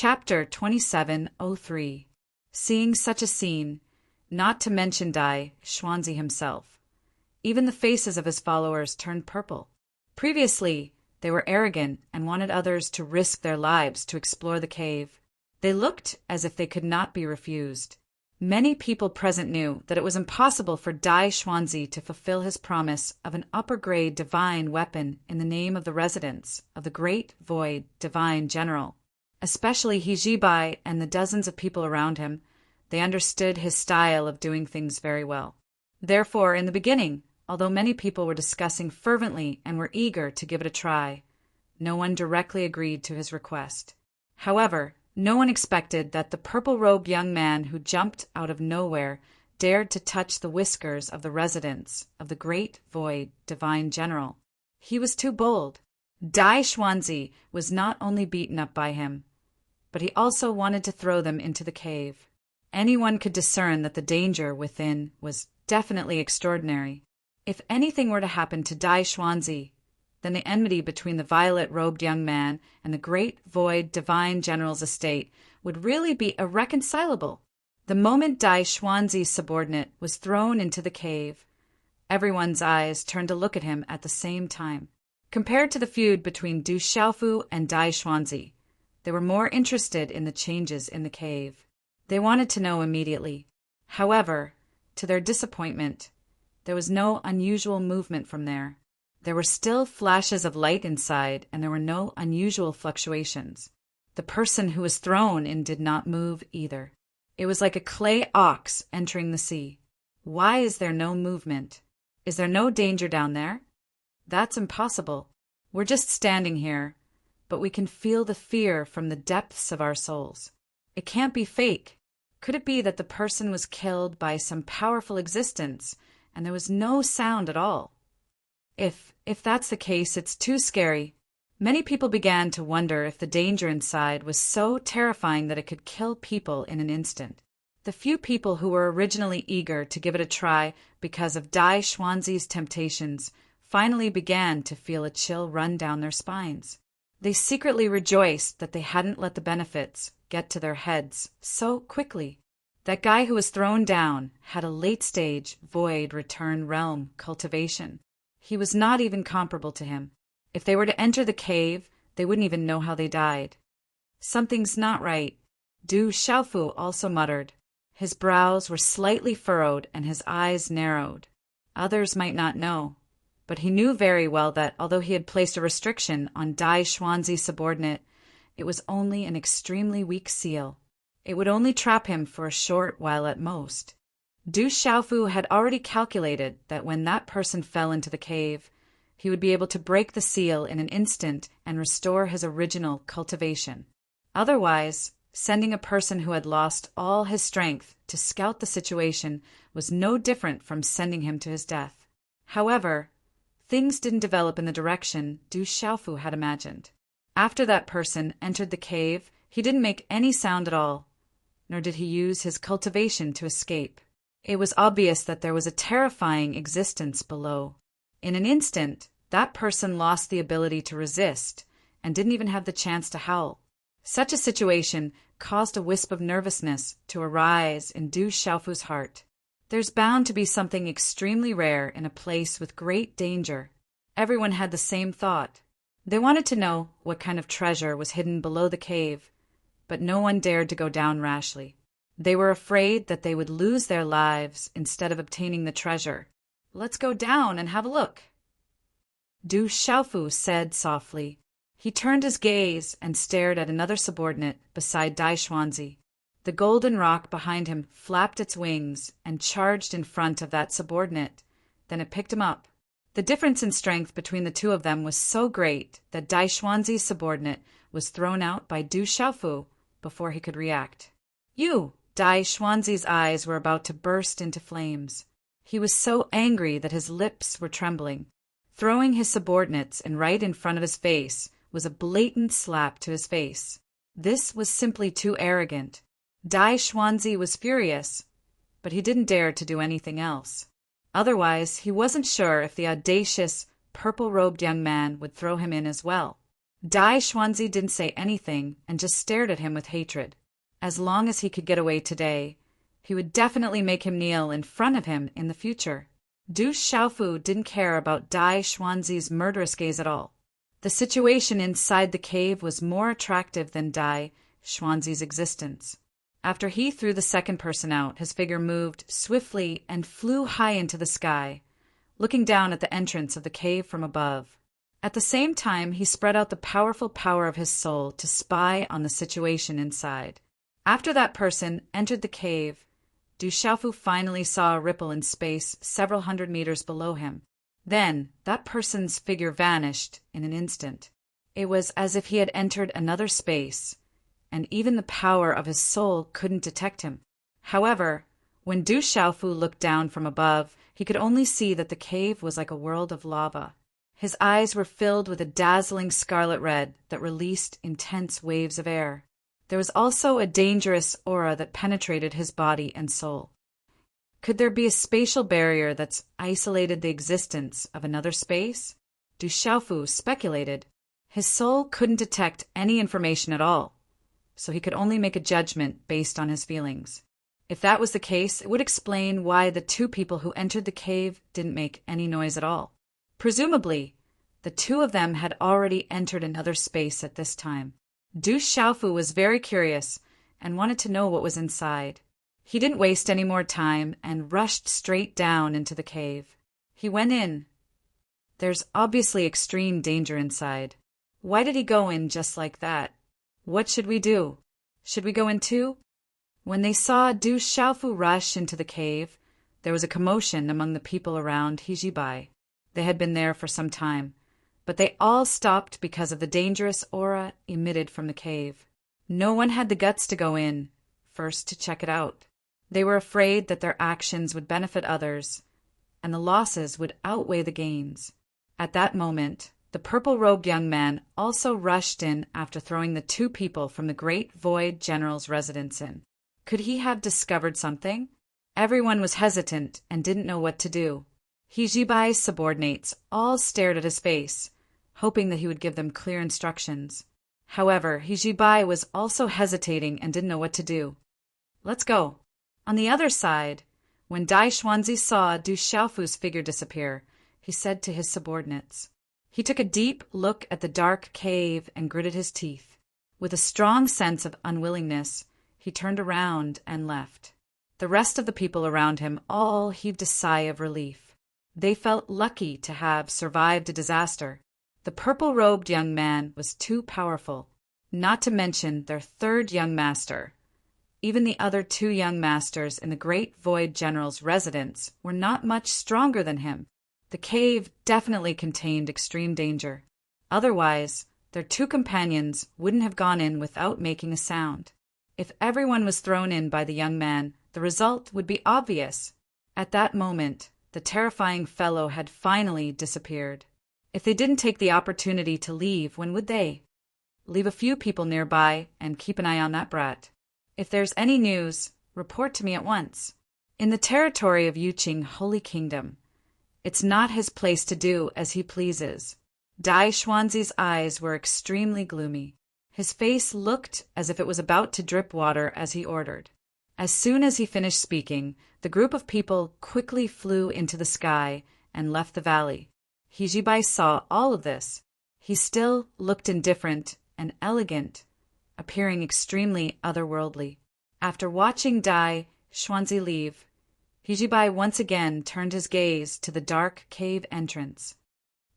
Chapter 2703. Seeing such a scene, not to mention Dai Xuanzi himself, even the faces of his followers turned purple. Previously, they were arrogant and wanted others to risk their lives to explore the cave. They looked as if they could not be refused. Many people present knew that it was impossible for Dai Xuanzi to fulfill his promise of an upper-grade divine weapon in the name of the residents of the Great Void Divine General. Especially He Jibai and the dozens of people around him, they understood his style of doing things very well. Therefore, in the beginning, although many people were discussing fervently and were eager to give it a try, no one directly agreed to his request. However, no one expected that the purple-robed young man who jumped out of nowhere dared to touch the whiskers of the residents of the Great Void Divine General. He was too bold. Dai Xuanzi was not only beaten up by him, but he also wanted to throw them into the cave. Anyone could discern that the danger within was definitely extraordinary. If anything were to happen to Dai Xuanzi, then the enmity between the violet-robed young man and the Great Void Divine General's estate would really be irreconcilable. The moment Dai Xuanzi's subordinate was thrown into the cave, everyone's eyes turned to look at him at the same time. Compared to the feud between Du Xiaofu and Dai Xuanzi, they were more interested in the changes in the cave. They wanted to know immediately. However, to their disappointment, there was no unusual movement from there. There were still flashes of light inside, and there were no unusual fluctuations. The person who was thrown in did not move either. It was like a clay ox entering the sea. Why is there no movement? Is there no danger down there? That's impossible. We're just standing here, but we can feel the fear from the depths of our souls. It can't be fake. Could it be that the person was killed by some powerful existence, and there was no sound at all? If that's the case, it's too scary. Many people began to wonder if the danger inside was so terrifying that it could kill people in an instant. The few people who were originally eager to give it a try because of Dai Xuanzi's temptations finally began to feel a chill run down their spines. They secretly rejoiced that they hadn't let the benefits get to their heads so quickly. That guy who was thrown down had a late-stage void return realm cultivation. He was not even comparable to him. If they were to enter the cave, they wouldn't even know how they died. Something's not right, Du Xiaofu also muttered. His brows were slightly furrowed and his eyes narrowed. Others might not know, but he knew very well that although he had placed a restriction on Dai Xuanzi's subordinate, it was only an extremely weak seal. It would only trap him for a short while at most. Du Xiaofu had already calculated that when that person fell into the cave, he would be able to break the seal in an instant and restore his original cultivation. Otherwise, sending a person who had lost all his strength to scout the situation was no different from sending him to his death. However, things didn't develop in the direction Du Xiaofu had imagined. After that person entered the cave, he didn't make any sound at all, nor did he use his cultivation to escape. It was obvious that there was a terrifying existence below. In an instant, that person lost the ability to resist and didn't even have the chance to howl. Such a situation caused a wisp of nervousness to arise in Du Xiaofu's heart. There's bound to be something extremely rare in a place with great danger. Everyone had the same thought. They wanted to know what kind of treasure was hidden below the cave, but no one dared to go down rashly. They were afraid that they would lose their lives instead of obtaining the treasure. Let's go down and have a look, Du Xiaofu said softly. He turned his gaze and stared at another subordinate beside Dai Xuanzi. The golden rock behind him flapped its wings and charged in front of that subordinate. Then it picked him up. The difference in strength between the two of them was so great that Dai Xuanzi's subordinate was thrown out by Du Xiaofu before he could react. You! Dai Xuanzi's eyes were about to burst into flames. He was so angry that his lips were trembling. Throwing his subordinates in right in front of his face was a blatant slap to his face. This was simply too arrogant. Dai Xuanzi was furious, but he didn't dare to do anything else. Otherwise, he wasn't sure if the audacious, purple-robed young man would throw him in as well. Dai Xuanzi didn't say anything and just stared at him with hatred. As long as he could get away today, he would definitely make him kneel in front of him in the future. Du Xiaofu didn't care about Dai Xuanzi's murderous gaze at all. The situation inside the cave was more attractive than Dai Xuanzi's existence. After he threw the second person out, his figure moved swiftly and flew high into the sky, looking down at the entrance of the cave from above. At the same time, he spread out the powerful power of his soul to spy on the situation inside. After that person entered the cave, Du Xiaofu finally saw a ripple in space several hundred meters below him. Then, that person's figure vanished in an instant. It was as if he had entered another space, and even the power of his soul couldn't detect him. However, when Du Xiaofu looked down from above, he could only see that the cave was like a world of lava. His eyes were filled with a dazzling scarlet red that released intense waves of air. There was also a dangerous aura that penetrated his body and soul. Could there be a spatial barrier that's isolated the existence of another space? Du Xiaofu speculated. His soul couldn't detect any information at all, so he could only make a judgment based on his feelings. If that was the case, it would explain why the two people who entered the cave didn't make any noise at all. Presumably, the two of them had already entered another space at this time. Du Xiaofu was very curious and wanted to know what was inside. He didn't waste any more time and rushed straight down into the cave. He went in. There's obviously extreme danger inside. Why did he go in just like that? What should we do? Should we go in too? When they saw Du Xiaofu rush into the cave, there was a commotion among the people around Hijibai. They had been there for some time, but they all stopped because of the dangerous aura emitted from the cave. No one had the guts to go in, first to check it out. They were afraid that their actions would benefit others, and the losses would outweigh the gains. At that moment, the purple-robed young man also rushed in after throwing the two people from the Great Void General's residence in. Could he have discovered something? Everyone was hesitant and didn't know what to do. Hijibai's subordinates all stared at his face, hoping that he would give them clear instructions. However, Hijibai was also hesitating and didn't know what to do. Let's go. On the other side, when Dai Xuanzi saw Du Xiaofu's figure disappear, he said to his subordinates. He took a deep look at the dark cave and gritted his teeth. With a strong sense of unwillingness, he turned around and left. The rest of the people around him all heaved a sigh of relief. They felt lucky to have survived a disaster. The purple-robed young man was too powerful, not to mention their third young master. Even the other two young masters in the Great Void General's residence were not much stronger than him. The cave definitely contained extreme danger. Otherwise, their two companions wouldn't have gone in without making a sound. If everyone was thrown in by the young man, the result would be obvious. At that moment, the terrifying fellow had finally disappeared. If they didn't take the opportunity to leave, when would they? Leave a few people nearby and keep an eye on that brat. If there's any news, report to me at once. In the territory of Yuqing Holy Kingdom, it's not his place to do as he pleases. Dai Xuanzi's eyes were extremely gloomy. His face looked as if it was about to drip water as he ordered. As soon as he finished speaking, the group of people quickly flew into the sky and left the valley. Hijibai saw all of this. He still looked indifferent and elegant, appearing extremely otherworldly. After watching Dai Xuanzi leave, Hijibai once again turned his gaze to the dark cave entrance.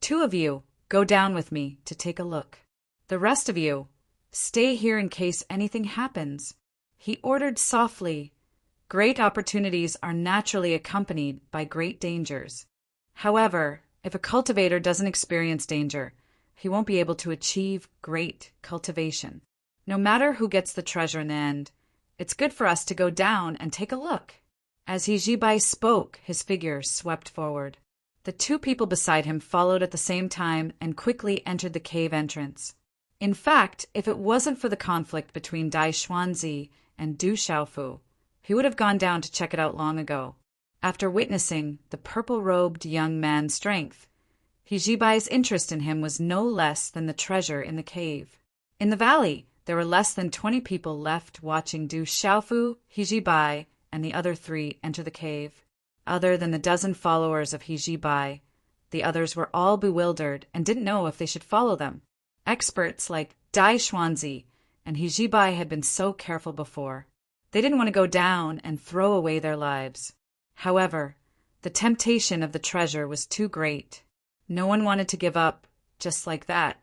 Two of you, go down with me to take a look. The rest of you, stay here in case anything happens. He ordered softly. Great opportunities are naturally accompanied by great dangers. However, if a cultivator doesn't experience danger, he won't be able to achieve great cultivation. No matter who gets the treasure in the end, it's good for us to go down and take a look. As Hijibai spoke, his figure swept forward. The two people beside him followed at the same time and quickly entered the cave entrance. In fact, if it wasn't for the conflict between Dai Xuanzi and Du Xiaofu, he would have gone down to check it out long ago. After witnessing the purple-robed young man's strength, Hijibai's interest in him was no less than the treasure in the cave. In the valley, there were less than 20 people left watching Du Xiaofu, Hijibai, and the other 3 enter the cave. Other than the dozen followers of Hijibai, the others were all bewildered and didn't know if they should follow them. Experts like Dai Xuanzi and Hijibai had been so careful before. They didn't want to go down and throw away their lives. However, the temptation of the treasure was too great. No one wanted to give up just like that.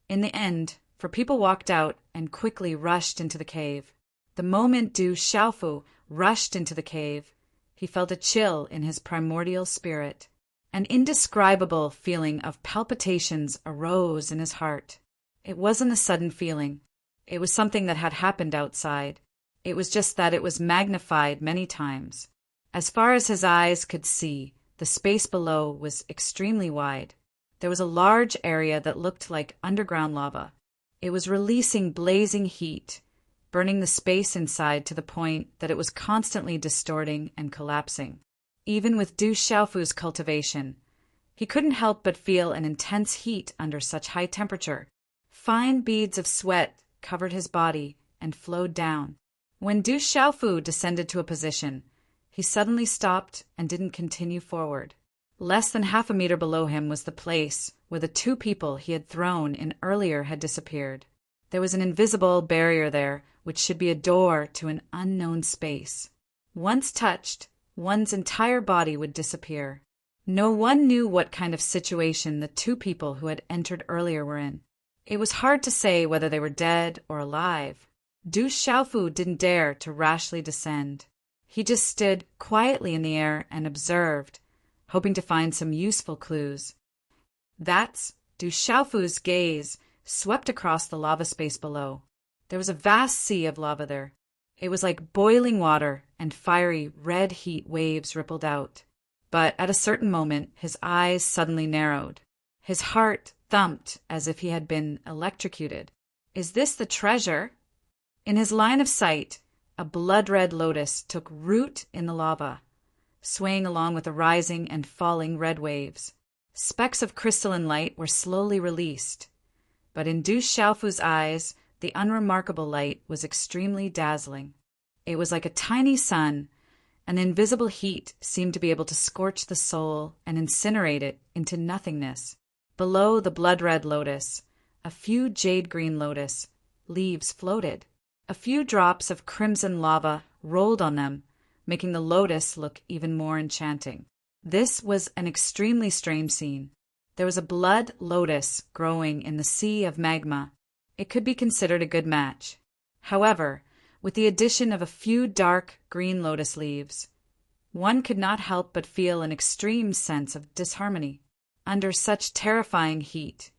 In the end, people walked out and quickly rushed into the cave. The moment Du Xiaofu rushed into the cave, he felt a chill in his primordial spirit. An indescribable feeling of palpitations arose in his heart. It wasn't a sudden feeling. It was something that had happened outside. It was just that it was magnified many times. As far as his eyes could see, the space below was extremely wide. There was a large area that looked like underground lava. It was releasing blazing heat, burning the space inside to the point that it was constantly distorting and collapsing. Even with Du Xiaofu's cultivation, he couldn't help but feel an intense heat under such high temperature. Fine beads of sweat covered his body and flowed down. When Du Xiaofu descended to a position, he suddenly stopped and didn't continue forward. Less than half a meter below him was the place where the 2 people he had thrown in earlier had disappeared. There was an invisible barrier there, which should be a door to an unknown space. Once touched, one's entire body would disappear. No one knew what kind of situation the 2 people who had entered earlier were in. It was hard to say whether they were dead or alive. Du Xiaofu didn't dare to rashly descend. He just stood quietly in the air and observed, hoping to find some useful clues. That's Du Xiaofu's gaze swept across the lava space below. There was a vast sea of lava there. It was like boiling water, and fiery red heat waves rippled out. But at a certain moment, his eyes suddenly narrowed. His heart thumped as if he had been electrocuted. Is this the treasure? In his line of sight, a blood-red lotus took root in the lava, swaying along with the rising and falling red waves. Specks of crystalline light were slowly released, but in Du Xiaofu's eyes, the unremarkable light was extremely dazzling. It was like a tiny sun. An invisible heat seemed to be able to scorch the soul and incinerate it into nothingness. Below the blood-red lotus, a few jade-green lotus leaves floated. A few drops of crimson lava rolled on them, making the lotus look even more enchanting. This was an extremely strange scene. There was a blood lotus growing in the sea of magma. It could be considered a good match. However, with the addition of a few dark green lotus leaves, one could not help but feel an extreme sense of disharmony. Under such terrifying heat,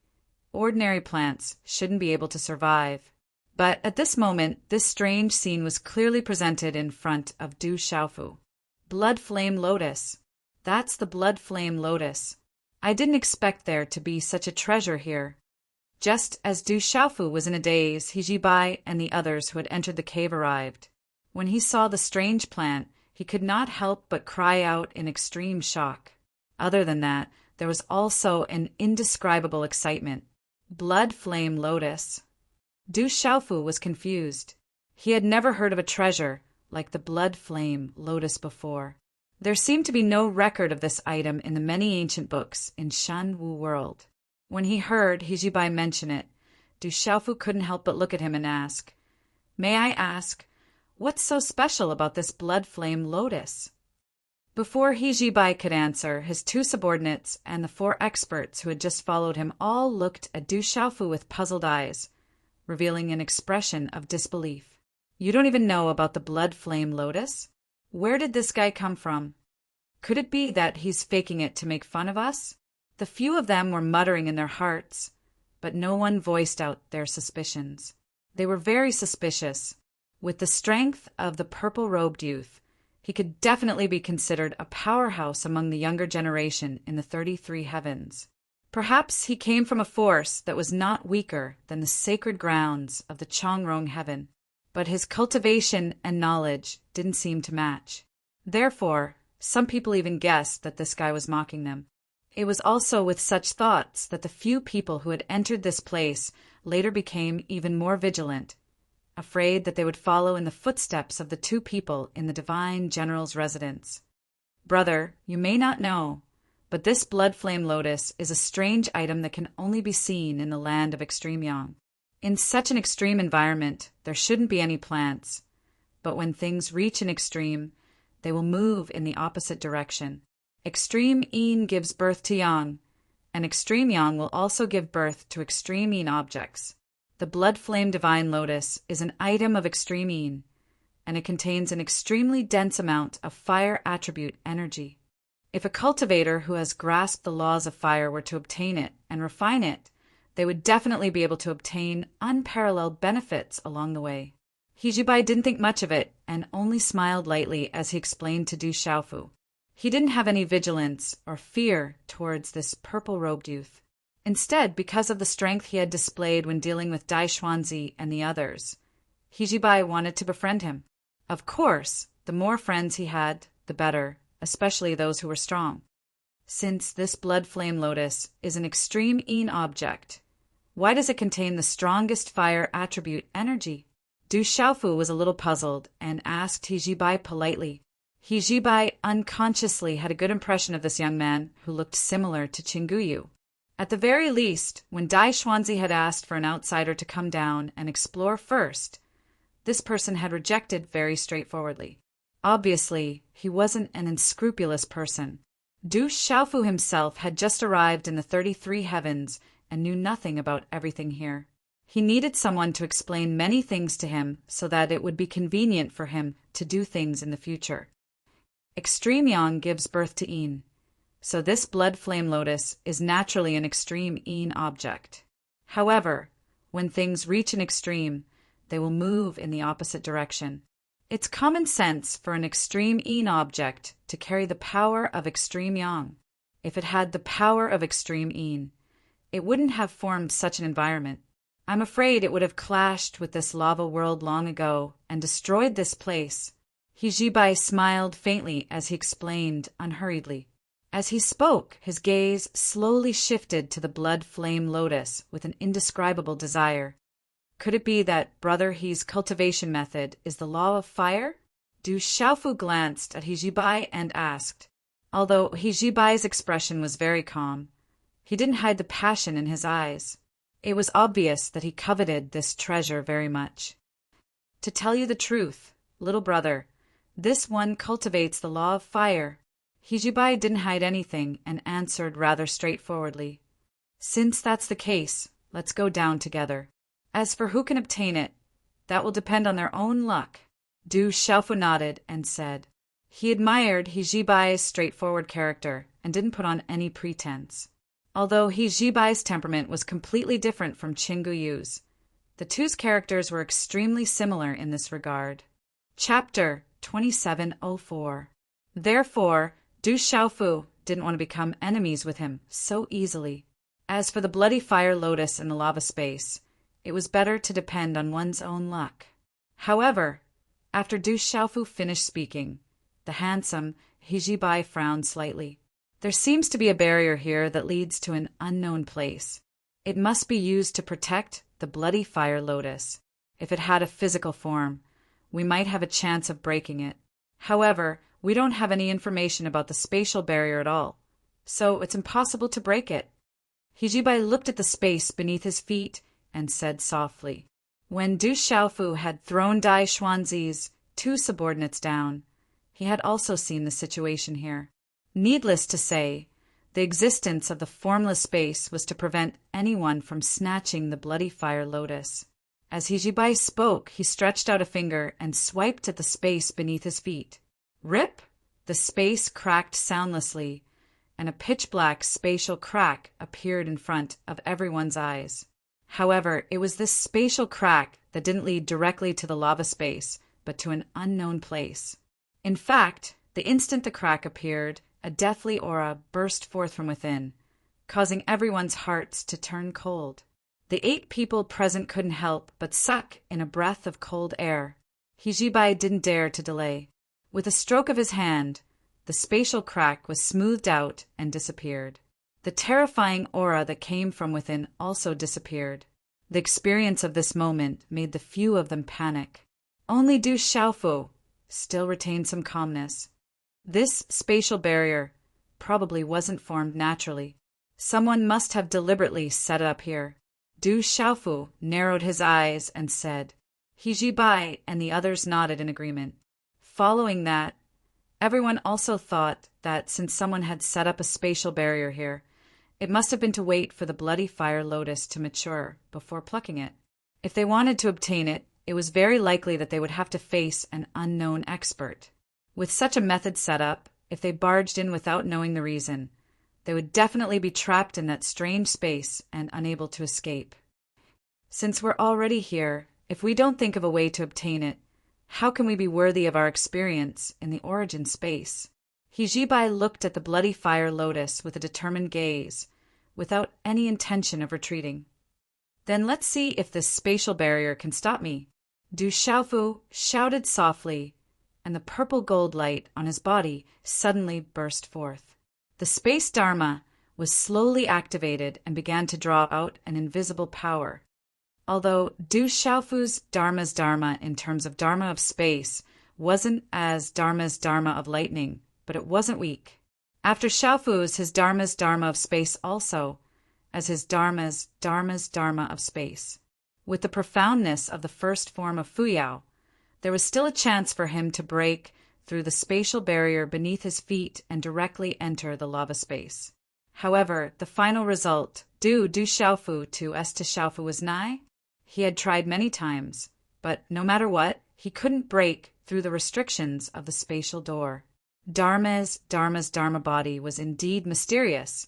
ordinary plants shouldn't be able to survive. But at this moment, this strange scene was clearly presented in front of Du Xiaofu. Blood flame lotus. That's the blood flame lotus. I didn't expect there to be such a treasure here. Just as Du Xiaofu was in a daze, Hijibai and the others who had entered the cave arrived. When he saw the strange plant, he could not help but cry out in extreme shock. Other than that, there was also an indescribable excitement. Blood flame lotus. Du Xiaofu was confused. He had never heard of a treasure like the blood flame lotus before. There seemed to be no record of this item in the many ancient books in Shanwu world. When he heard Hijibai mention it, Du Xiaofu couldn't help but look at him and ask, "May I ask, what's so special about this blood flame lotus?" Before Hijibai could answer, his 2 subordinates and the 4 experts who had just followed him all looked at Du Xiaofu with puzzled eyes, revealing an expression of disbelief. "You don't even know about the blood flame lotus? Where did this guy come from? Could it be that he's faking it to make fun of us?" The few of them were muttering in their hearts, but no one voiced out their suspicions. They were very suspicious. With the strength of the purple-robed youth, he could definitely be considered a powerhouse among the younger generation in the 33 heavens. Perhaps he came from a force that was not weaker than the sacred grounds of the Chongrong heaven, but his cultivation and knowledge didn't seem to match. Therefore, some people even guessed that this guy was mocking them. It was also with such thoughts that the few people who had entered this place later became even more vigilant, afraid that they would follow in the footsteps of the two people in the divine general's residence. Brother, you may not know, but this blood flame lotus is a strange item that can only be seen in the land of Extreme Yang. In such an extreme environment, there shouldn't be any plants, but when things reach an extreme, they will move in the opposite direction. Extreme Yin gives birth to Yang, and Extreme Yang will also give birth to Extreme Yin objects. The blood flame divine lotus is an item of Extreme Yin, and it contains an extremely dense amount of fire attribute energy. If a cultivator who has grasped the laws of fire were to obtain it and refine it, they would definitely be able to obtain unparalleled benefits along the way. He Jibai didn't think much of it and only smiled lightly as he explained to Du Xiaofu. He didn't have any vigilance or fear towards this purple-robed youth. Instead, because of the strength he had displayed when dealing with Dai Xuanzi and the others, He Jibai wanted to befriend him. Of course, the more friends he had, the better, especially those who were strong. Since this blood flame lotus is an extreme Yin object, why does it contain the strongest fire attribute energy? Du Xiaofu was a little puzzled and asked He Jibai politely. He Jibai unconsciously had a good impression of this young man who looked similar to Chinguyu. At the very least, when Dai Xuanzi had asked for an outsider to come down and explore first, this person had rejected very straightforwardly. Obviously, he wasn't an unscrupulous person. Du Xiaofu himself had just arrived in the 33 heavens and knew nothing about everything here. He needed someone to explain many things to him so that it would be convenient for him to do things in the future. Extreme Yang gives birth to Yin, so this blood flame lotus is naturally an extreme Yin object. However, when things reach an extreme, they will move in the opposite direction. It's common sense for an extreme Yin object to carry the power of extreme Yang. If it had the power of extreme Yin, it wouldn't have formed such an environment. I'm afraid it would have clashed with this lava world long ago and destroyed this place. He Jibai smiled faintly as he explained unhurriedly. As he spoke, his gaze slowly shifted to the blood flame lotus with an indescribable desire. Could it be that Brother He's cultivation method is the law of fire? Du Xiaofu glanced at He Jibai and asked. Although He Jibai's expression was very calm, he didn't hide the passion in his eyes. It was obvious that he coveted this treasure very much. To tell you the truth, little brother, this one cultivates the law of fire. He Jibai didn't hide anything and answered rather straightforwardly. Since that's the case, let's go down together. As for who can obtain it, that will depend on their own luck. Du Xiaofu nodded and said. He admired He Jibai's straightforward character and didn't put on any pretense. Although He Jibai's temperament was completely different from Qingguyu's, the two's characters were extremely similar in this regard. Chapter 2704. Therefore, Du Xiaofu didn't want to become enemies with him so easily. As for the bloody fire lotus in the lava space, it was better to depend on one's own luck. However, after Du Xiaofu finished speaking, the handsome He Jibai frowned slightly. There seems to be a barrier here that leads to an unknown place. It must be used to protect the bloody fire lotus. If it had a physical form, we might have a chance of breaking it. However, we don't have any information about the spatial barrier at all, so it's impossible to break it. He Jibai looked at the space beneath his feet and said softly. When Du Xiaofu had thrown Dai Xuanzi's two subordinates down, he had also seen the situation here. Needless to say, the existence of the formless space was to prevent anyone from snatching the bloody fire lotus. As He Jibai spoke, he stretched out a finger and swiped at the space beneath his feet. Rip! The space cracked soundlessly, and a pitch-black spatial crack appeared in front of everyone's eyes. However, it was this spatial crack that didn't lead directly to the lava space, but to an unknown place. In fact, the instant the crack appeared, a deathly aura burst forth from within, causing everyone's hearts to turn cold. The 8 people present couldn't help but suck in a breath of cold air. He Jibai didn't dare to delay. With a stroke of his hand, the spatial crack was smoothed out and disappeared. The terrifying aura that came from within also disappeared. The experience of this moment made the few of them panic. Only Du Xiaofu still retained some calmness. This spatial barrier probably wasn't formed naturally. Someone must have deliberately set it up here. Du Xiaofu narrowed his eyes and said, "He ji bai," and the others nodded in agreement. Following that, everyone also thought that since someone had set up a spatial barrier here, it must have been to wait for the bloody fire lotus to mature before plucking it. If they wanted to obtain it, it was very likely that they would have to face an unknown expert. With such a method set up, if they barged in without knowing the reason, they would definitely be trapped in that strange space and unable to escape. Since we're already here, if we don't think of a way to obtain it, how can we be worthy of our experience in the origin space? He Jibai looked at the bloody fire lotus with a determined gaze, without any intention of retreating. Then let's see if this spatial barrier can stop me. Du Xiaofu shouted softly, and the purple gold light on his body suddenly burst forth. The space Dharma was slowly activated and began to draw out an invisible power. Although Du Xiaofu's Dharma's Dharma in terms of Dharma of space wasn't as Dharma's Dharma of lightning, but it wasn't weak. After Xiaofu's, his Dharma's Dharma of space also, as his Dharma's Dharma of space. With the profoundness of the first form of Fuyao, there was still a chance for him to break through the spatial barrier beneath his feet and directly enter the lava space. However, the final result, Du Xiaofu to Xiaofu was nigh. He had tried many times, but no matter what, he couldn't break through the restrictions of the spatial door. Dharma's Dharma body was indeed mysterious,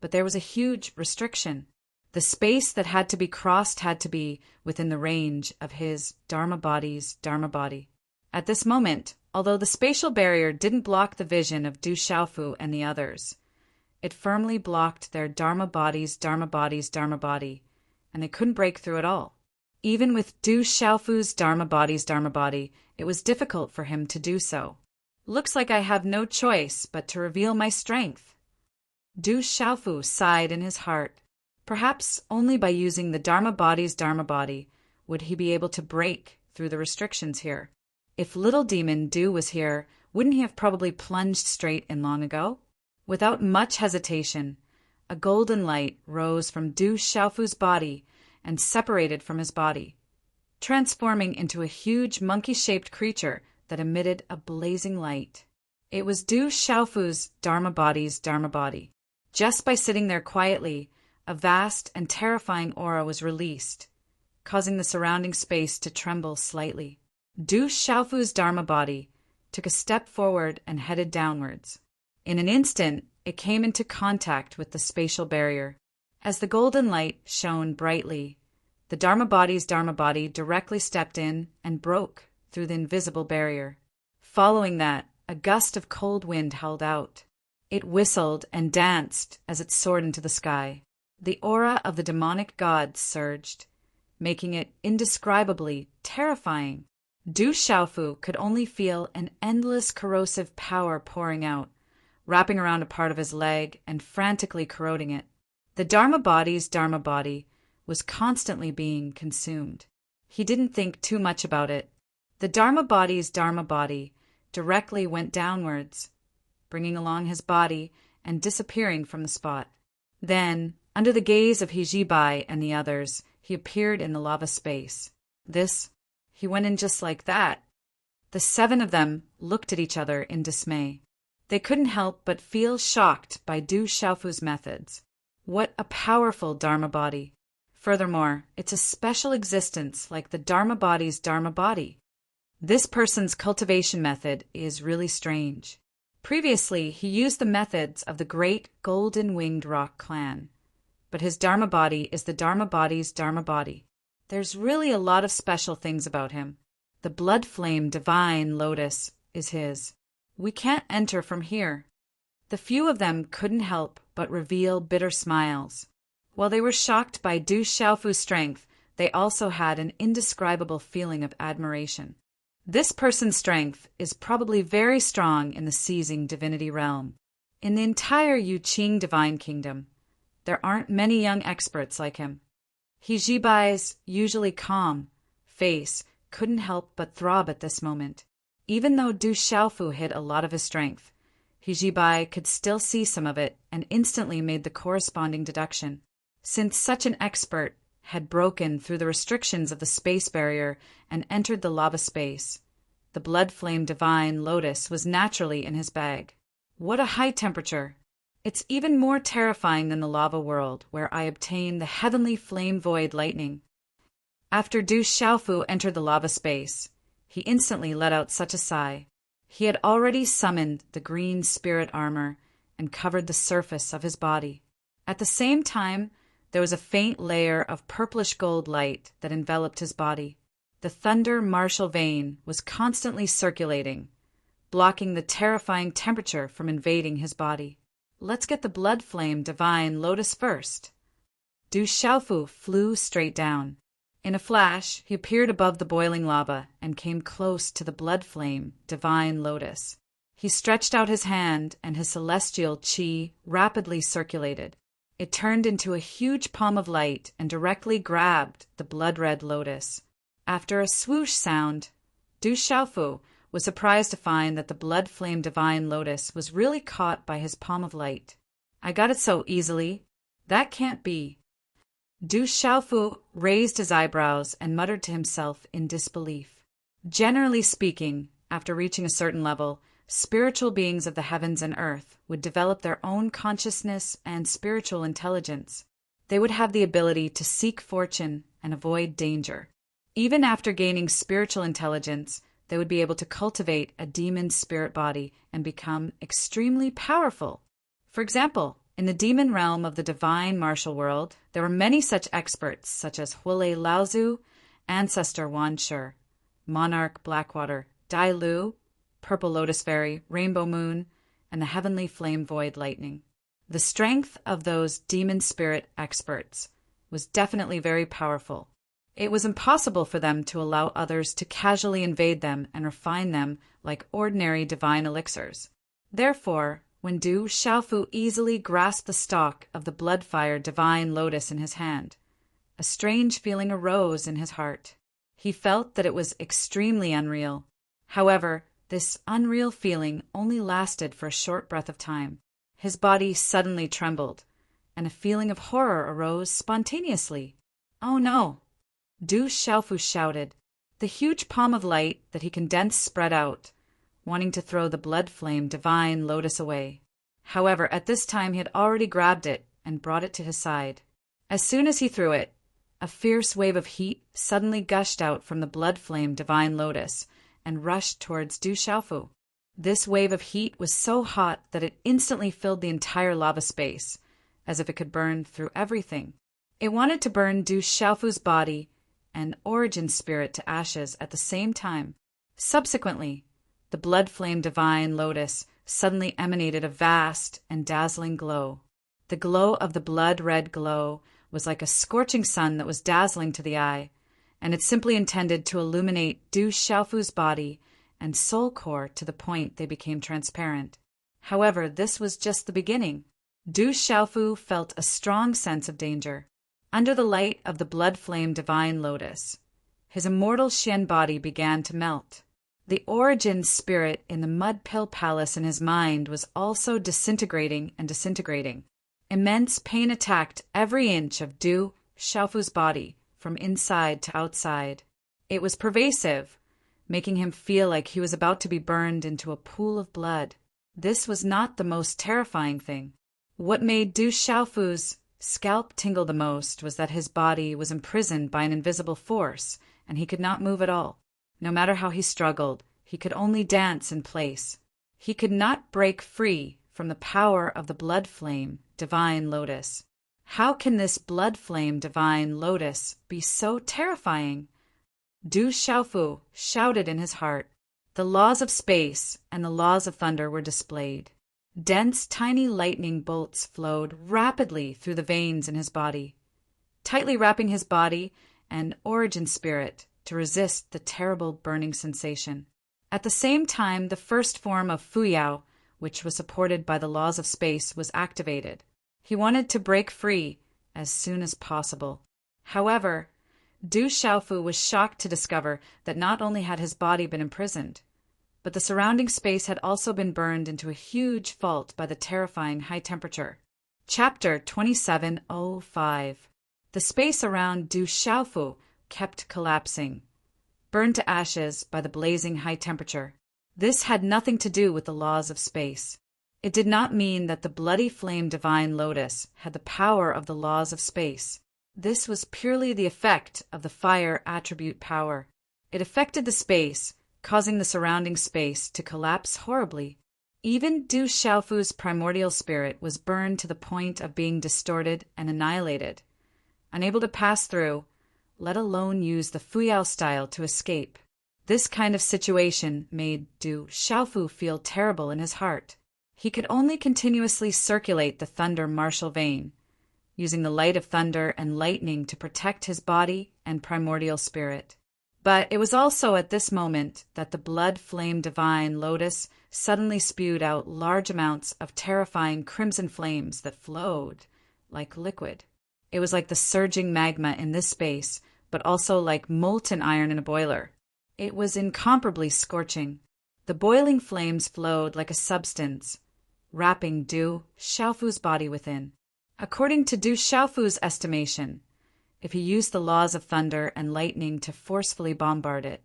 but there was a huge restriction. The space that had to be crossed had to be within the range of his Dharma body's Dharma body. At this moment, although the spatial barrier didn't block the vision of Du Xiaofu and the others, it firmly blocked their Dharma body's Dharma body, and they couldn't break through at all. Even with Du Xiaofu's Dharma body, it was difficult for him to do so. Looks like I have no choice but to reveal my strength. Du Xiaofu sighed in his heart. Perhaps only by using the Dharma body's Dharma body would he be able to break through the restrictions here. If little demon Du was here, wouldn't he have probably plunged straight in long ago? Without much hesitation, a golden light rose from Du Xiaofu's body and separated from his body, transforming into a huge monkey-shaped creature that emitted a blazing light. It was Du Xiaofu's Dharma body's Dharma body. Just by sitting there quietly, a vast and terrifying aura was released, causing the surrounding space to tremble slightly. Du Xiaofu's Dharma body took a step forward and headed downwards. In an instant, it came into contact with the spatial barrier. As the golden light shone brightly, the Dharma body's Dharma body directly stepped in and broke through the invisible barrier. Following that, a gust of cold wind held out. It whistled and danced as it soared into the sky. The aura of the demonic god surged, making it indescribably terrifying. Du Xiaofu could only feel an endless corrosive power pouring out, wrapping around a part of his leg and frantically corroding it. The Dharma body's Dharma body was constantly being consumed. He didn't think too much about it. The Dharma body's Dharma body directly went downwards, bringing along his body and disappearing from the spot. Then, under the gaze of Hijibai and the others, he appeared in the lava space. He went in just like that. The 7 of them looked at each other in dismay. They couldn't help but feel shocked by Du Xiaofu's methods. What a powerful Dharma body. Furthermore, it's a special existence like the Dharma body's Dharma body. This person's cultivation method is really strange. Previously, he used the methods of the great golden-winged rock clan, but his Dharma body is the Dharma body's Dharma body. There's really a lot of special things about him. The blood flame divine lotus is his. We can't enter from here. The few of them couldn't help but reveal bitter smiles. While they were shocked by Du Xiaofu's strength, they also had an indescribable feeling of admiration. This person's strength is probably very strong in the seizing divinity realm. In the entire Yuqing divine kingdom, There aren't many young experts like him. He Jibai's usually calm face couldn't help but throb at this moment. Even though Du Xiaofu hid a lot of his strength, He Jibai could still see some of it and instantly made the corresponding deduction. Since such an expert had broken through the restrictions of the space barrier and entered the lava space, the blood flame divine lotus was naturally in his bag. What a high temperature! It's even more terrifying than the lava world, where I obtained the heavenly flame void lightning. After Du Xiaofu entered the lava space, he instantly let out such a sigh. He had already summoned the green spirit armor and covered the surface of his body. At the same time, there was a faint layer of purplish gold light that enveloped his body. The thunder martial vein was constantly circulating, blocking the terrifying temperature from invading his body. Let's get the blood flame divine lotus first. Du Xiaofu flew straight down. In a flash, he appeared above the boiling lava and came close to the blood flame divine lotus. He stretched out his hand and his celestial qi rapidly circulated. It turned into a huge palm of light and directly grabbed the blood-red lotus. After a swoosh sound, Du Xiaofu was surprised to find that the blood flame divine lotus was really caught by his palm of light. I got it so easily. That can't be. Du Xiaofu raised his eyebrows and muttered to himself in disbelief. Generally speaking, after reaching a certain level, spiritual beings of the heavens and earth would develop their own consciousness and spiritual intelligence. They would have the ability to seek fortune and avoid danger. Even after gaining spiritual intelligence, they would be able to cultivate a demon spirit body and become extremely powerful. For example, in the demon realm of the divine martial world, there were many such experts such as Huolei Laozu, Ancestor Wan Shi, Monarch Blackwater, Dai Lu, Purple Lotus Fairy, Rainbow Moon, and the Heavenly Flame Void Lightning. The strength of those demon spirit experts was definitely very powerful. It was impossible for them to allow others to casually invade them and refine them like ordinary divine elixirs. Therefore, when Du Xiaofu easily grasped the stalk of the blood-fire divine lotus in his hand, a strange feeling arose in his heart. He felt that it was extremely unreal. However, this unreal feeling only lasted for a short breath of time. His body suddenly trembled, and a feeling of horror arose spontaneously. Oh no! Du Xiaofu shouted. The huge palm of light that he condensed spread out, wanting to throw the blood flame divine lotus away. However, at this time he had already grabbed it and brought it to his side. As soon as he threw it, a fierce wave of heat suddenly gushed out from the blood flame divine lotus and rushed towards Du Xiaofu. This wave of heat was so hot that it instantly filled the entire lava space, as if it could burn through everything. It wanted to burn Du Xiaofu's body and origin spirit to ashes at the same time. Subsequently, the blood flame divine lotus suddenly emanated a vast and dazzling glow. The glow of the blood-red glow was like a scorching sun that was dazzling to the eye, and it simply intended to illuminate Du Xiaofu's body and soul core to the point they became transparent. However, this was just the beginning. Du Xiaofu felt a strong sense of danger. Under the light of the blood flame divine lotus, his immortal Shen body began to melt. The origin spirit in the mud pill palace in his mind was also disintegrating and disintegrating. Immense pain attacked every inch of Du Xiaofu's body, from inside to outside. It was pervasive, making him feel like he was about to be burned into a pool of blood. This was not the most terrifying thing. What made Du Xiaofu's scalp tingle the most was that his body was imprisoned by an invisible force, and he could not move at all. No matter how he struggled, he could only dance in place. He could not break free from the power of the blood flame divine lotus. How can this blood flame divine lotus be so terrifying? Du Xiaofu shouted in his heart. The laws of space and the laws of thunder were displayed. Dense, tiny lightning bolts flowed rapidly through the veins in his body, tightly wrapping his body and origin spirit to resist the terrible burning sensation. At the same time, the first form of Fuyao, which was supported by the laws of space, was activated. He wanted to break free as soon as possible. However, Du Xiaofu was shocked to discover that not only had his body been imprisoned, but the surrounding space had also been burned into a huge fault by the terrifying high temperature. Chapter 2705. The space around Du Xiaofu kept collapsing, burned to ashes by the blazing high temperature. This had nothing to do with the laws of space. It did not mean that the bloody flame divine lotus had the power of the laws of space. This was purely the effect of the fire attribute power. It affected the space, causing the surrounding space to collapse horribly. Even Du Xiaofu's primordial spirit was burned to the point of being distorted and annihilated, unable to pass through, let alone use the Fuyao style to escape. This kind of situation made Du Xiaofu feel terrible in his heart. He could only continuously circulate the thunder martial vein, using the light of thunder and lightning to protect his body and primordial spirit. But it was also at this moment that the blood flame divine lotus suddenly spewed out large amounts of terrifying crimson flames that flowed like liquid. It was like the surging magma in this space, but also like molten iron in a boiler. It was incomparably scorching. The boiling flames flowed like a substance, wrapping Du Xiaofu's body within. According to Du Xiaofu's estimation, if he used the laws of thunder and lightning to forcefully bombard it,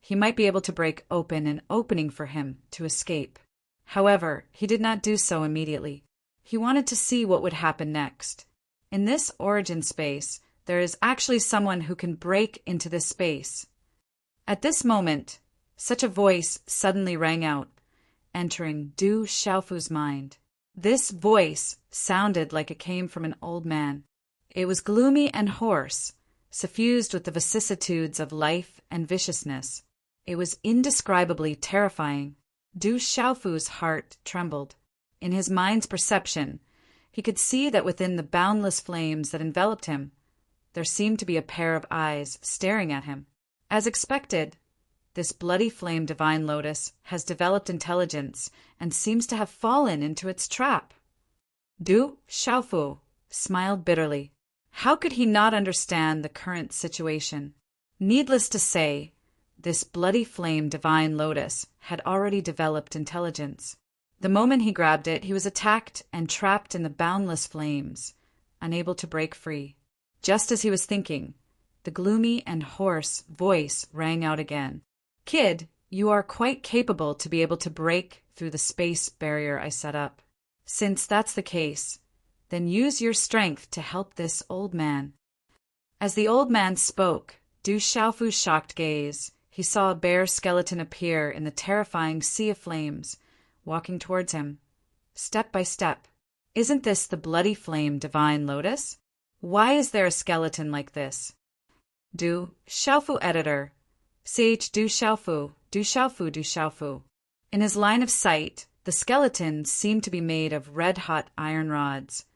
he might be able to break open an opening for him to escape. However, he did not do so immediately. He wanted to see what would happen next. In this origin space, there is actually someone who can break into this space. At this moment, such a voice suddenly rang out, entering Du Xiaofu's mind. This voice sounded like it came from an old man. It was gloomy and hoarse, suffused with the vicissitudes of life and viciousness. It was indescribably terrifying. Du Xiaofu's heart trembled. In his mind's perception, he could see that within the boundless flames that enveloped him, there seemed to be a pair of eyes staring at him. As expected, this bloody flame divine lotus has developed intelligence and seems to have fallen into its trap. Du Xiaofu smiled bitterly. How could he not understand the current situation? Needless to say, this bloody flame divine lotus had already developed intelligence. The moment he grabbed it, he was attacked and trapped in the boundless flames, unable to break free. Just as he was thinking, the gloomy and hoarse voice rang out again. Kid, you are quite capable to be able to break through the space barrier I set up. Since that's the case, then use your strength to help this old man. As the old man spoke, Du Xiaofu's shocked gaze, he saw a bare skeleton appear in the terrifying sea of flames, walking towards him, step by step. Isn't this the bloody flame divine lotus? Why is there a skeleton like this? Du Xiaofu editor. Ch. Du Xiaofu, Du Xiaofu, Du Xiaofu. In his line of sight, the skeleton seemed to be made of red-hot iron rods,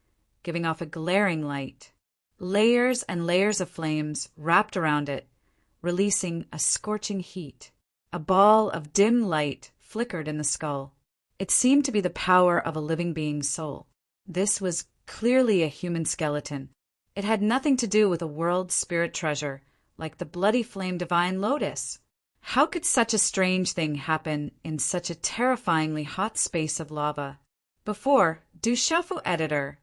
giving off a glaring light. Layers and layers of flames wrapped around it, releasing a scorching heat. A ball of dim light flickered in the skull. It seemed to be the power of a living being's soul. This was clearly a human skeleton. It had nothing to do with a world spirit treasure, like the bloody flame divine lotus. How could such a strange thing happen in such a terrifyingly hot space of lava? Before Du Xiaofu editor.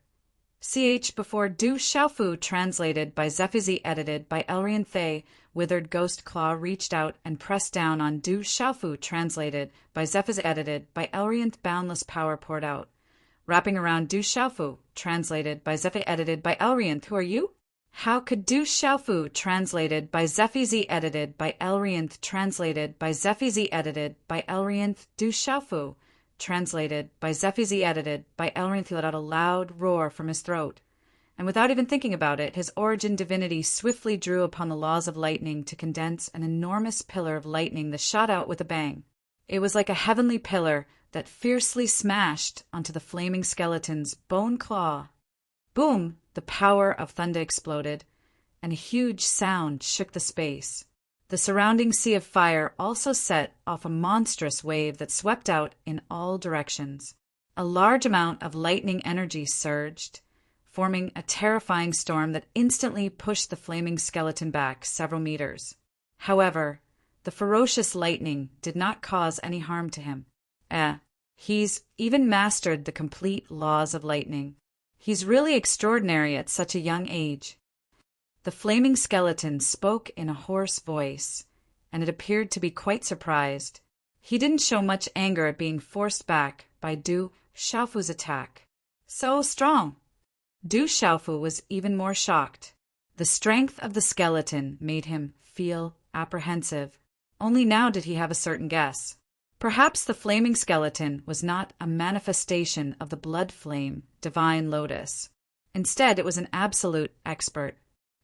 Before Du Xiaofu translated by Zephizi edited by Elrian Thay, withered ghost claw reached out and pressed down on Du Xiaofu translated by Zephizi edited by Elrian boundless power poured out. Wrapping around Du Xiaofu translated by Zephi edited by Elrian. Who are you? How could Du Xiaofu translated by Zephizi edited by Elrianth translated by Zephizi edited by Elrianth Du Xiaofu translated by Zephizi edited by Elrianth let out a loud roar from his throat, and without even thinking about it, his origin divinity swiftly drew upon the laws of lightning to condense an enormous pillar of lightning that shot out with a bang. It was like a heavenly pillar that fiercely smashed onto the flaming skeleton's bone claw. Boom! The power of thunder exploded, and a huge sound shook the space. The surrounding sea of fire also set off a monstrous wave that swept out in all directions. A large amount of lightning energy surged, forming a terrifying storm that instantly pushed the flaming skeleton back several meters. However, the ferocious lightning did not cause any harm to him. He's even mastered the complete laws of lightning. He's really extraordinary at such a young age. The flaming skeleton spoke in a hoarse voice, and it appeared to be quite surprised. He didn't show much anger at being forced back by Du Xiaofu's attack. So strong! Du Xiaofu was even more shocked. The strength of the skeleton made him feel apprehensive. Only now did he have a certain guess. Perhaps the flaming skeleton was not a manifestation of the blood flame, divine lotus. Instead, it was an absolute expert.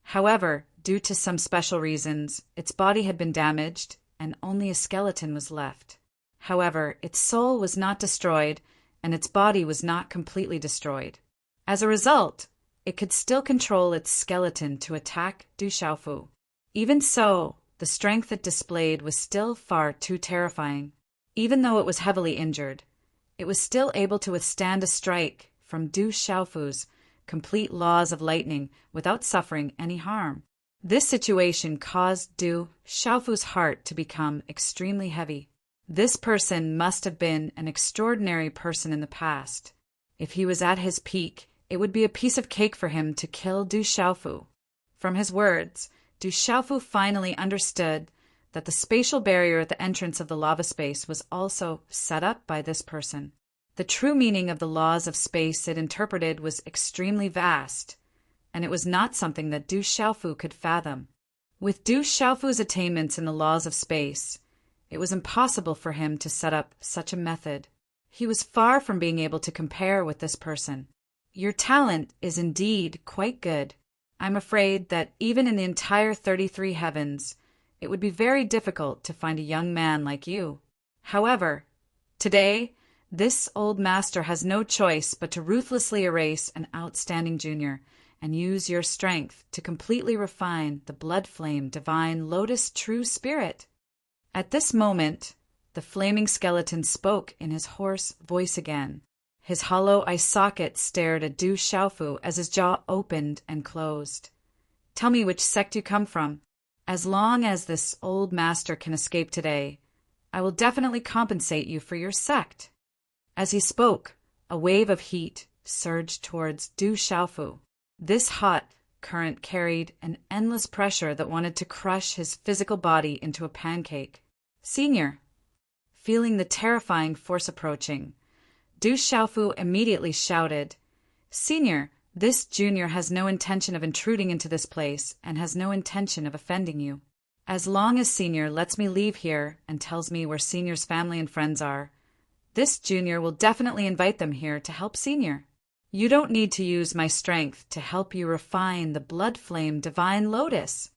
However, due to some special reasons, its body had been damaged, and only a skeleton was left. However, its soul was not destroyed, and its body was not completely destroyed. As a result, it could still control its skeleton to attack Du Xiaofu. Even so, the strength it displayed was still far too terrifying. Even though it was heavily injured, it was still able to withstand a strike from Du Xiaofu's complete laws of lightning without suffering any harm. This situation caused Du Xiaofu's heart to become extremely heavy. This person must have been an extraordinary person in the past. If he was at his peak, it would be a piece of cake for him to kill Du Xiaofu. From his words, Du Xiaofu finally understood that the spatial barrier at the entrance of the lava space was also set up by this person. The true meaning of the laws of space it interpreted was extremely vast, and it was not something that Du Xiaofu could fathom. With Du Xiaofu's attainments in the laws of space, it was impossible for him to set up such a method. He was far from being able to compare with this person. Your talent is indeed quite good. I'm afraid that even in the entire 33 heavens, it would be very difficult to find a young man like you. However, today, this old master has no choice but to ruthlessly erase an outstanding junior and use your strength to completely refine the blood flame divine lotus true spirit. At this moment, the flaming skeleton spoke in his hoarse voice again. His hollow eye socket stared at Du Xiaofu as his jaw opened and closed. Tell me which sect you come from. As long as this old master can escape today, I will definitely compensate you for your sect. As he spoke, a wave of heat surged towards Du Xiaofu. This hot current carried an endless pressure that wanted to crush his physical body into a pancake. Senior, feeling the terrifying force approaching, Du Xiaofu immediately shouted, Senior, this junior has no intention of intruding into this place and has no intention of offending you. As long as Senior lets me leave here and tells me where Senior's family and friends are, this junior will definitely invite them here to help Senior. You don't need to use my strength to help you refine the blood flame divine lotus.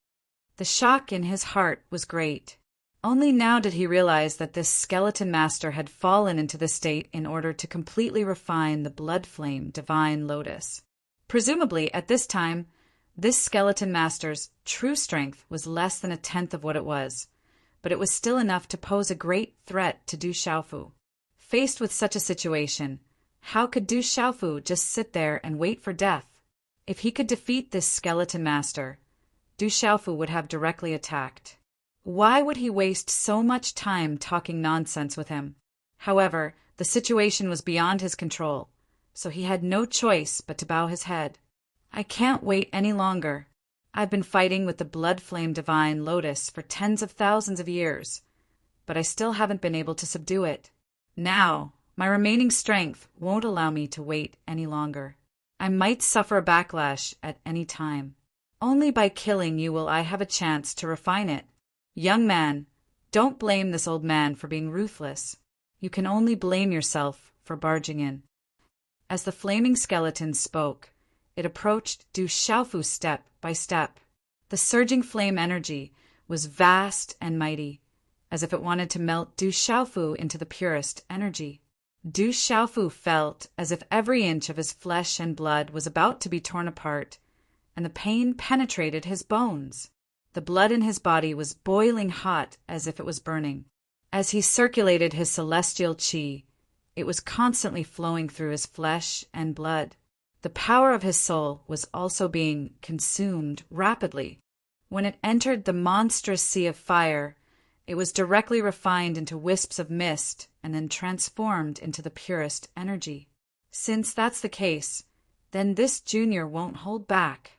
The shock in his heart was great. Only now did he realize that this skeleton master had fallen into this state in order to completely refine the blood flame divine lotus. Presumably, at this time, this skeleton master's true strength was less than a tenth of what it was, but it was still enough to pose a great threat to Du Xiaofu. Faced with such a situation, how could Du Xiaofu just sit there and wait for death? If he could defeat this skeleton master, Du Xiaofu would have directly attacked. Why would he waste so much time talking nonsense with him? However, the situation was beyond his control, so he had no choice but to bow his head. I can't wait any longer. I've been fighting with the blood flame divine lotus for tens of thousands of years, but I still haven't been able to subdue it. Now, my remaining strength won't allow me to wait any longer. I might suffer a backlash at any time. Only by killing you will I have a chance to refine it. Young man, don't blame this old man for being ruthless. You can only blame yourself for barging in. As the flaming skeleton spoke, it approached Du Xiaofu step by step. The surging flame energy was vast and mighty, as if it wanted to melt Du Xiaofu into the purest energy. Du Xiaofu felt as if every inch of his flesh and blood was about to be torn apart, and the pain penetrated his bones. The blood in his body was boiling hot as if it was burning. As he circulated his celestial qi, it was constantly flowing through his flesh and blood. The power of his soul was also being consumed rapidly. When it entered the monstrous sea of fire, it was directly refined into wisps of mist and then transformed into the purest energy. Since that's the case, then this junior won't hold back.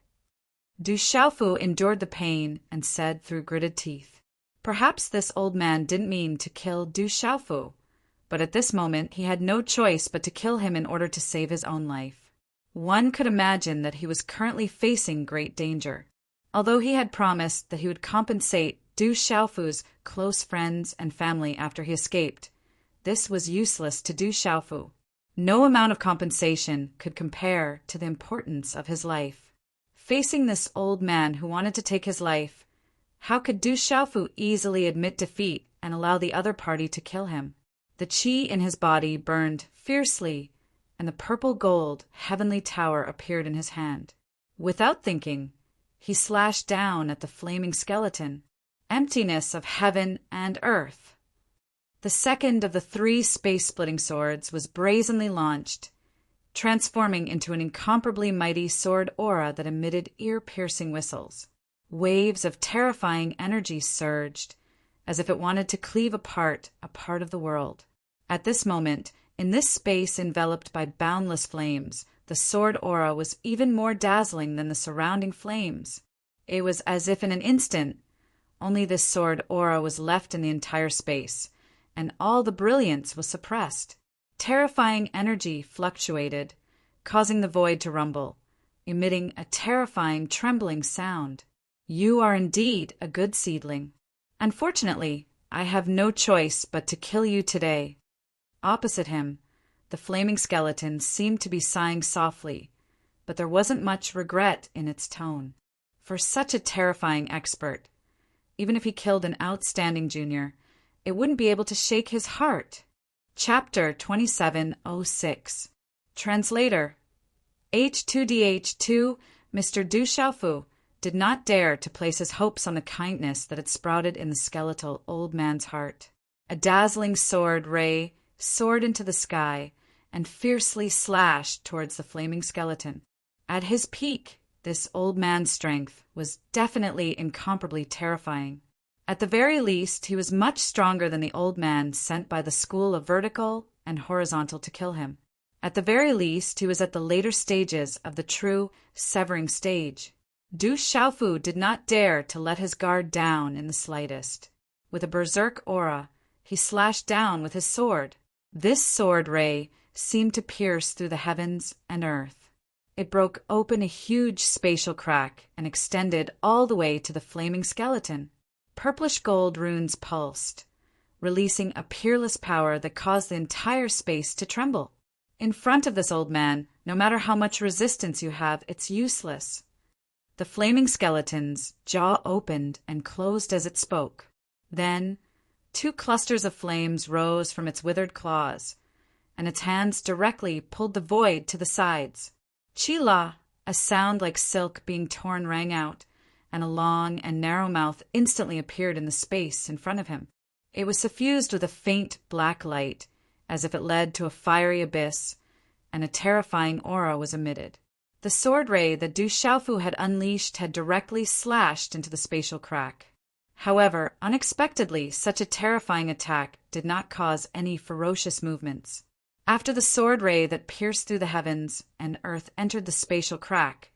Du Xiaofu endured the pain and said through gritted teeth, "Perhaps this old man didn't mean to kill Du Xiaofu, but at this moment he had no choice but to kill him in order to save his own life." One could imagine that he was currently facing great danger. Although he had promised that he would compensate Du Xiaofu's close friends and family after he escaped, this was useless to Du Xiaofu. No amount of compensation could compare to the importance of his life. Facing this old man who wanted to take his life, how could Du Xiaofu easily admit defeat and allow the other party to kill him? The qi in his body burned fiercely, and the purple gold heavenly tower appeared in his hand. Without thinking, he slashed down at the flaming skeleton. Emptiness of heaven and earth. The second of the 3 space-splitting swords was brazenly launched, transforming into an incomparably mighty sword aura that emitted ear-piercing whistles. Waves of terrifying energy surged, as if it wanted to cleave apart a part of the world. At this moment, in this space enveloped by boundless flames, the sword aura was even more dazzling than the surrounding flames. It was as if in an instant, only this sword aura was left in the entire space, and all the brilliance was suppressed. Terrifying energy fluctuated, causing the void to rumble, emitting a terrifying trembling sound. "You are indeed a good seedling. Unfortunately, I have no choice but to kill you today." Opposite him, the flaming skeleton seemed to be sighing softly, but there wasn't much regret in its tone. For such a terrifying expert, even if he killed an outstanding junior, it wouldn't be able to shake his heart. Chapter 2706. Translator. H2DH2, Mr. Du Xiaofu, did not dare to place his hopes on the kindness that had sprouted in the skeletal old man's heart. A dazzling sword ray soared into the sky and fiercely slashed towards the flaming skeleton. At his peak, this old man's strength was definitely incomparably terrifying. At the very least, he was much stronger than the old man sent by the school of vertical and horizontal to kill him. At the very least, he was at the later stages of the true severing stage. Du Xiaofu did not dare to let his guard down in the slightest. With a berserk aura, he slashed down with his sword. This sword ray seemed to pierce through the heavens and earth. It broke open a huge spatial crack and extended all the way to the flaming skeleton. Purplish gold runes pulsed, releasing a peerless power that caused the entire space to tremble. In front of this old man, no matter how much resistance you have, it's useless. The flaming skeleton's jaw opened and closed as it spoke. Then, 2 clusters of flames rose from its withered claws, and its hands directly pulled the void to the sides. "Chi-la," a sound like silk being torn rang out, and a long and narrow mouth instantly appeared in the space in front of him. It was suffused with a faint black light, as if it led to a fiery abyss, and a terrifying aura was emitted. The sword ray that Du Xiaofu had unleashed had directly slashed into the spatial crack. However, unexpectedly, such a terrifying attack did not cause any ferocious movements. After the sword ray that pierced through the heavens and earth entered the spatial crack,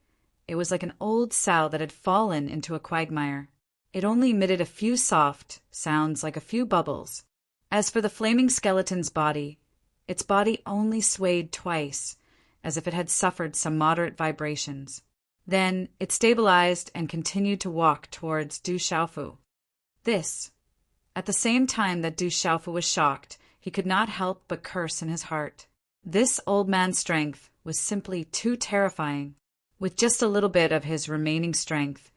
it was like an old sow that had fallen into a quagmire. It only emitted a few soft sounds like a few bubbles. As for the flaming skeleton's body, its body only swayed twice, as if it had suffered some moderate vibrations. Then it stabilized and continued to walk towards Du Xiaofu. This, at the same time that Du Xiaofu was shocked, he could not help but curse in his heart. This old man's strength was simply too terrifying. With just a little bit of his remaining strength,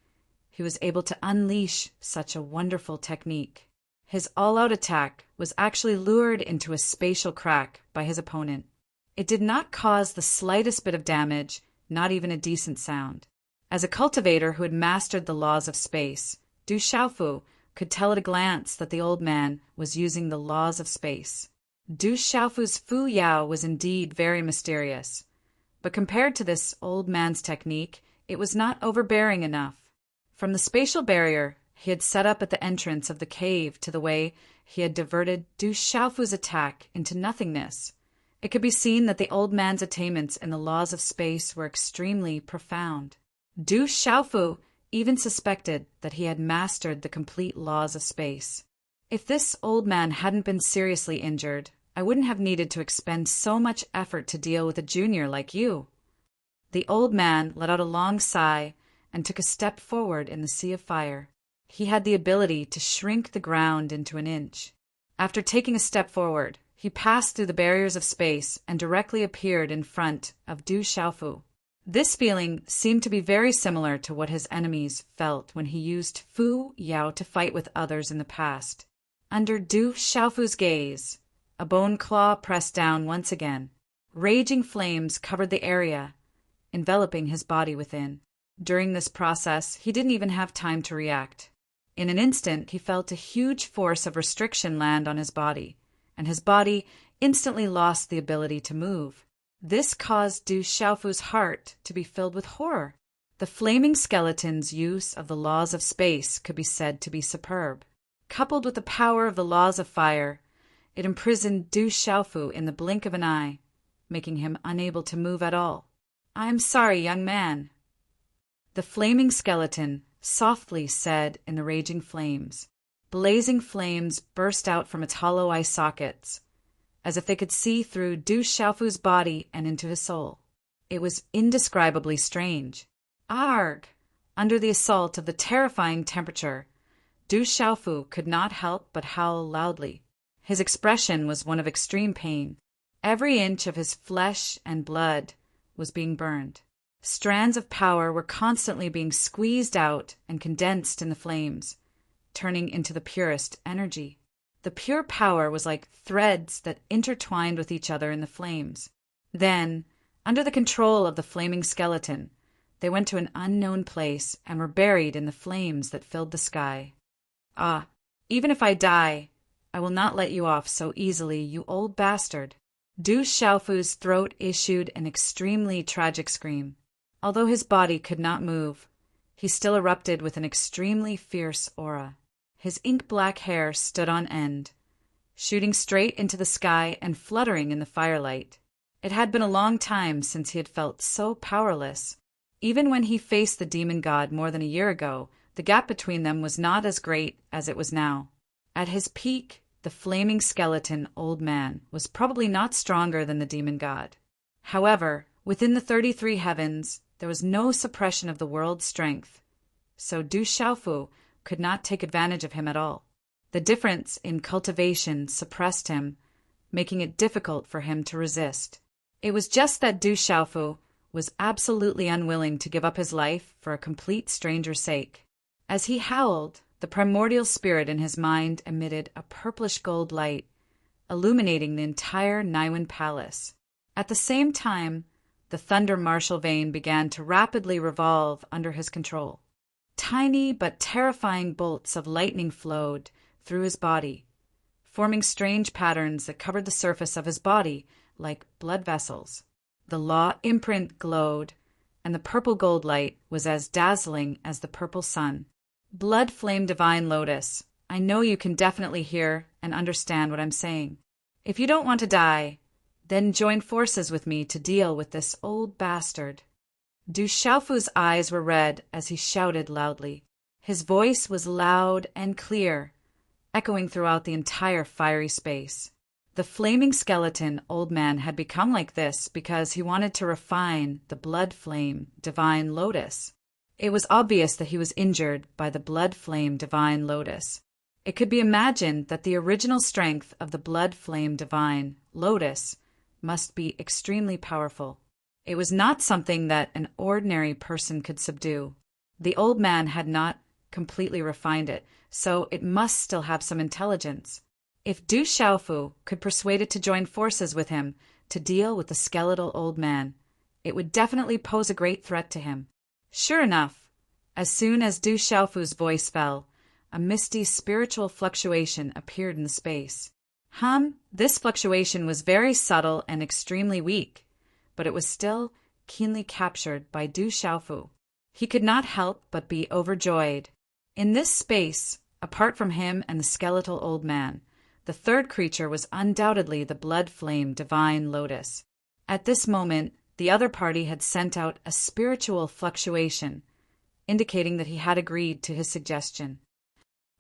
he was able to unleash such a wonderful technique. His all-out attack was actually lured into a spatial crack by his opponent. It did not cause the slightest bit of damage, not even a decent sound. As a cultivator who had mastered the laws of space, Du Xiaofu could tell at a glance that the old man was using the laws of space. Du Xiaofu's Fu Yao was indeed very mysterious, but compared to this old man's technique, it was not overbearing enough. From the spatial barrier he had set up at the entrance of the cave to the way he had diverted Du Xiaofu's attack into nothingness, it could be seen that the old man's attainments in the laws of space were extremely profound. Du Xiaofu even suspected that he had mastered the complete laws of space. If this old man hadn't been seriously injured, I wouldn't have needed to expend so much effort to deal with a junior like you. The old man let out a long sigh and took a step forward in the sea of fire. He had the ability to shrink the ground into an inch. After taking a step forward, he passed through the barriers of space and directly appeared in front of Du Xiaofu. This feeling seemed to be very similar to what his enemies felt when he used Fu Yao to fight with others in the past. Under Du Xiaofu's gaze, a bone claw pressed down once again. Raging flames covered the area, enveloping his body within. During this process, he didn't even have time to react. In an instant, he felt a huge force of restriction land on his body, and his body instantly lost the ability to move. This caused Du Xiaofu's heart to be filled with horror. The flaming skeleton's use of the laws of space could be said to be superb. Coupled with the power of the laws of fire, it imprisoned Du Xiaofu in the blink of an eye, making him unable to move at all. "I'm sorry, young man," the flaming skeleton softly said in the raging flames. Blazing flames burst out from its hollow eye sockets, as if they could see through Du Xiaofu's body and into his soul. It was indescribably strange. Arg! Under the assault of the terrifying temperature, Du Xiaofu could not help but howl loudly. His expression was one of extreme pain. Every inch of his flesh and blood was being burned. Strands of power were constantly being squeezed out and condensed in the flames, turning into the purest energy. The pure power was like threads that intertwined with each other in the flames. Then, under the control of the flaming skeleton, they went to an unknown place and were buried in the flames that filled the sky. "Ah, even if I die, I will not let you off so easily, you old bastard." Du Xiaofu's throat issued an extremely tragic scream. Although his body could not move, he still erupted with an extremely fierce aura. His ink-black hair stood on end, shooting straight into the sky and fluttering in the firelight. It had been a long time since he had felt so powerless. Even when he faced the demon god more than a year ago, the gap between them was not as great as it was now. At his peak, the flaming skeleton old man was probably not stronger than the demon god. However, within the 33 heavens, there was no suppression of the world's strength, so Du Xiaofu could not take advantage of him at all. The difference in cultivation suppressed him, making it difficult for him to resist. It was just that Du Xiaofu was absolutely unwilling to give up his life for a complete stranger's sake. As he howled, the primordial spirit in his mind emitted a purplish gold light, illuminating the entire Naiwan palace. At the same time, the thunder martial vein began to rapidly revolve under his control. Tiny but terrifying bolts of lightning flowed through his body, forming strange patterns that covered the surface of his body like blood vessels. The law imprint glowed, and the purple gold light was as dazzling as the purple sun. Blood flame divine lotus, I know you can definitely hear and understand what I'm saying. If you don't want to die, then join forces with me to deal with this old bastard. Du Xiaofu's eyes were red as he shouted loudly. His voice was loud and clear, echoing throughout the entire fiery space. The flaming skeleton old man had become like this because he wanted to refine the blood flame divine lotus. It was obvious that he was injured by the blood flame divine lotus. It could be imagined that the original strength of the blood flame divine lotus must be extremely powerful. It was not something that an ordinary person could subdue. The old man had not completely refined it, so it must still have some intelligence. If Du Xiaofu could persuade it to join forces with him to deal with the skeletal old man, it would definitely pose a great threat to him. Sure enough, as soon as Du Xiaofu's voice fell, a misty spiritual fluctuation appeared in the space. This fluctuation was very subtle and extremely weak, but it was still keenly captured by Du Xiaofu. He could not help but be overjoyed. In this space, apart from him and the skeletal old man, the third creature was undoubtedly the blood flame divine lotus. At this moment, the other party had sent out a spiritual fluctuation, indicating that he had agreed to his suggestion.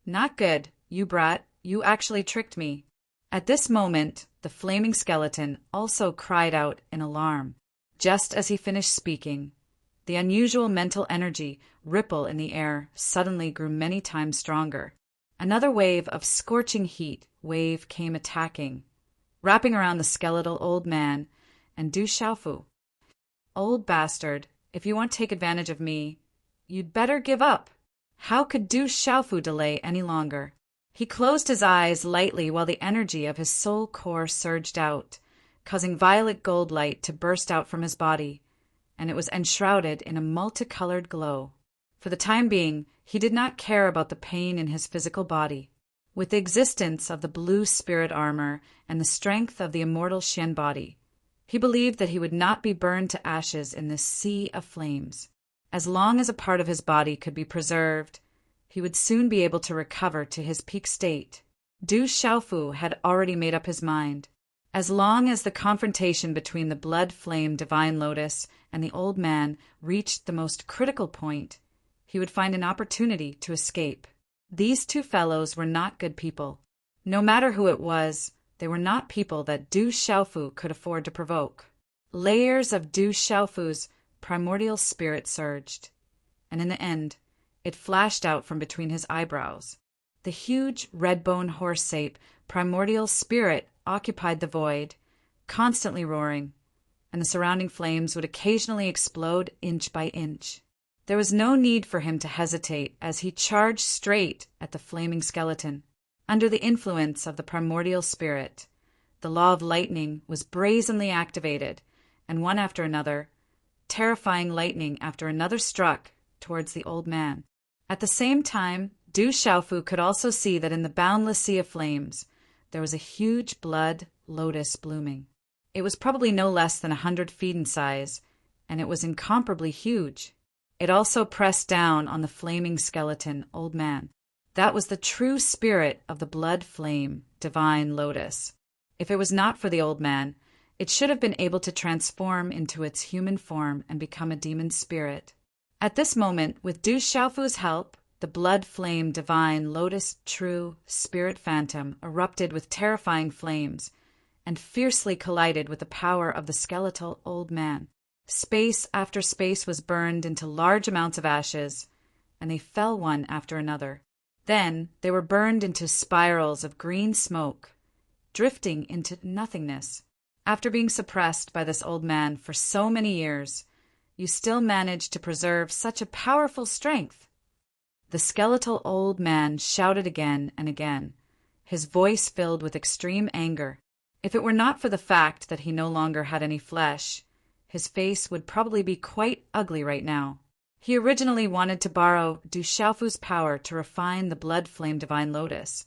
"Not good, you brat, you actually tricked me." At this moment, the flaming skeleton also cried out in alarm. Just as he finished speaking, the unusual mental energy ripple in the air suddenly grew many times stronger. Another wave of scorching heat wave came attacking, wrapping around the skeletal old man and Du Xiaofu. "Old bastard, if you want to take advantage of me, you'd better give up." How could Du Xiaofu delay any longer? He closed his eyes lightly while the energy of his soul core surged out, causing violet gold light to burst out from his body, and it was enshrouded in a multicolored glow. For the time being, he did not care about the pain in his physical body. With the existence of the blue spirit armor and the strength of the immortal Xian body, he believed that he would not be burned to ashes in this sea of flames. As long as a part of his body could be preserved, he would soon be able to recover to his peak state. Du Xiaofu had already made up his mind. As long as the confrontation between the blood flame divine lotus and the old man reached the most critical point, he would find an opportunity to escape. These two fellows were not good people. No matter who it was, they were not people that Du Xiaofu could afford to provoke. Layers of Du Xiaofu's primordial spirit surged, and in the end, it flashed out from between his eyebrows. The huge red-bone horse-ape primordial spirit occupied the void, constantly roaring, and the surrounding flames would occasionally explode inch by inch. There was no need for him to hesitate as he charged straight at the flaming skeleton. Under the influence of the primordial spirit, the law of lightning was brazenly activated, and one after another, terrifying lightning after another struck towards the old man. At the same time, Du Xiaofu could also see that in the boundless sea of flames, there was a huge blood lotus blooming. It was probably no less than 100 feet in size, and it was incomparably huge. It also pressed down on the flaming skeleton old man. That was the true spirit of the blood flame divine lotus. If it was not for the old man, it should have been able to transform into its human form and become a demon spirit. At this moment, with Du Xiaofu's help, the blood flame divine lotus true spirit phantom erupted with terrifying flames and fiercely collided with the power of the skeletal old man. Space after space was burned into large amounts of ashes, and they fell one after another. Then they were burned into spirals of green smoke, drifting into nothingness. After being suppressed by this old man for so many years, you still managed to preserve such a powerful strength. The skeletal old man shouted again and again, his voice filled with extreme anger. If it were not for the fact that he no longer had any flesh, his face would probably be quite ugly right now. He originally wanted to borrow Du Xiaofu's power to refine the blood flame divine lotus,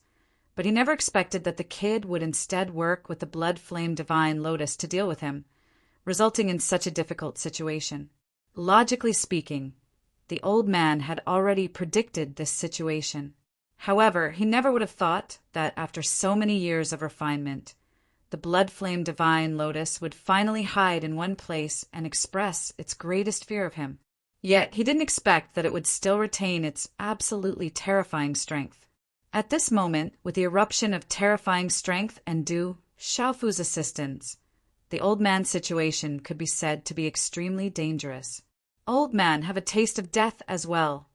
but he never expected that the kid would instead work with the blood flame divine lotus to deal with him, resulting in such a difficult situation. Logically speaking, the old man had already predicted this situation. However, he never would have thought that after so many years of refinement, the blood flame divine lotus would finally hide in one place and express its greatest fear of him. Yet he didn't expect that it would still retain its absolutely terrifying strength. At this moment, with the eruption of terrifying strength and Du Xiaofu's assistance, the old man's situation could be said to be extremely dangerous. Old man, have a taste of death as well.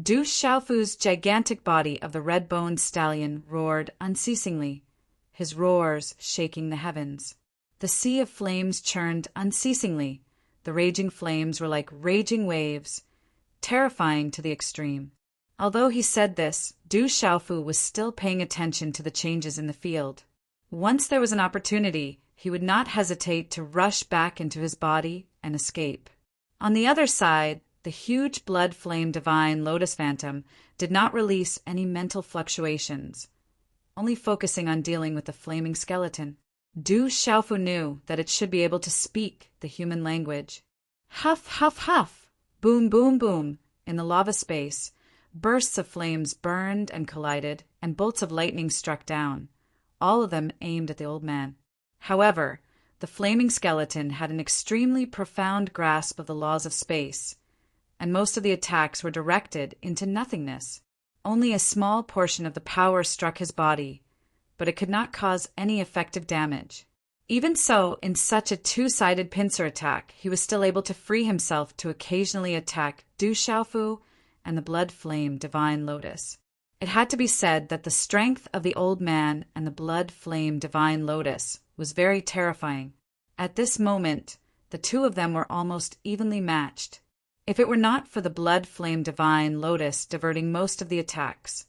Du Xiaofu's gigantic body of the red-boned stallion roared unceasingly, his roars shaking the heavens. The sea of flames churned unceasingly. The raging flames were like raging waves, terrifying to the extreme. Although he said this, Du Xiaofu was still paying attention to the changes in the field. Once there was an opportunity, he would not hesitate to rush back into his body and escape. On the other side, the huge blood flame divine lotus phantom did not release any mental fluctuations, only focusing on dealing with the flaming skeleton. Du Xiaofu knew that it should be able to speak the human language. Huff, huff, huff! Boom, boom, boom! In the lava space, bursts of flames burned and collided, and bolts of lightning struck down, all of them aimed at the old man. However, the flaming skeleton had an extremely profound grasp of the laws of space, and most of the attacks were directed into nothingness. Only a small portion of the power struck his body, but it could not cause any effective damage. Even so, in such a two-sided pincer attack, he was still able to free himself to occasionally attack Du Xiaofu and the blood-flame Divine Lotus. It had to be said that the strength of the old man and the blood-flame Divine Lotus was very terrifying. At this moment, the two of them were almost evenly matched. If it were not for the blood-flame Divine Lotus diverting most of the attacks,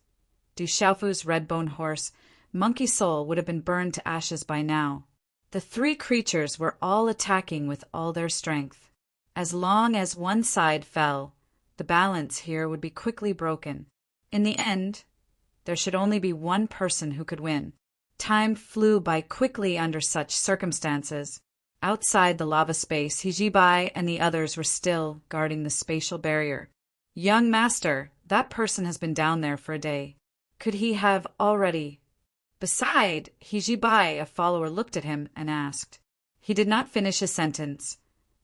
Du Xiaofu's red-bone horse, Monkey Soul, would have been burned to ashes by now. The three creatures were all attacking with all their strength. As long as one side fell, the balance here would be quickly broken. In the end, there should only be one person who could win. Time flew by quickly under such circumstances. Outside the lava space, Hijibai and the others were still guarding the spatial barrier. Young master, that person has been down there for a day. Could he have already? Beside Hijibai, a follower looked at him and asked. He did not finish his sentence,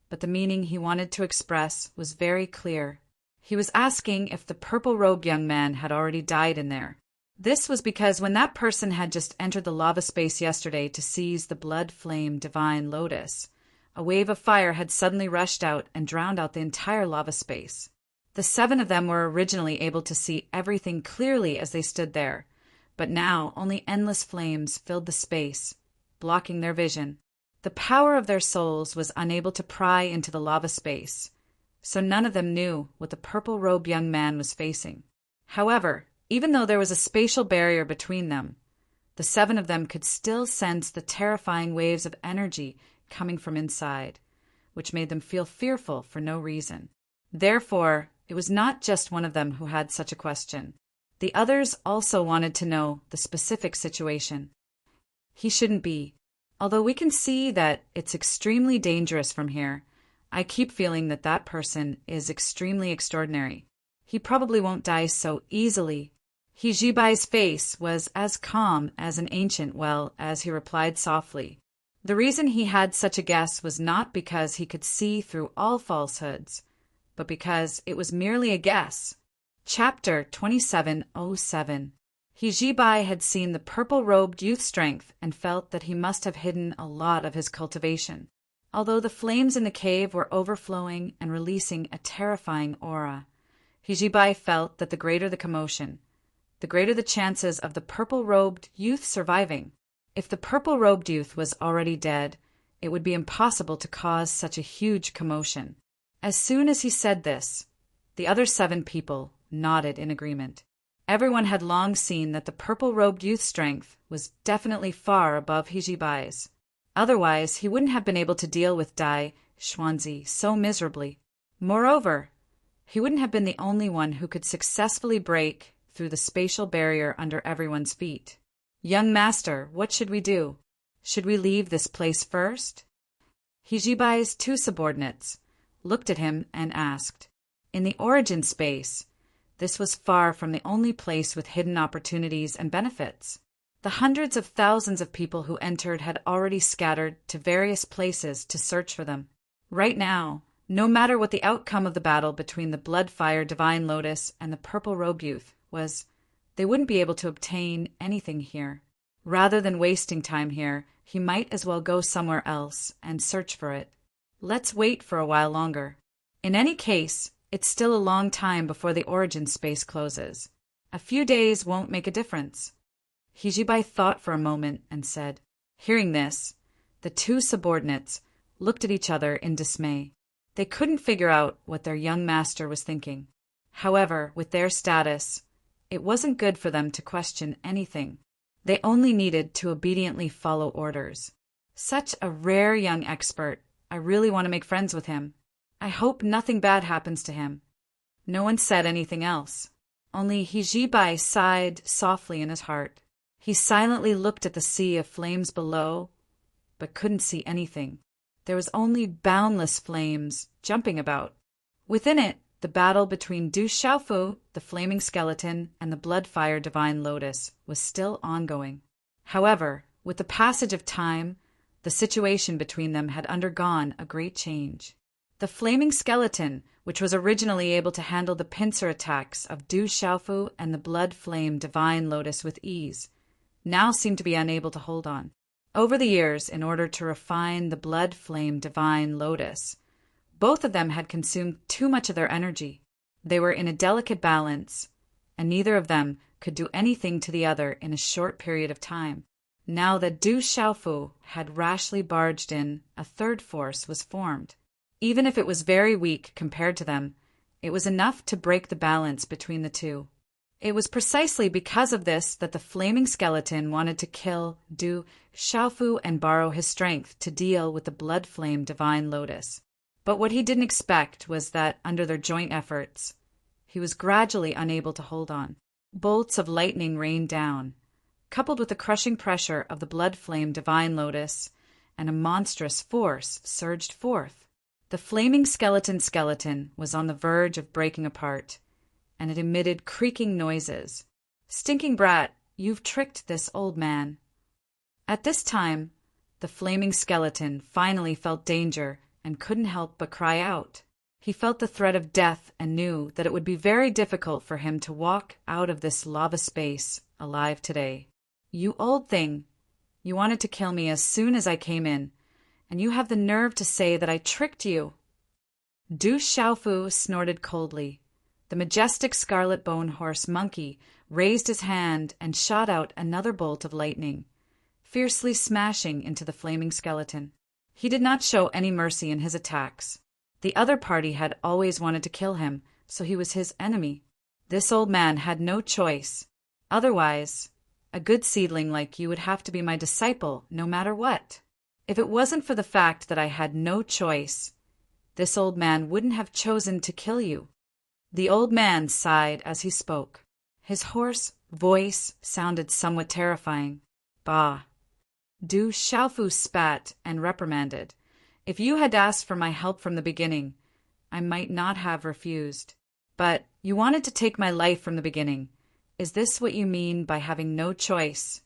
but the meaning he wanted to express was very clear. He was asking if the purple-robed young man had already died in there. This was because when that person had just entered the lava space yesterday to seize the blood-flame Divine Lotus, a wave of fire had suddenly rushed out and drowned out the entire lava space. The 7 of them were originally able to see everything clearly as they stood there, but now only endless flames filled the space, blocking their vision. The power of their souls was unable to pry into the lava space, so none of them knew what the purple-robed young man was facing. However, even though there was a spatial barrier between them, the 7 of them could still sense the terrifying waves of energy coming from inside, which made them feel fearful for no reason. Therefore, it was not just one of them who had such a question. The others also wanted to know the specific situation. He shouldn't be. Although we can see that it's extremely dangerous from here, I keep feeling that that person is extremely extraordinary. He probably won't die so easily. Hijibai's face was as calm as an ancient well as he replied softly. The reason he had such a guess was not because he could see through all falsehoods, but because it was merely a guess. Chapter 2707. Hijibai had seen the purple-robed youth's strength and felt that he must have hidden a lot of his cultivation. Although the flames in the cave were overflowing and releasing a terrifying aura, Hijibai felt that the greater the commotion, the greater the chances of the purple-robed youth surviving. If the purple-robed youth was already dead, it would be impossible to cause such a huge commotion. As soon as he said this, the other 7 people nodded in agreement. Everyone had long seen that the purple-robed youth's strength was definitely far above Hijibai's. Otherwise, he wouldn't have been able to deal with Dai Xuanzi so miserably. Moreover, he wouldn't have been the only one who could successfully break through the spatial barrier under everyone's feet. Young master, what should we do? Should we leave this place first? Hijibai's 2 subordinates looked at him and asked. In the origin space, this was far from the only place with hidden opportunities and benefits. The hundreds of thousands of people who entered had already scattered to various places to search for them. Right now, no matter what the outcome of the battle between the Bloodfire Divine Lotus and the Purple-Robe Youth was, they wouldn't be able to obtain anything here. Rather than wasting time here, he might as well go somewhere else and search for it. Let's wait for a while longer. In any case, it's still a long time before the origin space closes. A few days won't make a difference. Hijibai thought for a moment and said. Hearing this, the 2 subordinates looked at each other in dismay. They couldn't figure out what their young master was thinking. However, with their status, it wasn't good for them to question anything. They only needed to obediently follow orders. Such a rare young expert. I really want to make friends with him. I hope nothing bad happens to him. No one said anything else. Only Hijibai sighed softly in his heart. He silently looked at the sea of flames below, but couldn't see anything. there was only boundless flames jumping about. Within it, the battle between Du Xiaofu, the flaming skeleton, and the blood-fire divine lotus was still ongoing. However, with the passage of time, the situation between them had undergone a great change. The flaming skeleton, which was originally able to handle the pincer attacks of Du Xiaofu and the blood-flame divine lotus with ease, now seemed to be unable to hold on. Over the years, in order to refine the blood-flame divine lotus, both of them had consumed too much of their energy. They were in a delicate balance, and neither of them could do anything to the other in a short period of time. Now that Du Xiaofu had rashly barged in, a third force was formed. Even if it was very weak compared to them, it was enough to break the balance between the two. It was precisely because of this that the flaming skeleton wanted to kill Du Xiaofu and borrow his strength to deal with the blood-flame divine lotus. But what he didn't expect was that, under their joint efforts, he was gradually unable to hold on. Bolts of lightning rained down, coupled with the crushing pressure of the blood-flame divine lotus, and a monstrous force surged forth. The flaming skeleton was on the verge of breaking apart, and it emitted creaking noises. "Stinking brat, you've tricked this old man." At this time, the flaming skeleton finally felt danger and couldn't help but cry out. He felt the threat of death and knew that it would be very difficult for him to walk out of this lava space alive today. "You old thing, you wanted to kill me as soon as I came in, and you have the nerve to say that I tricked you." Du Xiaofu snorted coldly. The majestic scarlet bone horse monkey raised his hand and shot out another bolt of lightning, fiercely smashing into the flaming skeleton. He did not show any mercy in his attacks. The other party had always wanted to kill him, so he was his enemy. This old man had no choice. Otherwise, a good seedling like you would have to be my disciple no matter what. If it wasn't for the fact that I had no choice, this old man wouldn't have chosen to kill you. The old man sighed as he spoke. His hoarse voice sounded somewhat terrifying. "Bah!" Du Xiaofu spat and reprimanded. "If you had asked for my help from the beginning, I might not have refused. But you wanted to take my life from the beginning. Is this what you mean by having no choice?"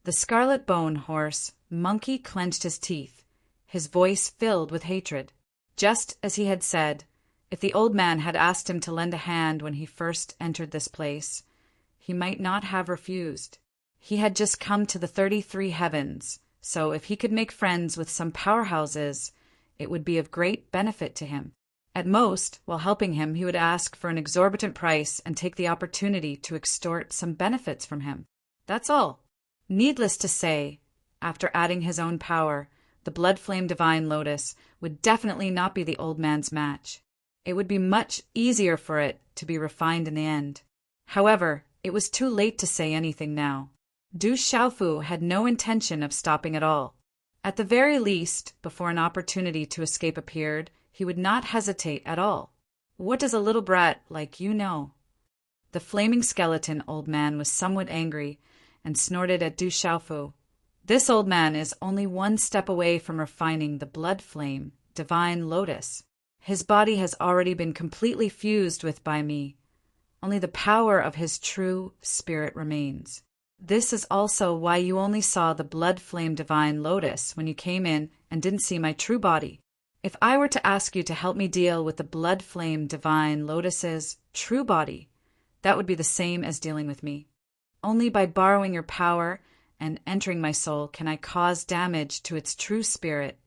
The scarlet bone horse monkey clenched his teeth, his voice filled with hatred. Just as he had said, if the old man had asked him to lend a hand when he first entered this place, he might not have refused. He had just come to the 33 heavens, so if he could make friends with some powerhouses, it would be of great benefit to him. At most, while helping him, he would ask for an exorbitant price and take the opportunity to extort some benefits from him. That's all. Needless to say, after adding his own power, the blood-flame divine lotus would definitely not be the old man's match. It would be much easier for it to be refined in the end. However, it was too late to say anything now. Du Xiaofu had no intention of stopping at all. At the very least, before an opportunity to escape appeared, he would not hesitate at all. "What does a little brat like you know?" The flaming skeleton old man was somewhat angry and snorted at Du Xiaofu. "This old man is only one step away from refining the blood flame, divine lotus. His body has already been completely fused with by me. Only the power of his true spirit remains. This is also why you only saw the blood flame divine lotus when you came in and didn't see my true body. If I were to ask you to help me deal with the blood flame divine lotus's true body, that would be the same as dealing with me. Only by borrowing your power and entering my soul can I cause damage to its true spirit,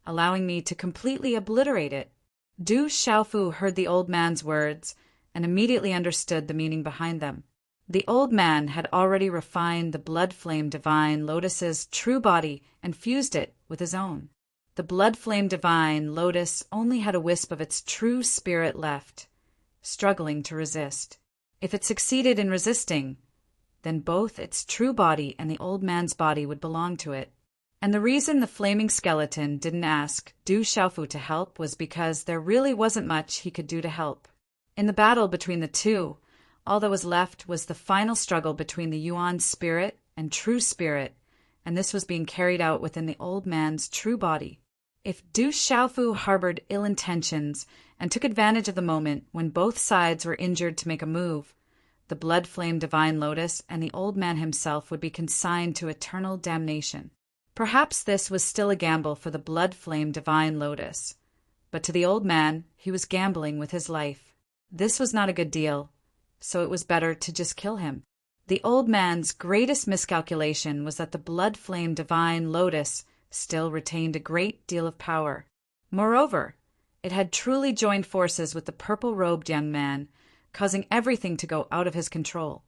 allowing me to completely obliterate it." Du Xiaofu heard the old man's words and immediately understood the meaning behind them. The old man had already refined the blood flame divine lotus's true body and fused it with his own. The blood flame divine lotus only had a wisp of its true spirit left, struggling to resist. If it succeeded in resisting, then both its true body and the old man's body would belong to it. And the reason the flaming skeleton didn't ask Du Xiaofu to help was because there really wasn't much he could do to help. In the battle between the two, all that was left was the final struggle between the Yuan spirit and true spirit, and this was being carried out within the old man's true body. If Du Xiaofu harbored ill intentions and took advantage of the moment when both sides were injured to make a move, the blood-flame divine lotus and the old man himself would be consigned to eternal damnation. Perhaps this was still a gamble for the blood-flame divine lotus, but to the old man, he was gambling with his life. This was not a good deal, so it was better to just kill him. The old man's greatest miscalculation was that the blood-flame divine lotus still retained a great deal of power. Moreover, it had truly joined forces with the purple-robed young man, causing everything to go out of his control.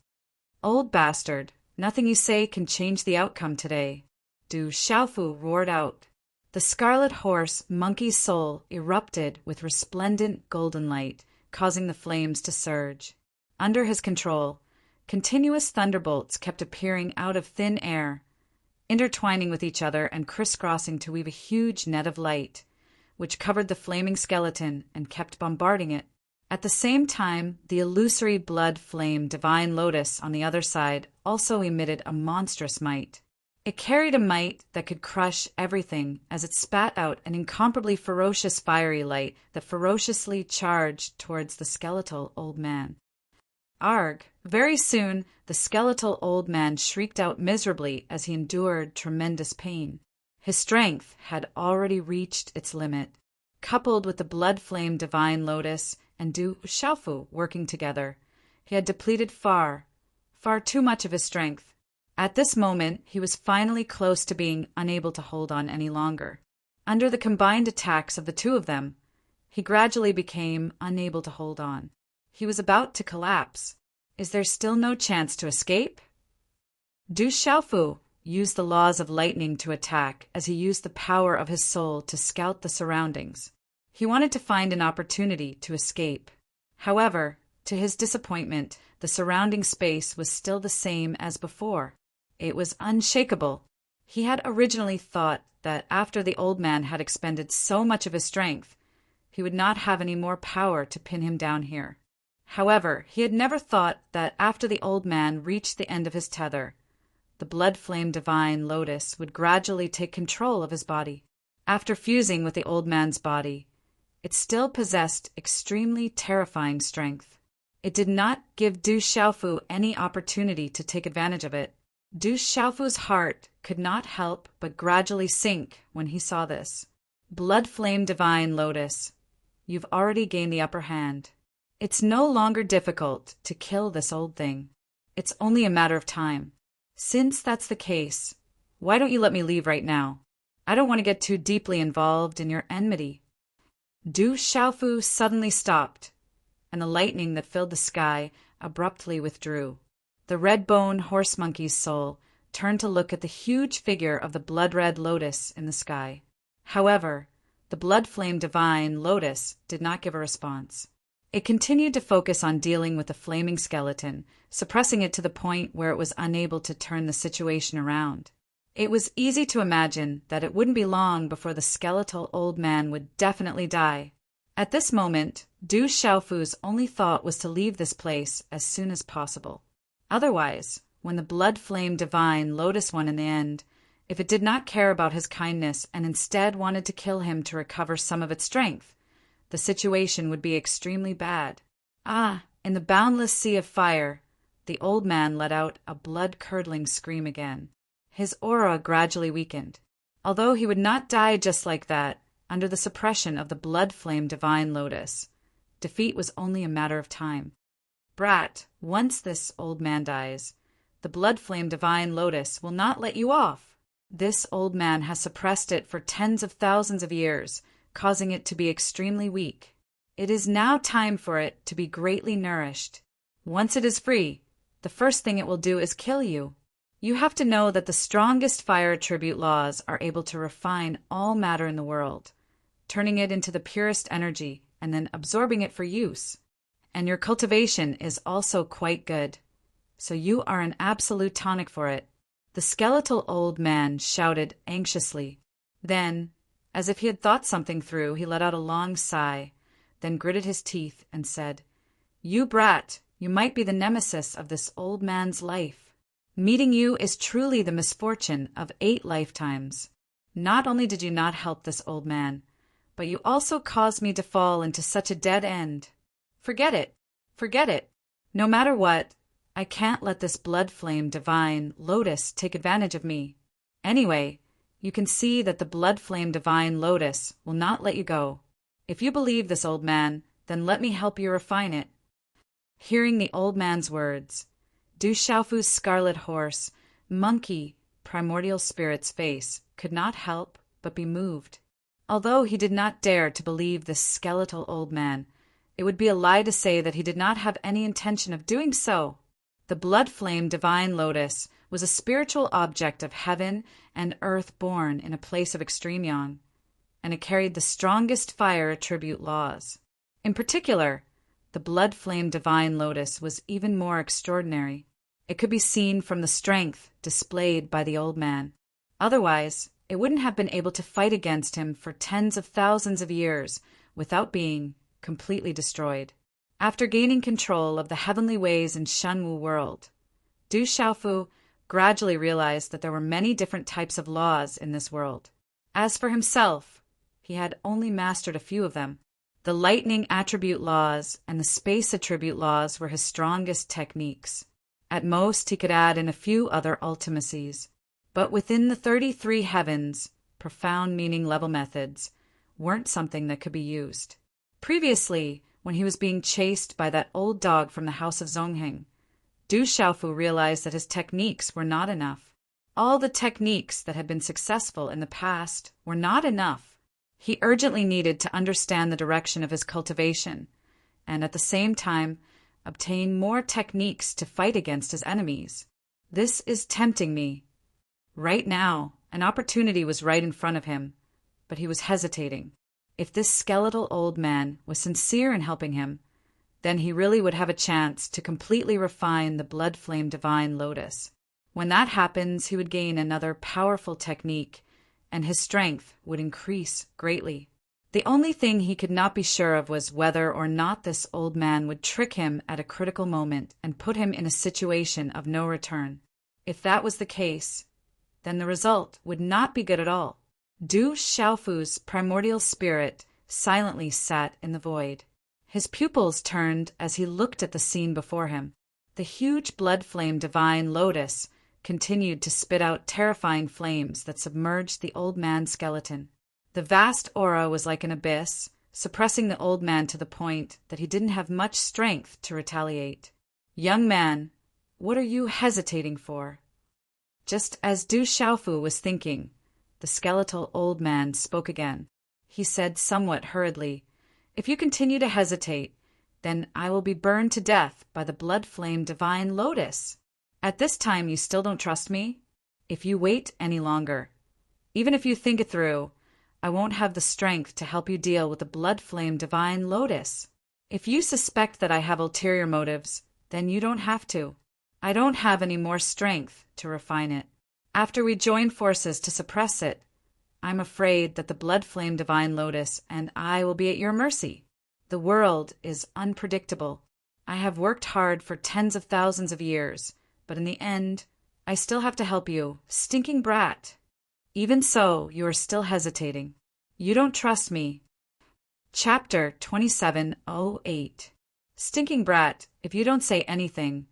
Old bastard, nothing you say can change the outcome today, Du Xiaofu roared out. The scarlet horse monkey's soul erupted with resplendent golden light, causing the flames to surge. Under his control, continuous thunderbolts kept appearing out of thin air, intertwining with each other and crisscrossing to weave a huge net of light, which covered the flaming skeleton and kept bombarding it. At the same time, the illusory blood-flame divine lotus on the other side also emitted a monstrous might. It carried a might that could crush everything as it spat out an incomparably ferocious fiery light that ferociously charged towards the skeletal old man. Arg! Very soon, the skeletal old man shrieked out miserably as he endured tremendous pain. His strength had already reached its limit. Coupled with the blood-flame divine lotus and Du Xiaofu working together, he had depleted far too much of his strength. At this moment, he was finally close to being unable to hold on any longer. Under the combined attacks of the two of them, he gradually became unable to hold on. He was about to collapse. Is there still no chance to escape? Du Xiaofu used the laws of lightning to attack as he used the power of his soul to scout the surroundings. He wanted to find an opportunity to escape. However, to his disappointment, the surrounding space was still the same as before. It was unshakable. He had originally thought that after the old man had expended so much of his strength, he would not have any more power to pin him down here. However, he had never thought that after the old man reached the end of his tether, the blood-flame divine lotus would gradually take control of his body. After fusing with the old man's body, it still possessed extremely terrifying strength. It did not give Du Xiaofu any opportunity to take advantage of it. Du Xiaofu's heart could not help but gradually sink when he saw this. Blood-flame divine lotus, you've already gained the upper hand. It's no longer difficult to kill this old thing. It's only a matter of time. Since that's the case, why don't you let me leave right now? I don't want to get too deeply involved in your enmity. Du Xiaofu suddenly stopped, and the lightning that filled the sky abruptly withdrew. The red-bone horse monkey's soul turned to look at the huge figure of the blood-red lotus in the sky. However, the blood-flame divine lotus did not give a response. It continued to focus on dealing with the flaming skeleton, suppressing it to the point where it was unable to turn the situation around. It was easy to imagine that it wouldn't be long before the skeletal old man would definitely die. At this moment, Du Xiaofu's only thought was to leave this place as soon as possible. Otherwise, when the blood-flame divine lotus won in the end, if it did not care about his kindness and instead wanted to kill him to recover some of its strength, the situation would be extremely bad. In the boundless sea of fire, the old man let out a blood-curdling scream again. His aura gradually weakened. Although he would not die just like that, under the suppression of the blood-flame divine lotus, defeat was only a matter of time. Brat, once this old man dies, the blood-flame divine lotus will not let you off. This old man has suppressed it for tens of thousands of years, causing it to be extremely weak. It is now time for it to be greatly nourished. Once it is free, the first thing it will do is kill you. You have to know that the strongest fire attribute laws are able to refine all matter in the world, turning it into the purest energy and then absorbing it for use. And your cultivation is also quite good, so you are an absolute tonic for it. The skeletal old man shouted anxiously. Then, as if he had thought something through, he let out a long sigh, then gritted his teeth and said, "You brat, you might be the nemesis of this old man's life. Meeting you is truly the misfortune of 8 lifetimes. Not only did you not help this old man, but you also caused me to fall into such a dead end. Forget it. Forget it. No matter what, I can't let this blood flame divine lotus take advantage of me. Anyway, you can see that the blood flame divine lotus will not let you go. If you believe this old man, then let me help you refine it. Hearing the old man's words, Du Xiaofu's scarlet horse, monkey, primordial spirit's face could not help but be moved. Although he did not dare to believe this skeletal old man, it would be a lie to say that he did not have any intention of doing so. The blood flame divine lotus was a spiritual object of heaven and earth born in a place of extreme yang, and it carried the strongest fire attribute laws. In particular, the blood flame divine lotus was even more extraordinary. It could be seen from the strength displayed by the old man. Otherwise, it wouldn't have been able to fight against him for tens of thousands of years without being completely destroyed. After gaining control of the heavenly ways in Shenwu world, Du Xiaofu gradually realized that there were many different types of laws in this world. As for himself, he had only mastered a few of them. The lightning attribute laws and the space attribute laws were his strongest techniques. At most, he could add in a few other ultimacies. But within the 33 heavens, profound meaning level methods weren't something that could be used. Previously, when he was being chased by that old dog from the house of Zongheng, Du Xiaofu realized that his techniques were not enough. All the techniques that had been successful in the past were not enough. He urgently needed to understand the direction of his cultivation, and at the same time, obtain more techniques to fight against his enemies. This is tempting me. Right now, an opportunity was right in front of him, but he was hesitating. If this skeletal old man was sincere in helping him, then he really would have a chance to completely refine the blood flame divine lotus. When that happens, he would gain another powerful technique, and his strength would increase greatly. The only thing he could not be sure of was whether or not this old man would trick him at a critical moment and put him in a situation of no return. If that was the case, then the result would not be good at all. Du Xiaofu's primordial spirit silently sat in the void. His pupils turned as he looked at the scene before him. The huge blood flame divine lotus continued to spit out terrifying flames that submerged the old man's skeleton. The vast aura was like an abyss, suppressing the old man to the point that he didn't have much strength to retaliate. "Young man, what are you hesitating for?" Just as Du Xiaofu was thinking, the skeletal old man spoke again. He said somewhat hurriedly, "If you continue to hesitate, then I will be burned to death by the blood flame divine lotus. At this time you still don't trust me? If you wait any longer, even if you think it through, I won't have the strength to help you deal with the blood flame divine lotus. If you suspect that I have ulterior motives, then you don't have to. I don't have any more strength to refine it. After we join forces to suppress it, I'm afraid that the blood flame divine lotus and I will be at your mercy. The world is unpredictable. I have worked hard for tens of thousands of years, but in the end, I still have to help you, stinking brat. Even so, you are still hesitating. You don't trust me." Chapter 2708. Stinking brat, if you don't say anything,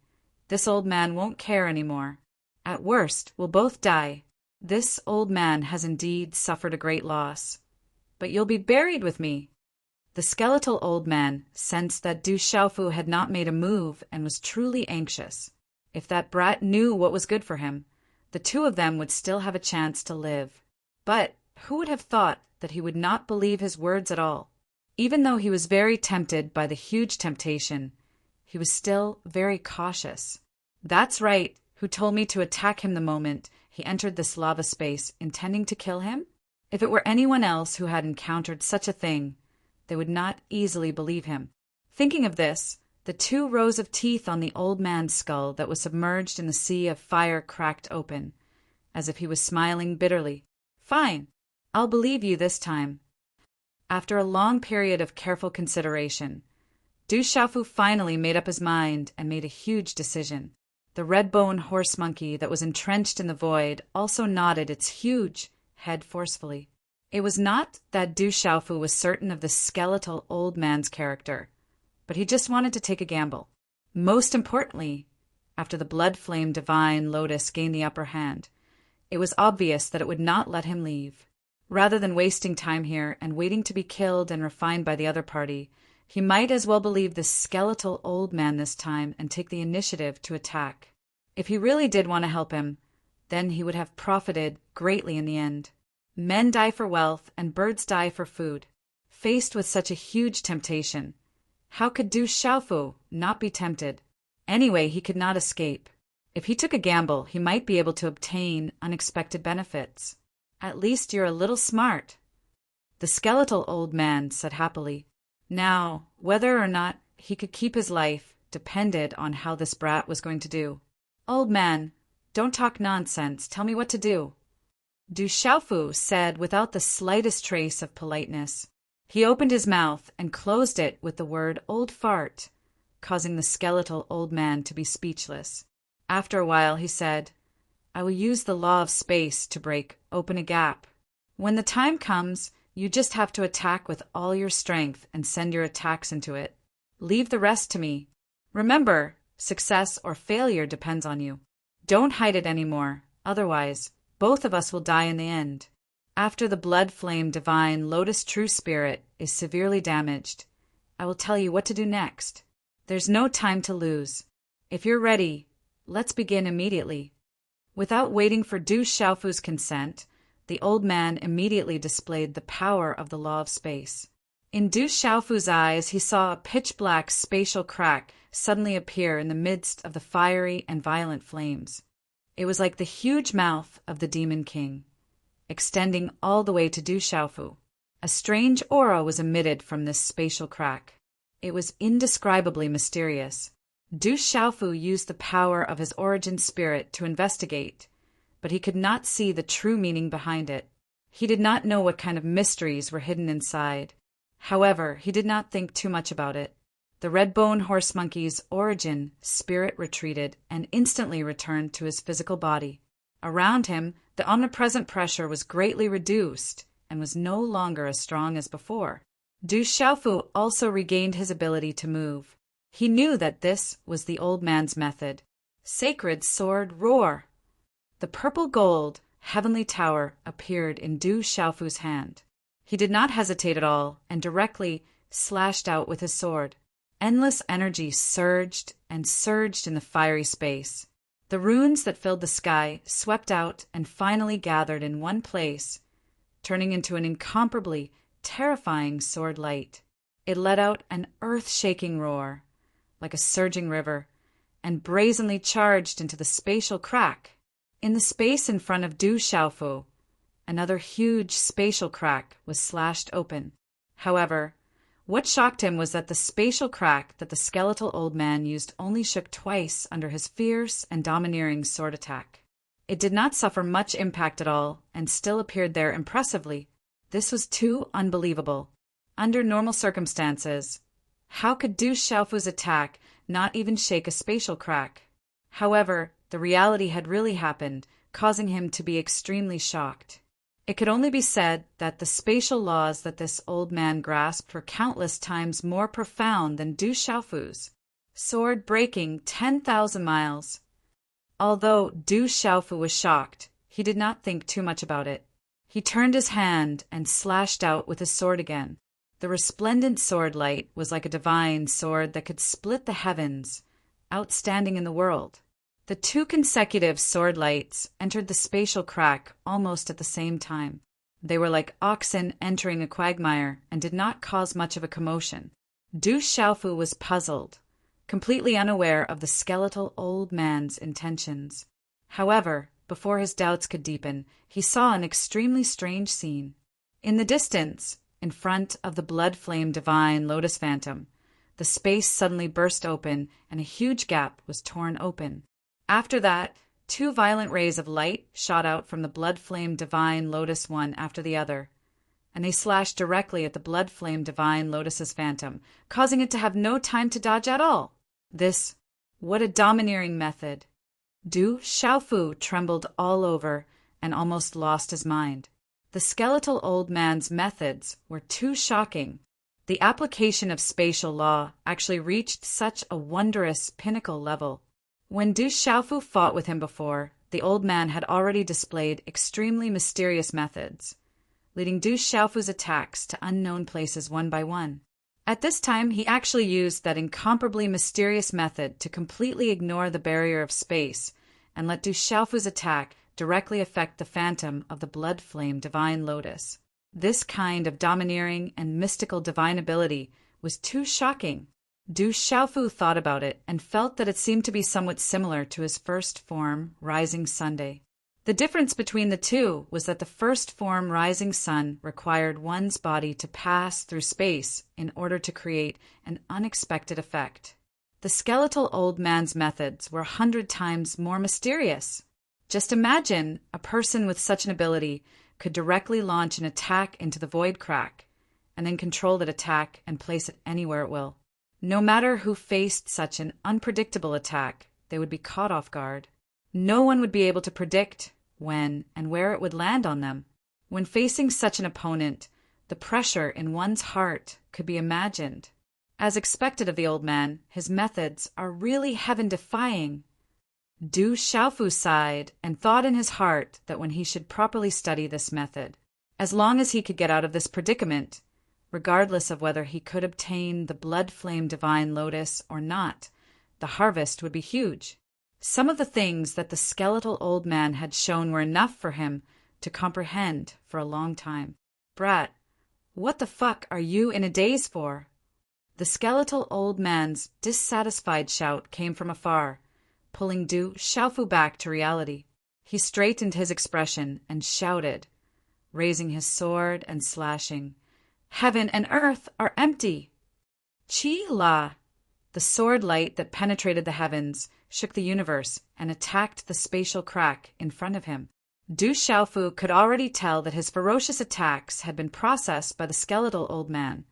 this old man won't care anymore. At worst, we'll both die. This old man has indeed suffered a great loss, but you'll be buried with me. The skeletal old man sensed that Du Xiaofu had not made a move and was truly anxious. If that brat knew what was good for him, the two of them would still have a chance to live. But who would have thought that he would not believe his words at all? Even though he was very tempted by the huge temptation, he was still very cautious. That's right, who told me to attack him the moment he entered this lava space, intending to kill him? If it were anyone else who had encountered such a thing, they would not easily believe him. Thinking of this, the 2 rows of teeth on the old man's skull that was submerged in the sea of fire cracked open, as if he was smiling bitterly. "Fine, I'll believe you this time." After a long period of careful consideration, Du Xiaofu finally made up his mind and made a huge decision. The red-bone horse monkey that was entrenched in the void also nodded its huge, head forcefully. It was not that Du Xiaofu was certain of the skeletal old man's character, but he just wanted to take a gamble. Most importantly, after the blood flame divine lotus gained the upper hand, it was obvious that it would not let him leave. Rather than wasting time here and waiting to be killed and refined by the other party, he might as well believe the skeletal old man this time and take the initiative to attack. If he really did want to help him, then he would have profited greatly in the end. Men die for wealth and birds die for food. Faced with such a huge temptation, how could Du Xiaofu not be tempted? Anyway, he could not escape. If he took a gamble, he might be able to obtain unexpected benefits. At least you're a little smart, the skeletal old man said happily. Now, whether or not he could keep his life depended on how this brat was going to do. Old man, don't talk nonsense. Tell me what to do. Du Xiaofu said without the slightest trace of politeness. He opened his mouth and closed it with the word old fart, causing the skeletal old man to be speechless. After a while, he said, I will use the law of space to break open a gap. When the time comes, you just have to attack with all your strength and send your attacks into it. Leave the rest to me. Remember, success or failure depends on you. Don't hide it anymore, otherwise, both of us will die in the end. After the blood flame divine lotus true spirit is severely damaged, I will tell you what to do next. There's no time to lose. If you're ready, let's begin immediately. Without waiting for Du Xiaofu's consent, the old man immediately displayed the power of the law of space. In Du Xiaofu's eyes, he saw a pitch-black spatial crack suddenly appear in the midst of the fiery and violent flames. It was like the huge mouth of the Demon King, extending all the way to Du Xiaofu. A strange aura was emitted from this spatial crack. It was indescribably mysterious. Du Xiaofu used the power of his origin spirit to investigate, but he could not see the true meaning behind it. He did not know what kind of mysteries were hidden inside. However, he did not think too much about it. The red-bone horse monkey's origin spirit retreated and instantly returned to his physical body. Around him, the omnipresent pressure was greatly reduced and was no longer as strong as before. Du Xiaofu also regained his ability to move. He knew that this was the old man's method. Sacred sword roar! The purple gold heavenly tower appeared in Du Xiaofu's hand. He did not hesitate at all and directly slashed out with his sword. Endless energy surged and surged in the fiery space. The runes that filled the sky swept out and finally gathered in one place, turning into an incomparably terrifying sword light. It let out an earth-shaking roar, like a surging river, and brazenly charged into the spatial crack. In the space in front of Du Xiaofu, another huge spatial crack was slashed open. However, what shocked him was that the spatial crack that the skeletal old man used only shook twice under his fierce and domineering sword attack. It did not suffer much impact at all and still appeared there impressively. This was too unbelievable. Under normal circumstances, how could Du Xiaofu's attack not even shake a spatial crack? However, the reality had really happened, causing him to be extremely shocked. It could only be said that the spatial laws that this old man grasped were countless times more profound than Du Xiaofu's. Sword breaking 10,000 miles. Although Du Xiaofu was shocked, he did not think too much about it. He turned his hand and slashed out with his sword again. The resplendent sword light was like a divine sword that could split the heavens, outstanding in the world. The two consecutive sword lights entered the spatial crack almost at the same time. They were like oxen entering a quagmire and did not cause much of a commotion. Du Xiaofu was puzzled, completely unaware of the skeletal old man's intentions. However, before his doubts could deepen, he saw an extremely strange scene. In the distance, in front of the blood flame divine lotus phantom, the space suddenly burst open and a huge gap was torn open. After that, two violent rays of light shot out from the blood flame divine lotus one after the other, and they slashed directly at the blood flame divine lotus's phantom, causing it to have no time to dodge at all. What a domineering method! Du Xiaofu trembled all over and almost lost his mind. The skeletal old man's methods were too shocking. The application of spatial law actually reached such a wondrous pinnacle level. When Du Xiaofu fought with him before, the old man had already displayed extremely mysterious methods, leading Du Xiaofu's attacks to unknown places one by one. At this time, he actually used that incomparably mysterious method to completely ignore the barrier of space and let Du Xiaofu's attack directly affect the phantom of the blood flame divine lotus. This kind of domineering and mystical divine ability was too shocking. Du Xiaofu thought about it and felt that it seemed to be somewhat similar to his first form, Rising Sunday. The difference between the two was that the first form, Rising Sun, required one's body to pass through space in order to create an unexpected effect. The skeletal old man's methods were 100 times more mysterious. Just imagine a person with such an ability could directly launch an attack into the void crack, and then control that attack and place it anywhere it will. No matter who faced such an unpredictable attack, they would be caught off guard. No one would be able to predict when and where it would land on them. When facing such an opponent, the pressure in one's heart could be imagined. As expected of the old man, his methods are really heaven-defying. Du Xiaofu sighed and thought in his heart that when he should properly study this method, as long as he could get out of this predicament, regardless of whether he could obtain the blood flame divine lotus or not, the harvest would be huge. Some of the things that the skeletal old man had shown were enough for him to comprehend for a long time. "Brat, what the fuck are you in a daze for?" The skeletal old man's dissatisfied shout came from afar, pulling Du Xiaofu back to reality. He straightened his expression and shouted, raising his sword and slashing, "Heaven and earth are empty!" Chi La! The sword light that penetrated the heavens shook the universe and attacked the spatial crack in front of him. Du Xiaofu could already tell that his ferocious attacks had been processed by the skeletal old man,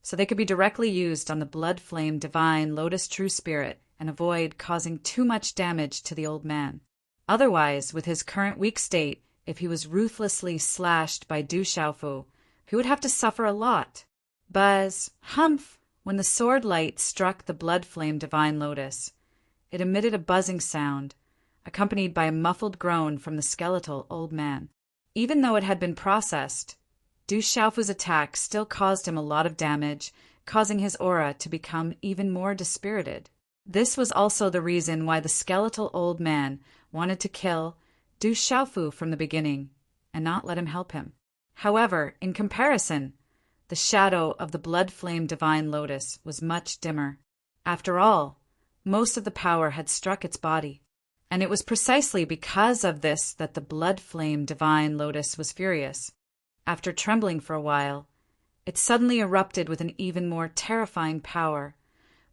so they could be directly used on the blood flame divine lotus true spirit and avoid causing too much damage to the old man. Otherwise, with his current weak state, if he was ruthlessly slashed by Du Xiaofu, he would have to suffer a lot. Buzz, humph! When the sword light struck the blood flame divine lotus, it emitted a buzzing sound, accompanied by a muffled groan from the skeletal old man. Even though it had been processed, Du Xiaofu's attack still caused him a lot of damage, causing his aura to become even more dispirited. This was also the reason why the skeletal old man wanted to kill Du Xiaofu from the beginning and not let him help him. However, in comparison, the shadow of the blood flame divine lotus was much dimmer. After all, most of the power had struck its body, and it was precisely because of this that the blood flame divine lotus was furious. After trembling for a while, it suddenly erupted with an even more terrifying power,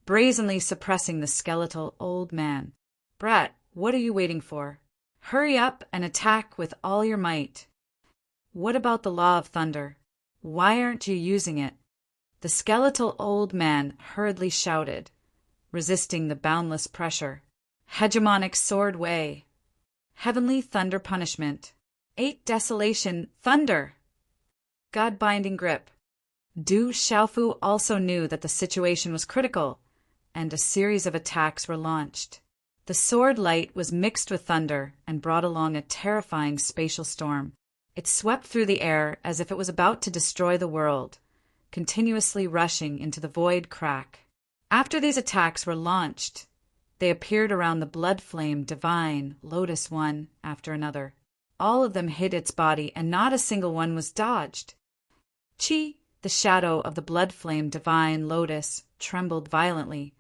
brazenly suppressing the skeletal old man. "Brat, what are you waiting for? Hurry up and attack with all your might." "What about the law of thunder? Why aren't you using it?" The skeletal old man hurriedly shouted, resisting the boundless pressure. "Hegemonic sword way. Heavenly thunder punishment. 8 desolation thunder. God-binding grip." Du Xiaofu also knew that the situation was critical, and a series of attacks were launched. The sword light was mixed with thunder and brought along a terrifying spatial storm. It swept through the air as if it was about to destroy the world, continuously rushing into the void crack. After these attacks were launched, they appeared around the blood flame divine lotus one after another. All of them hit its body, and not a single one was dodged. Chi, the shadow of the blood flame divine lotus, trembled violently,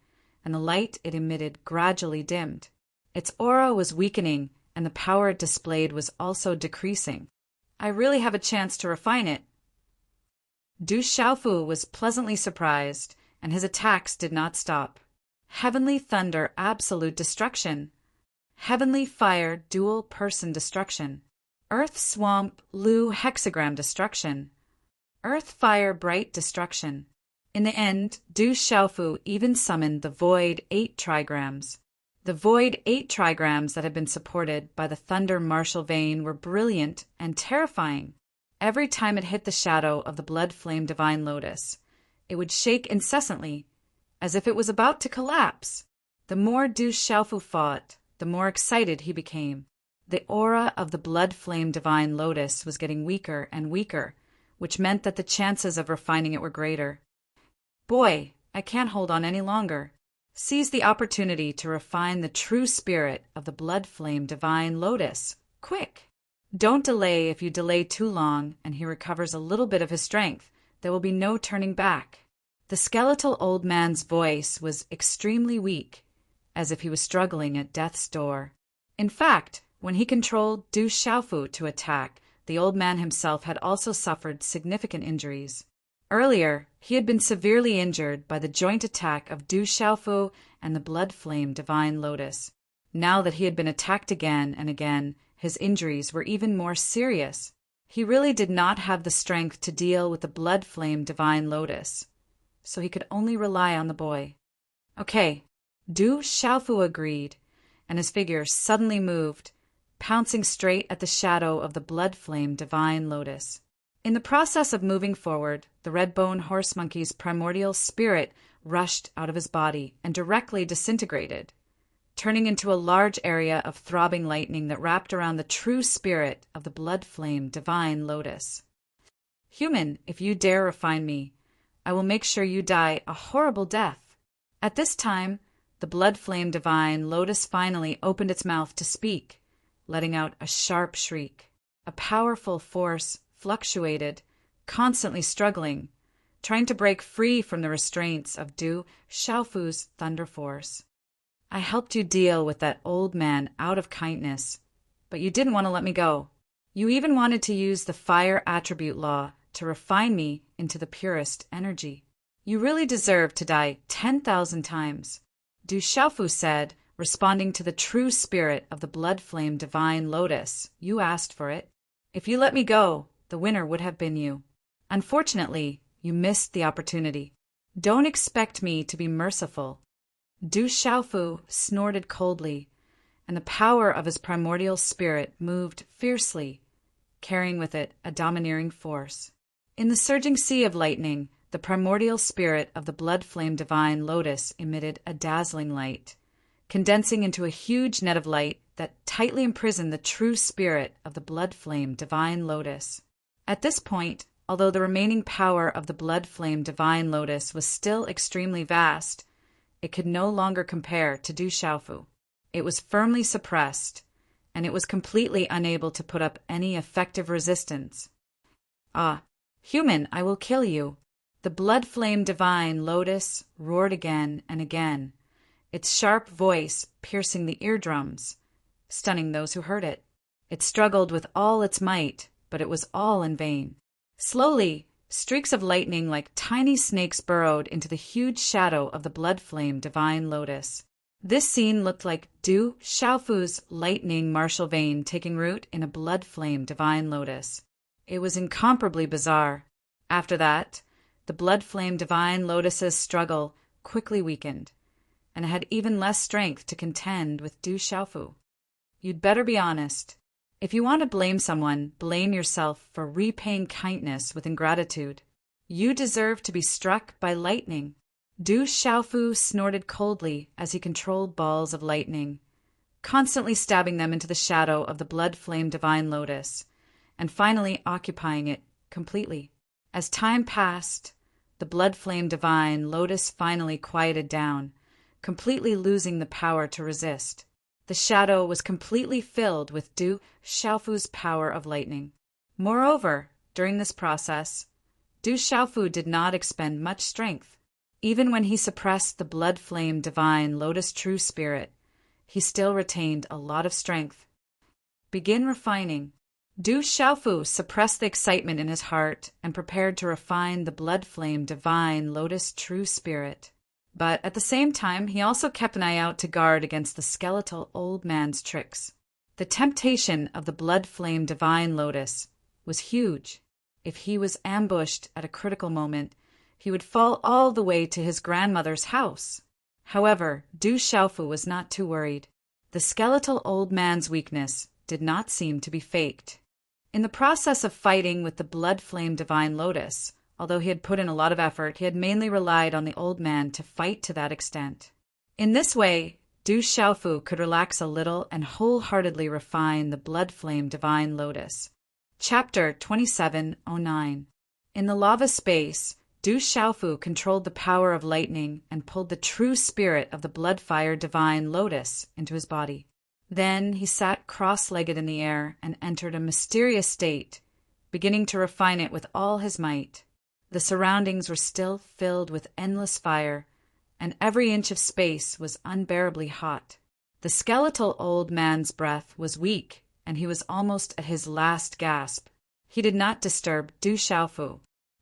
and the light it emitted gradually dimmed. Its aura was weakening, and the power it displayed was also decreasing. "I really have a chance to refine it." Du Xiaofu was pleasantly surprised, and his attacks did not stop. Heavenly thunder absolute destruction. Heavenly fire dual person destruction. Earth swamp Lu hexagram destruction. Earth fire bright destruction. In the end, Du Xiaofu even summoned the void 8 trigrams. The void 8 trigrams that had been supported by the thunder martial vein were brilliant and terrifying. Every time it hit the shadow of the blood flame divine lotus, it would shake incessantly, as if it was about to collapse. The more Du Xiaofu fought, the more excited he became. The aura of the blood flame divine lotus was getting weaker and weaker, which meant that the chances of refining it were greater. Boy, I can't hold on any longer. Seize the opportunity to refine the true spirit of the blood flame divine lotus. Quick! Don't delay. If you delay too long and he recovers a little bit of his strength, there will be no turning back. The skeletal old man's voice was extremely weak, as if he was struggling at death's door. In fact, when he controlled Du Xiaofu to attack, the old man himself had also suffered significant injuries. Earlier, he had been severely injured by the joint attack of Du Xiaofu and the blood flame divine lotus. Now that he had been attacked again and again, his injuries were even more serious. He really did not have the strength to deal with the blood flame divine lotus, so he could only rely on the boy. Okay, Du Xiaofu agreed, and his figure suddenly moved, pouncing straight at the shadow of the blood flame divine lotus. In the process of moving forward, the red-bone horse monkey's primordial spirit rushed out of his body and directly disintegrated, turning into a large area of throbbing lightning that wrapped around the true spirit of the blood flame divine lotus. Human, if you dare refine me, I will make sure you die a horrible death. At this time, the blood flame divine lotus finally opened its mouth to speak, letting out a sharp shriek. A powerful force fluctuated, constantly struggling, trying to break free from the restraints of Du Xiaofu's thunder force. I helped you deal with that old man out of kindness, but you didn't want to let me go. You even wanted to use the fire attribute law to refine me into the purest energy. You really deserve to die 10,000 times. Du Xiaofu said, responding to the true spirit of the blood flame divine lotus. You asked for it. If you let me go, the winner would have been you. Unfortunately, you missed the opportunity. Don't expect me to be merciful. Du Xiaofu snorted coldly, and the power of his primordial spirit moved fiercely, carrying with it a domineering force. In the surging sea of lightning, the primordial spirit of the blood flame divine lotus emitted a dazzling light, condensing into a huge net of light that tightly imprisoned the true spirit of the blood flame divine lotus. At this point, although the remaining power of the blood flame divine lotus was still extremely vast, it could no longer compare to Du Xiaofu. It was firmly suppressed, and it was completely unable to put up any effective resistance. Ah, human, I will kill you. The blood flame divine lotus roared again and again, its sharp voice piercing the eardrums, stunning those who heard it. It struggled with all its might, but it was all in vain. Slowly, streaks of lightning like tiny snakes burrowed into the huge shadow of the blood flame divine lotus. This scene looked like Du Xiaofu's lightning martial vein taking root in a blood flame divine lotus. It was incomparably bizarre. After that, the blood flame divine lotus's struggle quickly weakened, and it had even less strength to contend with Du Xiaofu. You'd better be honest. If you want to blame someone, blame yourself for repaying kindness with ingratitude. You deserve to be struck by lightning. Du Xiaofu snorted coldly as he controlled balls of lightning, constantly stabbing them into the shadow of the blood flame divine lotus, and finally occupying it completely. As time passed, the blood flame divine lotus finally quieted down, completely losing the power to resist. The shadow was completely filled with Du Xiaofu's power of lightning. Moreover, during this process, Du Xiaofu did not expend much strength. Even when he suppressed the blood flame divine lotus true spirit, he still retained a lot of strength. Begin refining. Du Xiaofu suppressed the excitement in his heart and prepared to refine the blood flame divine lotus true spirit. But at the same time, he also kept an eye out to guard against the skeletal old man's tricks. The temptation of the blood flame divine lotus was huge. If he was ambushed at a critical moment, he would fall all the way to his grandmother's house. However, Du Xiaofu was not too worried. The skeletal old man's weakness did not seem to be faked. In the process of fighting with the blood-flame divine lotus, although he had put in a lot of effort, he had mainly relied on the old man to fight to that extent. In this way, Du Xiaofu could relax a little and wholeheartedly refine the blood-flame divine lotus. Chapter 2709. In the lava space, Du Xiaofu controlled the power of lightning and pulled the true spirit of the blood-fire divine lotus into his body. Then he sat cross-legged in the air and entered a mysterious state, beginning to refine it with all his might. The surroundings were still filled with endless fire, and every inch of space was unbearably hot. The skeletal old man's breath was weak, and he was almost at his last gasp. He did not disturb Du Xiaofu.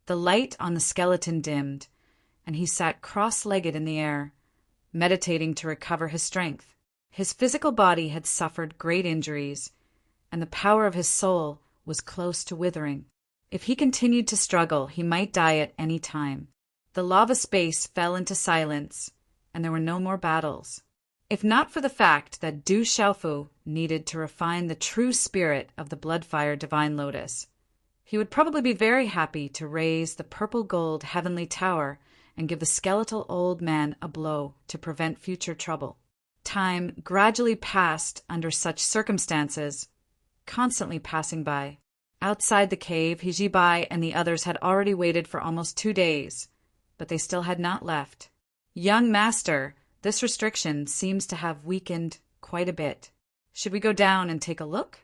The light on the skeleton dimmed, and he sat cross-legged in the air, meditating to recover his strength. His physical body had suffered great injuries, and the power of his soul was close to withering. If he continued to struggle, he might die at any time. The lava space fell into silence, and there were no more battles. If not for the fact that Du Xiaofu needed to refine the true spirit of the blood-fire divine lotus, he would probably be very happy to raise the purple-gold heavenly tower and give the skeletal old man a blow to prevent future trouble. Time gradually passed under such circumstances, constantly passing by. Outside the cave, Hijibai and the others had already waited for almost 2 days, but they still had not left. Young master, this restriction seems to have weakened quite a bit. Should we go down and take a look?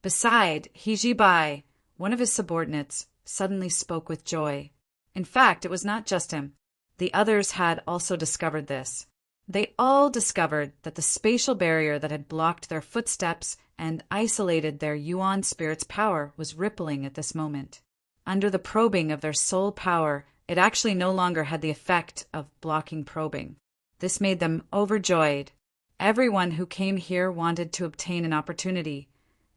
Beside, Hijibai, one of his subordinates, suddenly spoke with joy. In fact, it was not just him. The others had also discovered this. They all discovered that the spatial barrier that had blocked their footsteps and isolated their Yuan spirit's power was rippling at this moment. Under the probing of their soul power, it actually no longer had the effect of blocking probing. This made them overjoyed. Everyone who came here wanted to obtain an opportunity,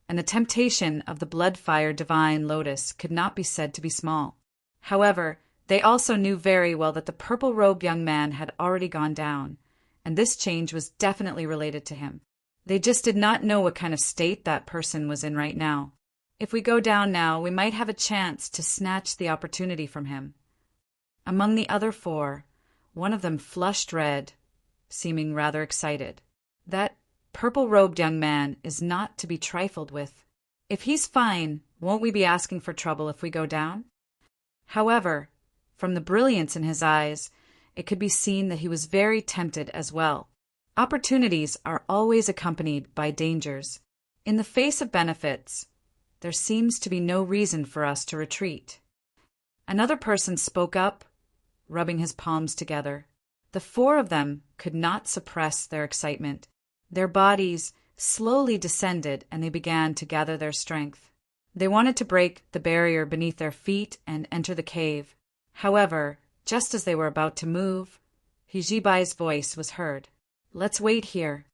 and the temptation of the blood-fire divine lotus could not be said to be small. However, they also knew very well that the purple-robed young man had already gone down, and this change was definitely related to him. They just did not know what kind of state that person was in right now. If we go down now, we might have a chance to snatch the opportunity from him. Among the other 4, one of them flushed red, seeming rather excited. That purple-robed young man is not to be trifled with. If he's fine, won't we be asking for trouble if we go down? However, from the brilliance in his eyes, it could be seen that he was very tempted as well. Opportunities are always accompanied by dangers. In the face of benefits, there seems to be no reason for us to retreat. Another person spoke up, rubbing his palms together. The 4 of them could not suppress their excitement. Their bodies slowly descended, and they began to gather their strength. They wanted to break the barrier beneath their feet and enter the cave. However, just as they were about to move, Hijibai's voice was heard. "Let's wait here.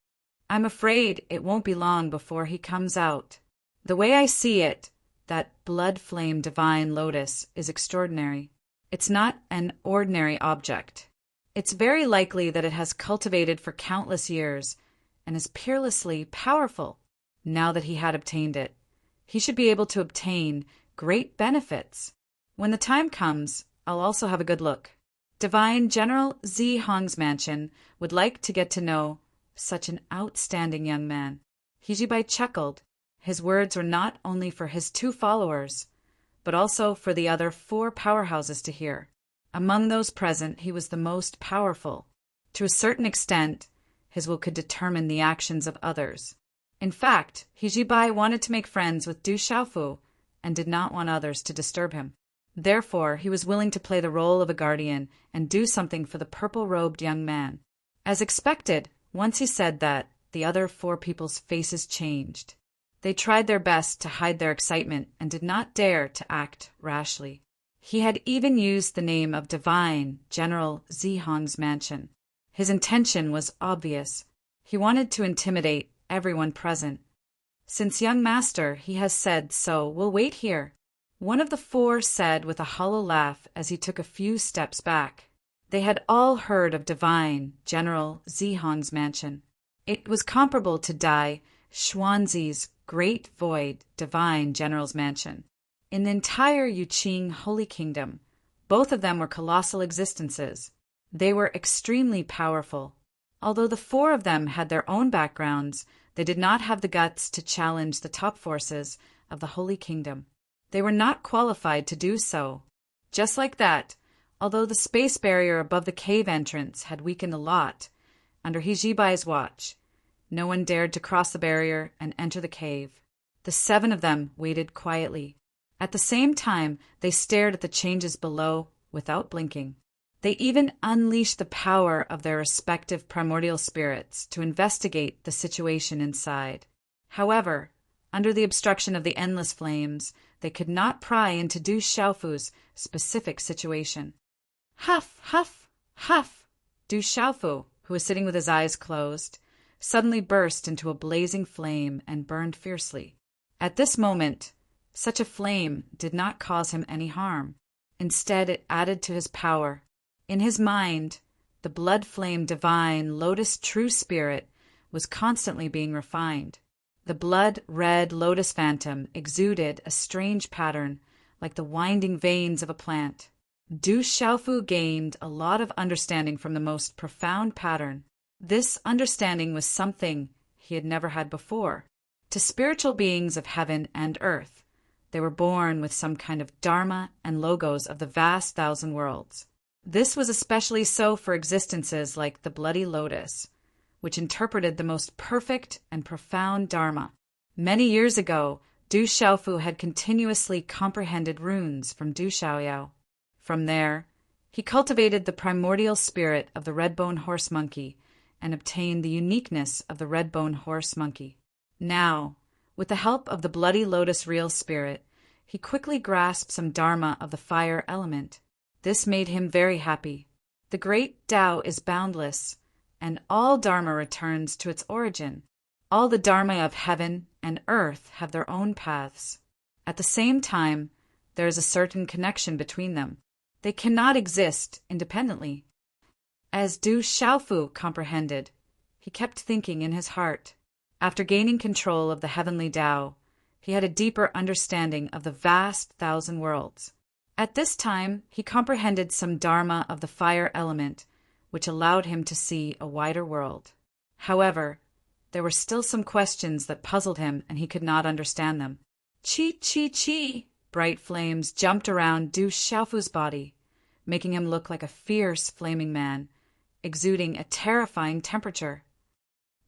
I'm afraid it won't be long before he comes out. The way I see it, that blood-flame divine lotus is extraordinary. It's not an ordinary object. It's very likely that it has cultivated for countless years and is peerlessly powerful. Now that he had obtained it, he should be able to obtain great benefits. When the time comes, I'll also have a good look. Divine General Zi Hong's mansion would like to get to know such an outstanding young man." Hijibai chuckled. His words were not only for his 2 followers, but also for the other 4 powerhouses to hear. Among those present, he was the most powerful. To a certain extent, his will could determine the actions of others. In fact, Hijibai wanted to make friends with Du Xiaofu and did not want others to disturb him. Therefore, he was willing to play the role of a guardian and do something for the purple-robed young man. As expected, once he said that, the other 4 people's faces changed. They tried their best to hide their excitement and did not dare to act rashly. He had even used the name of Divine General Zi Hong's mansion. His intention was obvious. He wanted to intimidate everyone present. "Since young master, he has said so, we'll wait here," one of the 4 said with a hollow laugh as he took a few steps back. They had all heard of Divine General Zi Hong's mansion. It was comparable to Dai Xuanzi's great void, divine general's mansion. In the entire Yuqing Holy Kingdom, both of them were colossal existences. They were extremely powerful. Although the four of them had their own backgrounds, they did not have the guts to challenge the top forces of the Holy Kingdom. They were not qualified to do so. Just like that, although the space barrier above the cave entrance had weakened a lot, under Hijibai's watch, no one dared to cross the barrier and enter the cave. The seven of them waited quietly. At the same time, they stared at the changes below without blinking. They even unleashed the power of their respective primordial spirits to investigate the situation inside. However, under the obstruction of the endless flames, they could not pry into Du Xiaofu's specific situation. Huff, huff, huff! Du Xiaofu, who was sitting with his eyes closed, suddenly burst into a blazing flame and burned fiercely. At this moment, such a flame did not cause him any harm. Instead, it added to his power. In his mind, the blood-flame divine lotus true spirit was constantly being refined. The blood-red lotus phantom exuded a strange pattern, like the winding veins of a plant. Du Xiaofu gained a lot of understanding from the most profound pattern. This understanding was something he had never had before. To spiritual beings of heaven and earth, they were born with some kind of dharma and logos of the vast thousand worlds. This was especially so for existences like the Bloody Lotus, which interpreted the most perfect and profound dharma. Many years ago, Du Xiaofu had continuously comprehended runes from Du Xiaoyao. From there, he cultivated the primordial spirit of the red-bone horse monkey and obtained the uniqueness of the red-bone horse monkey. Now, with the help of the Bloody Lotus real spirit, he quickly grasped some dharma of the fire element. This made him very happy. The great Tao is boundless, and all dharma returns to its origin. All the dharma of heaven and earth have their own paths. At the same time, there is a certain connection between them. They cannot exist independently. As Du Xiaofu comprehended, he kept thinking in his heart. After gaining control of the heavenly Tao, he had a deeper understanding of the vast thousand worlds. At this time, he comprehended some dharma of the fire element, which allowed him to see a wider world. However, there were still some questions that puzzled him and he could not understand them. Chi, chi, chi! Bright flames jumped around Du Xiaofu's body, making him look like a fierce flaming man, exuding a terrifying temperature.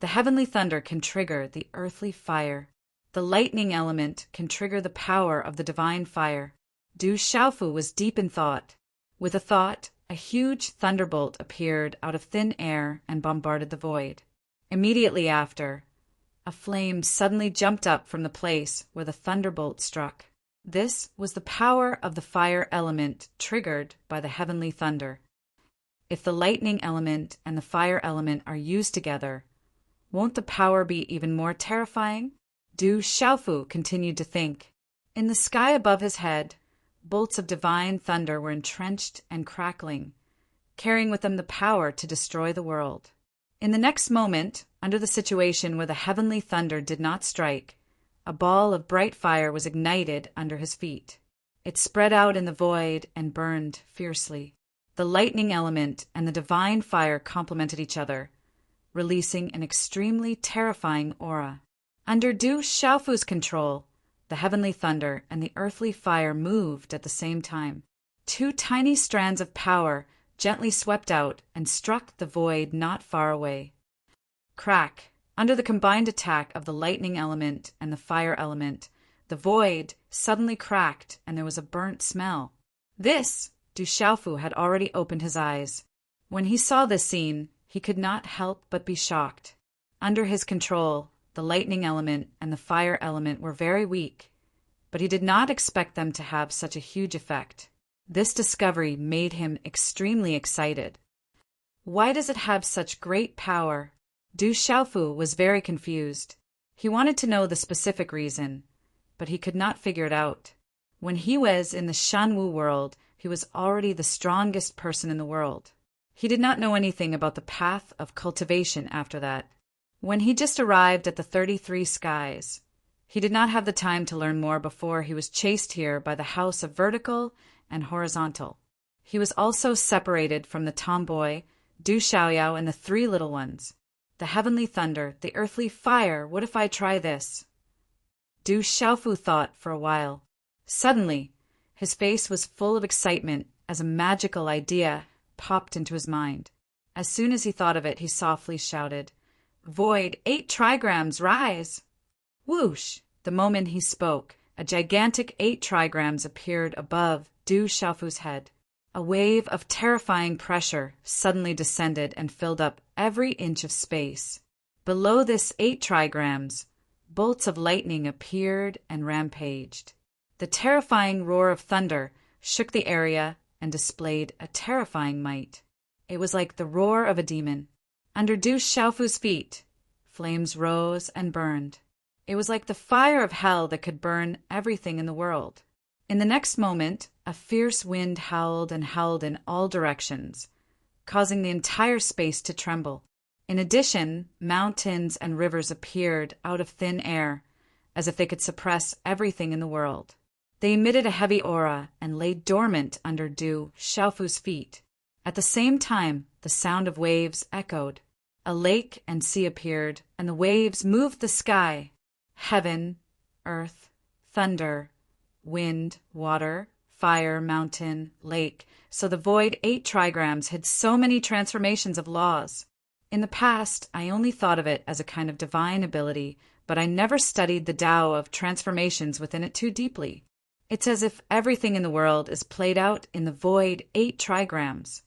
The heavenly thunder can trigger the earthly fire. The lightning element can trigger the power of the divine fire. Du Xiaofu was deep in thought. With a thought, a huge thunderbolt appeared out of thin air and bombarded the void. Immediately after, a flame suddenly jumped up from the place where the thunderbolt struck. This was the power of the fire element triggered by the heavenly thunder. If the lightning element and the fire element are used together, won't the power be even more terrifying? Du Xiaofu continued to think. In the sky above his head, bolts of divine thunder were entrenched and crackling, carrying with them the power to destroy the world. In the next moment, under the situation where the heavenly thunder did not strike, a ball of bright fire was ignited under his feet. It spread out in the void and burned fiercely. The lightning element and the divine fire complemented each other, releasing an extremely terrifying aura. Under Du Xiaofu's control, the heavenly thunder and the earthly fire moved at the same time. Two tiny strands of power gently swept out and struck the void not far away. Crack! Under the combined attack of the lightning element and the fire element, the void suddenly cracked and there was a burnt smell. This, Du Xiaofu had already opened his eyes. When he saw this scene, he could not help but be shocked. Under his control, the lightning element and the fire element were very weak, but he did not expect them to have such a huge effect. This discovery made him extremely excited. Why does it have such great power? Du Xiaofu was very confused. He wanted to know the specific reason, but he could not figure it out. When he was in the Shanwu world, he was already the strongest person in the world. He did not know anything about the path of cultivation after that. When he just arrived at the 33 skies, He did not have the time to learn more before he was chased here by the house of vertical and horizontal. He was also separated from the tomboy, Du Xiaoyao, and the three little ones. The heavenly thunder, the earthly fire, what if I try this? Du Xiaofu thought for a while. Suddenly, his face was full of excitement as a magical idea popped into his mind. As soon as he thought of it, he softly shouted, "Void, 8 trigrams, rise!" Whoosh! The moment he spoke, a gigantic 8 trigrams appeared above Du Xiaofu's head. A wave of terrifying pressure suddenly descended and filled up every inch of space. Below this 8 trigrams, bolts of lightning appeared and rampaged. The terrifying roar of thunder shook the area and displayed a terrifying might. It was like the roar of a demon. Under Du Xiaofu's feet, flames rose and burned. It was like the fire of hell that could burn everything in the world. In the next moment, a fierce wind howled and howled in all directions, causing the entire space to tremble. In addition, mountains and rivers appeared out of thin air, as if they could suppress everything in the world. They emitted a heavy aura and lay dormant under Du Xiaofu's feet. At the same time, the sound of waves echoed. A lake and sea appeared, and the waves moved the sky. Heaven, earth, thunder, wind, water, fire, mountain, lake. So the void 8 trigrams had so many transformations of laws. In the past, I only thought of it as a kind of divine ability, but I never studied the Tao of transformations within it too deeply. It's as if everything in the world is played out in the void 8 trigrams.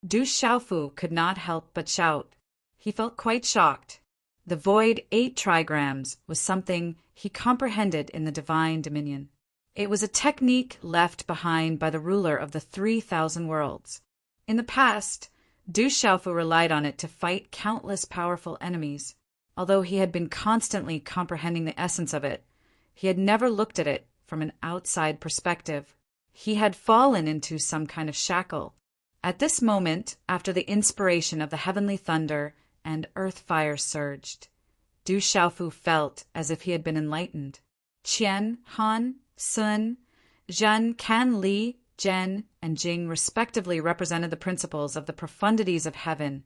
Du Xiaofu could not help but shout. He felt quite shocked. The void 8 trigrams was something he comprehended in the divine dominion. It was a technique left behind by the ruler of the 3,000 worlds. In the past, Du Xiaofu relied on it to fight countless powerful enemies. Although he had been constantly comprehending the essence of it, he had never looked at it from an outside perspective. He had fallen into some kind of shackle. At this moment, after the inspiration of the heavenly thunder and earth fire surged, Du Xiaofu felt as if he had been enlightened. Qian, Han, Sun, Zhen, Kan, Li, Zhen, and Jing respectively represented the principles of the profundities of heaven,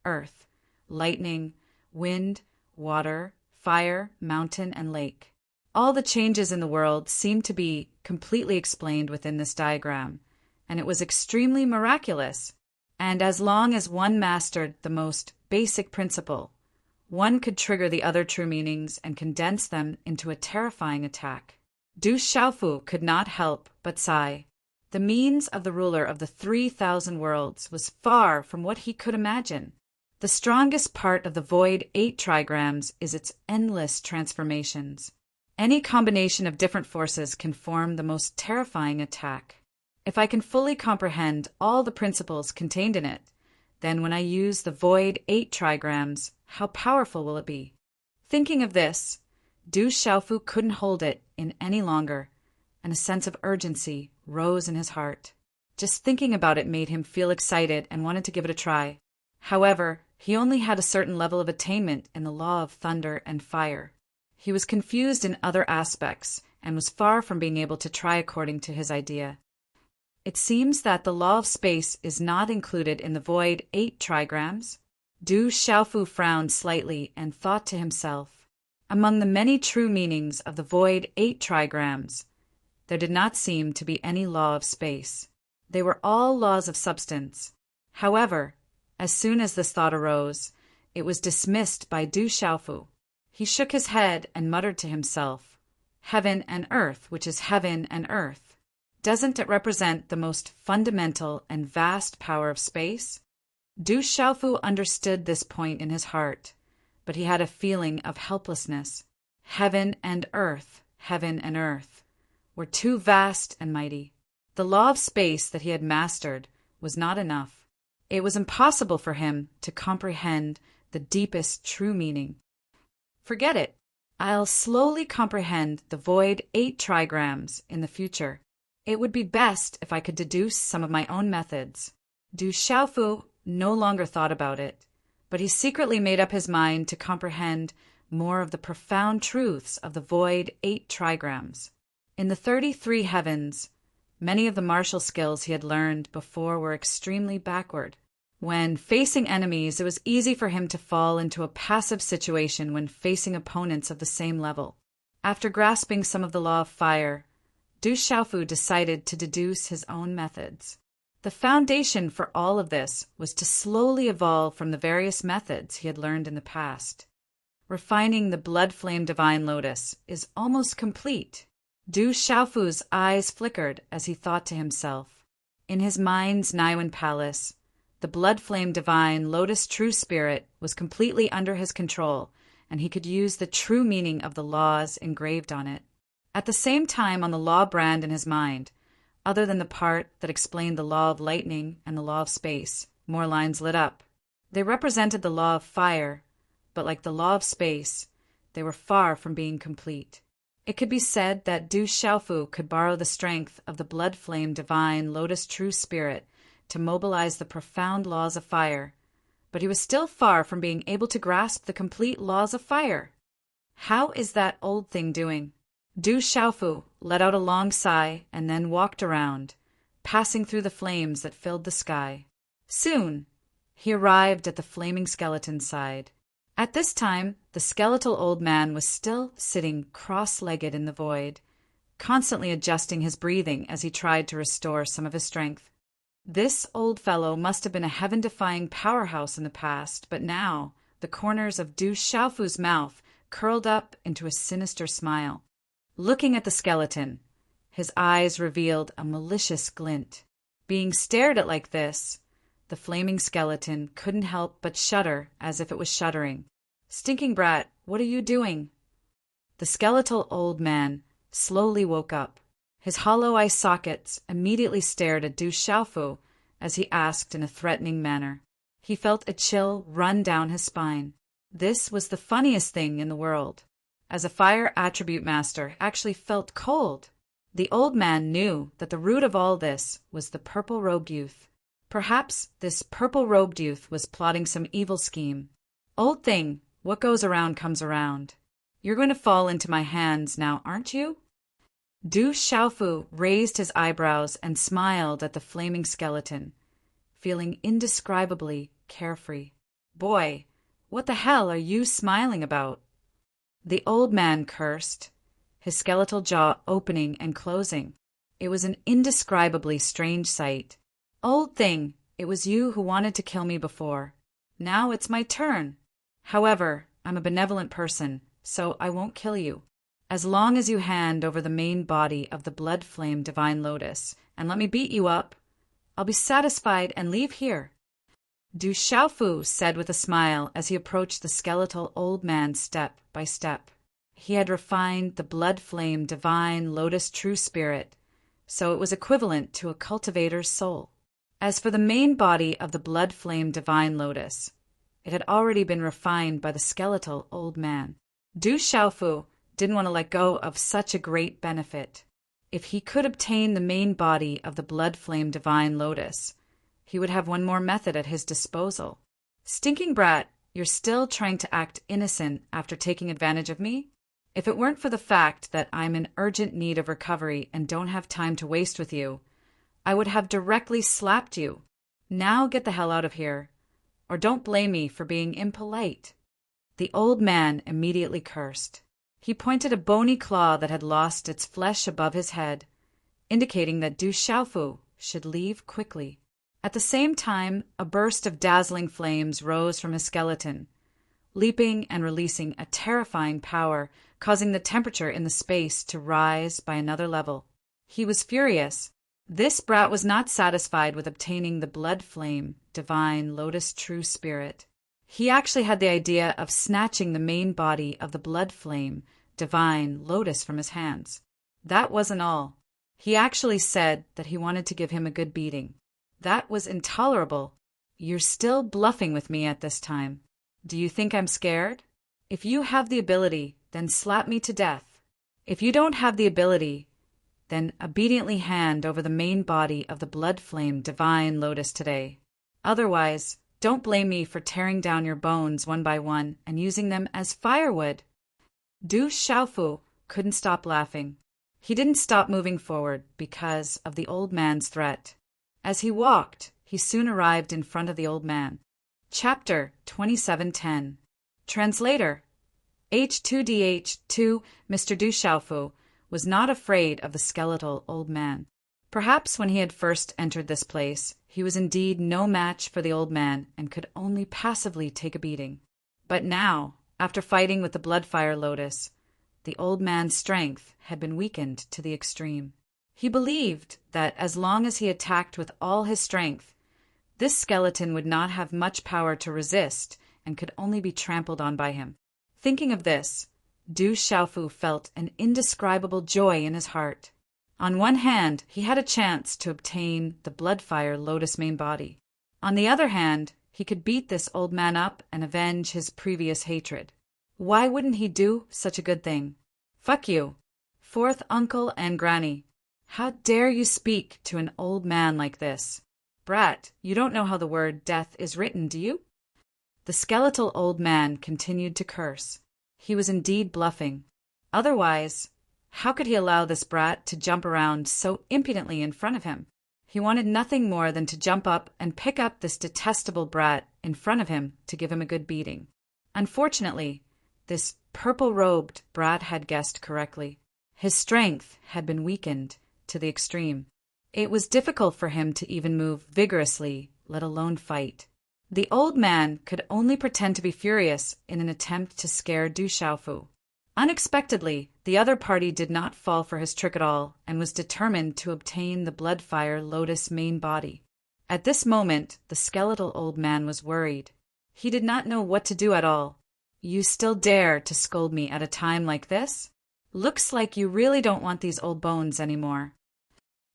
earth, lightning, wind, water, fire, mountain, and lake. All the changes in the world seemed to be completely explained within this diagram, and it was extremely miraculous. And as long as one mastered the most basic principle, one could trigger the other true meanings and condense them into a terrifying attack. Du Xiaofu could not help but sigh. The means of the ruler of the 3,000 worlds was far from what he could imagine. The strongest part of the void 8 trigrams is its endless transformations. Any combination of different forces can form the most terrifying attack. If I can fully comprehend all the principles contained in it, then when I use the void 8 trigrams, how powerful will it be? Thinking of this, Du Xiaofu couldn't hold it in any longer, and a sense of urgency rose in his heart. Just thinking about it made him feel excited and wanted to give it a try. However, he only had a certain level of attainment in the law of thunder and fire. He was confused in other aspects and was far from being able to try according to his idea. It seems that the law of space is not included in the void 8 trigrams. Du Xiaofu frowned slightly and thought to himself, among the many true meanings of the void 8 trigrams, there did not seem to be any law of space. They were all laws of substance. However, as soon as this thought arose, it was dismissed by Du Xiaofu. He shook his head and muttered to himself, "Heaven and earth, which is heaven and earth. Doesn't it represent the most fundamental and vast power of space?" Du Xiaofu understood this point in his heart, but he had a feeling of helplessness. Heaven and earth were too vast and mighty. The law of space that he had mastered was not enough. It was impossible for him to comprehend the deepest true meaning. Forget it. I'll slowly comprehend the void 8 trigrams in the future. It would be best if I could deduce some of my own methods. Du Xiaofu no longer thought about it, but he secretly made up his mind to comprehend more of the profound truths of the void 8 trigrams. In the 33 heavens, many of the martial skills he had learned before were extremely backward. When facing enemies, it was easy for him to fall into a passive situation when facing opponents of the same level. After grasping some of the law of fire, Du Xiaofu decided to deduce his own methods. The foundation for all of this was to slowly evolve from the various methods he had learned in the past. Refining the blood flame divine lotus is almost complete. Du Xiaofu's eyes flickered as he thought to himself. In his mind's Niwen palace, the blood flame divine lotus true spirit was completely under his control, and he could use the true meaning of the laws engraved on it. At the same time, on the law brand in his mind, other than the part that explained the law of lightning and the law of space, more lines lit up. They represented the law of fire, but like the law of space, they were far from being complete. It could be said that Du Xiaofu could borrow the strength of the blood flame divine lotus true spirit to mobilize the profound laws of fire, but he was still far from being able to grasp the complete laws of fire. How is that old thing doing? Du Xiaofu let out a long sigh and then walked around, passing through the flames that filled the sky. Soon, he arrived at the flaming skeleton's side. At this time, the skeletal old man was still sitting cross-legged in the void, constantly adjusting his breathing as he tried to restore some of his strength. This old fellow must have been a heaven-defying powerhouse in the past, but now the corners of Du Xiaofu's mouth curled up into a sinister smile. Looking at the skeleton, his eyes revealed a malicious glint. Being stared at like this, the flaming skeleton couldn't help but shudder as if it was shuddering. "Stinking brat, what are you doing?" The skeletal old man slowly woke up. His hollow eye sockets immediately stared at Du Xiaofu as he asked in a threatening manner. He felt a chill run down his spine. This was the funniest thing in the world. As a fire attribute master, actually felt cold. The old man knew that the root of all this was the purple-robed youth. Perhaps this purple-robed youth was plotting some evil scheme. "Old thing, what goes around comes around. You're going to fall into my hands now, aren't you?" Du Xiaofu raised his eyebrows and smiled at the flaming skeleton, feeling indescribably carefree. "Boy, what the hell are you smiling about?" The old man cursed, his skeletal jaw opening and closing. It was an indescribably strange sight. "Old thing, it was you who wanted to kill me before. Now it's my turn. However, I'm a benevolent person, so I won't kill you. As long as you hand over the main body of the blood flame divine lotus and let me beat you up, I'll be satisfied and leave here." Du Xiaofu said with a smile as he approached the skeletal old man step by step. He had refined the blood flame divine lotus true spirit, so it was equivalent to a cultivator's soul. As for the main body of the blood flame divine lotus, it had already been refined by the skeletal old man. Du Xiaofu didn't want to let go of such a great benefit. If he could obtain the main body of the blood flame divine lotus, he would have one more method at his disposal. "Stinking brat, you're still trying to act innocent after taking advantage of me? If it weren't for the fact that I'm in urgent need of recovery and don't have time to waste with you, I would have directly slapped you. Now get the hell out of here, or don't blame me for being impolite." The old man immediately cursed. He pointed a bony claw that had lost its flesh above his head, indicating that Du Xiaofu should leave quickly. At the same time, a burst of dazzling flames rose from his skeleton, leaping and releasing a terrifying power, causing the temperature in the space to rise by another level. He was furious. This brat was not satisfied with obtaining the blood flame, divine, lotus true spirit. He actually had the idea of snatching the main body of the blood flame, divine, lotus from his hands. That wasn't all. He actually said that he wanted to give him a good beating. That was intolerable. "You're still bluffing with me at this time. Do you think I'm scared? If you have the ability, then slap me to death. If you don't have the ability, then obediently hand over the main body of the blood flame divine lotus today. Otherwise, Don't blame me for tearing down your bones one by one and using them as firewood." Du Xiaofu couldn't stop laughing. He didn't stop moving forward because of the old man's threat. As he walked, he soon arrived in front of the old man. Chapter 2710. Translator. H2DH2 Mr. Du Xiaofu was not afraid of the skeletal old man. Perhaps when he had first entered this place, he was indeed no match for the old man and could only passively take a beating. But now, after fighting with the Bloodfire Lotus, the old man's strength had been weakened to the extreme. He believed that as long as he attacked with all his strength, this skeleton would not have much power to resist and could only be trampled on by him. Thinking of this, Du Xiaofu felt an indescribable joy in his heart. On one hand, he had a chance to obtain the Bloodfire Lotus main body. On the other hand, he could beat this old man up and avenge his previous hatred. Why wouldn't he do such a good thing? Fuck you, fourth uncle and granny. How dare you speak to an old man like this? Brat, you don't know how the word death is written, do you? The skeletal old man continued to curse. He was indeed bluffing. Otherwise, how could he allow this brat to jump around so impudently in front of him? He wanted nothing more than to jump up and pick up this detestable brat in front of him to give him a good beating. Unfortunately, this purple-robed brat had guessed correctly. His strength had been weakened to the extreme. It was difficult for him to even move vigorously, let alone fight. The old man could only pretend to be furious in an attempt to scare Du Xiaofu. Unexpectedly, the other party did not fall for his trick at all and was determined to obtain the Bloodfire Lotus main body. At this moment, the skeletal old man was worried. He did not know what to do at all. "You still dare to scold me at a time like this? Looks like you really don't want these old bones anymore."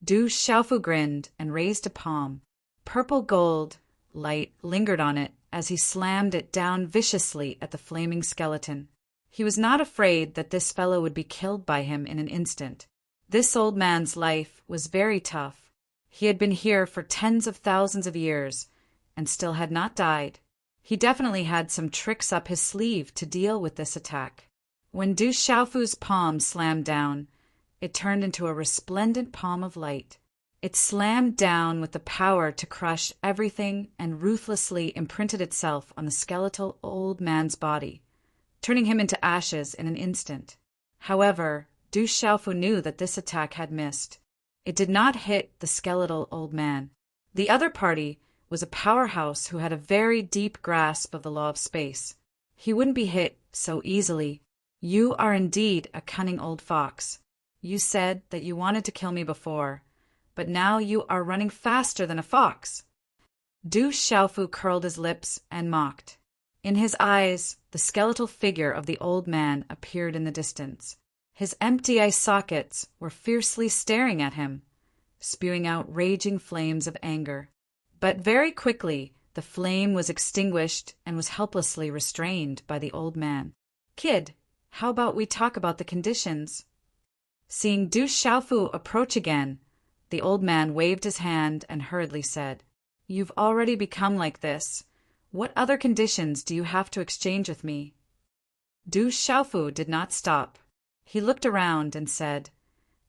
Du Xiaofu grinned and raised a palm. Purple gold light lingered on it as he slammed it down viciously at the flaming skeleton. He was not afraid that this fellow would be killed by him in an instant. This old man's life was very tough. He had been here for tens of thousands of years and still had not died. He definitely had some tricks up his sleeve to deal with this attack. When Du Xiaofu's palm slammed down, it turned into a resplendent palm of light. It slammed down with the power to crush everything and ruthlessly imprinted itself on the skeletal old man's body, turning him into ashes in an instant. However, Du Xiaofu knew that this attack had missed. It did not hit the skeletal old man. The other party was a powerhouse who had a very deep grasp of the law of space. He wouldn't be hit so easily. "You are indeed a cunning old fox. You said that you wanted to kill me before, but now you are running faster than a fox." Du Xiaofu curled his lips and mocked. In his eyes, the skeletal figure of the old man appeared in the distance. His empty eye sockets were fiercely staring at him, spewing out raging flames of anger. But very quickly, the flame was extinguished and was helplessly restrained by the old man. "Kid, how about we talk about the conditions?" Seeing Du Xiaofu approach again, the old man waved his hand and hurriedly said, "You've already become like this. What other conditions do you have to exchange with me?" Du Xiaofu did not stop. He looked around and said,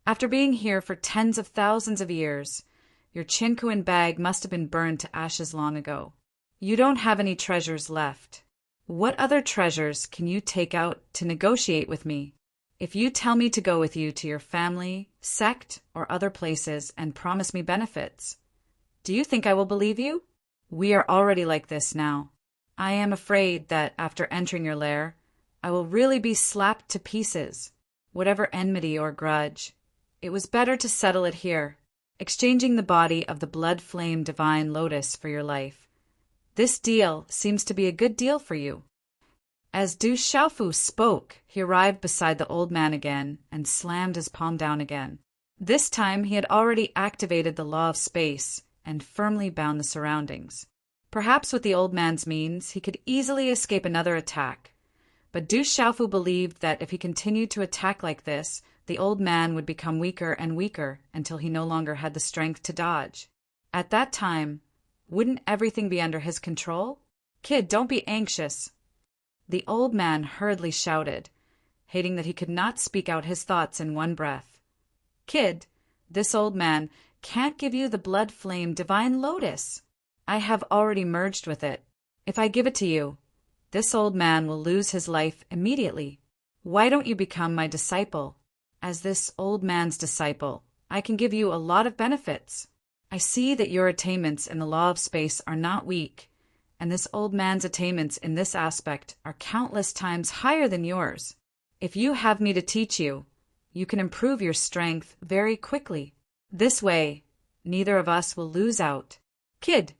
"After being here for tens of thousands of years, your Qinkuan bag must have been burned to ashes long ago. You don't have any treasures left. What other treasures can you take out to negotiate with me? If you tell me to go with you to your family, sect, or other places and promise me benefits, do you think I will believe you? We are already like this now. I am afraid that after entering your lair, I will really be slapped to pieces. Whatever enmity or grudge, it was better to settle it here, exchanging the body of the blood-flame divine lotus for your life. This deal seems to be a good deal for you." As Du Xiaofu spoke, he arrived beside the old man again and slammed his palm down again. This time he had already activated the law of space and firmly bound the surroundings. Perhaps with the old man's means, he could easily escape another attack. But Du Xiaofu believed that if he continued to attack like this, the old man would become weaker and weaker until he no longer had the strength to dodge. At that time, wouldn't everything be under his control? Kid, don't be anxious. The old man hurriedly shouted, hating that he could not speak out his thoughts in one breath. Kid, this old man can't give you the blood flame divine lotus. I have already merged with it. If I give it to you, this old man will lose his life immediately. Why don't you become my disciple? As this old man's disciple, I can give you a lot of benefits. I see that your attainments in the law of space are not weak, and this old man's attainments in this aspect are countless times higher than yours. If you have me to teach you, you can improve your strength very quickly. This way, neither of us will lose out. Kid,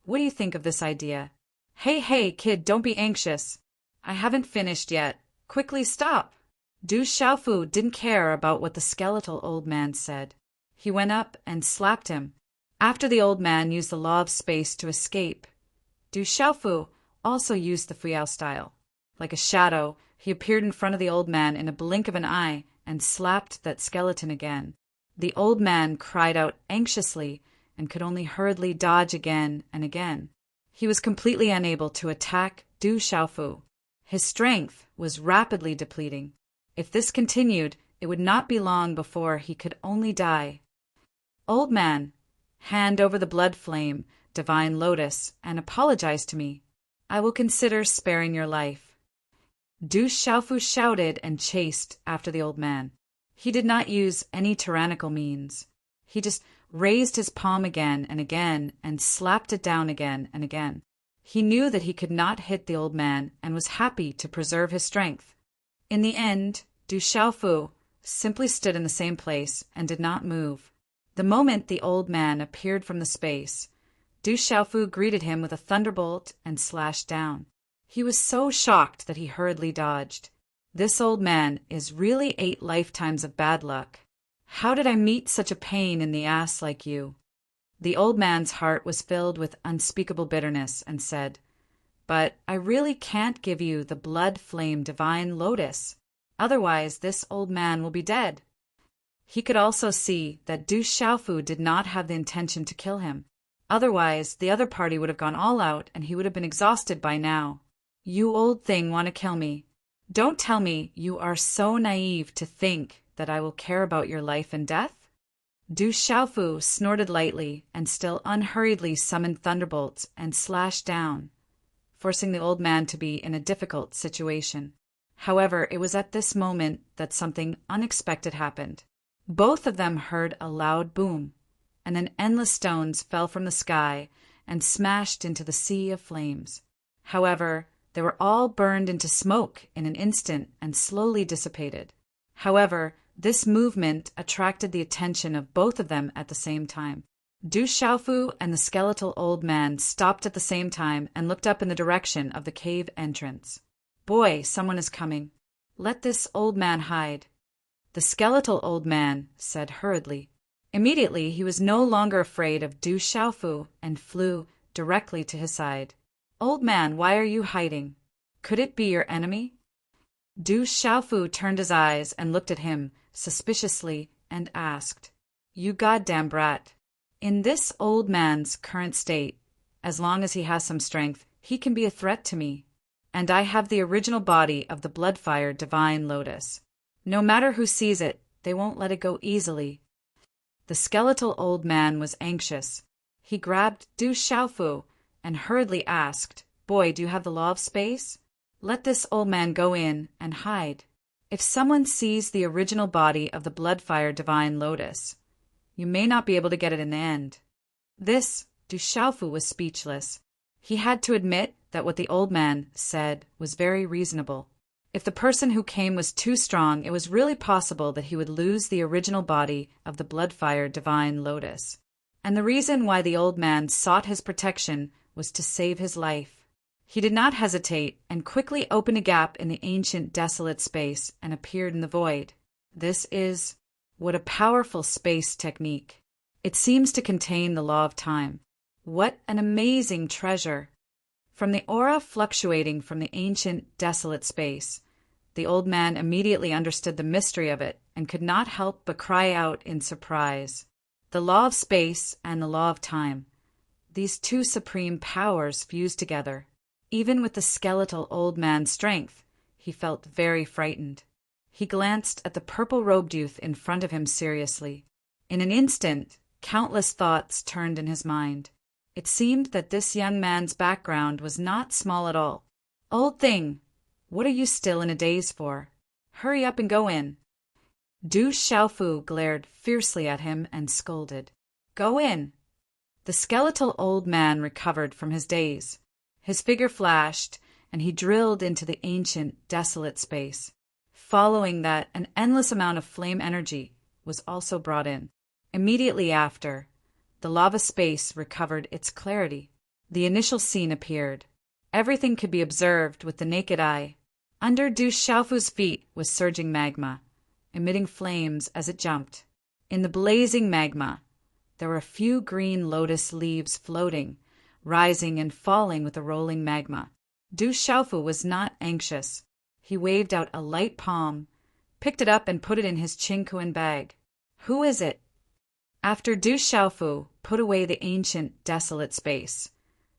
what do you think of this idea? Hey, kid, don't be anxious. I haven't finished yet. Quickly stop. Du Xiaofu didn't care about what the skeletal old man said. He went up and slapped him. After the old man used the law of space to escape, Du Xiaofu also used the Fuyao style. Like a shadow, he appeared in front of the old man in a blink of an eye and slapped that skeleton again. The old man cried out anxiously and could only hurriedly dodge again and again. He was completely unable to attack Du Xiaofu. His strength was rapidly depleting. If this continued, it would not be long before he could only die. Old man, hand over the blood flame, divine lotus, and apologize to me. I will consider sparing your life. Du Xiaofu shouted and chased after the old man. He did not use any tyrannical means. He just raised his palm again and again and slapped it down again and again. He knew that he could not hit the old man and was happy to preserve his strength. In the end, Du Xiaofu simply stood in the same place and did not move. The moment the old man appeared from the space, Du Xiaofu greeted him with a thunderbolt and slashed down. He was so shocked that he hurriedly dodged. This old man is really 8 lifetimes of bad luck. How did I meet such a pain in the ass like you? The old man's heart was filled with unspeakable bitterness and said, But I really can't give you the blood flame divine lotus. Otherwise, this old man will be dead. He could also see that Du Xiaofu did not have the intention to kill him. Otherwise, the other party would have gone all out and he would have been exhausted by now. You old thing want to kill me. Don't tell me you are so naive to think that I will care about your life and death? Du Xiaofu snorted lightly and still unhurriedly summoned thunderbolts and slashed down, forcing the old man to be in a difficult situation. However, it was at this moment that something unexpected happened. Both of them heard a loud boom, and then endless stones fell from the sky and smashed into the sea of flames. However, they were all burned into smoke in an instant and slowly dissipated. However, this movement attracted the attention of both of them at the same time. Du Xiaofu and the skeletal old man stopped at the same time and looked up in the direction of the cave entrance. Boy, someone is coming. Let this old man hide. The skeletal old man said hurriedly. Immediately, he was no longer afraid of Du Xiaofu and flew directly to his side. Old man, why are you hiding? Could it be your enemy? Du Xiaofu turned his eyes and looked at him suspiciously and asked, You goddamn brat. In this old man's current state, as long as he has some strength, he can be a threat to me. And I have the original body of the blood-fire divine lotus. No matter who sees it, they won't let it go easily. The skeletal old man was anxious. He grabbed Du Xiaofu and hurriedly asked, Boy, do you have the law of space? Let this old man go in and hide. If someone sees the original body of the blood-fire divine lotus, you may not be able to get it in the end. This, Du Xiaofu was speechless. He had to admit that what the old man said was very reasonable. If the person who came was too strong, it was really possible that he would lose the original body of the blood-fire divine lotus. And the reason why the old man sought his protection was to save his life. He did not hesitate and quickly opened a gap in the ancient desolate space and appeared in the void. This is what a powerful space technique. It seems to contain the law of time. What an amazing treasure! From the aura fluctuating from the ancient desolate space, the old man immediately understood the mystery of it and could not help but cry out in surprise. The law of space and the law of time. these two supreme powers fused together. Even with the skeletal old man's strength, he felt very frightened. He glanced at the purple-robed youth in front of him seriously. In an instant, countless thoughts turned in his mind. It seemed that this young man's background was not small at all. "Old thing, what are you still in a daze for? Hurry up and go in." Du Xiaofu glared fiercely at him and scolded. "Go in." The skeletal old man recovered from his daze. His figure flashed, and he drilled into the ancient, desolate space. Following that, an endless amount of flame energy was also brought in. Immediately after, the lava space recovered its clarity. The initial scene appeared. Everything could be observed with the naked eye. Under Du Xiaofu's feet was surging magma, emitting flames as it jumped. In the blazing magma, there were a few green lotus leaves floating, rising and falling with the rolling magma. Du Xiaofu was not anxious. He waved out a light palm, picked it up and put it in his Qingkuan bag. "Who is it?" After Du Xiaofu put away the ancient, desolate space,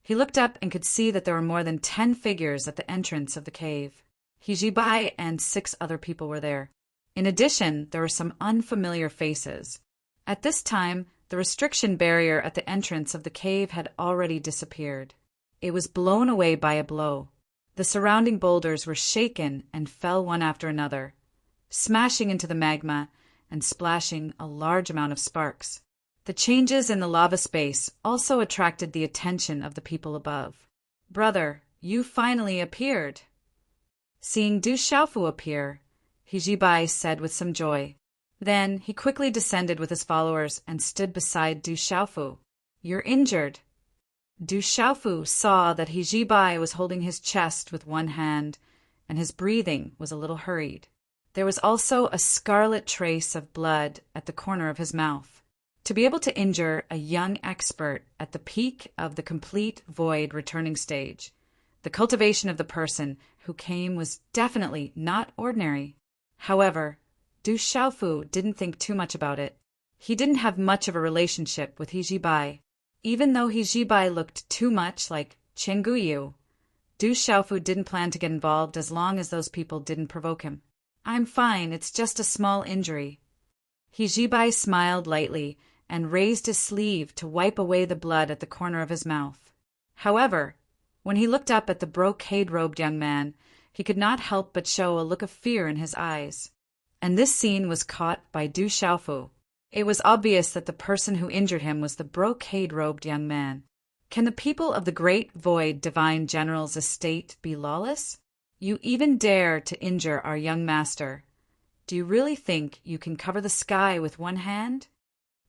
he looked up and could see that there were more than 10 figures at the entrance of the cave. He Jibai and 6 other people were there. In addition, there were some unfamiliar faces. At this time, the restriction barrier at the entrance of the cave had already disappeared. It was blown away by a blow. The surrounding boulders were shaken and fell one after another, smashing into the magma and splashing a large amount of sparks. The changes in the lava space also attracted the attention of the people above. "Brother, you finally appeared." Seeing Du Xiaofu appear, Hijibai said with some joy. Then he quickly descended with his followers and stood beside Du Xiaofu. "You're injured." Du Xiaofu saw that Hijibai was holding his chest with one hand, and his breathing was a little hurried. There was also a scarlet trace of blood at the corner of his mouth. To be able to injure a young expert at the peak of the complete void returning stage, the cultivation of the person who came was definitely not ordinary. However, Du Xiaofu didn't think too much about it. He didn't have much of a relationship with Hijibai. Even though Hijibai looked too much like Chenguyu, Du Xiaofu didn't plan to get involved as long as those people didn't provoke him. "I'm fine, it's just a small injury." Hijibai smiled lightly and raised his sleeve to wipe away the blood at the corner of his mouth. However, when he looked up at the brocade-robed young man, he could not help but show a look of fear in his eyes. And this scene was caught by Du Xiaofu. It was obvious that the person who injured him was the brocade-robed young man. Can the people of the Great Void Divine General's estate be lawless? You even dare to injure our young master. Do you really think you can cover the sky with one hand?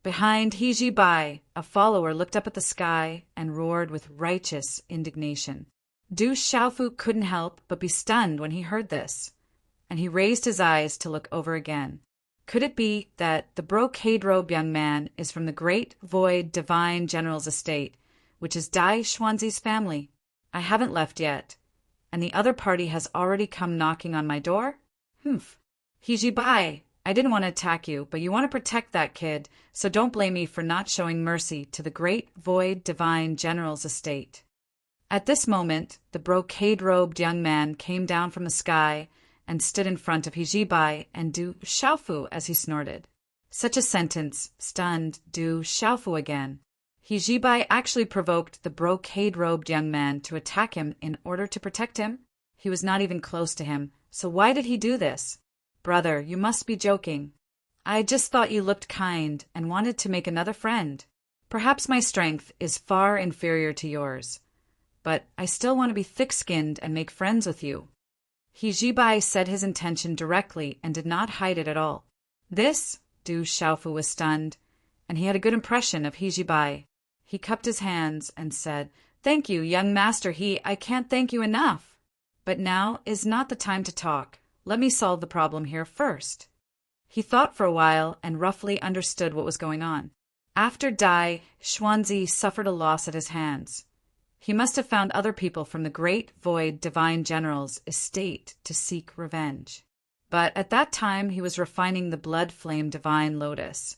Behind Hijibai, a follower looked up at the sky and roared with righteous indignation. Du Xiaofu couldn't help but be stunned when he heard this, and he raised his eyes to look over again. Could it be that the brocade-robed young man is from the Great Void Divine General's estate, which is Dai Xuanzi's family? I haven't left yet, and the other party has already come knocking on my door? Humph. Hijibai, I didn't want to attack you, but you want to protect that kid, so don't blame me for not showing mercy to the Great Void Divine General's estate. At this moment, the brocade-robed young man came down from the sky and stood in front of Hijibai and Du Xiaofu as he snorted. Such a sentence stunned Du Xiaofu again. Hijibai actually provoked the brocade-robed young man to attack him in order to protect him. He was not even close to him, so why did he do this? Brother, you must be joking. I just thought you looked kind and wanted to make another friend. Perhaps my strength is far inferior to yours, but I still want to be thick-skinned and make friends with you. Hijibai said his intention directly and did not hide it at all. This, Du Xiaofu was stunned, and he had a good impression of Hijibai. He cupped his hands and said, "Thank you, young master I can't thank you enough. But now is not the time to talk. Let me solve the problem here first." He thought for a while and roughly understood what was going on. After Dai Xuanzi suffered a loss at his hands, he must have found other people from the Great Void Divine General's estate to seek revenge. But at that time he was refining the Blood Flame Divine Lotus,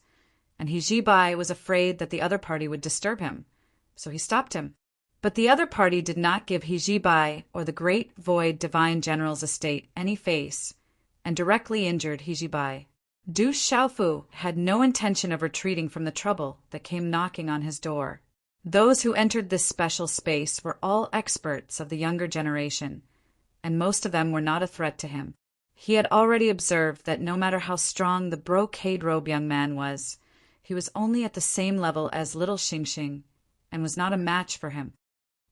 and Hijibai was afraid that the other party would disturb him, so he stopped him. But the other party did not give He Ji-bai or the Great Void Divine General's estate any face, and directly injured He Ji-bai. Du Xiaofu had no intention of retreating from the trouble that came knocking on his door. Those who entered this special space were all experts of the younger generation, and most of them were not a threat to him. He had already observed that no matter how strong the brocade-robe young man was, he was only at the same level as little Xingxing, and was not a match for him.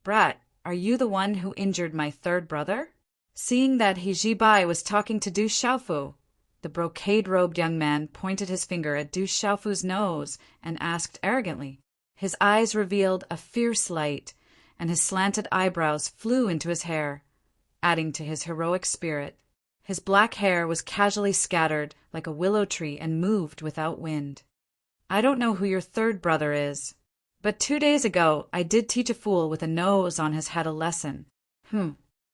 "Brat, are you the one who injured my third brother?" Seeing that He Ji-bai was talking to Du Xiaofu, the brocade-robed young man pointed his finger at Du Xiaofu's nose and asked arrogantly. His eyes revealed a fierce light, and his slanted eyebrows flew into his hair, adding to his heroic spirit. His black hair was casually scattered like a willow tree and moved without wind. "I don't know who your third brother is, but 2 days ago I did teach a fool with a nose on his head a lesson."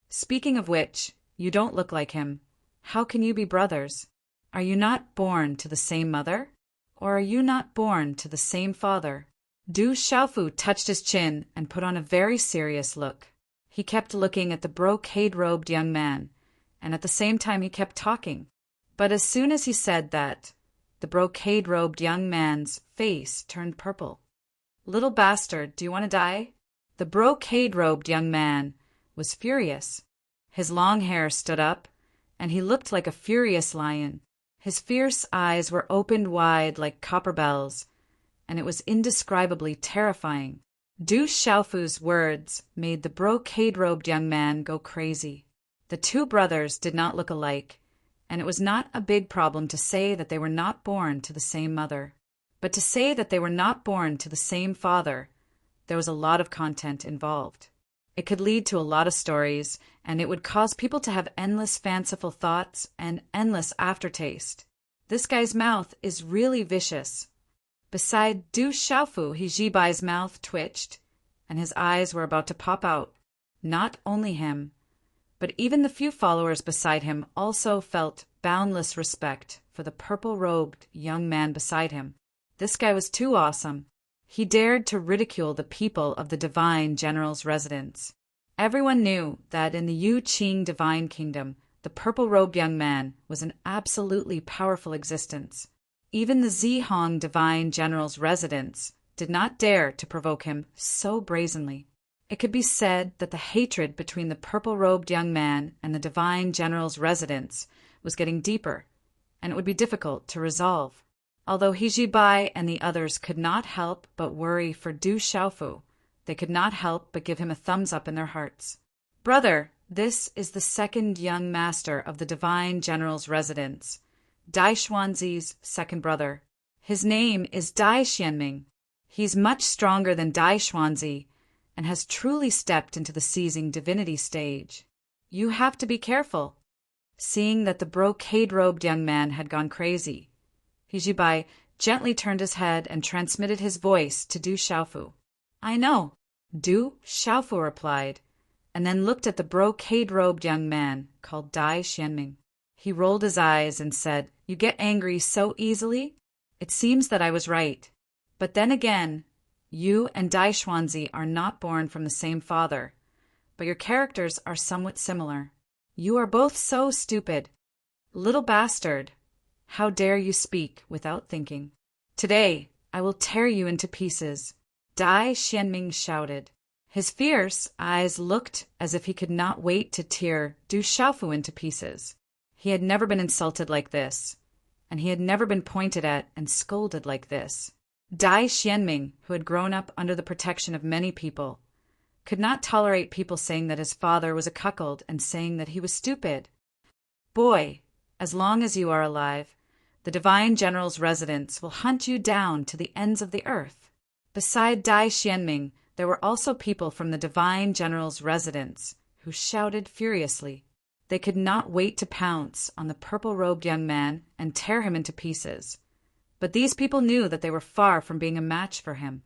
Speaking of which, you don't look like him. How can you be brothers? Are you not born to the same mother? Or are you not born to the same father? Du Xiaofu touched his chin and put on a very serious look. He kept looking at the brocade-robed young man, and at the same time he kept talking. But as soon as he said that, the brocade-robed young man's face turned purple. "Little bastard, do you want to die?" The brocade-robed young man was furious. His long hair stood up, and he looked like a furious lion. His fierce eyes were opened wide like copper bells, and it was indescribably terrifying. Du Xiaofu's words made the brocade-robed young man go crazy. The two brothers did not look alike, and it was not a big problem to say that they were not born to the same mother. But to say that they were not born to the same father, there was a lot of content involved. It could lead to a lot of stories, and it would cause people to have endless fanciful thoughts and endless aftertaste. This guy's mouth is really vicious. Beside Du Xiaofu, He Ji-bai's mouth twitched, and his eyes were about to pop out. Not only him, but even the few followers beside him also felt boundless respect for the purple-robed young man beside him. This guy was too awesome. He dared to ridicule the people of the Divine General's residence. Everyone knew that in the Yu Qing Divine Kingdom, the purple-robed young man was an absolutely powerful existence. Even the Zihong Divine General's residence did not dare to provoke him so brazenly. It could be said that the hatred between the purple-robed young man and the Divine General's residence was getting deeper, and it would be difficult to resolve. Although He Ji-bai and the others could not help but worry for Du Xiaofu, they could not help but give him a thumbs up in their hearts. "Brother, this is the second young master of the Divine General's residence, Dai Xuanzi's second brother. His name is Dai Xianming. He's much stronger than Dai Xuanzi and has truly stepped into the seizing divinity stage. You have to be careful." Seeing that the brocade-robed young man had gone crazy, He Ji-bai gently turned his head and transmitted his voice to Du Xiaofu. "I know," Du Xiaofu replied, and then looked at the brocade-robed young man called Dai Xianming. He rolled his eyes and said, "You get angry so easily? It seems that I was right. But then again, you and Dai Xuanzi are not born from the same father, but your characters are somewhat similar. You are both so stupid. Little bastard, how dare you speak without thinking? Today, I will tear you into pieces," Dai Xianming shouted. His fierce eyes looked as if he could not wait to tear Du Xiaofu into pieces. He had never been insulted like this, and he had never been pointed at and scolded like this. Dai Xianming, who had grown up under the protection of many people, could not tolerate people saying that his father was a cuckold and saying that he was stupid. "Boy, as long as you are alive, the Divine General's residence will hunt you down to the ends of the earth." Beside Dai Xianming, there were also people from the Divine General's residence who shouted furiously. They could not wait to pounce on the purple-robed young man and tear him into pieces. But these people knew that they were far from being a match for him.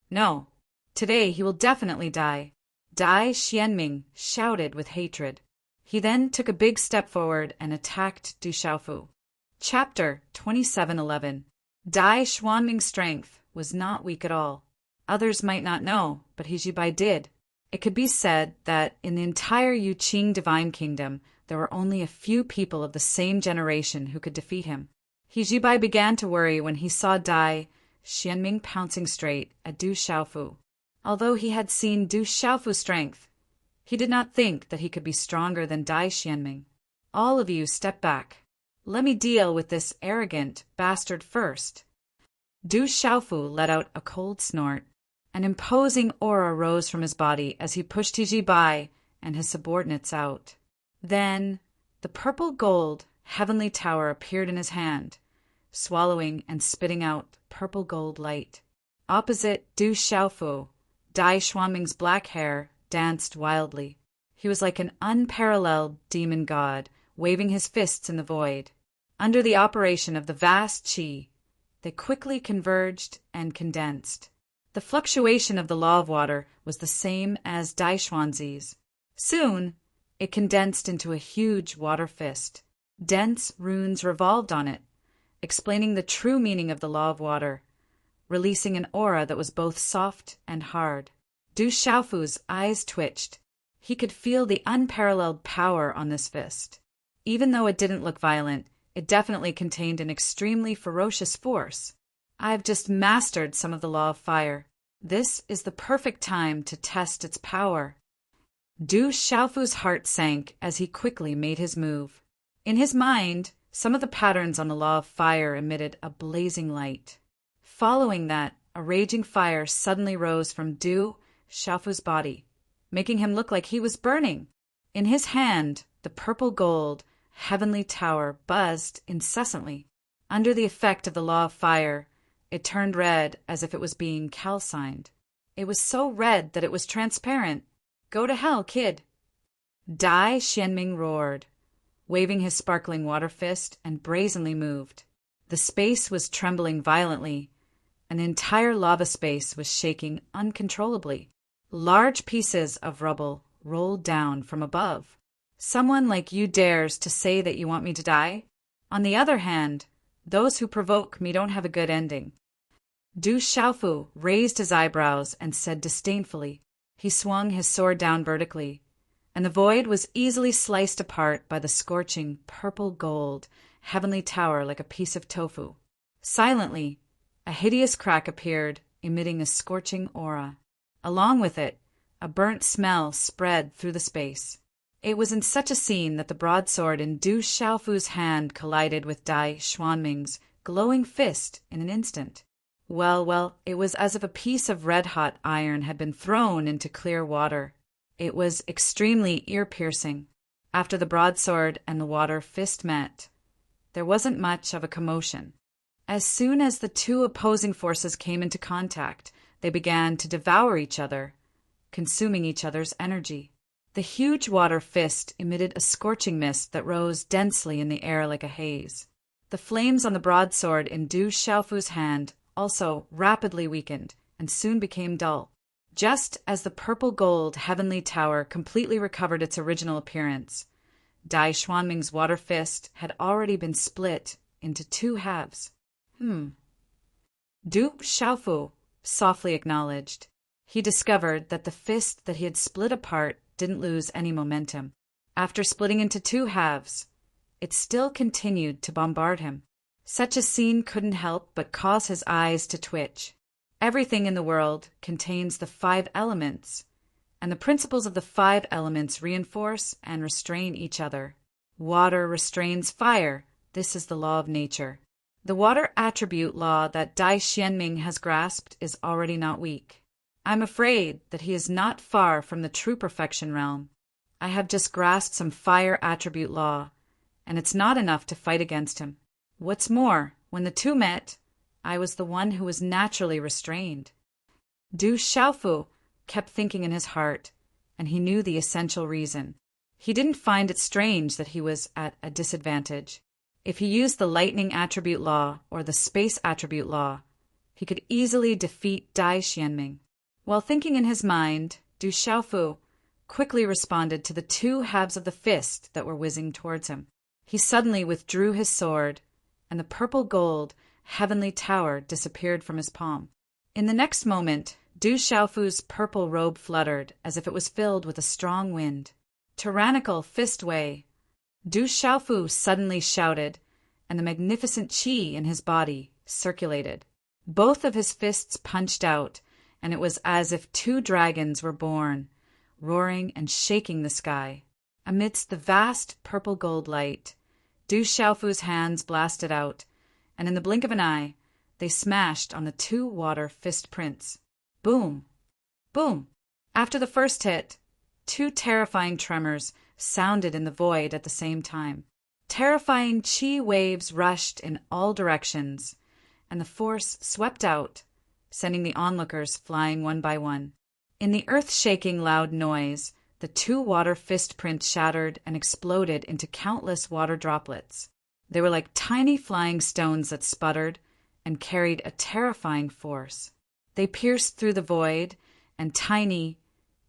"No, today he will definitely die," Dai Xianming shouted with hatred. He then took a big step forward and attacked Du Xiaofu. Chapter 27:11. Dai Xianming's strength was not weak at all. Others might not know, but He Jibai did. It could be said that in the entire Yuqing divine kingdom, there were only a few people of the same generation who could defeat him. He Jibai began to worry when he saw Dai Xianming pouncing straight at Du Xiaofu. Although he had seen Du Xiaofu's strength, he did not think that he could be stronger than Dai Xianming. All of you step back. Let me deal with this arrogant bastard first. Du Xiaofu let out a cold snort. An imposing aura rose from his body as he pushed He Jibai and his subordinates out. Then, the purple gold heavenly tower appeared in his hand, swallowing and spitting out purple gold light. Opposite Du Xiaofu, Dai Xuanming's black hair danced wildly. He was like an unparalleled demon god, waving his fists in the void. Under the operation of the vast qi, they quickly converged and condensed. The fluctuation of the law of water was the same as Dai Xuanzi's. Soon, it condensed into a huge water fist. Dense runes revolved on it, explaining the true meaning of the law of water, releasing an aura that was both soft and hard. Du Xiaofu's eyes twitched. He could feel the unparalleled power on this fist. Even though it didn't look violent, it definitely contained an extremely ferocious force. I've just mastered some of the law of fire. This is the perfect time to test its power. Du Xiaofu's heart sank as he quickly made his move. In his mind, some of the patterns on the law of fire emitted a blazing light. Following that, a raging fire suddenly rose from Du Xiaofu's body, making him look like he was burning. In his hand, the purple gold heavenly tower buzzed incessantly. Under the effect of the law of fire, it turned red as if it was being calcined. It was so red that it was transparent. Go to hell, kid. Dai Xianming roared, waving his sparkling water fist, and brazenly moved. The space was trembling violently. An entire lava space was shaking uncontrollably. Large pieces of rubble rolled down from above. Someone like you dares to say that you want me to die? On the other hand, those who provoke me don't have a good ending. Du Xiaofu raised his eyebrows and said disdainfully. He swung his sword down vertically, and the void was easily sliced apart by the scorching purple gold heavenly tower like a piece of tofu. Silently, a hideous crack appeared, emitting a scorching aura. Along with it, a burnt smell spread through the space. It was in such a scene that the broadsword in Du Xiaofu's hand collided with Dai Xuanming's glowing fist in an instant. Well, it was as if a piece of red-hot iron had been thrown into clear water. It was extremely ear-piercing. After the broadsword and the water fist met, there wasn't much of a commotion. As soon as the two opposing forces came into contact, they began to devour each other, consuming each other's energy. The huge water fist emitted a scorching mist that rose densely in the air like a haze. The flames on the broadsword in Du Xiaofu's hand also rapidly weakened and soon became dull. Just as the purple gold heavenly tower completely recovered its original appearance, Dai Xuanming's water fist had already been split into two halves. Du Xiaofu softly acknowledged. He discovered that the fist that he had split apart didn't lose any momentum. After splitting into two halves, it still continued to bombard him. Such a scene couldn't help but cause his eyes to twitch. Everything in the world contains the 5 elements, and the principles of the 5 elements reinforce and restrain each other. Water restrains fire. This is the law of nature. The water attribute law that Dai Xianming has grasped is already not weak. I'm afraid that he is not far from the true perfection realm. I have just grasped some fire attribute law, and it's not enough to fight against him. What's more, when the two met, I was the one who was naturally restrained. Du Xiaofu kept thinking in his heart, and he knew the essential reason. He didn't find it strange that he was at a disadvantage. If he used the lightning attribute law or the space attribute law, he could easily defeat Dai Xianming. While thinking in his mind, Du Xiaofu quickly responded to the two halves of the fist that were whizzing towards him. He suddenly withdrew his sword, and the purple gold heavenly tower disappeared from his palm. In the next moment, Du Xiaofu's purple robe fluttered as if it was filled with a strong wind. Tyrannical fist way! Du Xiaofu suddenly shouted, and the magnificent qi in his body circulated. Both of his fists punched out, and it was as if two dragons were born, roaring and shaking the sky. Amidst the vast purple gold light, Du Xiaofu's hands blasted out, and in the blink of an eye, they smashed on the two water fist prints. Boom! Boom! After the first hit, two terrifying tremors sounded in the void at the same time. Terrifying qi waves rushed in all directions, and the force swept out, sending the onlookers flying one by one. In the earth-shaking loud noise, the two water fist prints shattered and exploded into countless water droplets. They were like tiny flying stones that sputtered and carried a terrifying force. They pierced through the void, and tiny,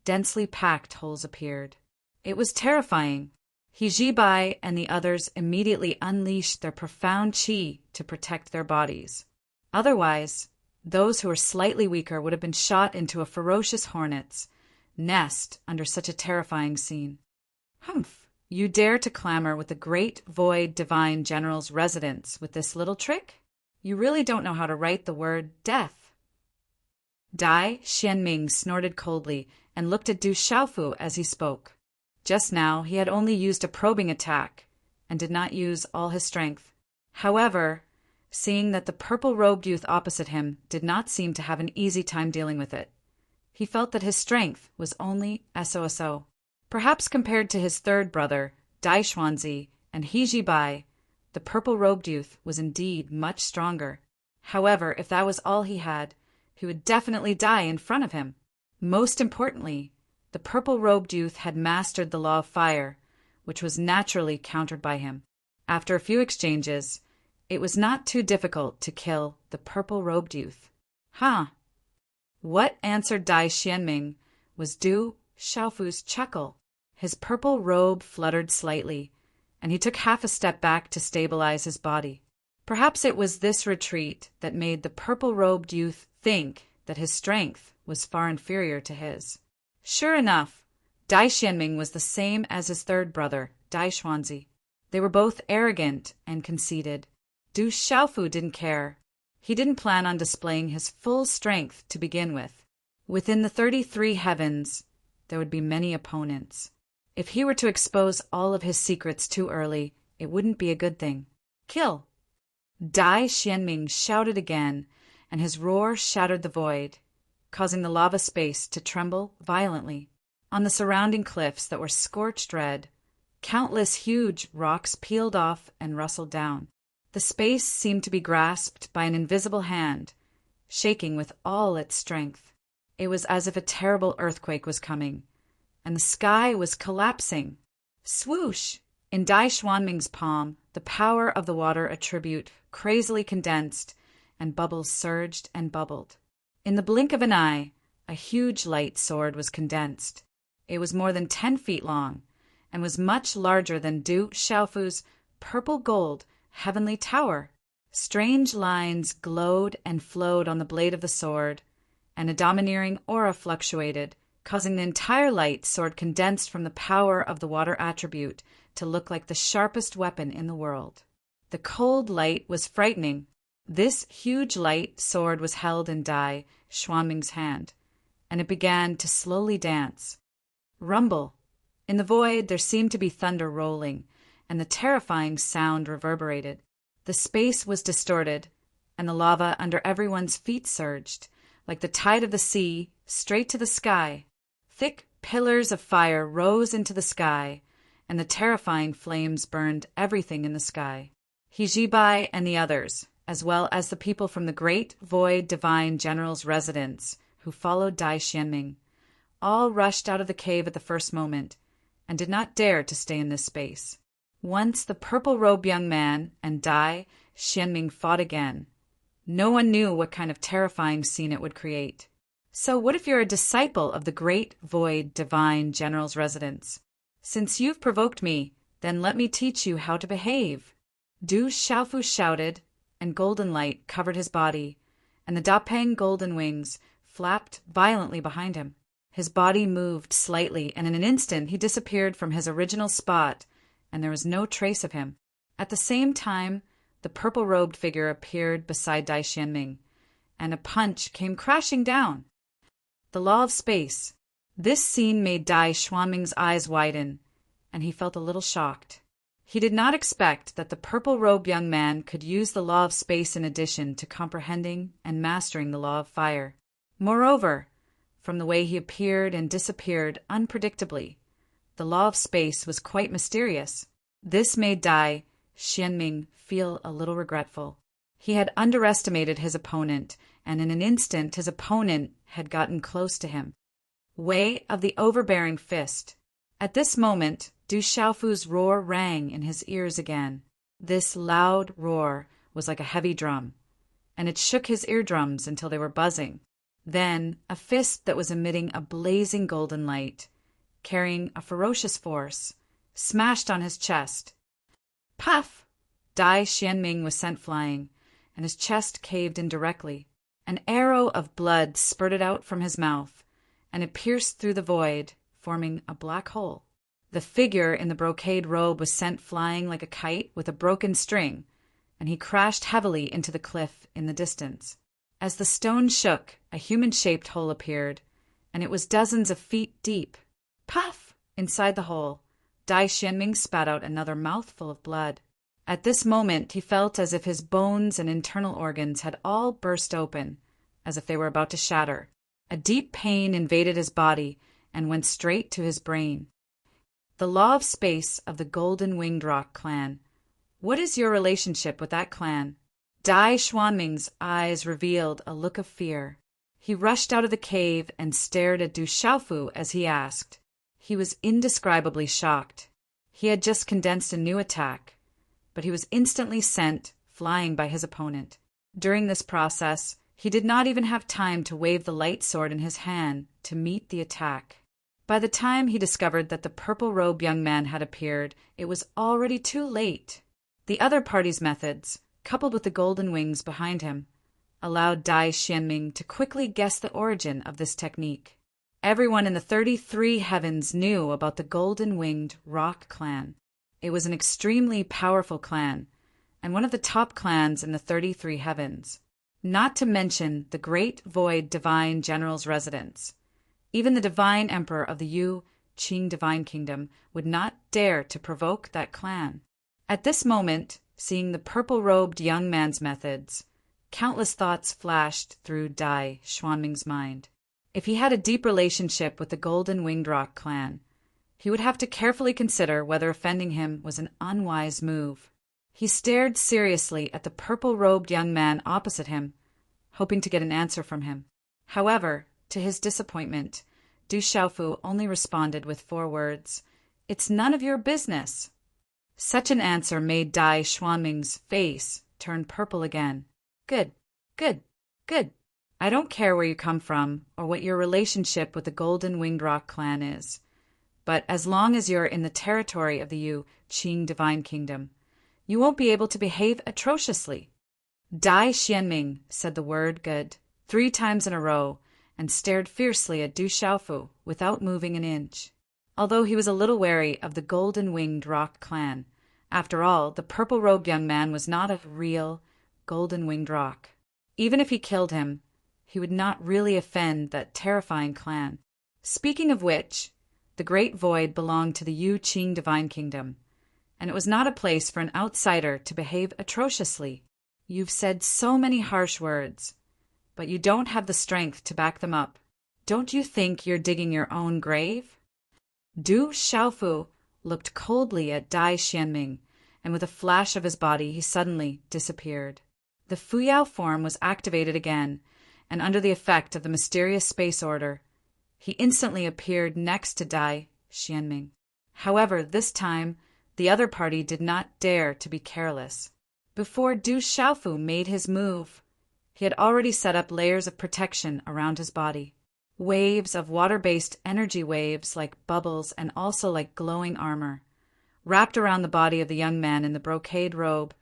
densely packed holes appeared. It was terrifying. He Jibai and the others immediately unleashed their profound qi to protect their bodies. Otherwise, those who were slightly weaker would have been shot into a ferocious hornet's nest under such a terrifying scene. Humph! You dare to clamor with the great void divine general's residence with this little trick? You really don't know how to write the word death. Dai Xianming snorted coldly and looked at Du Xiaofu as he spoke. Just now he had only used a probing attack and did not use all his strength. However, seeing that the purple-robed youth opposite him did not seem to have an easy time dealing with it, he felt that his strength was only so. Perhaps compared to his third brother, Dai Xuanzi, and He Jibai, the purple-robed youth was indeed much stronger. However, if that was all he had, he would definitely die in front of him. Most importantly, the purple-robed youth had mastered the law of fire, which was naturally countered by him. After a few exchanges, it was not too difficult to kill the purple-robed youth. Huh! What answered Dai Xianming was Du Xiaofu's chuckle. His purple robe fluttered slightly, and he took half a step back to stabilize his body. Perhaps it was this retreat that made the purple-robed youth think that his strength was far inferior to his. Sure enough, Dai Xianming was the same as his third brother, Dai Xuanzi. They were both arrogant and conceited. Du Xiaofu didn't care. He didn't plan on displaying his full strength to begin with. Within the 33 heavens, there would be many opponents. If he were to expose all of his secrets too early, it wouldn't be a good thing. Kill! Dai Xianming shouted again, and his roar shattered the void, causing the lava space to tremble violently. On the surrounding cliffs that were scorched red, countless huge rocks peeled off and rustled down. The space seemed to be grasped by an invisible hand, shaking with all its strength. It was as if a terrible earthquake was coming, and the sky was collapsing. Swoosh! In Dai Xuanming's palm, the power of the water attribute crazily condensed, and bubbles surged and bubbled. In the blink of an eye, a huge light sword was condensed. It was more than 10 feet long, and was much larger than Du Xiaofu's purple gold heavenly tower. Strange lines glowed and flowed on the blade of the sword, and a domineering aura fluctuated, causing the entire light sword condensed from the power of the water attribute to look like the sharpest weapon in the world. The cold light was frightening. This huge light sword was held in Dai Xuanming's hand, and it began to slowly dance. Rumble! In the void there seemed to be thunder rolling, and the terrifying sound reverberated. The space was distorted, and the lava under everyone's feet surged, like the tide of the sea, straight to the sky. Thick pillars of fire rose into the sky, and the terrifying flames burned everything in the sky. He Jibai and the others, as well as the people from the great void divine general's residence who followed Dai Xianming, all rushed out of the cave at the first moment, and did not dare to stay in this space. Once the purple-robed young man and Dai Xianming fought again. No one knew what kind of terrifying scene it would create. So what if you're a disciple of the great void divine general's residence? Since you've provoked me, then let me teach you how to behave. Du Xiaofu shouted, and golden light covered his body, and the Dapeng golden wings flapped violently behind him. His body moved slightly, and in an instant he disappeared from his original spot, and there was no trace of him. At the same time, the purple-robed figure appeared beside Dai Xianming, and a punch came crashing down. The law of space. This scene made Dai Xianming's eyes widen, and he felt a little shocked. He did not expect that the purple-robed young man could use the law of space in addition to comprehending and mastering the law of fire. Moreover, from the way he appeared and disappeared unpredictably, the law of space was quite mysterious. This made Dai Xianming feel a little regretful. He had underestimated his opponent, and in an instant his opponent had gotten close to him. Way of the overbearing fist. At this moment, Du Xiaofu's roar rang in his ears again. This loud roar was like a heavy drum, and it shook his eardrums until they were buzzing. Then a fist that was emitting a blazing golden light, carrying a ferocious force, smashed on his chest. Puff! Dai Xianming was sent flying, and his chest caved in directly. An arrow of blood spurted out from his mouth, and it pierced through the void, forming a black hole. The figure in the brocade robe was sent flying like a kite with a broken string, and he crashed heavily into the cliff in the distance. As the stone shook, a human-shaped hole appeared, and it was dozens of feet deep. Puff! Inside the hole, Dai Xianming spat out another mouthful of blood. At this moment he felt as if his bones and internal organs had all burst open, as if they were about to shatter. A deep pain invaded his body and went straight to his brain. The law of space of the Golden Winged Rock clan. What is your relationship with that clan? Dai Xianming's eyes revealed a look of fear. He rushed out of the cave and stared at Du Xiaofu as he asked. He was indescribably shocked. He had just condensed a new attack, but he was instantly sent flying by his opponent. During this process, he did not even have time to wave the light sword in his hand to meet the attack. By the time he discovered that the purple-robed young man had appeared, it was already too late. The other party's methods, coupled with the golden wings behind him, allowed Dai Xianming to quickly guess the origin of this technique. Everyone in the 33 heavens knew about the Golden Winged Rock clan. It was an extremely powerful clan, and one of the top clans in the 33 heavens, not to mention the Great Void Divine General's residence. Even the Divine Emperor of the Yu Qing Divine Kingdom would not dare to provoke that clan. At this moment, seeing the purple-robed young man's methods, countless thoughts flashed through Dai Xianming's mind. If he had a deep relationship with the Golden Winged Rock clan, he would have to carefully consider whether offending him was an unwise move. He stared seriously at the purple-robed young man opposite him, hoping to get an answer from him. However, to his disappointment, Du Xiaofu only responded with 4 words, "It's none of your business." Such an answer made Dai Xianming's face turn purple again. Good, good, good. I don't care where you come from or what your relationship with the Golden Winged Rock clan is, but as long as you're in the territory of the Yu Qing Divine Kingdom, you won't be able to behave atrociously. Dai Xianming said the word good 3 times in a row and stared fiercely at Du Xiaofu without moving an inch. Although he was a little wary of the Golden Winged Rock clan, after all, the purple-robed young man was not a real Golden Winged Rock. Even if he killed him, he would not really offend that terrifying clan. Speaking of which, the Great Void belonged to the Yu Qing Divine Kingdom, and it was not a place for an outsider to behave atrociously. You've said so many harsh words, but you don't have the strength to back them up. Don't you think you're digging your own grave? Du Xiaofu looked coldly at Dai Xianming, and with a flash of his body he suddenly disappeared. The Fuyao form was activated again, and under the effect of the mysterious space order, he instantly appeared next to Dai Xianming. However, this time, the other party did not dare to be careless. Before Du Xiaofu made his move, he had already set up layers of protection around his body. Waves of water-based energy waves like bubbles and also like glowing armor, wrapped around the body of the young man in the brocade robe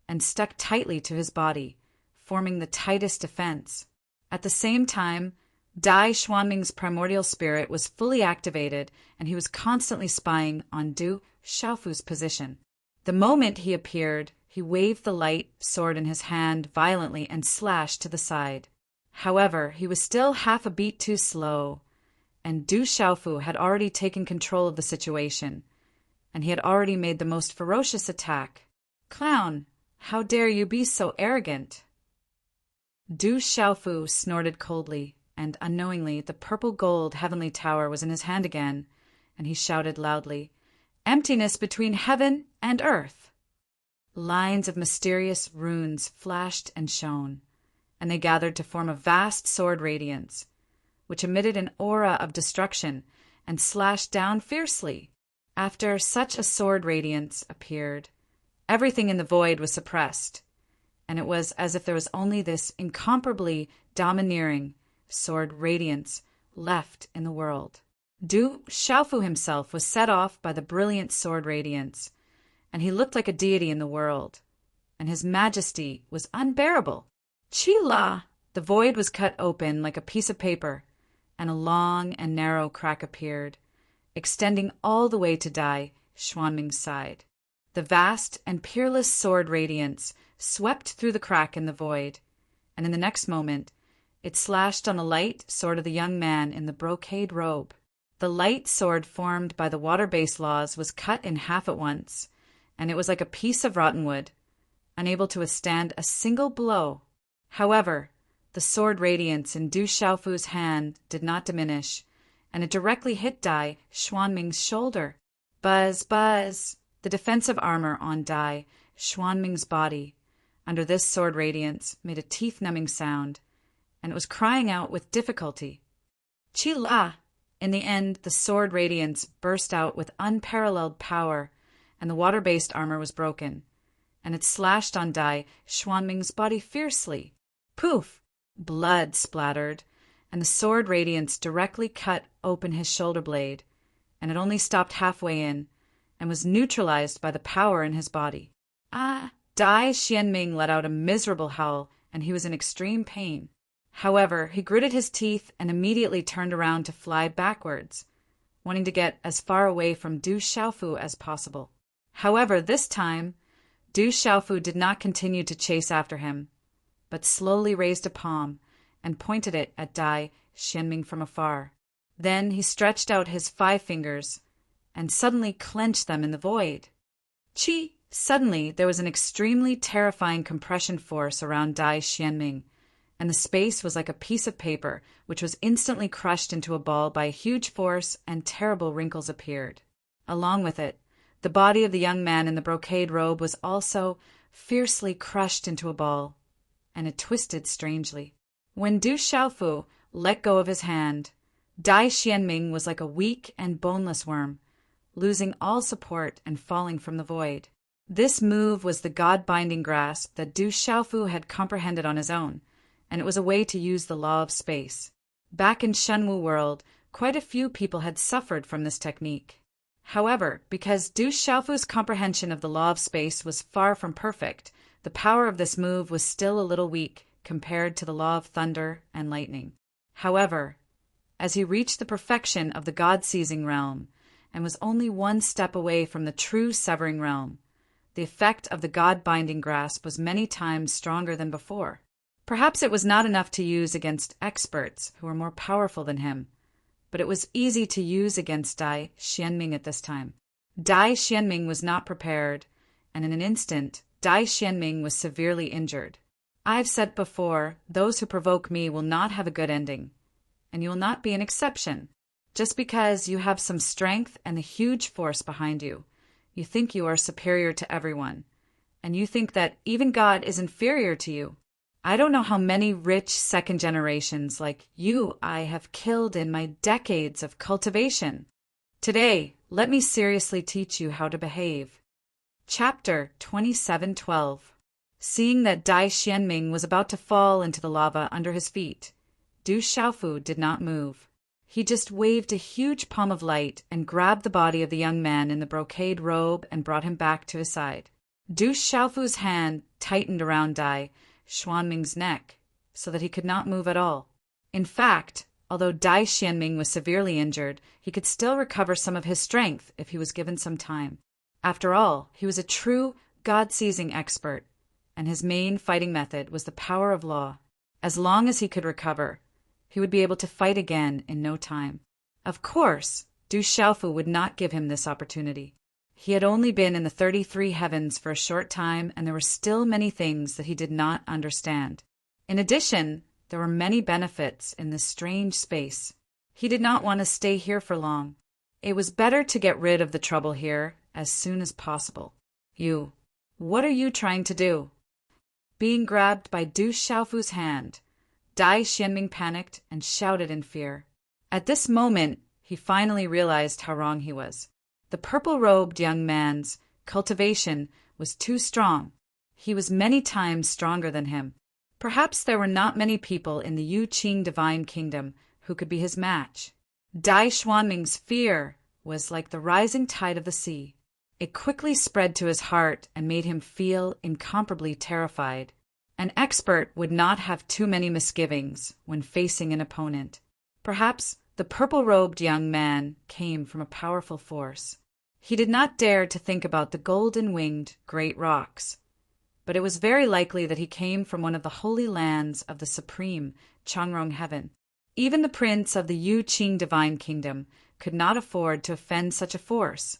and stuck tightly to his body, forming the tightest defense. At the same time, Dai Xuanming's primordial spirit was fully activated, and he was constantly spying on Du Xiaofu's position. The moment he appeared, he waved the light sword in his hand violently and slashed to the side. However, he was still half a beat too slow, and Du Xiaofu had already taken control of the situation, and he had already made the most ferocious attack. "Clown, how dare you be so arrogant?" Du Xiaofu snorted coldly, and unknowingly the purple-gold heavenly tower was in his hand again, and he shouted loudly, "Emptiness between heaven and earth!" Lines of mysterious runes flashed and shone, and they gathered to form a vast sword radiance, which emitted an aura of destruction and slashed down fiercely. After such a sword radiance appeared, everything in the void was suppressed, and it was as if there was only this incomparably domineering sword radiance left in the world. Du Xiaofu himself was set off by the brilliant sword radiance, and he looked like a deity in the world, and his majesty was unbearable. Chi La! The void was cut open like a piece of paper, and a long and narrow crack appeared, extending all the way to Dai Xuanming's side. The vast and peerless sword radiance swept through the crack in the void, and in the next moment it slashed on the light sword of the young man in the brocade robe. The light sword formed by the water-based laws was cut in half at once, and it was like a piece of rotten wood, unable to withstand a single blow. However, the sword radiance in Du Xiaofu's hand did not diminish, and it directly hit Dai Xuanming's shoulder. Buzz, buzz! The defensive armor on Dai Xuanming's body, under this sword radiance, made a teeth-numbing sound, and it was crying out with difficulty. Chi La! In the end, the sword radiance burst out with unparalleled power, and the water-based armor was broken, and it slashed on Dai Xuanming's body fiercely. Poof! Blood splattered, and the sword radiance directly cut open his shoulder blade, and it only stopped halfway in, and was neutralized by the power in his body. Ah! Dai Xuanming let out a miserable howl, and he was in extreme pain. However, he gritted his teeth and immediately turned around to fly backwards, wanting to get as far away from Du Xiaofu as possible. However, this time, Du Xiaofu did not continue to chase after him, but slowly raised a palm and pointed it at Dai Xuanming from afar. Then he stretched out his 5 fingers and suddenly clenched them in the void. Chi! Suddenly, there was an extremely terrifying compression force around Dai Xuanming, and the space was like a piece of paper, which was instantly crushed into a ball by a huge force, and terrible wrinkles appeared. Along with it, the body of the young man in the brocade robe was also fiercely crushed into a ball, and it twisted strangely. When Du Xiaofu let go of his hand, Dai Xuanming was like a weak and boneless worm, losing all support and falling from the void. This move was the God-binding grasp that Du Xiaofu had comprehended on his own, and it was a way to use the law of space. Back in Shenwu world, quite a few people had suffered from this technique. However, because Du Xiaofu's comprehension of the law of space was far from perfect, the power of this move was still a little weak compared to the law of thunder and lightning. However, as he reached the perfection of the God-seizing realm, and was only one step away from the true severing realm, the effect of the God-binding grasp was many times stronger than before. Perhaps it was not enough to use against experts who were more powerful than him, but it was easy to use against Dai Xuanming at this time. Dai Xuanming was not prepared, and in an instant, Dai Xuanming was severely injured. I've said before, those who provoke me will not have a good ending, and you will not be an exception. Just because you have some strength and a huge force behind you, you think you are superior to everyone, and you think that even God is inferior to you. I don't know how many rich second generations like you I have killed in my decades of cultivation. Today, let me seriously teach you how to behave. Chapter 27:12. Seeing that Dai Xuanming was about to fall into the lava under his feet, Du Xiaofu did not move. He just waved a huge palm of light and grabbed the body of the young man in the brocade robe and brought him back to his side. Du Xiaofu's hand tightened around Dai Xuanming's neck so that he could not move at all. In fact, Although Dai Xianming was severely injured, he could still recover some of his strength if he was given some time. After all, he was a true God-seizing expert, and his main fighting method was the power of law. As long as he could recover, he would be able to fight again in no time. Of course, Du Xiaofu would not give him this opportunity. He had only been in the 33 heavens for a short time, and there were still many things that he did not understand. In addition, there were many benefits in this strange space. He did not want to stay here for long. It was better to get rid of the trouble here as soon as possible. What are you trying to do? Being grabbed by Du Xiaofu's hand, Dai Xianming panicked and shouted in fear. At this moment, he finally realized how wrong he was. The purple-robed young man's cultivation was too strong. He was many times stronger than him. Perhaps there were not many people in the Yu Qing divine kingdom who could be his match. Dai Xianming's fear was like the rising tide of the sea. It quickly spread to his heart and made him feel incomparably terrified. An expert would not have too many misgivings when facing an opponent. Perhaps the purple-robed young man came from a powerful force. He did not dare to think about the golden-winged great rocks, but it was very likely that he came from one of the holy lands of the supreme Changrong heaven. Even the prince of the Yu Qing divine kingdom could not afford to offend such a force,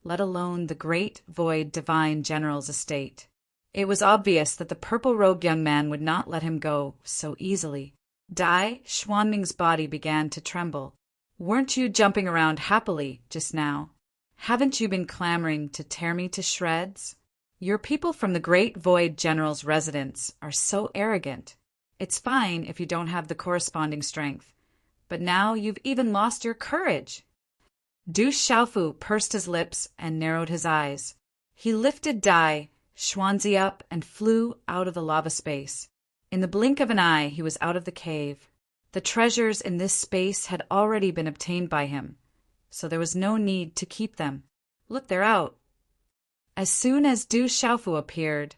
let alone the great void divine general's estate. It was obvious that the purple-robed young man would not let him go so easily. Dai Xianming's body began to tremble. Weren't you jumping around happily just now? Haven't you been clamoring to tear me to shreds? Your people from the great void general's residence are so arrogant. It's fine if you don't have the corresponding strength, but now you've even lost your courage. Du Xiaofu pursed his lips and narrowed his eyes. He lifted Dai Xuanzi up and flew out of the lava space. In the blink of an eye, he was out of the cave. The treasures in this space had already been obtained by him, so there was no need to keep them. Look, they're out. As soon as Du Xiaofu appeared,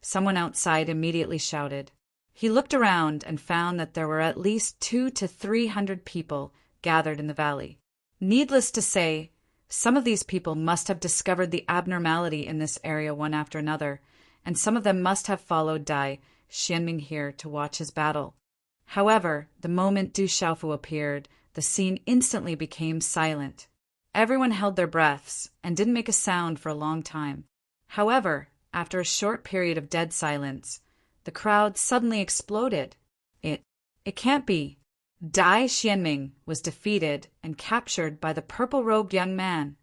someone outside immediately shouted. He looked around and found that there were at least 200 to 300 people gathered in the valley. Needless to say, some of these people must have discovered the abnormality in this area one after another, and some of them must have followed Dai Xianming here to watch his battle. However, the moment Du Xiaofu appeared, the scene instantly became silent. Everyone held their breaths and didn't make a sound for a long time. However, after a short period of dead silence, the crowd suddenly exploded. It can't be. Dai Xianming was defeated and captured by the purple-robed young man.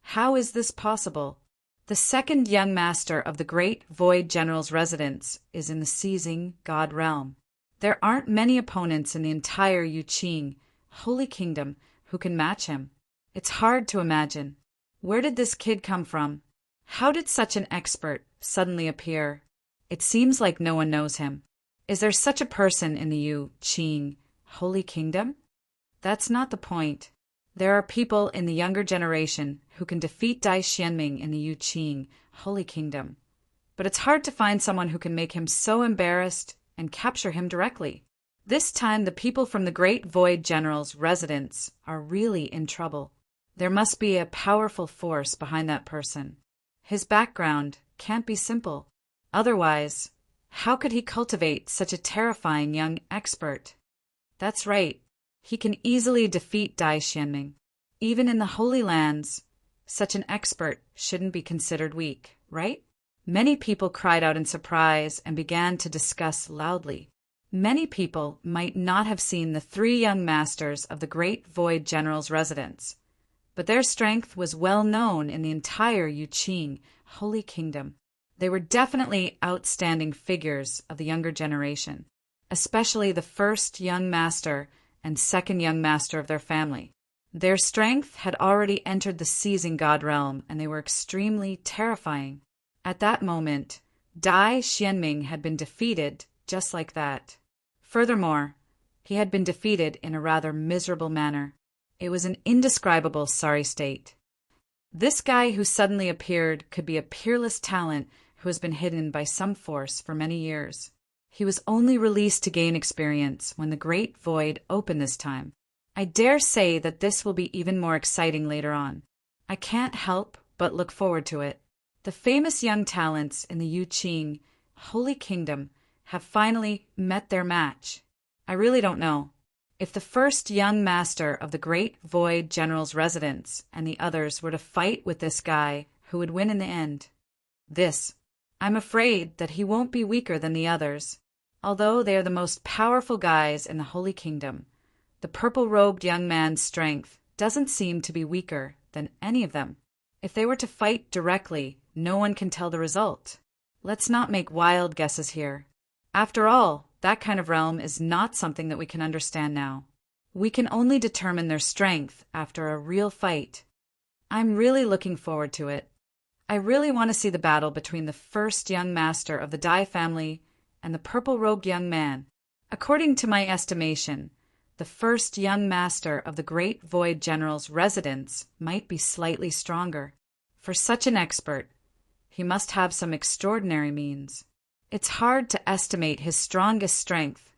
How is this possible? The second young master of the great void general's residence is in the seizing God realm. There aren't many opponents in the entire Yu Qing holy kingdom who can match him. It's hard to imagine. Where did this kid come from? How did such an expert suddenly appear? It seems like no one knows him. Is there such a person in the Yu Qing holy kingdom? That's not the point. There are people in the younger generation who can defeat Dai Xianming in the Yu Qing holy kingdom. But it's hard to find someone who can make him so embarrassed and capture him directly. This time the people from the great void general's residence are really in trouble. There must be a powerful force behind that person. His background can't be simple. Otherwise, how could he cultivate such a terrifying young expert? That's right. He can easily defeat Dai Xianming. Even in the Holy Lands, such an expert shouldn't be considered weak, right? Many people cried out in surprise and began to discuss loudly. Many people might not have seen the 3 young masters of the great void general's residence, but their strength was well known in the entire Yu Qing holy kingdom. They were definitely outstanding figures of the younger generation, especially the first young master and second young master of their family. Their strength had already entered the seizing God realm, and they were extremely terrifying. At that moment, Dai Xianming had been defeated just like that. Furthermore, he had been defeated in a rather miserable manner. It was an indescribable sorry state. This guy who suddenly appeared could be a peerless talent who has been hidden by some force for many years. He was only released to gain experience when the Great Void opened this time. I dare say that this will be even more exciting later on. I can't help but look forward to it. The famous young talents in the Yuqing Holy Kingdom have finally met their match. I really don't know. If the first young master of the Great Void General's residence and the others were to fight with this guy, who would win in the end? I'm afraid that he won't be weaker than the others. Although they are the most powerful guys in the Holy Kingdom, the purple-robed young man's strength doesn't seem to be weaker than any of them. If they were to fight directly, no one can tell the result. Let's not make wild guesses here. After all, that kind of realm is not something that we can understand now. We can only determine their strength after a real fight. I'm really looking forward to it. I really want to see the battle between the first young master of the Dai family and the purple-robed young man. According to my estimation, the first young master of the Great Void General's residence might be slightly stronger. For such an expert, he must have some extraordinary means. It's hard to estimate his strongest strength.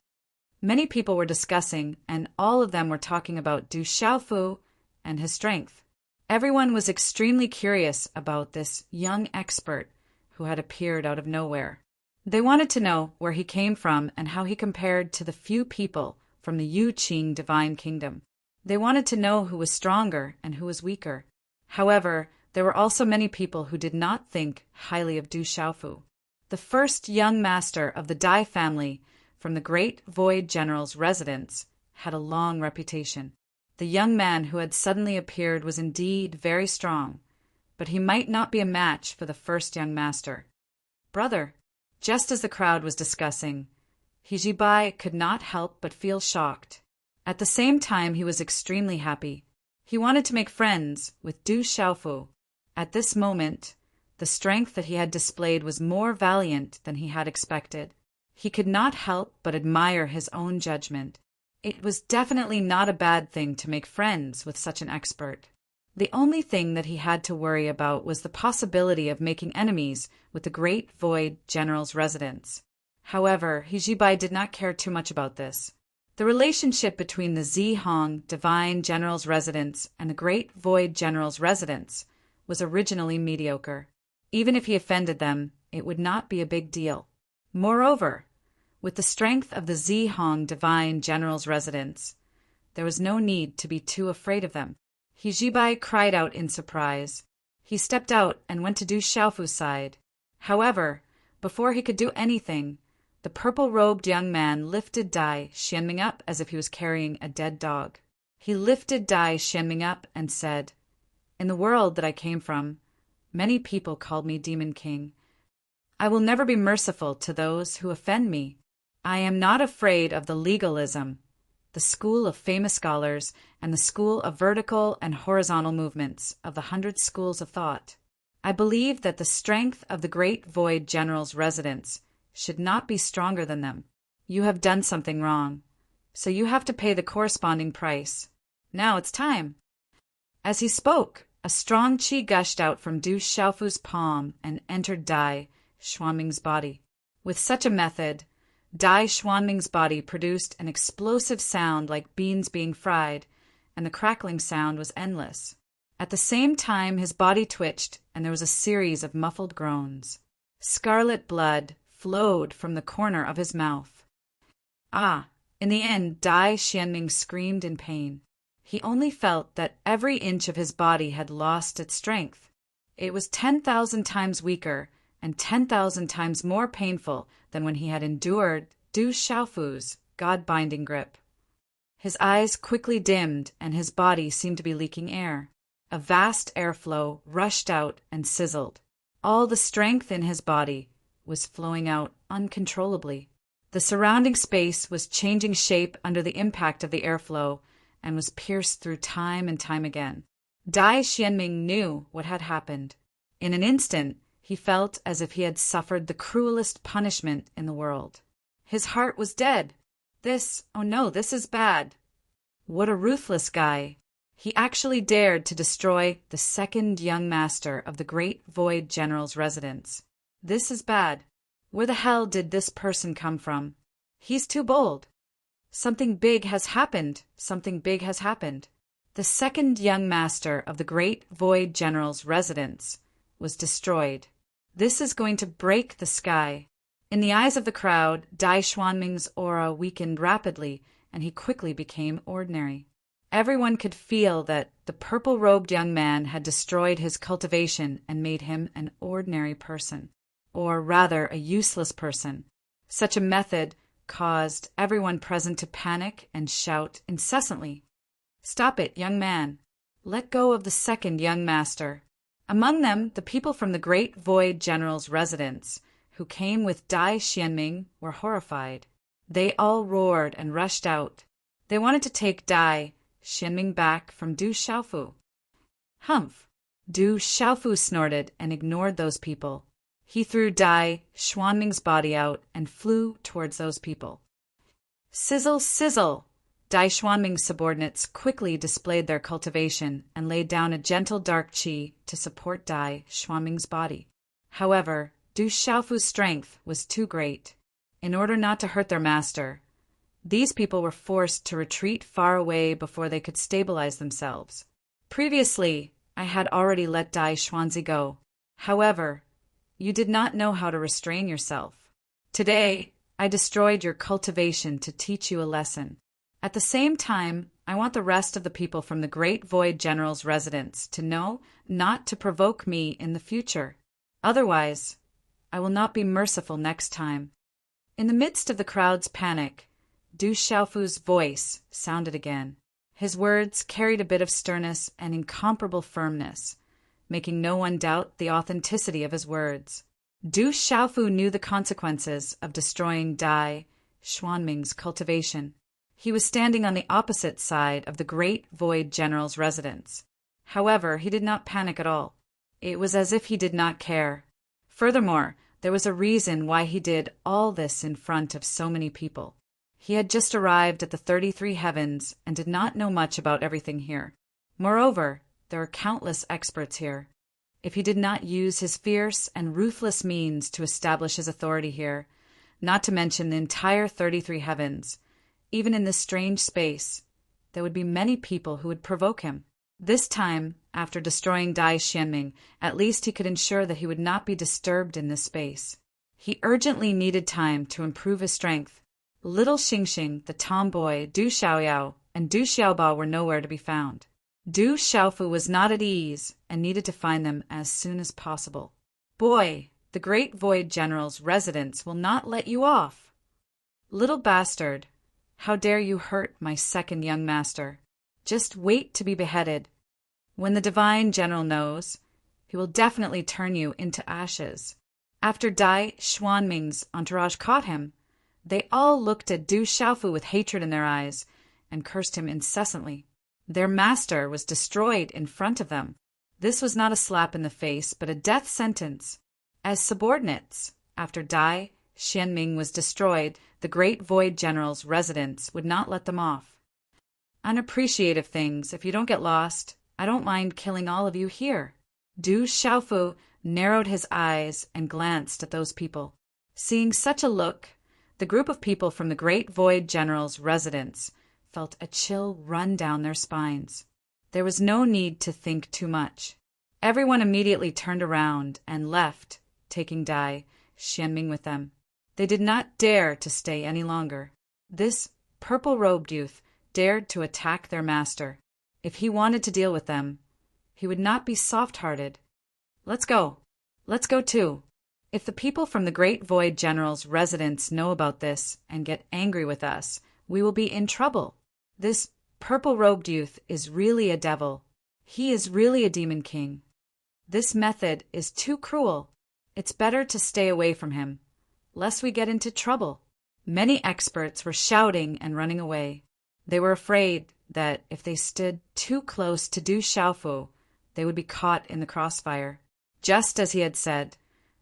Many people were discussing, and all of them were talking about Du Xiaofu and his strength. Everyone was extremely curious about this young expert who had appeared out of nowhere. They wanted to know where he came from and how he compared to the few people from the Yuqing Divine Kingdom. They wanted to know who was stronger and who was weaker. However, there were also many people who did not think highly of Du Xiaofu. The first young master of the Dai family from the Great Void General's residence had a long reputation. The young man who had suddenly appeared was indeed very strong, but he might not be a match for the first young master. Brother, just as the crowd was discussing, Hijibai could not help but feel shocked. At the same time, he was extremely happy. He wanted to make friends with Du Xiaofu. At this moment, the strength that he had displayed was more valiant than he had expected. He could not help but admire his own judgment. It was definitely not a bad thing to make friends with such an expert. The only thing that he had to worry about was the possibility of making enemies with the Great Void General's residence. However, Hijibai did not care too much about this. The relationship between the Zihong Divine General's residence and the Great Void General's residence was originally mediocre. Even if he offended them, it would not be a big deal. Moreover, with the strength of the Zihong Divine General's residence, there was no need to be too afraid of them. Hijibai cried out in surprise. He stepped out and went to Du Xiaofu's side. However, before he could do anything, the purple-robed young man lifted Dai Xianming up as if he was carrying a dead dog. He lifted Dai Xianming up and said, "In the world that I came from, many people called me Demon King. I will never be merciful to those who offend me. I am not afraid of the legalism, the school of famous scholars, and the school of vertical and horizontal movements of the 100 schools of thought. I believe that the strength of the Great Void General's residence should not be stronger than them. You have done something wrong, so you have to pay the corresponding price. Now it's time." As he spoke, a strong qi gushed out from Du Xiaofu's palm and entered Dai Xuanming's body. With such a method, Dai Xuanming's body produced an explosive sound like beans being fried, and the crackling sound was endless. At the same time, his body twitched, and there was a series of muffled groans. Scarlet blood flowed from the corner of his mouth. In the end, Dai Xianming screamed in pain. He only felt that every inch of his body had lost its strength. It was 10,000 times weaker and 10,000 times more painful than when he had endured Du Xiaofu's God-binding grip. His eyes quickly dimmed, and his body seemed to be leaking air. A vast airflow rushed out and sizzled. All the strength in his body was flowing out uncontrollably. The surrounding space was changing shape under the impact of the airflow and was pierced through time and time again. Dai Xianming knew what had happened. In an instant, he felt as if he had suffered the cruelest punishment in the world. His heart was dead. Oh no, this is bad. What a ruthless guy. He actually dared to destroy the second young master of the Great Void General's residence. This is bad. Where the hell did this person come from? He's too bold. Something big has happened. Something big has happened. The second young master of the great Void General's residence was destroyed. This is going to break the sky. In the eyes of the crowd, Dai Xuanming's aura weakened rapidly, and he quickly became ordinary. Everyone could feel that the purple-robed young man had destroyed his cultivation and made him an ordinary person, or rather a useless person. Such a method caused everyone present to panic and shout incessantly. "Stop it, young man. Let go of the second young master." Among them, the people from the great Void General's residence, who came with Dai Xianming, were horrified. They all roared and rushed out. They wanted to take Dai Xianming back from Du Xiaofu. Humph! Du Xiaofu snorted and ignored those people. He threw Dai Xuanming's body out and flew towards those people. Sizzle, sizzle! Dai Xuanming's subordinates quickly displayed their cultivation and laid down a gentle dark qi to support Dai Xuanming's body. However, Du Xiaofu's strength was too great. In order not to hurt their master, these people were forced to retreat far away before they could stabilize themselves. Previously, I had already let Dai Xuanzi go. However, you did not know how to restrain yourself. Today, I destroyed your cultivation to teach you a lesson. At the same time, I want the rest of the people from the Great Void General's residence to know not to provoke me in the future. Otherwise, I will not be merciful next time. In the midst of the crowd's panic, Du Xiaofu's voice sounded again. His words carried a bit of sternness and incomparable firmness, making no one doubt the authenticity of his words. Du Xiaofu knew the consequences of destroying Dai Xuanming's cultivation. He was standing on the opposite side of the great Void General's residence. However, he did not panic at all. It was as if he did not care. Furthermore, there was a reason why he did all this in front of so many people. He had just arrived at the 33 heavens and did not know much about everything here. Moreover, there are countless experts here. If he did not use his fierce and ruthless means to establish his authority here, not to mention the entire 33 heavens, even in this strange space, there would be many people who would provoke him. This time, after destroying Dai Xianming, at least he could ensure that he would not be disturbed in this space. He urgently needed time to improve his strength. Little Xingxing, the tomboy, Du Xiaoyao, and Du Xiaoba were nowhere to be found. Du Xiaofu was not at ease and needed to find them as soon as possible. "Boy, the great Void General's residence will not let you off. Little bastard, how dare you hurt my second young master? Just wait to be beheaded. When the Divine General knows, he will definitely turn you into ashes." After Dai Xuanming's entourage caught him, they all looked at Du Xiaofu with hatred in their eyes and cursed him incessantly. Their master was destroyed in front of them. This was not a slap in the face, but a death sentence. As subordinates, after Dai Xianming was destroyed, the great Void General's residence would not let them off. "Unappreciative things, if you don't get lost, I don't mind killing all of you here." Du Xiaofu narrowed his eyes and glanced at those people. Seeing such a look, the group of people from the great Void General's residence felt a chill run down their spines. There was no need to think too much. Everyone immediately turned around and left, taking Dai Xianming with them. They did not dare to stay any longer. This purple-robed youth dared to attack their master. If he wanted to deal with them, he would not be soft-hearted. "Let's go. Let's go too. If the people from the Great Void General's residence know about this and get angry with us, we will be in trouble. This purple-robed youth is really a devil. He is really a demon king. This method is too cruel. It's better to stay away from him, lest we get into trouble." Many experts were shouting and running away. They were afraid that if they stood too close to Du Xiaofu, they would be caught in the crossfire. Just as he had said,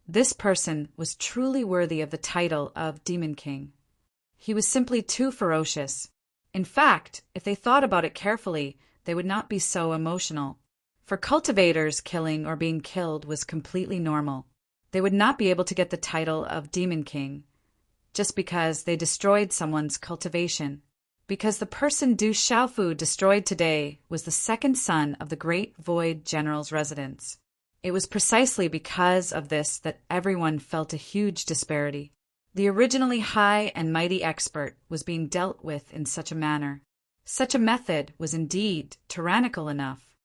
this person was truly worthy of the title of Demon King. He was simply too ferocious. In fact, if they thought about it carefully, they would not be so emotional. For cultivators, killing or being killed was completely normal. They would not be able to get the title of Demon King just because they destroyed someone's cultivation. Because the person Du Xiaofu destroyed today was the second son of the Great Void General's residence. It was precisely because of this that everyone felt a huge disparity. The originally high and mighty expert was being dealt with in such a manner. Such a method was indeed tyrannical enough.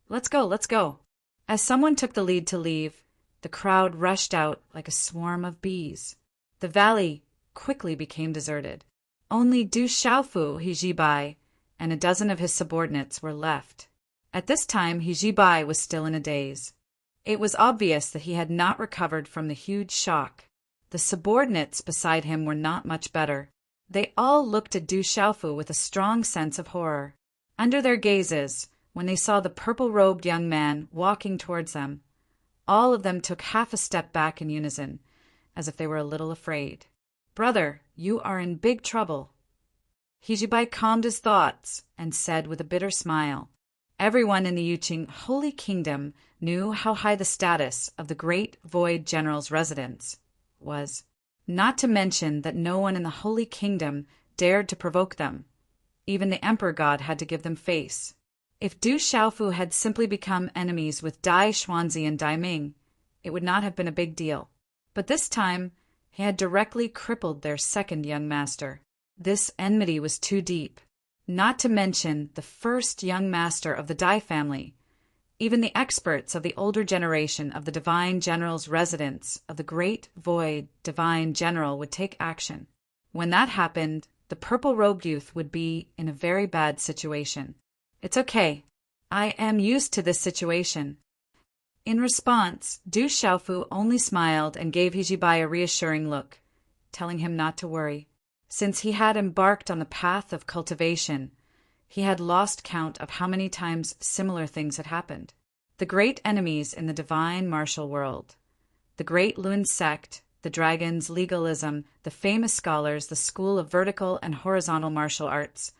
Let's go, let's go. As someone took the lead to leave, the crowd rushed out like a swarm of bees. The valley quickly became deserted. Only Du Xiaofu, He Jibai, and a dozen of his subordinates were left. At this time, He Jibai was still in a daze. It was obvious that he had not recovered from the huge shock. The subordinates beside him were not much better. They all looked at Du Xiaofu with a strong sense of horror. Under their gazes, when they saw the purple-robed young man walking towards them, all of them took half a step back in unison, as if they were a little afraid. "Brother, you are in big trouble." He Jibai calmed his thoughts and said with a bitter smile, everyone in the Yuqing Holy Kingdom knew how high the status of the Great Void General's residence was, not to mention that no one in the Holy Kingdom dared to provoke them. Even the Emperor God had to give them face. If Du Xiaofu had simply become enemies with Dai Xuanzi and Dai Ming, it would not have been a big deal. But this time, he had directly crippled their second young master. This enmity was too deep, not to mention the first young master of the Dai family. Even the experts of the older generation of the Divine General's residence of the Great Void Divine General would take action. When that happened, the purple-robed youth would be in a very bad situation. "It's okay. I am used to this situation." In response, Du Xiaofu only smiled and gave He Jibai a reassuring look, telling him not to worry. Since he had embarked on the path of cultivation, he had lost count of how many times similar things had happened. The great enemies in the divine martial world, the Great Lun sect, the dragons, legalism, the famous scholars, the school of vertical and horizontal martial arts,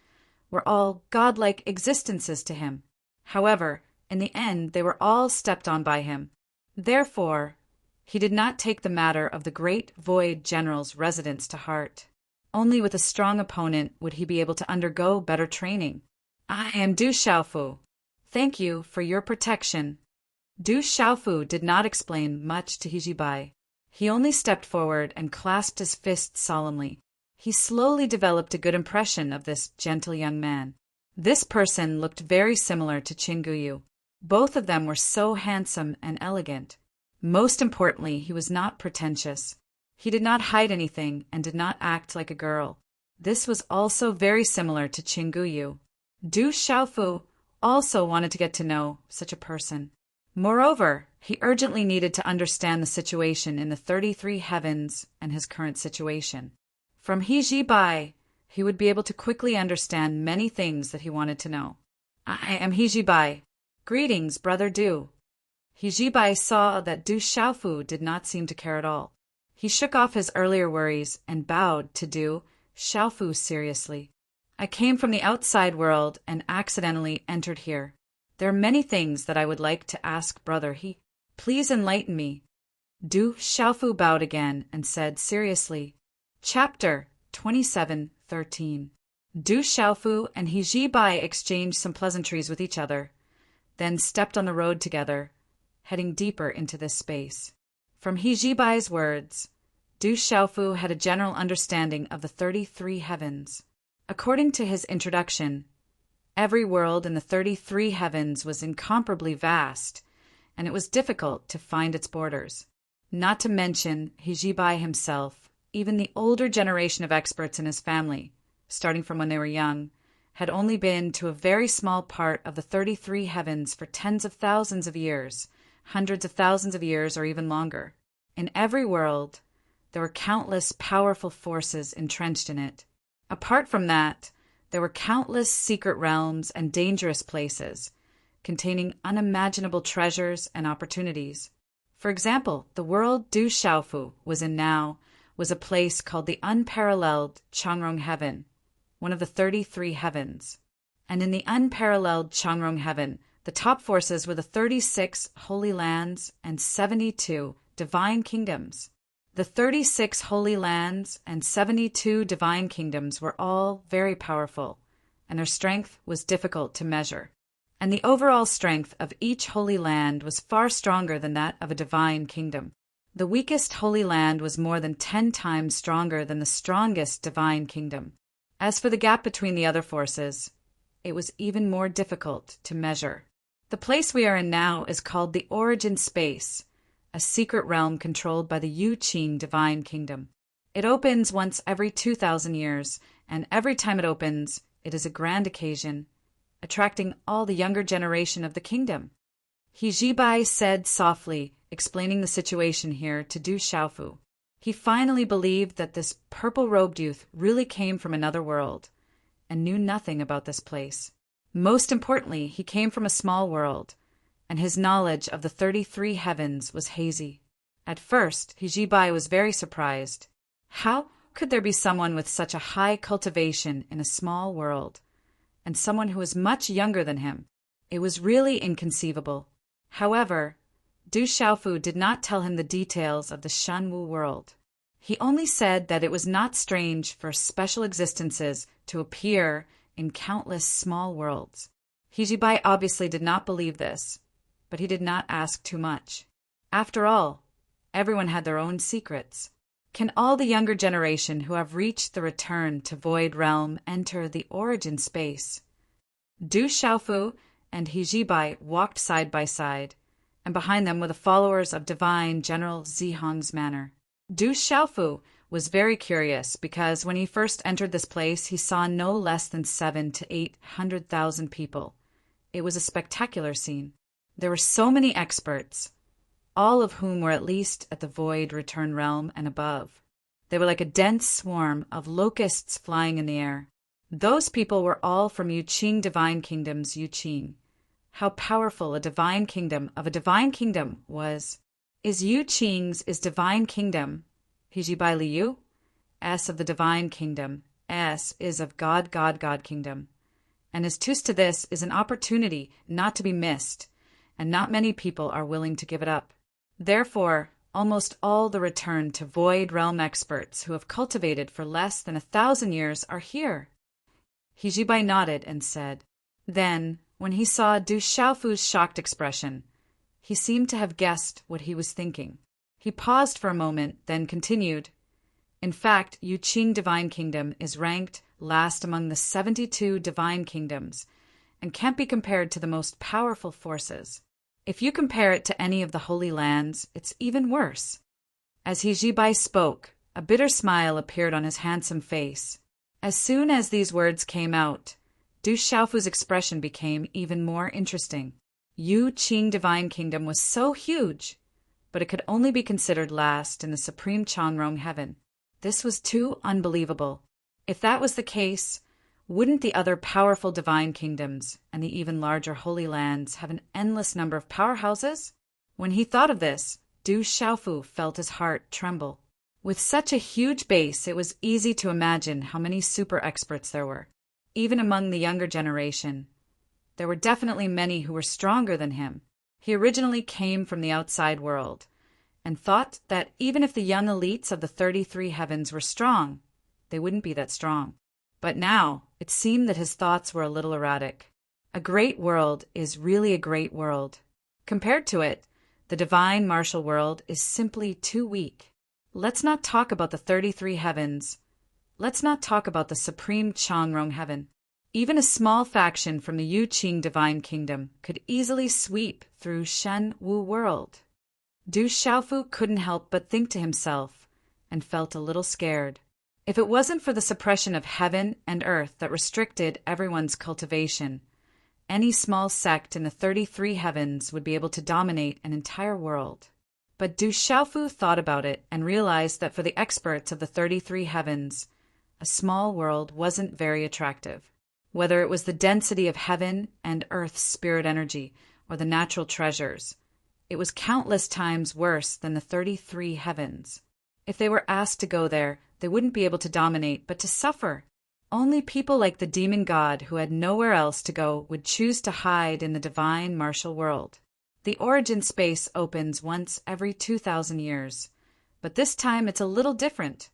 were all godlike existences to him. However, in the end, they were all stepped on by him. Therefore, he did not take the matter of the Great Void General's residence to heart. Only with a strong opponent would he be able to undergo better training. "I am Du Xiaofu. Thank you for your protection." Du Xiaofu did not explain much to He Jibai. He only stepped forward and clasped his fists solemnly. He slowly developed a good impression of this gentle young man. This person looked very similar to Qin Guyu. Both of them were so handsome and elegant. Most importantly, he was not pretentious. He did not hide anything and did not act like a girl. This was also very similar to Qin Guyu. Du Xiaofu also wanted to get to know such a person. Moreover, he urgently needed to understand the situation in the 33 heavens and his current situation. From He Jibai, he would be able to quickly understand many things that he wanted to know. "I am He Jibai. Greetings, Brother Du." He Jibai saw that Du Xiaofu did not seem to care at all. He shook off his earlier worries and bowed to Du Xiaofu seriously. "I came from the outside world and accidentally entered here. There are many things that I would like to ask Brother He. Please enlighten me." Du Xiaofu bowed again and said seriously, Chapter 27:13. Du Xiaofu and He Jibai exchanged some pleasantries with each other, then stepped on the road together, heading deeper into this space. From He Jibai's words, Du Xiaofu had a general understanding of the 33 heavens. According to his introduction, every world in the 33 heavens was incomparably vast, and it was difficult to find its borders. Not to mention He Jibai himself, even the older generation of experts in his family, starting from when they were young, had only been to a very small part of the 33 heavens for tens of thousands of years, hundreds of thousands of years, or even longer. In every world, there were countless powerful forces entrenched in it. Apart from that, there were countless secret realms and dangerous places, containing unimaginable treasures and opportunities. For example, the world Du Xiaofu was in now was a place called the unparalleled Changrong Heaven, one of the 33 heavens. And in the unparalleled Changrong Heaven, the top forces were the 36 Holy Lands and 72 divine kingdoms. The 36 holy lands and 72 divine kingdoms were all very powerful, and their strength was difficult to measure. And the overall strength of each holy land was far stronger than that of a divine kingdom. The weakest holy land was more than 10 times stronger than the strongest divine kingdom. As for the gap between the other forces, it was even more difficult to measure. The place we are in now is called the Origin Space, a secret realm controlled by the Yu-Qing Divine Kingdom. It opens once every 2,000 years, and every time it opens, it is a grand occasion, attracting all the younger generation of the kingdom. He Jibai said softly, explaining the situation here to Du Xiaofu. He finally believed that this purple-robed youth really came from another world, and knew nothing about this place. Most importantly, he came from a small world, and his knowledge of the 33 heavens was hazy. At first, He Jibai was very surprised. How could there be someone with such a high cultivation in a small world, and someone who was much younger than him? It was really inconceivable. However, Du Xiaofu did not tell him the details of the Shanwu world. He only said that it was not strange for special existences to appear in countless small worlds. He Jibai obviously did not believe this, but he did not ask too much. After all, everyone had their own secrets. Can all the younger generation who have reached the return to Void Realm enter the Origin Space? Du Xiaofu and He Jibai walked side by side, and behind them were the followers of Divine General Zihong's manor. Du Xiaofu was very curious because when he first entered this place, he saw no less than 700,000 to 800,000 people. It was a spectacular scene. There were so many experts, all of whom were at least at the Void Return Realm and above. They were like a dense swarm of locusts flying in the air. Those people were all from Yu-Qing Divine Kingdom's Yu-Qing. How powerful a divine kingdom of a divine kingdom was. Is Yu-Qing's is divine kingdom, He Jibai Liu? S of the divine kingdom, S is of God kingdom. And his tus to this is an opportunity not to be missed, and not many people are willing to give it up. Therefore, almost all the return to Void Realm experts who have cultivated for less than 1,000 years are here. He Jibai nodded and said. Then, when he saw Du Xiaofu's shocked expression, he seemed to have guessed what he was thinking. He paused for a moment, then continued. In fact, Yu-Qing Divine Kingdom is ranked last among the 72 divine kingdoms, and can't be compared to the most powerful forces. If you compare it to any of the Holy Lands, it's even worse. As He Jibai spoke, a bitter smile appeared on his handsome face. As soon as these words came out, Du Xiaofu's expression became even more interesting. Yu-Qing Divine Kingdom was so huge, but it could only be considered last in the Supreme Changrong Heaven. This was too unbelievable. If that was the case, wouldn't the other powerful divine kingdoms and the even larger Holy Lands have an endless number of powerhouses? When he thought of this, Du Xiaofu felt his heart tremble. With such a huge base, it was easy to imagine how many super experts there were. Even among the younger generation, there were definitely many who were stronger than him. He originally came from the outside world, and thought that even if the young elites of the 33 heavens were strong, they wouldn't be that strong. But now, it seemed that his thoughts were a little erratic. A great world is really a great world. Compared to it, the divine martial world is simply too weak. Let's not talk about the 33 heavens. Let's not talk about the Supreme Changrong Heaven. Even a small faction from the Yu-Qing Divine Kingdom could easily sweep through Shen Wu world. Du Xiaofu couldn't help but think to himself, and felt a little scared. If it wasn't for the suppression of heaven and earth that restricted everyone's cultivation, any small sect in the 33 heavens would be able to dominate an entire world. But Du Xiaofu thought about it and realized that for the experts of the 33 heavens, a small world wasn't very attractive. Whether it was the density of heaven and earth's spirit energy or the natural treasures, it was countless times worse than the 33 heavens. If they were asked to go there, they wouldn't be able to dominate, but to suffer. Only people like the demon god who had nowhere else to go would choose to hide in the divine martial world. The origin space opens once every 2,000 years, but this time it's a little different.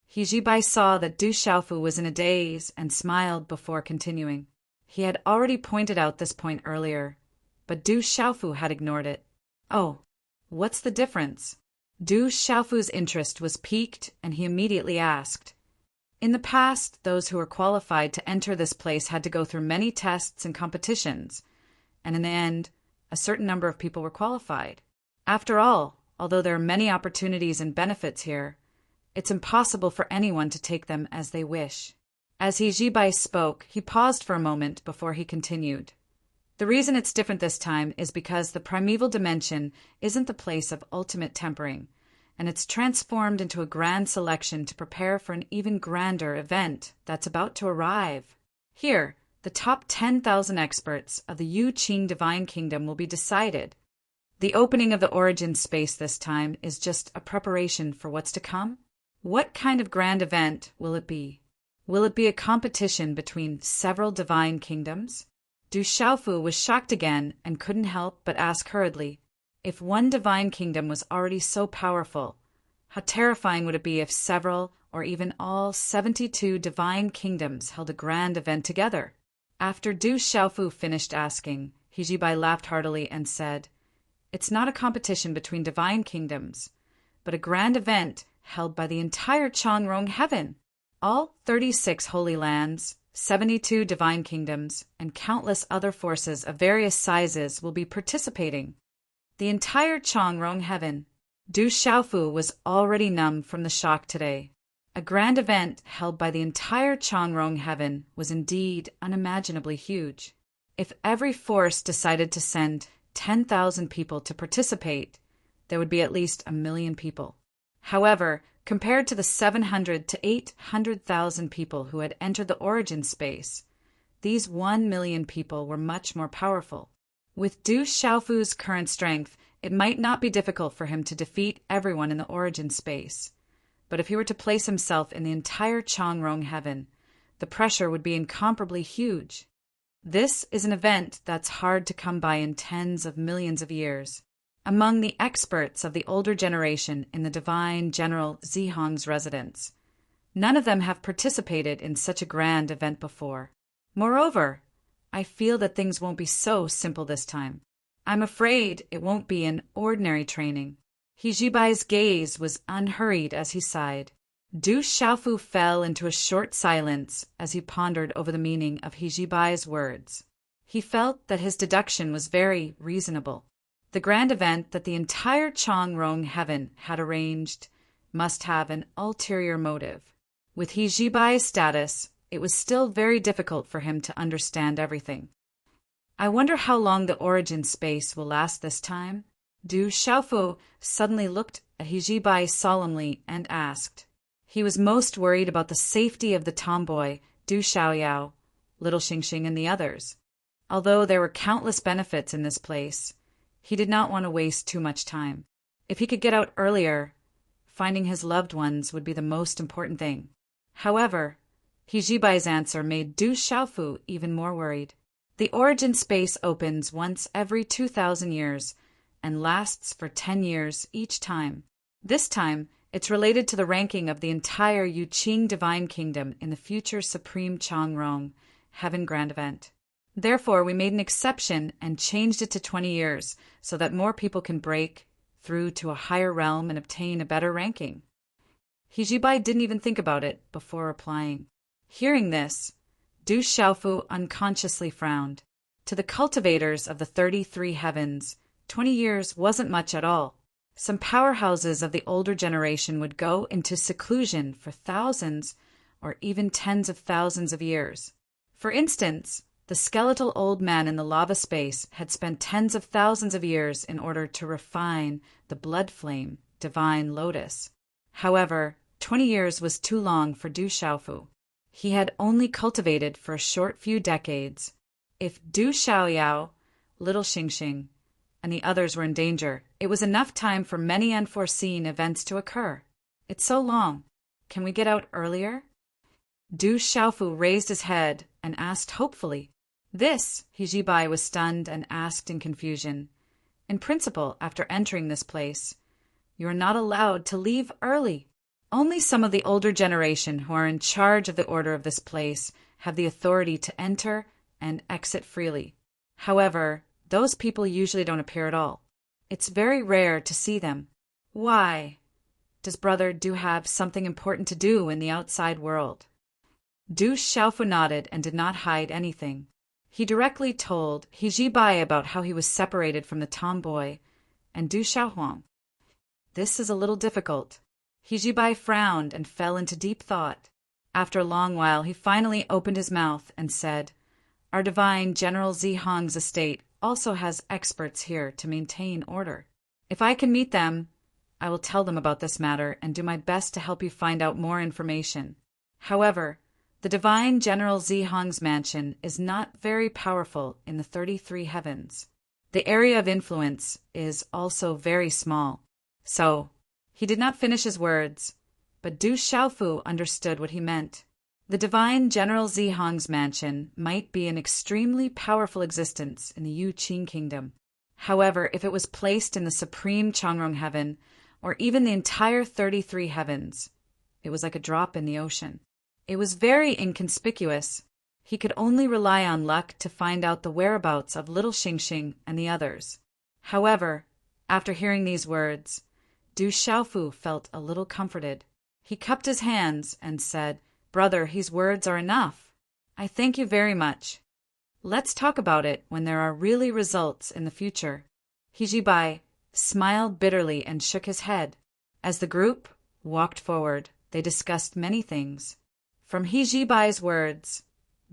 He Jibai saw that Du Xiaofu was in a daze and smiled before continuing. He had already pointed out this point earlier, but Du Xiaofu had ignored it. Oh, what's the difference? Du Xiaofu's interest was piqued, and he immediately asked. In the past, those who were qualified to enter this place had to go through many tests and competitions, and in the end, a certain number of people were qualified. After all, although there are many opportunities and benefits here, it's impossible for anyone to take them as they wish. As He Jibai spoke, he paused for a moment before he continued. The reason it's different this time is because the primeval dimension isn't the place of ultimate tempering, and it's transformed into a grand selection to prepare for an even grander event that's about to arrive. Here, the top 10,000 experts of the Yu Qing Divine Kingdom will be decided. The opening of the origin space this time is just a preparation for what's to come. What kind of grand event will it be? Will it be a competition between several divine kingdoms? Du Xiaofu was shocked again and couldn't help but ask hurriedly, if one divine kingdom was already so powerful, how terrifying would it be if several or even all 72 divine kingdoms held a grand event together? After Du Xiaofu finished asking, He Jibai laughed heartily and said, it's not a competition between divine kingdoms, but a grand event held by the entire Changrong heaven. All 36 holy lands, 72 divine kingdoms, and countless other forces of various sizes will be participating. The entire Changrong heaven. Du Xiaofu was already numb from the shock today. A grand event held by the entire Changrong heaven was indeed unimaginably huge. If every force decided to send 10,000 people to participate, there would be at least 1 million people. However, compared to the 700 to 800,000 people who had entered the origin space, these 1 million people were much more powerful. With Du Xiaofu's current strength, it might not be difficult for him to defeat everyone in the origin space. But if he were to place himself in the entire Changrong heaven, the pressure would be incomparably huge. This is an event that's hard to come by in tens of millions of years. Among the experts of the older generation in the divine General Zihong's residence, none of them have participated in such a grand event before. Moreover, I feel that things won't be so simple this time. I'm afraid it won't be an ordinary training. He Jibai's gaze was unhurried as he sighed. Du Xiaofu fell into a short silence as he pondered over the meaning of He Jibai's words. He felt that his deduction was very reasonable. The grand event that the entire Changrong heaven had arranged must have an ulterior motive. With He Jibai's status, it was still very difficult for him to understand everything. I wonder how long the origin space will last this time? Du Xiaofu suddenly looked at He Jibai solemnly and asked. He was most worried about the safety of the tomboy, Du Xiaoyao, little Xingxing, and the others. Although there were countless benefits in this place, he did not want to waste too much time. If he could get out earlier, finding his loved ones would be the most important thing. However, He Jibai's answer made Du Xiaofu even more worried. The origin space opens once every 2,000 years and lasts for 10 years each time. This time, it's related to the ranking of the entire Yu Qing Divine Kingdom in the future Supreme Changrong Heaven Grand Event. Therefore, we made an exception and changed it to 20 years so that more people can break through to a higher realm and obtain a better ranking. He Jibai didn't even think about it before replying. Hearing this, Du Xiaofu unconsciously frowned. To the cultivators of the 33 heavens, 20 years wasn't much at all. Some powerhouses of the older generation would go into seclusion for thousands or even tens of thousands of years. For instance, the skeletal old man in the lava space had spent tens of thousands of years in order to refine the blood flame, divine lotus. However, 20 years was too long for Du Xiaofu. He had only cultivated for a short few decades. If Du Xiaoyao, little Xingxing, and the others were in danger, it was enough time for many unforeseen events to occur. It's so long. Can we get out earlier? Du Xiaofu raised his head and asked hopefully. This, He Jibai was stunned and asked in confusion. In principle, after entering this place, you are not allowed to leave early. Only some of the older generation who are in charge of the order of this place have the authority to enter and exit freely. However, those people usually don't appear at all. It's very rare to see them. Why? Does Brother Du have something important to do in the outside world? Du Xiaofu nodded and did not hide anything. He directly told He Jibai about how he was separated from the tomboy and Du Xiaohuang. This is a little difficult. He Jibai frowned and fell into deep thought. After a long while, he finally opened his mouth and said, "Our divine General Zihong's estate also has experts here to maintain order. If I can meet them, I will tell them about this matter and do my best to help you find out more information. However, the divine General Zihong's mansion is not very powerful in the 33 heavens. The area of influence is also very small." So, he did not finish his words, but Du Xiaofu understood what he meant. The divine General Zihong's mansion might be an extremely powerful existence in the Yuqing kingdom. However, if it was placed in the supreme Changrong heaven, or even the entire 33 heavens, it was like a drop in the ocean. It was very inconspicuous. He could only rely on luck to find out the whereabouts of little Xingxing and the others. However, after hearing these words, Du Xiaofu felt a little comforted. He cupped his hands and said, "Brother, his words are enough. I thank you very much. Let's talk about it when there are really results in the future." He Jibai smiled bitterly and shook his head. As the group walked forward, they discussed many things. From He Jibai's words,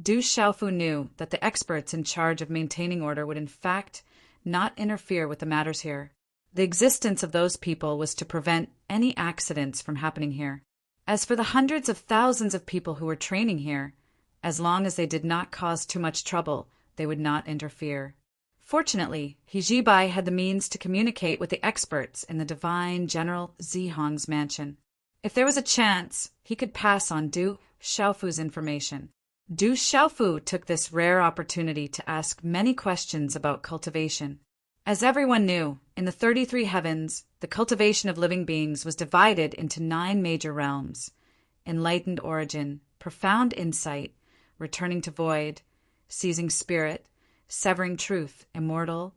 Du Xiaofu knew that the experts in charge of maintaining order would in fact not interfere with the matters here. The existence of those people was to prevent any accidents from happening here. As for the hundreds of thousands of people who were training here, as long as they did not cause too much trouble, they would not interfere. Fortunately, He Jibai had the means to communicate with the experts in the divine General Zihong's mansion. If there was a chance, he could pass on Du Xiaofu's information. Du Xiaofu took this rare opportunity to ask many questions about cultivation. As everyone knew, in the 33 heavens, the cultivation of living beings was divided into 9 major realms: enlightened origin, profound insight, returning to void, seizing spirit, severing truth, immortal,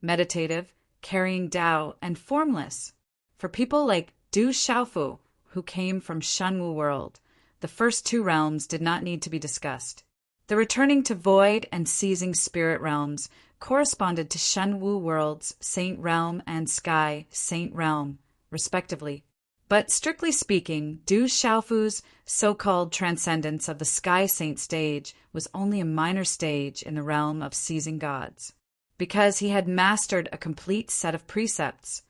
meditative, carrying Tao, and formless. For people like Du Xiaofu, who came from Shenwu world, the first 2 realms did not need to be discussed. The returning to void and seizing spirit realms corresponded to Shenwu world's Saint Realm and Sky Saint Realm, respectively. But strictly speaking, Du Xiaofu's so-called transcendence of the Sky Saint stage was only a minor stage in the realm of seizing gods. Because he had mastered a complete set of precepts,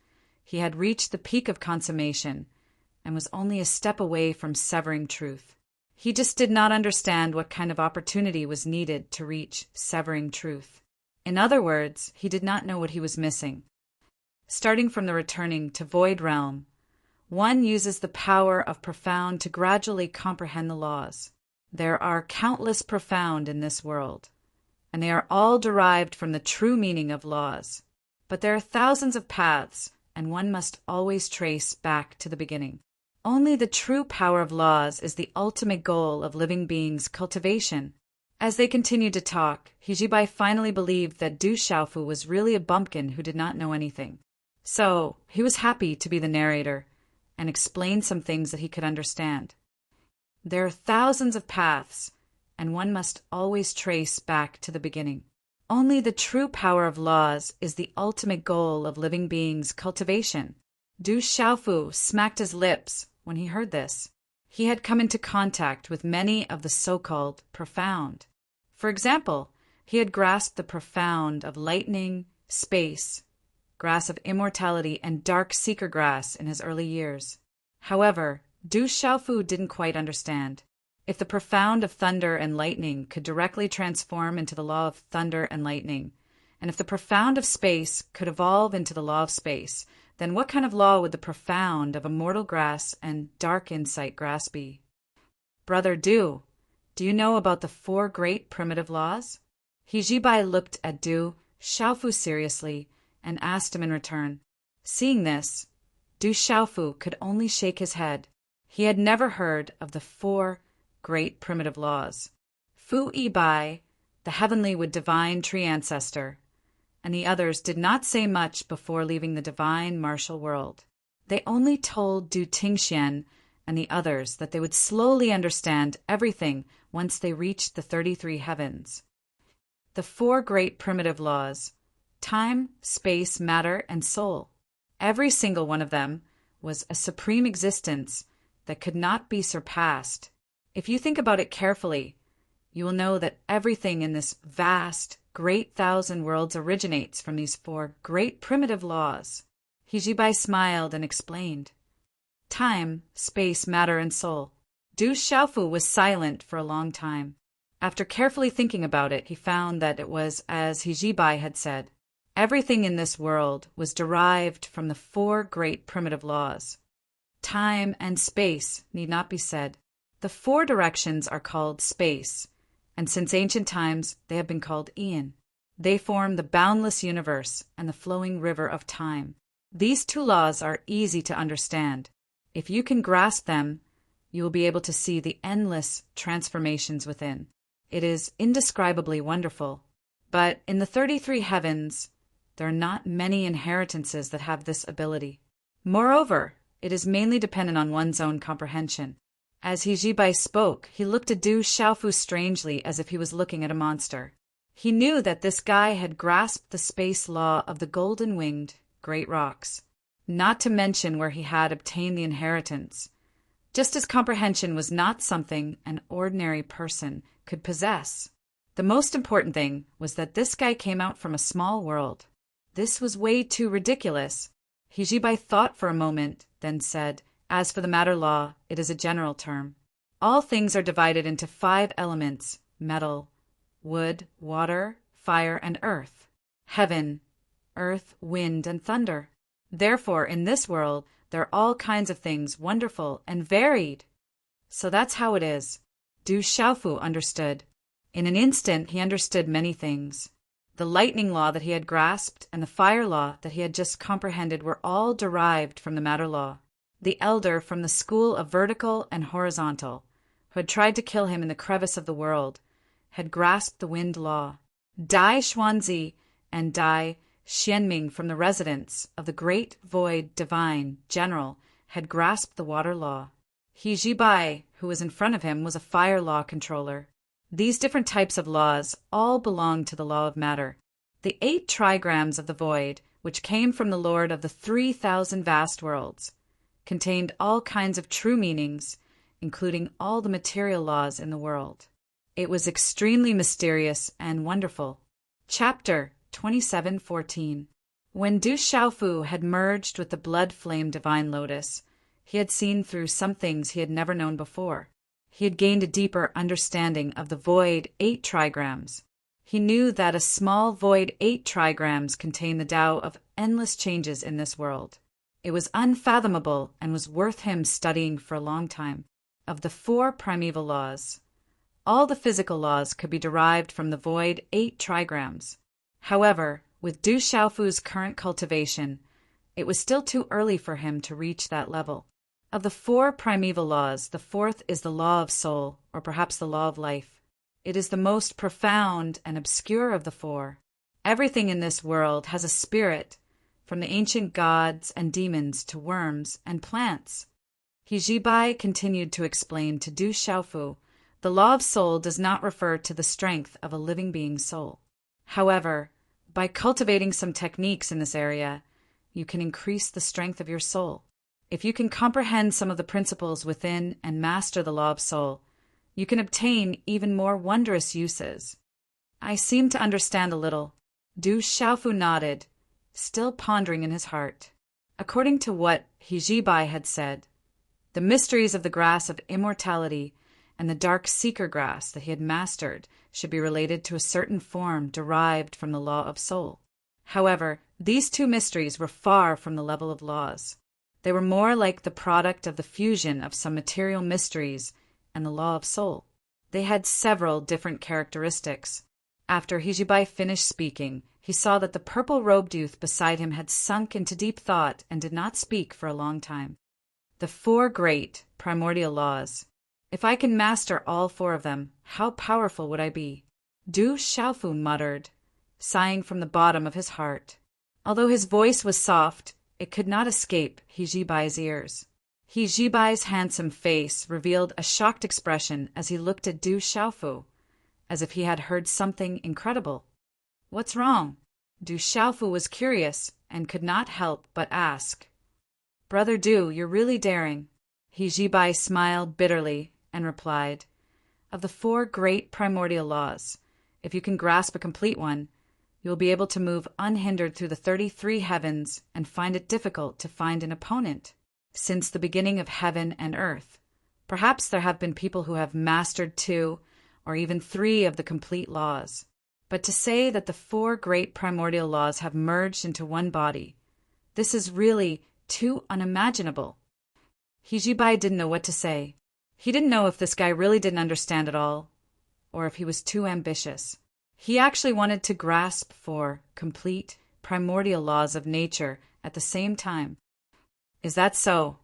he had reached the peak of consummation and was only a step away from severing truth. He just did not understand what kind of opportunity was needed to reach severing truth. In other words, he did not know what he was missing. Starting from the returning to void realm, one uses the power of profound to gradually comprehend the laws. There are countless profound in this world, and they are all derived from the true meaning of laws. But there are thousands of paths, and one must always trace back to the beginning. Only the true power of laws is the ultimate goal of living beings' cultivation. As they continued to talk, He Jibai finally believed that Du Xiaofu was really a bumpkin who did not know anything. So, he was happy to be the narrator and explain some things that he could understand. There are thousands of paths, and one must always trace back to the beginning. Only the true power of laws is the ultimate goal of living beings' cultivation. Du Xiaofu smacked his lips when he heard this. He had come into contact with many of the so-called profound. For example, he had grasped the profound of lightning, space, grass of immortality, and dark seeker grass in his early years. However, Du Xiaofu didn't quite understand. If the profound of thunder and lightning could directly transform into the law of thunder and lightning, and if the profound of space could evolve into the law of space, then what kind of law would the profound of immortal grass and dark insight grass be? Brother Du, do you know about the 4 great primitive laws? He Jibai looked at Du Xiaofu seriously and asked him in return. Seeing this, Du Xiaofu could only shake his head. He had never heard of the 4 great primitive laws. Fu Yibai, the heavenly with divine tree ancestor, and the others did not say much before leaving the divine martial world. They only told Du Tingxian and the others that they would slowly understand everything once they reached the 33 heavens. The 4 great primitive laws: time, space, matter, and soul. Every single one of them was a supreme existence that could not be surpassed. If you think about it carefully, you will know that everything in this vast, great thousand worlds originates from these 4 great primitive laws. He Jibai smiled and explained. Time, space, matter, and soul. Du Xiaofu was silent for a long time. After carefully thinking about it, he found that it was as He Jibai had said. Everything in this world was derived from the 4 great primitive laws. Time and space need not be said. The 4 directions are called space, and since ancient times they have been called Eon. They form the boundless universe and the flowing river of time. These 2 laws are easy to understand. If you can grasp them, you will be able to see the endless transformations within. It is indescribably wonderful. But in the 33 heavens, there are not many inheritances that have this ability. Moreover, it is mainly dependent on one's own comprehension. As He Jibai spoke, he looked at Du Xiaofu strangely as if he was looking at a monster. He knew that this guy had grasped the space law of the golden-winged great rocks, not to mention where he had obtained the inheritance. Just as comprehension was not something an ordinary person could possess. The most important thing was that this guy came out from a small world. This was way too ridiculous. He Jibai thought for a moment, then said, as for the matter law, it is a general term. All things are divided into 5 elements: metal, wood, water, fire, and earth. Heaven, earth, wind, and thunder. Therefore, in this world, there are all kinds of things wonderful and varied. So that's how it is. Du Xiaofu understood. In an instant, he understood many things. The lightning law that he had grasped and the fire law that he had just comprehended were all derived from the matter law. The elder from the school of vertical and horizontal, who had tried to kill him in the crevice of the world, had grasped the wind law. Dai Xuanzi and Dai Xianming from the residence of the great void divine general had grasped the water law. He Jibai, who was in front of him, was a fire law controller. These different types of laws all belong to the law of matter. The 8 trigrams of the void, which came from the Lord of the 3,000 vast worlds, contained all kinds of true meanings, including all the material laws in the world. It was extremely mysterious and wonderful. Chapter 27:14. When Du Xiaofu had merged with the blood-flame divine lotus, he had seen through some things he had never known before. He had gained a deeper understanding of the void 8 trigrams. He knew that a small void 8 trigrams contained the Tao of endless changes in this world. It was unfathomable and was worth him studying for a long time. Of the 4 primeval laws, all the physical laws could be derived from the void 8 trigrams. However, with Du Xiaofu's current cultivation, it was still too early for him to reach that level. Of the 4 primeval laws, the 4th is the law of soul, or perhaps the law of life. It is the most profound and obscure of the 4. Everything in this world has a spirit, from the ancient gods and demons to worms and plants. He Jibai continued to explain to Du Xiaofu, the law of soul does not refer to the strength of a living being's soul. However, by cultivating some techniques in this area, you can increase the strength of your soul. If you can comprehend some of the principles within and master the law of soul, you can obtain even more wondrous uses. I seem to understand a little. Du Xiaofu nodded, still pondering in his heart. According to what He Jibai had said, the mysteries of the grass of immortality and the dark seeker grass that he had mastered should be related to a certain form derived from the law of soul. However, these 2 mysteries were far from the level of laws. They were more like the product of the fusion of some material mysteries and the law of soul. They had several different characteristics. After Hijibai finished speaking, he saw that the purple-robed youth beside him had sunk into deep thought and did not speak for a long time. The 4 great primordial laws. If I can master all 4 of them, how powerful would I be? Du Xiaofu muttered, sighing from the bottom of his heart. Although his voice was soft, it could not escape Hijibai's ears. Hijibai's handsome face revealed a shocked expression as he looked at Du Xiaofu, as if he had heard something incredible. What's wrong? Du Xiaofu was curious and could not help but ask. Brother Du, you're really daring. Hijibai smiled bitterly and replied, Of the 4 great primordial laws, if you can grasp a complete one, you will be able to move unhindered through the 33 heavens and find it difficult to find an opponent. Since the beginning of heaven and earth, perhaps there have been people who have mastered 2 or even 3 of the complete laws. But to say that the 4 great primordial laws have merged into one body, this is really too unimaginable. Hijibai didn't know what to say. He didn't know if this guy really didn't understand at all, or if he was too ambitious. He actually wanted to grasp 4 complete primordial laws of nature at the same time. Is that so?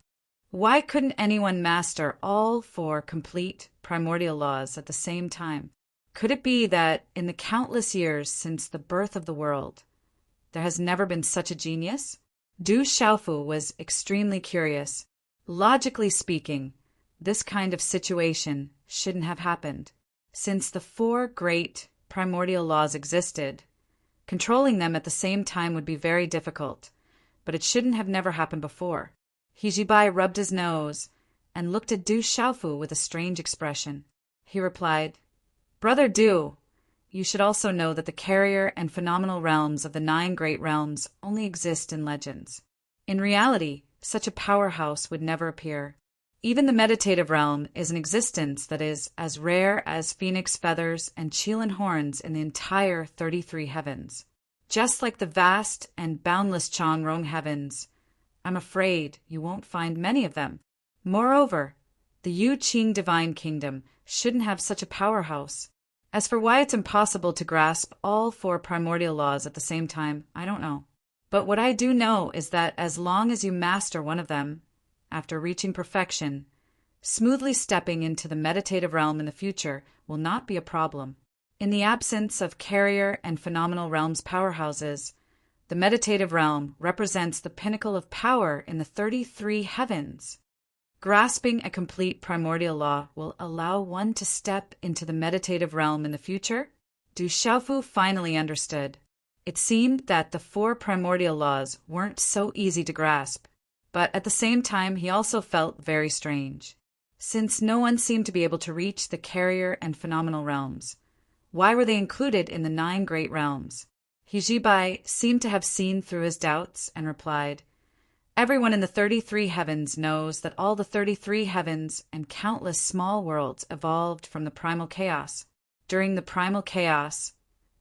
Why couldn't anyone master all 4 complete primordial laws at the same time? Could it be that in the countless years since the birth of the world, there has never been such a genius? Du Xiaofu was extremely curious. Logically speaking, this kind of situation shouldn't have happened. Since the 4 great primordial laws existed, controlling them at the same time would be very difficult, but it shouldn't have never happened before. Hijibai rubbed his nose and looked at Du Xiaofu with a strange expression. He replied, Brother Du, you should also know that the carrier and phenomenal realms of the 9 great realms only exist in legends. In reality, such a powerhouse would never appear. Even the meditative realm is an existence that is as rare as phoenix feathers and Qilin horns in the entire 33 heavens. Just like the vast and boundless Changrong heavens, I'm afraid you won't find many of them. Moreover, the Yu Qing Divine Kingdom shouldn't have such a powerhouse. As for why it's impossible to grasp all 4 primordial laws at the same time, I don't know. But what I do know is that as long as you master one of them, after reaching perfection, smoothly stepping into the meditative realm in the future will not be a problem. In the absence of carrier and phenomenal realms powerhouses, the meditative realm represents the pinnacle of power in the 33 heavens. Grasping a complete primordial law will allow one to step into the meditative realm in the future. Du Xiaofu finally understood. It seemed that the 4 primordial laws weren't so easy to grasp, but at the same time he also felt very strange. Since no one seemed to be able to reach the carrier and phenomenal realms, why were they included in the 9 great realms? Hijibai seemed to have seen through his doubts and replied, Everyone in the 33 heavens knows that all the 33 heavens and countless small worlds evolved from the primal chaos. During the primal chaos,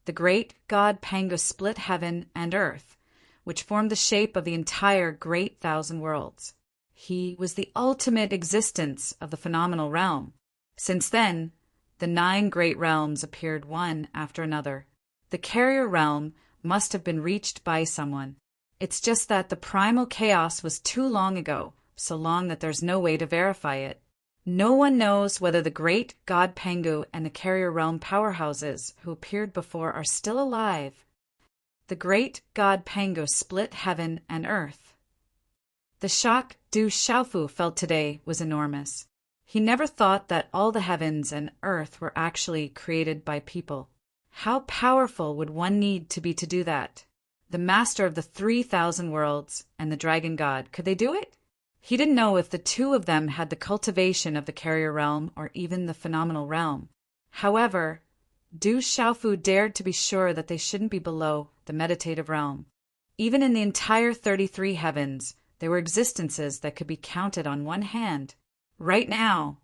the great god Pangu split heaven and earth, which formed the shape of the entire great thousand worlds. He was the ultimate existence of the phenomenal realm. Since then, the 9 great realms appeared one after another. The carrier realm must have been reached by someone. It's just that the primal chaos was too long ago, so long that there's no way to verify it. No one knows whether the great god Pangu and the carrier realm powerhouses who appeared before are still alive. The great god Pangu split heaven and earth. The shock Du Xiaofu felt today was enormous. He never thought that all the heavens and earth were actually created by people. How powerful would one need to be to do that? The master of the 3,000 worlds and the dragon god, could they do it? He didn't know if the 2 of them had the cultivation of the carrier realm or even the phenomenal realm. However, Du Xiaofu dared to be sure that they shouldn't be below the meditative realm. Even in the entire 33 heavens, there were existences that could be counted on one hand. Right now,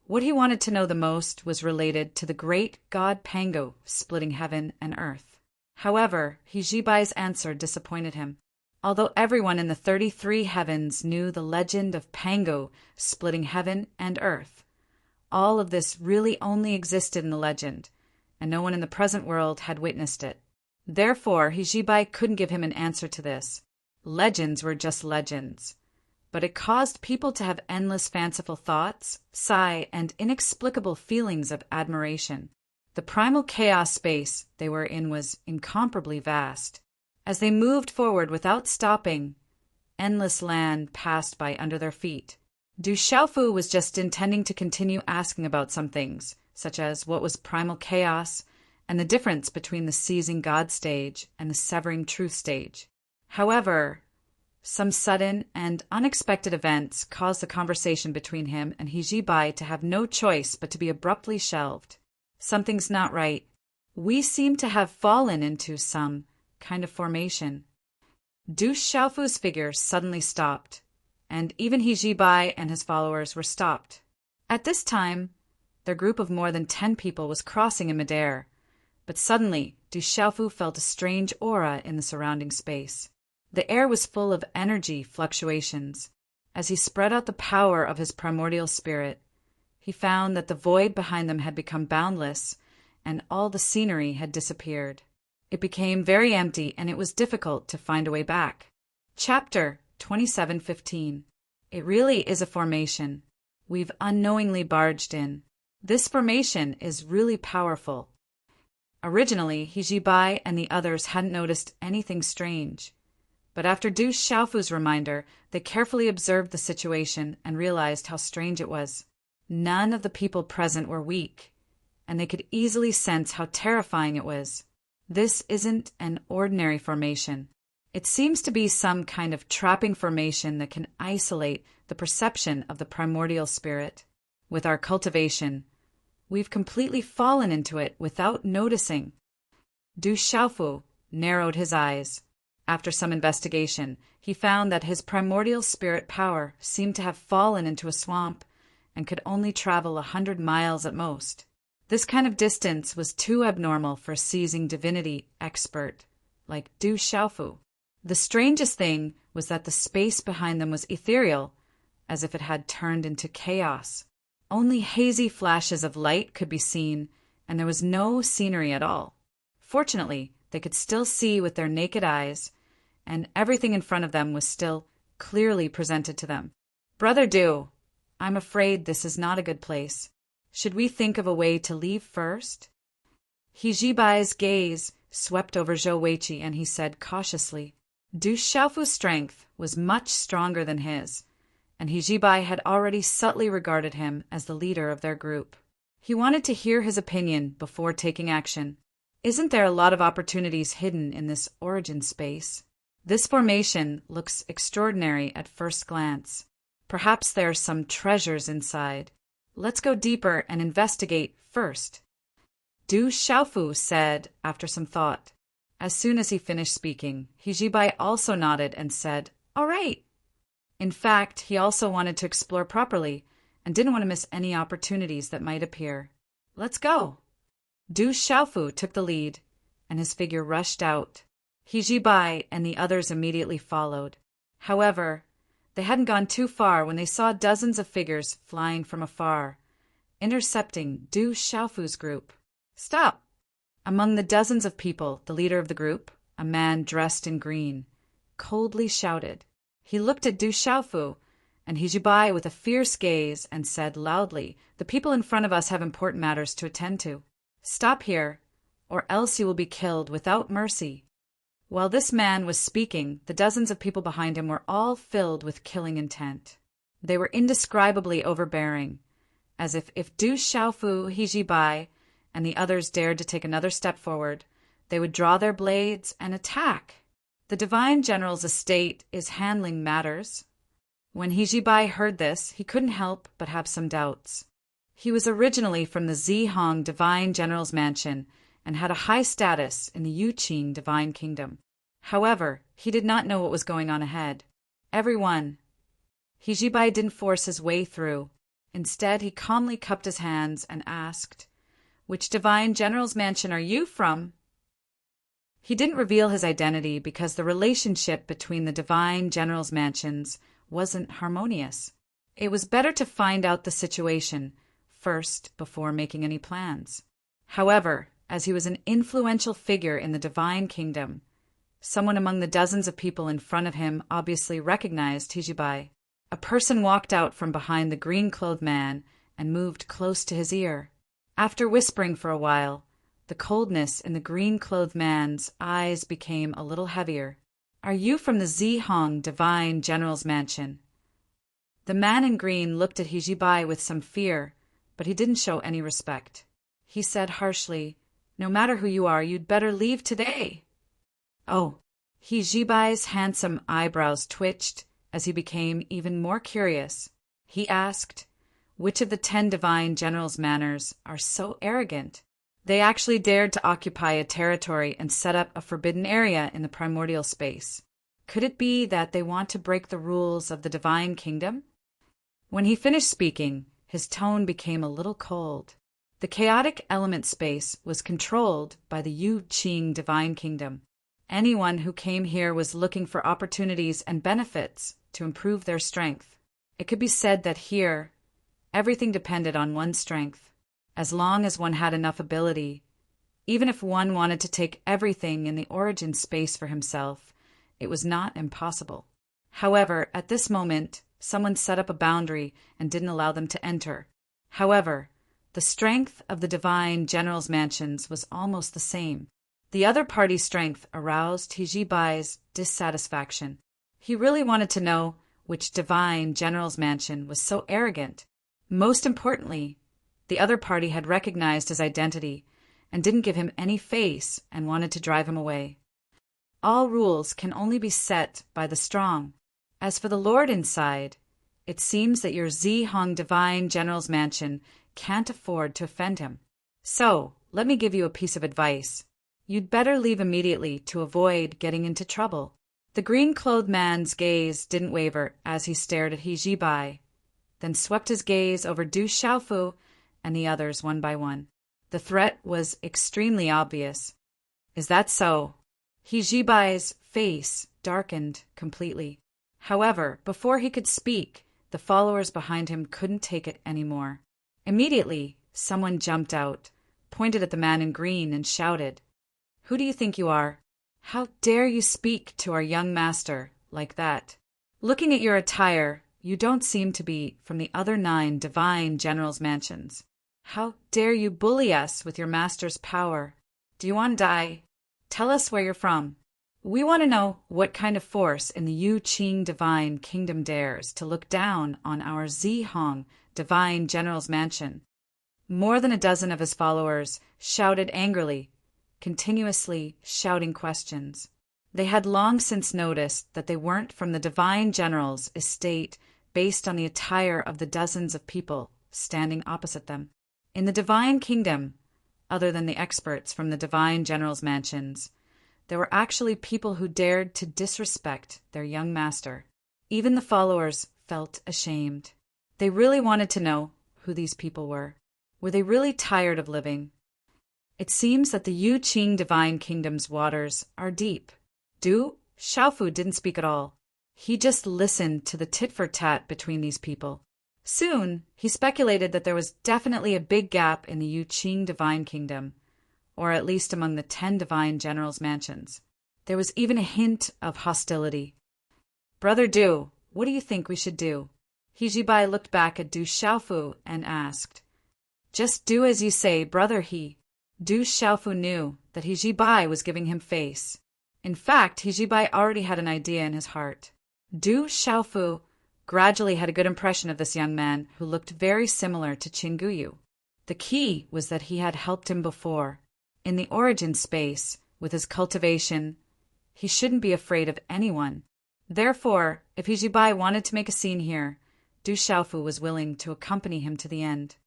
what he wanted to know the most was related to the great god Pangu splitting heaven and earth. However, Hijibai's answer disappointed him. Although everyone in the 33 heavens knew the legend of Pangu splitting heaven and earth, all of this really only existed in the legend, and no one in the present world had witnessed it. Therefore, Hijibai couldn't give him an answer to this. Legends were just legends. But it caused people to have endless fanciful thoughts, sigh, and inexplicable feelings of admiration. The primal chaos space they were in was incomparably vast. As they moved forward without stopping, endless land passed by under their feet. Du Xiaofu was just intending to continue asking about some things, such as what was primal chaos and the difference between the seizing God stage and the severing truth stage. However, some sudden and unexpected events caused the conversation between him and Hijibai to have no choice but to be abruptly shelved. Something's not right. We seem to have fallen into some kind of formation. Du Xiaofu's figure suddenly stopped, and even Hijibai and his followers were stopped. At this time, their group of more than 10 people was crossing in midair, but suddenly Du Xiaofu felt a strange aura in the surrounding space. The air was full of energy fluctuations. As he spread out the power of his primordial spirit, he found that the void behind them had become boundless, and all the scenery had disappeared. It became very empty, and it was difficult to find a way back. Chapter 27:15. It really is a formation. We've unknowingly barged in. This formation is really powerful. Originally, Hijibai and the others hadn't noticed anything strange. But after Du Xiaofu's reminder, they carefully observed the situation and realized how strange it was. None of the people present were weak, and they could easily sense how terrifying it was. This isn't an ordinary formation. It seems to be some kind of trapping formation that can isolate the perception of the primordial spirit. With our cultivation, we've completely fallen into it without noticing. Du Xiaofu narrowed his eyes. After some investigation, he found that his primordial spirit power seemed to have fallen into a swamp and could only travel 100 miles at most. This kind of distance was too abnormal for a seizing divinity expert like Du Xiaofu. The strangest thing was that the space behind them was ethereal, as if it had turned into chaos. Only hazy flashes of light could be seen, and there was no scenery at all. Fortunately, they could still see with their naked eyes, and everything in front of them was still clearly presented to them. "Brother Du, I'm afraid this is not a good place. Should we think of a way to leave first?" Hijibai's gaze swept over Zhou Weiqi, and he said cautiously. Du Xiaofu's strength was much stronger than his, and Hijibai had already subtly regarded him as the leader of their group. He wanted to hear his opinion before taking action. Isn't there a lot of opportunities hidden in this origin space? This formation looks extraordinary at first glance. Perhaps there are some treasures inside. Let's go deeper and investigate first. Du Xiaofu said after some thought. As soon as he finished speaking, Hijibai also nodded and said, "All right." In fact, he also wanted to explore properly and didn't want to miss any opportunities that might appear. "Let's go." Du Xiaofu took the lead, and his figure rushed out. Hijibai and the others immediately followed. However, they hadn't gone too far when they saw dozens of figures flying from afar, intercepting Du Xiaofu's group. "Stop!" Among the dozens of people, the leader of the group, a man dressed in green, coldly shouted. He looked at Du Xiaofu and Hijibai with a fierce gaze and said loudly, "The people in front of us have important matters to attend to. Stop here, or else you will be killed without mercy." While this man was speaking, the dozens of people behind him were all filled with killing intent. They were indescribably overbearing, as if Du Xiaofu, Hijibai, and the others dared to take another step forward, they would draw their blades and attack. The Divine General's estate is handling matters. When Hijibai heard this, he couldn't help but have some doubts. He was originally from the Zihong Divine General's mansion and had a high status in the Yuqing Divine Kingdom. However, he did not know what was going on ahead. Hijibai didn't force his way through. Instead, he calmly cupped his hands and asked, "Which Divine General's mansion are you from?" He didn't reveal his identity because the relationship between the Divine General's mansions wasn't harmonious. It was better to find out the situation first before making any plans. However, as he was an influential figure in the divine kingdom. Someone among the dozens of people in front of him obviously recognized Hijibai. A person walked out from behind the green-clothed man and moved close to his ear. After whispering for a while, the coldness in the green-clothed man's eyes became a little heavier. "Are you from the Zihong Divine General's mansion?" The man in green looked at Hijibai with some fear, but he didn't show any respect. He said harshly, "No matter who you are, you'd better leave today." "Oh." Hijibai's handsome eyebrows twitched as he became even more curious. He asked, "Which of the 10 divine generals' manners are so arrogant? They actually dared to occupy a territory and set up a forbidden area in the primordial space. Could it be that they want to break the rules of the divine kingdom?" When he finished speaking, his tone became a little cold. The chaotic element space was controlled by the Yu Qing divine kingdom. Anyone who came here was looking for opportunities and benefits to improve their strength. It could be said that here, everything depended on one's strength. As long as one had enough ability, even if one wanted to take everything in the origin space for himself, it was not impossible. However, at this moment, someone set up a boundary and didn't allow them to enter. However, the strength of the divine general's mansions was almost the same. The other party's strength aroused Hijibai's dissatisfaction. He really wanted to know which divine general's mansion was so arrogant. Most importantly, the other party had recognized his identity and didn't give him any face and wanted to drive him away. All rules can only be set by the strong. As for the Lord inside, it seems that your Zihong divine general's mansion can't afford to offend him. So, let me give you a piece of advice. You'd better leave immediately to avoid getting into trouble. The green-clothed man's gaze didn't waver as he stared at Hijibai, then swept his gaze over Du Xiaofu and the others one by one. The threat was extremely obvious. "Is that so?" Hijibai's face darkened completely. However, before he could speak, the followers behind him couldn't take it anymore. Immediately, someone jumped out, pointed at the man in green, and shouted, "Who do you think you are? How dare you speak to our young master like that? Looking at your attire, you don't seem to be from the other 9 divine generals' mansions. How dare you bully us with your master's power? Do you want to die? Tell us where you're from. We want to know what kind of force in the Yu Qing divine kingdom dares to look down on our Zihong divine general's mansion." More than a dozen of his followers shouted angrily, continuously shouting questions. They had long since noticed that they weren't from the divine general's estate based on the attire of the dozens of people standing opposite them. In the divine kingdom, other than the experts from the divine general's mansions, there were actually people who dared to disrespect their young master. Even the followers felt ashamed. They really wanted to know who these people were. Were they really tired of living? It seems that the Yu Qing divine kingdom's waters are deep. Du Xiaofu didn't speak at all. He just listened to the tit-for-tat between these people. Soon, he speculated that there was definitely a big gap in the Yu Qing divine kingdom, or at least among the 10 divine generals' mansions. There was even a hint of hostility. "Brother Du, what do you think we should do?" Hijibai looked back at Du Xiaofu and asked. "Just do as you say, brother he." Du Xiaofu knew that Hijibai was giving him face. In fact, Hijibai already had an idea in his heart. Du Xiaofu gradually had a good impression of this young man who looked very similar to Qinguyu. The key was that he had helped him before. In the origin space, with his cultivation, he shouldn't be afraid of anyone. Therefore, if Hijibai wanted to make a scene here, Du Xiaofu was willing to accompany him to the end.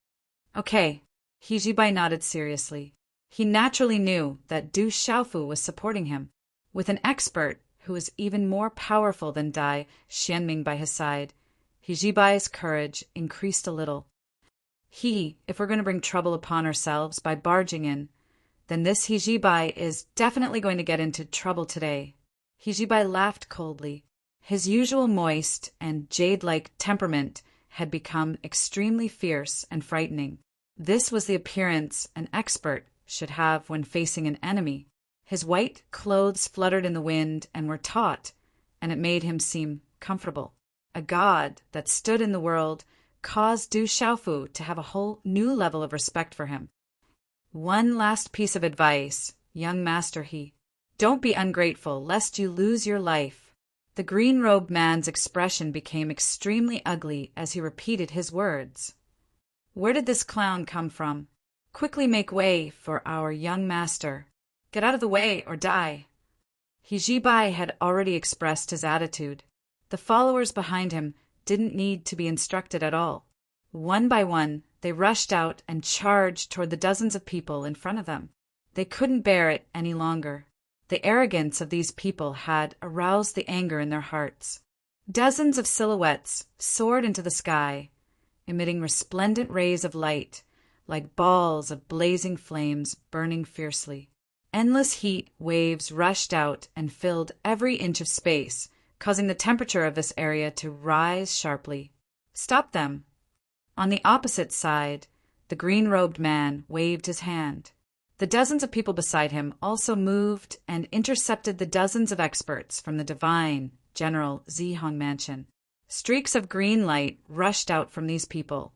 "Okay." Hijibai nodded seriously. He naturally knew that Du Xiaofu was supporting him. With an expert who was even more powerful than Dai Xianming by his side, Hijibai's courage increased a little. If we're going to bring trouble upon ourselves by barging in, then this Hijibai is definitely going to get into trouble today. Hijibai laughed coldly. His usual moist and jade-like temperament had become extremely fierce and frightening. This was the appearance an expert should have when facing an enemy. His white clothes fluttered in the wind and were taut, and it made him seem comfortable. A god that stood in the world caused Du Xiaofu to have a whole new level of respect for him. One last piece of advice, young master he. Don't be ungrateful, lest you lose your life. The green-robed man's expression became extremely ugly as he repeated his words. Where did this clown come from? Quickly make way for our young master. Get out of the way or die. He Jibai had already expressed his attitude. The followers behind him didn't need to be instructed at all. One by one, they rushed out and charged toward the dozens of people in front of them. They couldn't bear it any longer. The arrogance of these people had aroused the anger in their hearts. Dozens of silhouettes soared into the sky, emitting resplendent rays of light, like balls of blazing flames burning fiercely. Endless heat waves rushed out and filled every inch of space, causing the temperature of this area to rise sharply. Stop them! On the opposite side, the green-robed man waved his hand. The dozens of people beside him also moved and intercepted the dozens of experts from the divine General Zihong Mansion. Streaks of green light rushed out from these people,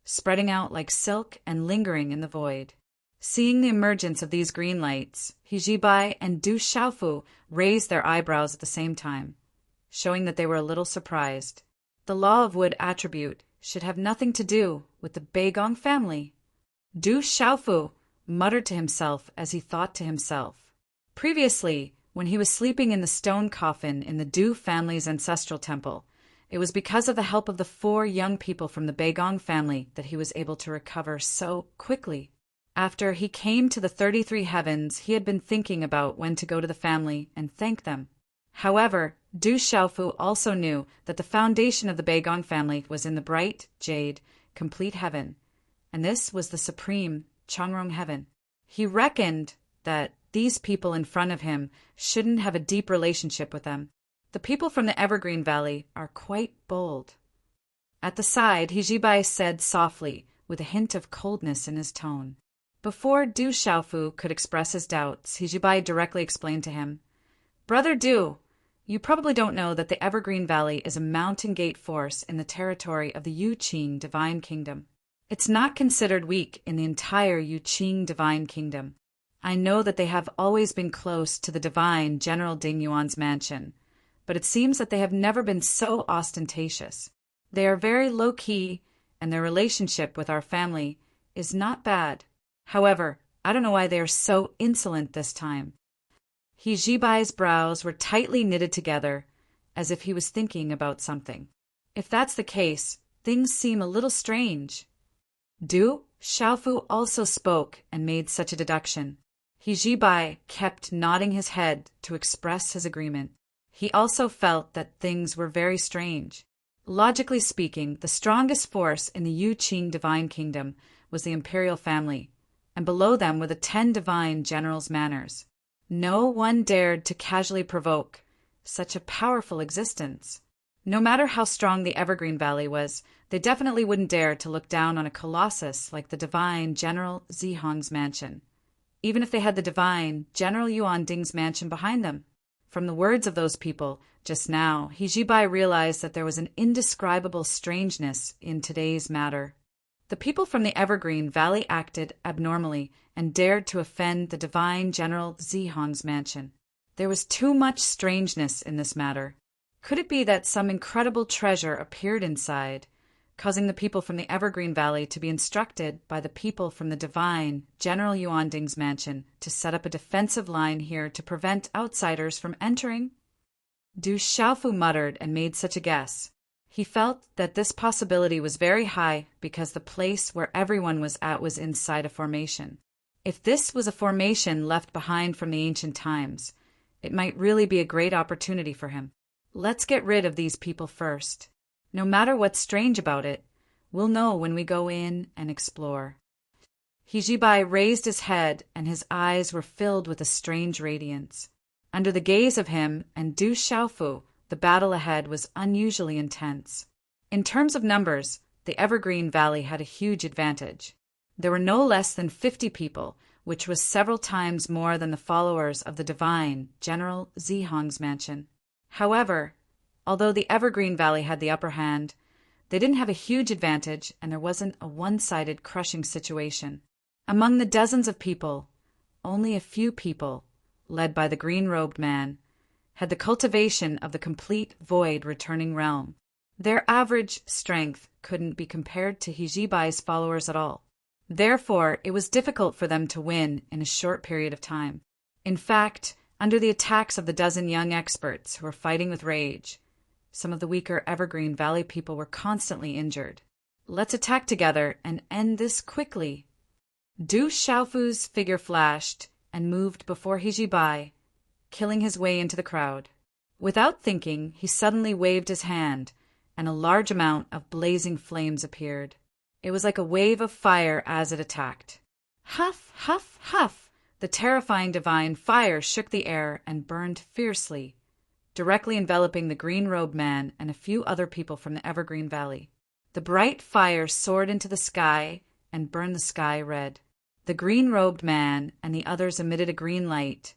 spreading out like silk and lingering in the void. Seeing the emergence of these green lights, He Jibai and Du Xiaofu raised their eyebrows at the same time, showing that they were a little surprised. The law of wood attribute should have nothing to do with the Beigong family. Du Xiaofu muttered to himself as he thought to himself. Previously, when he was sleeping in the stone coffin in the Du family's ancestral temple, it was because of the help of the 4 young people from the Beigong family that he was able to recover so quickly. After he came to the 33 heavens, he had been thinking about when to go to the family and thank them. However, Du Xiaofu also knew that the foundation of the Beigong family was in the bright, jade, complete heaven, and this was the supreme Changrong heaven. He reckoned that these people in front of him shouldn't have a deep relationship with them. The people from the Evergreen Valley are quite bold. At the side, He Jibai said softly, with a hint of coldness in his tone. Before Du Xiaofu could express his doubts, He Jibai directly explained to him, Brother Du, you probably don't know that the Evergreen Valley is a mountain gate force in the territory of the Yuqing Divine Kingdom. It's not considered weak in the entire Yuqing Divine Kingdom. I know that they have always been close to the divine General Ding Yuan's mansion, but it seems that they have never been so ostentatious. They are very low-key, and their relationship with our family is not bad. However, I don't know why they are so insolent this time. He Jibai's brows were tightly knitted together, as if he was thinking about something. If that's the case, things seem a little strange. Du Xiaofu also spoke and made such a deduction. He Jibai kept nodding his head to express his agreement. He also felt that things were very strange. Logically speaking, the strongest force in the Yuqing Divine Kingdom was the imperial family, and below them were the 10 divine generals' manors. No one dared to casually provoke such a powerful existence. No matter how strong the Evergreen Valley was, they definitely wouldn't dare to look down on a colossus like the divine General Zihong's mansion, even if they had the divine General Yuan Ding's mansion behind them. From the words of those people just now, He Jibai realized that there was an indescribable strangeness in today's matter. The people from the Evergreen Valley acted abnormally and dared to offend the divine General Zihong's mansion. There was too much strangeness in this matter. Could it be that some incredible treasure appeared inside, causing the people from the Evergreen Valley to be instructed by the people from the divine General Yuan Ding's mansion to set up a defensive line here to prevent outsiders from entering? Du Xiaofu muttered and made such a guess. He felt that this possibility was very high because the place where everyone was at was inside a formation. If this was a formation left behind from the ancient times, it might really be a great opportunity for him. Let's get rid of these people first. No matter what's strange about it, we'll know when we go in and explore. He Jibai raised his head and his eyes were filled with a strange radiance. Under the gaze of him and Du Xiaofu, the battle ahead was unusually intense. In terms of numbers, the Evergreen Valley had a huge advantage. There were no less than 50 people, which was several times more than the followers of the divine General Zihong's mansion. However, although the Evergreen Valley had the upper hand, they didn't have a huge advantage, and there wasn't a one-sided crushing situation. Among the dozens of people, only a few people, led by the green-robed man, had the cultivation of the complete void-returning realm. Their average strength couldn't be compared to Hijibai's followers at all. Therefore, it was difficult for them to win in a short period of time. In fact, under the attacks of the dozen young experts who were fighting with rage, some of the weaker Evergreen Valley people were constantly injured. Let's attack together and end this quickly. Du Xiaofu's figure flashed and moved before Hijibai, killing his way into the crowd. Without thinking, he suddenly waved his hand, and a large amount of blazing flames appeared. It was like a wave of fire as it attacked. Huff, huff, huff! The terrifying divine fire shook the air and burned fiercely, directly enveloping the green-robed man and a few other people from the Evergreen Valley. The bright fire soared into the sky and burned the sky red. The green-robed man and the others emitted a green light,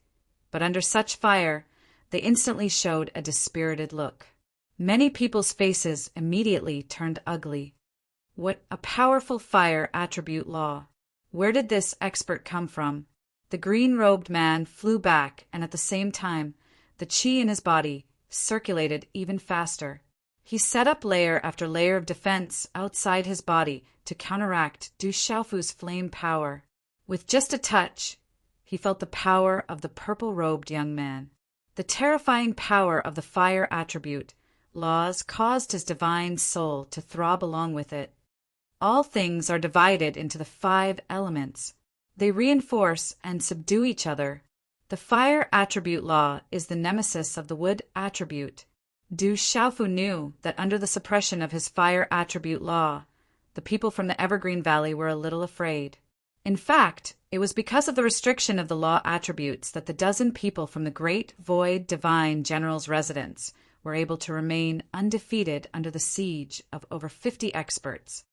but under such fire, they instantly showed a dispirited look. Many people's faces immediately turned ugly. What a powerful fire attribute law! Where did this expert come from? The green-robed man flew back, and at the same time, the qi in his body circulated even faster. He set up layer after layer of defense outside his body to counteract Du Xiaofu's flame power. With just a touch, he felt the power of the purple-robed young man. The terrifying power of the fire attribute laws caused his divine soul to throb along with it. All things are divided into the 5 elements. They reinforce and subdue each other. The fire attribute law is the nemesis of the wood attribute. Du Xiaofu knew that under the suppression of his fire attribute law, the people from the Evergreen Valley were a little afraid. In fact, it was because of the restriction of the law attributes that the dozen people from the Great Void Divine General's residence were able to remain undefeated under the siege of over 50 experts.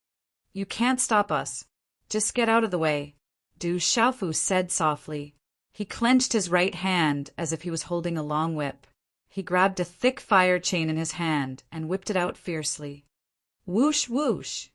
"You can't stop us. Just get out of the way," Du Xiaofu said softly. He clenched his right hand as if he was holding a long whip. He grabbed a thick fire chain in his hand and whipped it out fiercely. Whoosh, whoosh!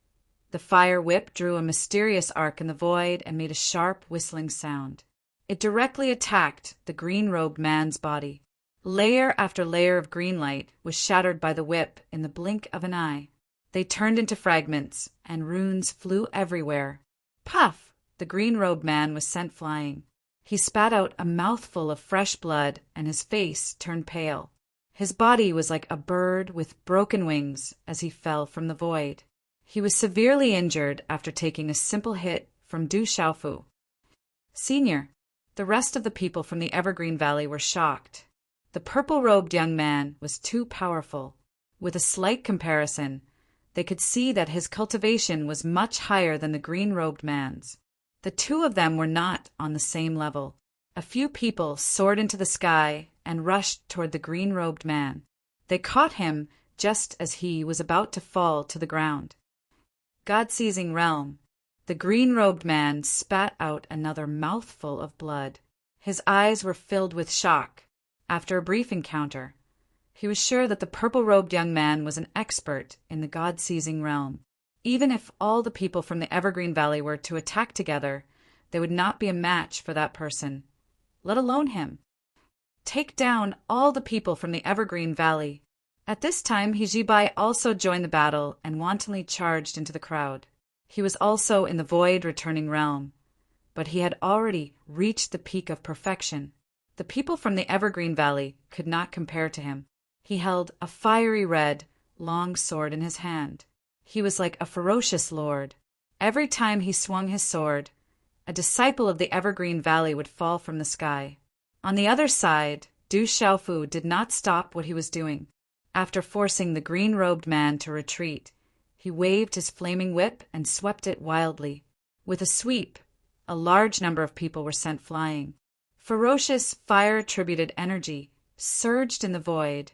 The fire whip drew a mysterious arc in the void and made a sharp, whistling sound. It directly attacked the green-robed man's body. Layer after layer of green light was shattered by the whip in the blink of an eye. They turned into fragments, and runes flew everywhere. Puff! The green-robed man was sent flying. He spat out a mouthful of fresh blood, and his face turned pale. His body was like a bird with broken wings as he fell from the void. He was severely injured after taking a simple hit from Du Xiaofu. Senior, the rest of the people from the Evergreen Valley were shocked. The purple-robed young man was too powerful. With a slight comparison, they could see that his cultivation was much higher than the green-robed man's. The two of them were not on the same level. A few people soared into the sky and rushed toward the green-robed man. They caught him just as he was about to fall to the ground. God-seizing realm. The green-robed man spat out another mouthful of blood. His eyes were filled with shock. After a brief encounter, he was sure that the purple-robed young man was an expert in the God-seizing realm. Even if all the people from the Evergreen Valley were to attack together, they would not be a match for that person, let alone him. Take down all the people from the Evergreen Valley. At this time, Hijibai also joined the battle and wantonly charged into the crowd. He was also in the void-returning realm, but he had already reached the peak of perfection. The people from the Evergreen Valley could not compare to him. He held a fiery red, long sword in his hand. He was like a ferocious lord. Every time he swung his sword, a disciple of the Evergreen Valley would fall from the sky. On the other side, Du Xiaofu did not stop what he was doing. After forcing the green-robed man to retreat, he waved his flaming whip and swept it wildly. With a sweep, a large number of people were sent flying. Ferocious fire-attributed energy surged in the void,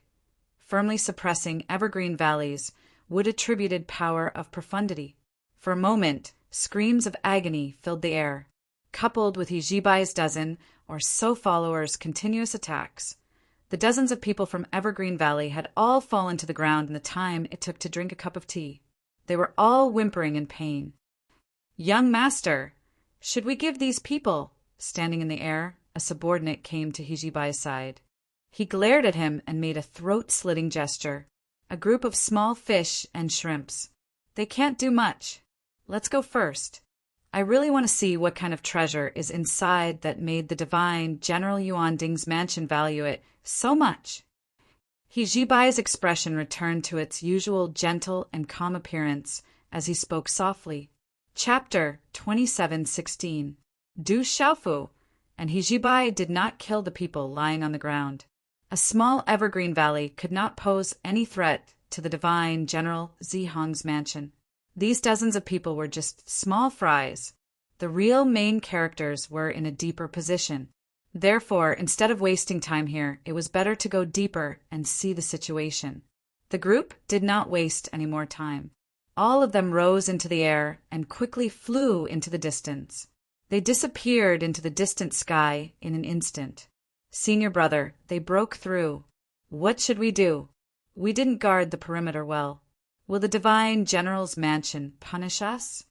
firmly suppressing Evergreen Valley's wood-attributed power of profundity. For a moment, screams of agony filled the air. coupled with Hijibai's dozen or so followers' continuous attacks. The dozens of people from Evergreen Valley had all fallen to the ground in the time it took to drink a cup of tea. They were all whimpering in pain. "Young master, should we give these people—" Standing in the air, a subordinate came to Hijibai's side. He glared at him and made a throat-slitting gesture. "A group of small fish and shrimps. They can't do much. Let's go first. I really want to see what kind of treasure is inside that made the divine General Yuanding's mansion value it so much." Hijibai's expression returned to its usual gentle and calm appearance as he spoke softly. Chapter 27:16. Du Xiaofu, and Hijibai did not kill the people lying on the ground. A small evergreen valley could not pose any threat to the divine General Zihong's mansion. These dozens of people were just small fries. The real main characters were in a deeper position. Therefore, instead of wasting time here, it was better to go deeper and see the situation. The group did not waste any more time. All of them rose into the air and quickly flew into the distance. They disappeared into the distant sky in an instant. "Senior brother, they broke through. What should we do? We didn't guard the perimeter well. Will the divine general's mansion punish us?"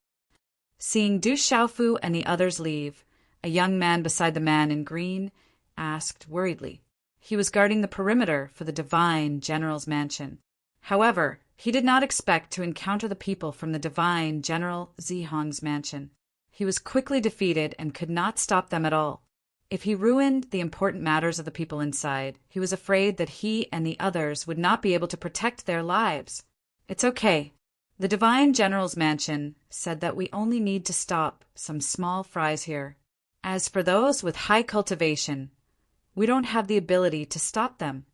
Seeing Du Xiaofu and the others leave, a young man beside the man in green asked worriedly. He was guarding the perimeter for the divine general's mansion. However, he did not expect to encounter the people from the divine General Zihong's mansion. He was quickly defeated and could not stop them at all. If he ruined the important matters of the people inside, he was afraid that he and the others would not be able to protect their lives. "It's okay. The divine general's mansion said that we only need to stop some small fries here. As for those with high cultivation, we don't have the ability to stop them."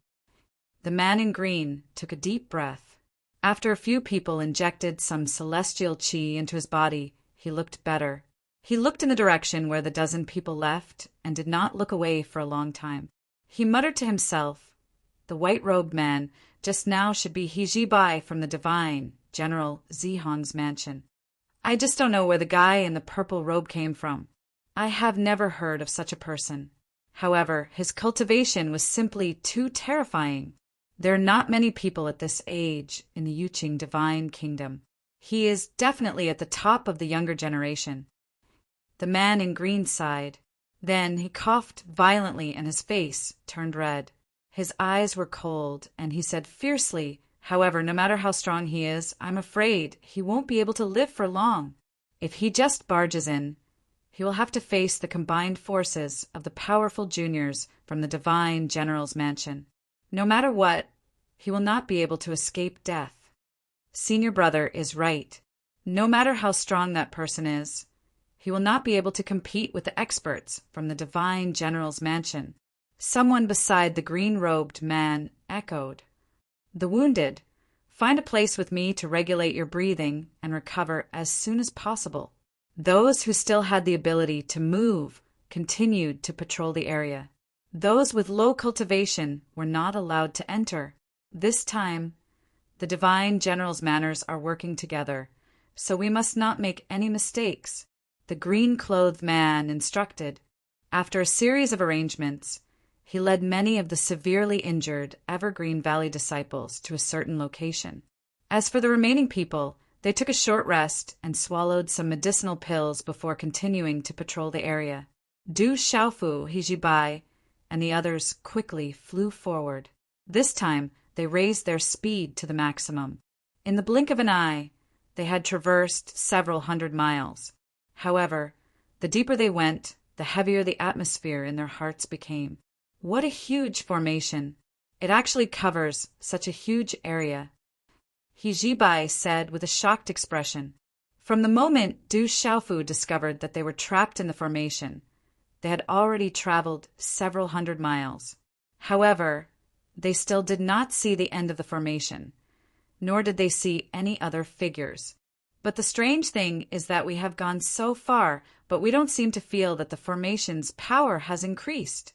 The man in green took a deep breath. After a few people injected some celestial qi into his body, he looked better. He looked in the direction where the dozen people left and did not look away for a long time. He muttered to himself, "The white-robed man just now should be Hijibai from the divine General Zihong's mansion. I just don't know where the guy in the purple robe came from. I have never heard of such a person. However, his cultivation was simply too terrifying. There are not many people at this age in the Yuqing divine kingdom. He is definitely at the top of the younger generation." The man in green sighed. Then he coughed violently and his face turned red. His eyes were cold, and he said fiercely, "However, no matter how strong he is, I'm afraid he won't be able to live for long. If he just barges in, he will have to face the combined forces of the powerful juniors from the divine general's mansion. No matter what, he will not be able to escape death. Senior brother is right. No matter how strong that person is, he will not be able to compete with the experts from the divine general's mansion." Someone beside the green-robed man echoed. "The wounded, find a place with me to regulate your breathing and recover as soon as possible." Those who still had the ability to move continued to patrol the area. Those with low cultivation were not allowed to enter. This time, the divine general's manners are working together, so we must not make any mistakes, the green-clothed man instructed. After a series of arrangements, he led many of the severely injured Evergreen Valley disciples to a certain location. As for the remaining people, they took a short rest and swallowed some medicinal pills before continuing to patrol the area. Du Xiaofu, Hijibai, and the others quickly flew forward. This time, they raised their speed to the maximum. In the blink of an eye, they had traversed several hundred miles. However, the deeper they went, the heavier the atmosphere in their hearts became. What a huge formation! It actually covers such a huge area. Hijibai said with a shocked expression. From the moment Du Xiaofu discovered that they were trapped in the formation, they had already traveled several hundred miles. However, they still did not see the end of the formation, nor did they see any other figures. But the strange thing is that we have gone so far, but we don't seem to feel that the formation's power has increased.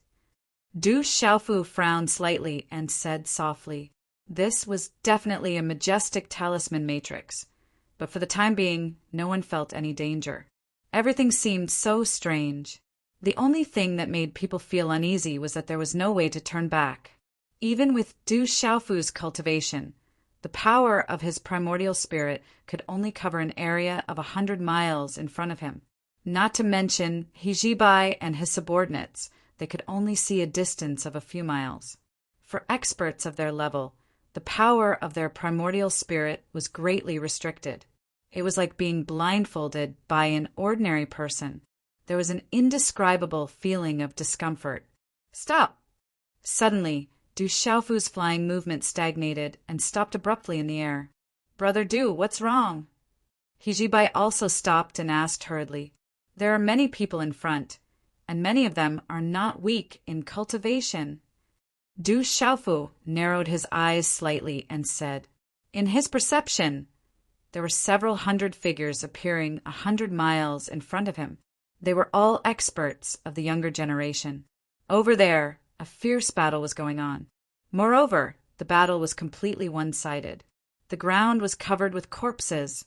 Du Xiaofu frowned slightly and said softly, "This was definitely a majestic talisman matrix, but for the time being, no one felt any danger." Everything seemed so strange. The only thing that made people feel uneasy was that there was no way to turn back. Even with Du Xiaofu's cultivation, the power of his primordial spirit could only cover an area of 100 miles in front of him. Not to mention He Jibai and his subordinates, they could only see a distance of a few miles. For experts of their level, the power of their primordial spirit was greatly restricted. It was like being blindfolded by an ordinary person. There was an indescribable feeling of discomfort. Stop! Suddenly, Du Xiaofu's flying movement stagnated and stopped abruptly in the air. Brother Du, what's wrong? He Jibai also stopped and asked hurriedly. There are many people in front, and many of them are not weak in cultivation. Du Xiaofu narrowed his eyes slightly and said, in his perception, there were several hundred figures appearing 100 miles in front of him. They were all experts of the younger generation. Over there, a fierce battle was going on. Moreover, the battle was completely one-sided. The ground was covered with corpses,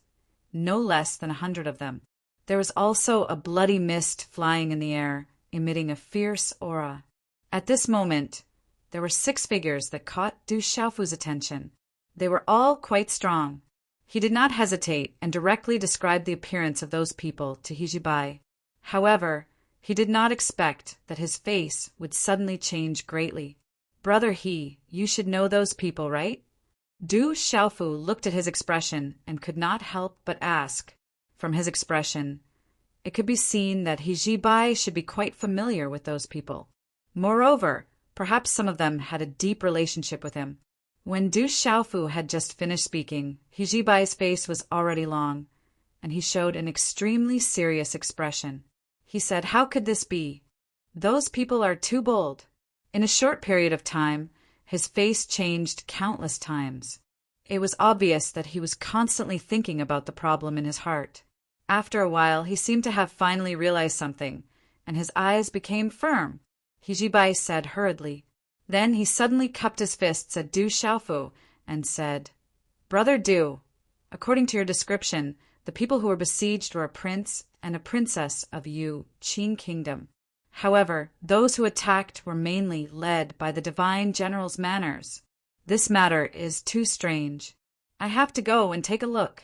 no less than 100 of them. There was also a bloody mist flying in the air, emitting a fierce aura. At this moment, there were 6 figures that caught Du Xiaofu's attention. They were all quite strong. He did not hesitate and directly described the appearance of those people to He Jibai. However, he did not expect that his face would suddenly change greatly. Brother He, you should know those people, right? Du Xiaofu looked at his expression and could not help but ask. From his expression, it could be seen that He Jibai should be quite familiar with those people. Moreover, perhaps some of them had a deep relationship with him. When Du Xiaofu had just finished speaking, He Jibai's face was already long, and he showed an extremely serious expression. He said, how could this be? Those people are too bold. In a short period of time, his face changed countless times. It was obvious that he was constantly thinking about the problem in his heart. After a while, he seemed to have finally realized something, and his eyes became firm. He Jibai said hurriedly. Then he suddenly cupped his fists at Du Xiaofu and said, Brother Du, according to your description, the people who were besieged were a prince and a princess of Yu Qing Kingdom. However, those who attacked were mainly led by the divine general's manners. This matter is too strange. I have to go and take a look.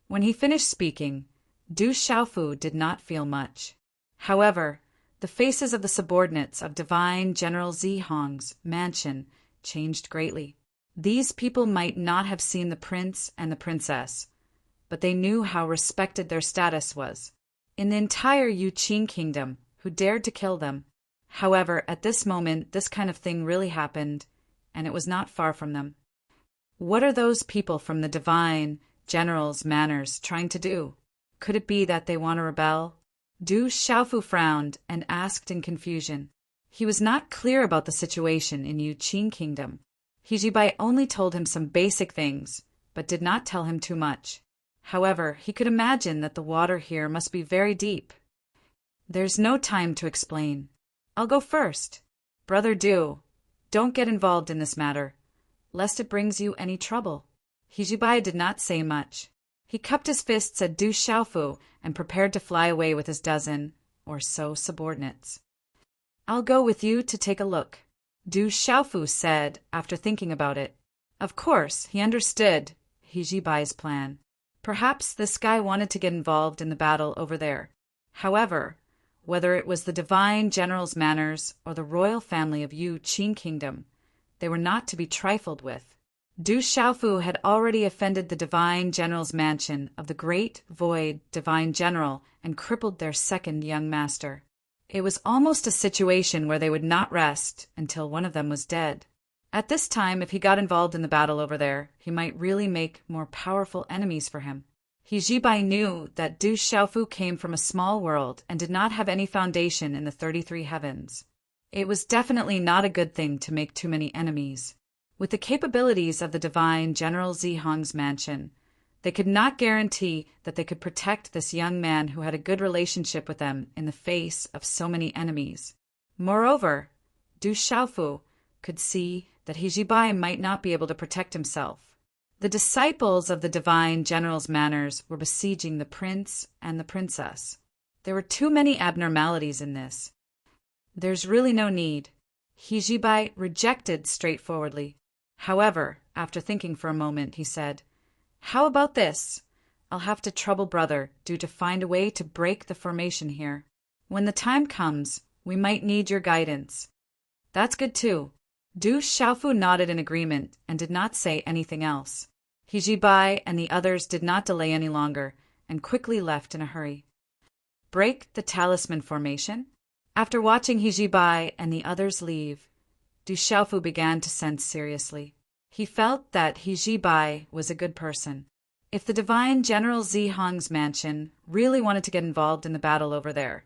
When he finished speaking, Du Xiaofu did not feel much. However, the faces of the subordinates of divine General Zihong's mansion changed greatly. These people might not have seen the prince and the princess, but they knew how respected their status was in the entire Yu Qing Kingdom, who dared to kill them. However, at this moment, this kind of thing really happened, and it was not far from them. What are those people from the divine general's manners trying to do? Could it be that they want to rebel? Du Xiaofu frowned and asked in confusion. He was not clear about the situation in Yu Qing Kingdom. He Jibai only told him some basic things, but did not tell him too much. However, he could imagine that the water here must be very deep. There's no time to explain. I'll go first. Brother Du, don't get involved in this matter, lest it brings you any trouble. He Jibai did not say much. He cupped his fists at Du Xiaofu and prepared to fly away with his dozen or so subordinates. I'll go with you to take a look, Du Xiaofu said after thinking about it. Of course, he understood He Jibai's plan. Perhaps this guy wanted to get involved in the battle over there. However, whether it was the divine general's manners or the royal family of Yu Qing Kingdom, they were not to be trifled with. Du Xiaofu had already offended the divine general's mansion of the great void divine general and crippled their second young master. It was almost a situation where they would not rest until one of them was dead. At this time, if he got involved in the battle over there, he might really make more powerful enemies for him. He Jibai knew that Du Xiaofu came from a small world and did not have any foundation in the 33 heavens. It was definitely not a good thing to make too many enemies. With the capabilities of the divine General Zihong's mansion, they could not guarantee that they could protect this young man who had a good relationship with them in the face of so many enemies. Moreover, Du Xiaofu could see that He Jibai might not be able to protect himself. The disciples of the divine general's manners were besieging the prince and the princess. There were too many abnormalities in this. There's really no need. Hijibai rejected straightforwardly. However, after thinking for a moment, he said, "How about this? I'll have to trouble brother due to find a way to break the formation here. When the time comes, we might need your guidance." "That's good too." Du Xiaofu nodded in agreement and did not say anything else. Hijibai and the others did not delay any longer and quickly left in a hurry. Break the talisman formation? After watching Hijibai and the others leave, Du Xiaofu began to sense seriously. He felt that Hijibai was a good person. If the divine General Zihong's mansion really wanted to get involved in the battle over there,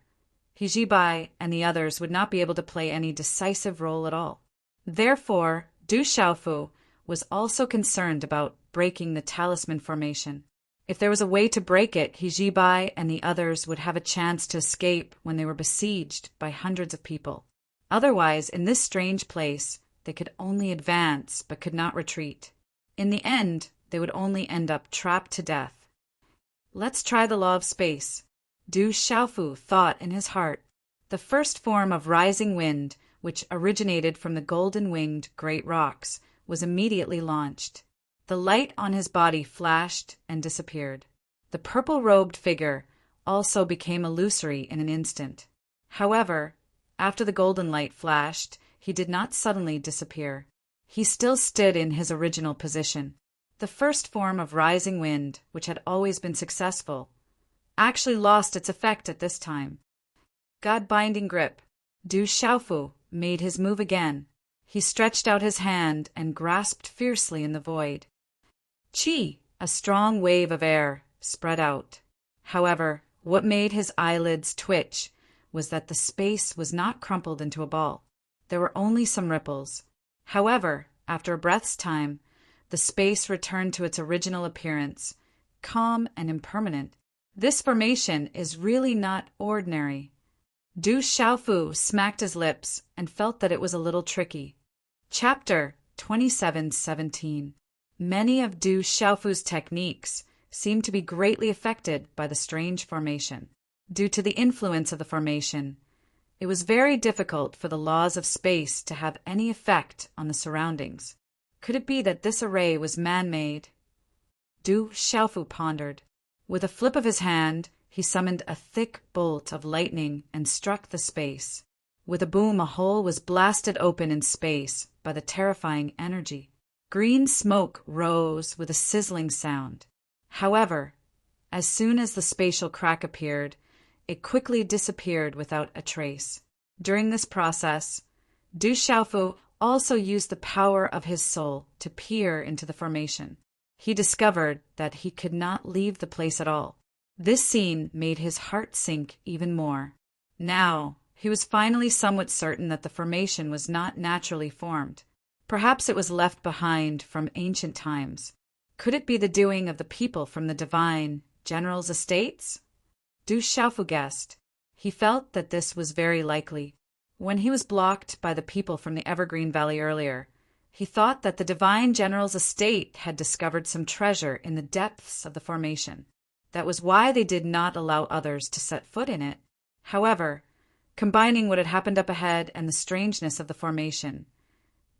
Hijibai and the others would not be able to play any decisive role at all. Therefore, Du Xiaofu was also concerned about breaking the talisman formation. If there was a way to break it, Hijibai and the others would have a chance to escape when they were besieged by hundreds of people. Otherwise, in this strange place, they could only advance but could not retreat. In the end, they would only end up trapped to death. Let's try the law of space. Du Xiaofu thought in his heart. The first form of rising wind, which originated from the golden-winged great rocks, was immediately launched. The light on his body flashed and disappeared. The purple-robed figure also became illusory in an instant. However, after the golden light flashed, he did not suddenly disappear. He still stood in his original position. The first form of rising wind, which had always been successful, actually lost its effect at this time. God-binding grip. Du Xiaofu made his move again. He stretched out his hand and grasped fiercely in the void. Qi, a strong wave of air, spread out. However, what made his eyelids twitch was that the space was not crumpled into a ball. There were only some ripples. However, after a breath's time, the space returned to its original appearance, calm and impermanent. This formation is really not ordinary. Du Xiaofu smacked his lips and felt that it was a little tricky. Chapter 27:17. Many of Du Xiaofu's techniques seemed to be greatly affected by the strange formation. Due to the influence of the formation, it was very difficult for the laws of space to have any effect on the surroundings. Could it be that this array was man-made? Du Xiaofu pondered. With a flip of his hand, he summoned a thick bolt of lightning and struck the space. With a boom, a hole was blasted open in space by the terrifying energy. Green smoke rose with a sizzling sound. However, as soon as the spatial crack appeared, it quickly disappeared without a trace. During this process, Du Xiaofu also used the power of his soul to peer into the formation. He discovered that he could not leave the place at all. This scene made his heart sink even more. Now, he was finally somewhat certain that the formation was not naturally formed. Perhaps it was left behind from ancient times. Could it be the doing of the people from the divine general's estates? Du Xiaofu guessed. He felt that this was very likely. When he was blocked by the people from the Evergreen Valley earlier, he thought that the divine general's estate had discovered some treasure in the depths of the formation. That was why they did not allow others to set foot in it. However, combining what had happened up ahead and the strangeness of the formation,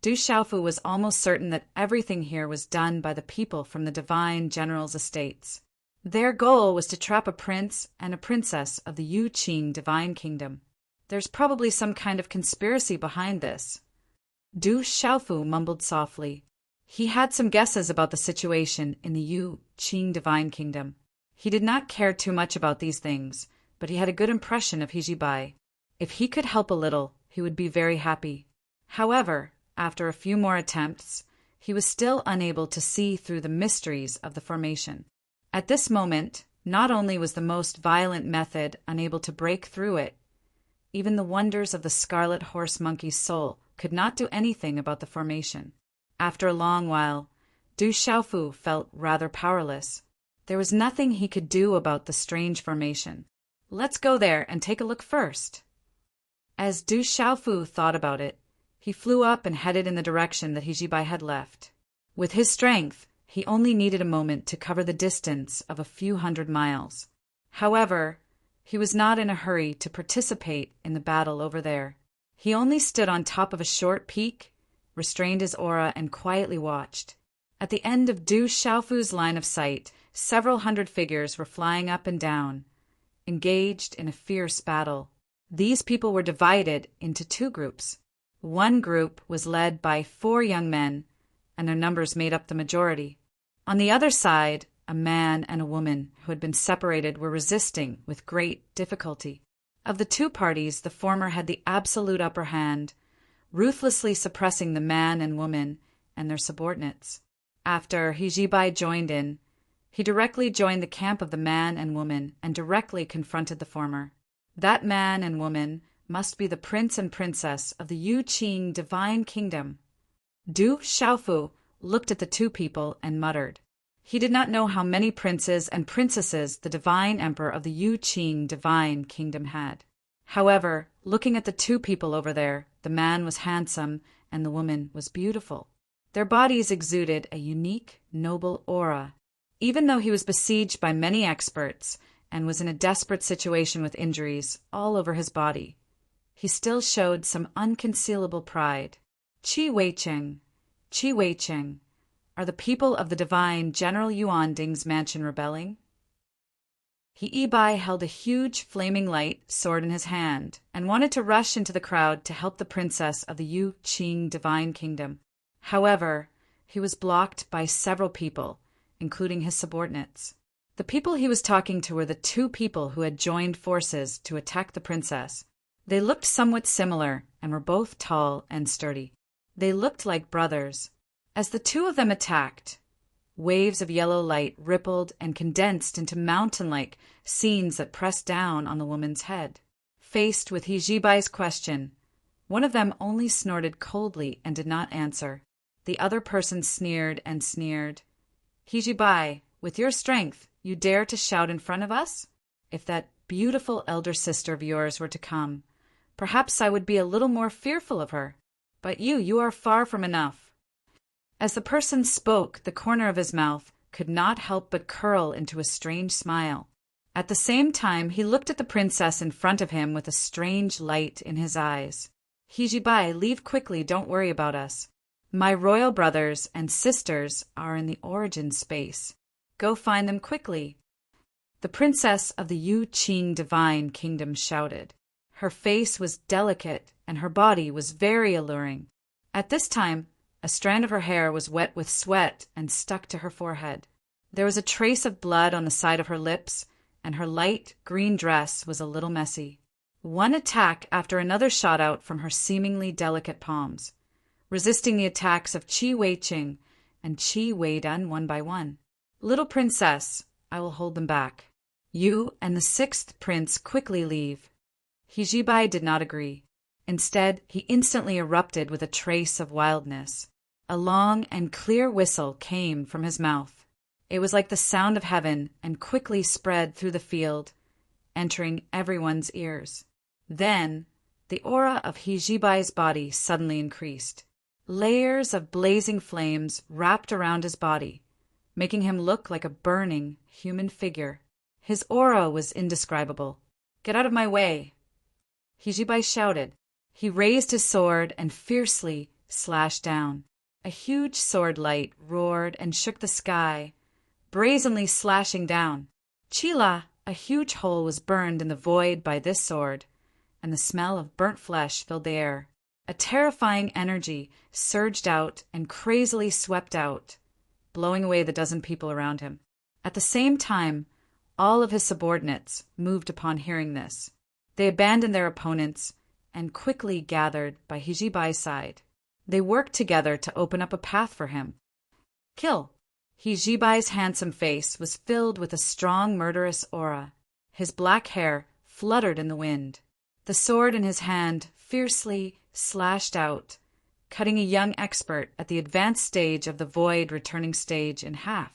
Du Xiaofu was almost certain that everything here was done by the people from the divine general's estates. Their goal was to trap a prince and a princess of the Yu Qing divine kingdom. There's probably some kind of conspiracy behind this. Du Xiaofu mumbled softly. He had some guesses about the situation in the Yu Qing divine kingdom. He did not care too much about these things, but he had a good impression of Hijibai. If he could help a little, he would be very happy. However, after a few more attempts, he was still unable to see through the mysteries of the formation. At this moment, not only was the most violent method unable to break through it, even the wonders of the scarlet horse monkey's soul could not do anything about the formation. After a long while, Du Xiaofu felt rather powerless. There was nothing he could do about the strange formation. Let's go there and take a look first. As Du Xiaofu thought about it, he flew up and headed in the direction that Hijibai had left. With his strength, he only needed a moment to cover the distance of a few hundred miles. However, He was not in a hurry to participate in the battle over there. He only stood on top of a short peak, restrained his aura, and quietly watched. At the end of Du Xiaofu's line of sight, several hundred figures were flying up and down, engaged in a fierce battle. These people were divided into two groups. One group was led by 4 young men, and their numbers made up the majority. On the other side, a man and a woman who had been separated were resisting with great difficulty. Of the two parties, the former had the absolute upper hand, ruthlessly suppressing the man and woman and their subordinates. After He Jibai joined in, he directly joined the camp of the man and woman and directly confronted the former. That man and woman must be the prince and princess of the Yu Qing divine kingdom. Du Xiaofu looked at the two people and muttered. He did not know how many princes and princesses the divine emperor of the Yu Qing divine kingdom had. However, looking at the two people over there, the man was handsome and the woman was beautiful. Their bodies exuded a unique, noble aura. Even though he was besieged by many experts and was in a desperate situation with injuries all over his body, he still showed some unconcealable pride. Qi Weicheng, are the people of the divine General Yuan Ding's mansion rebelling? He Ibai held a huge flaming light sword in his hand and wanted to rush into the crowd to help the princess of the Yu Qing divine kingdom. However, he was blocked by several people, including his subordinates. The people he was talking to were the two people who had joined forces to attack the princess. They looked somewhat similar and were both tall and sturdy. They looked like brothers. As the two of them attacked, waves of yellow light rippled and condensed into mountain-like scenes that pressed down on the woman's head. Faced with He Jibai's question, one of them only snorted coldly and did not answer. The other person sneered and sneered. He Jibai, with your strength, you dare to shout in front of us? If that beautiful elder sister of yours were to come, perhaps I would be a little more fearful of her. But you are far from enough. As the person spoke, the corner of his mouth could not help but curl into a strange smile. At the same time, he looked at the princess in front of him with a strange light in his eyes. He Jibai, leave quickly, don't worry about us. My royal brothers and sisters are in the origin space. Go find them quickly. The princess of the Yu Qing divine kingdom shouted. Her face was delicate and her body was very alluring. At this time, a strand of her hair was wet with sweat and stuck to her forehead. There was a trace of blood on the side of her lips, and her light green dress was a little messy. One attack after another shot out from her seemingly delicate palms, resisting the attacks of Qi Weiqing and Qi Weidan one by one. Little princess, I will hold them back. You and the 6th prince quickly leave. He Jibai did not agree. Instead, he instantly erupted with a trace of wildness. A long and clear whistle came from his mouth. It was like the sound of heaven and quickly spread through the field, entering everyone's ears. Then, the aura of He Jibai's body suddenly increased. Layers of blazing flames wrapped around his body, making him look like a burning human figure. His aura was indescribable. Get out of my way! He Jibai shouted. He raised his sword and fiercely slashed down. A huge sword light roared and shook the sky, brazenly slashing down. Chila, a huge hole was burned in the void by this sword, and the smell of burnt flesh filled the air. A terrifying energy surged out and crazily swept out, blowing away the dozen people around him. At the same time, all of his subordinates moved upon hearing this. They abandoned their opponents and quickly gathered by He Jibai's side. They worked together to open up a path for him. Kill! He Jibai's handsome face was filled with a strong murderous aura. His black hair fluttered in the wind. The sword in his hand fiercely slashed out, cutting a young expert at the advanced stage of the void returning stage in half.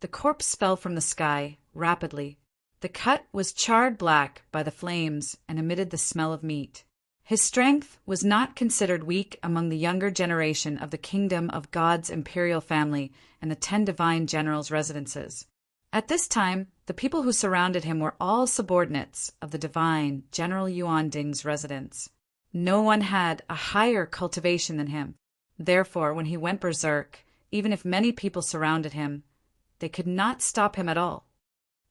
The corpse fell from the sky rapidly. The cut was charred black by the flames and emitted the smell of meat. His strength was not considered weak among the younger generation of the kingdom of God's imperial family and the 10 divine generals' residences. At this time, the people who surrounded him were all subordinates of the divine General Yuan Ding's residence. No one had a higher cultivation than him. Therefore, when he went berserk, even if many people surrounded him, they could not stop him at all.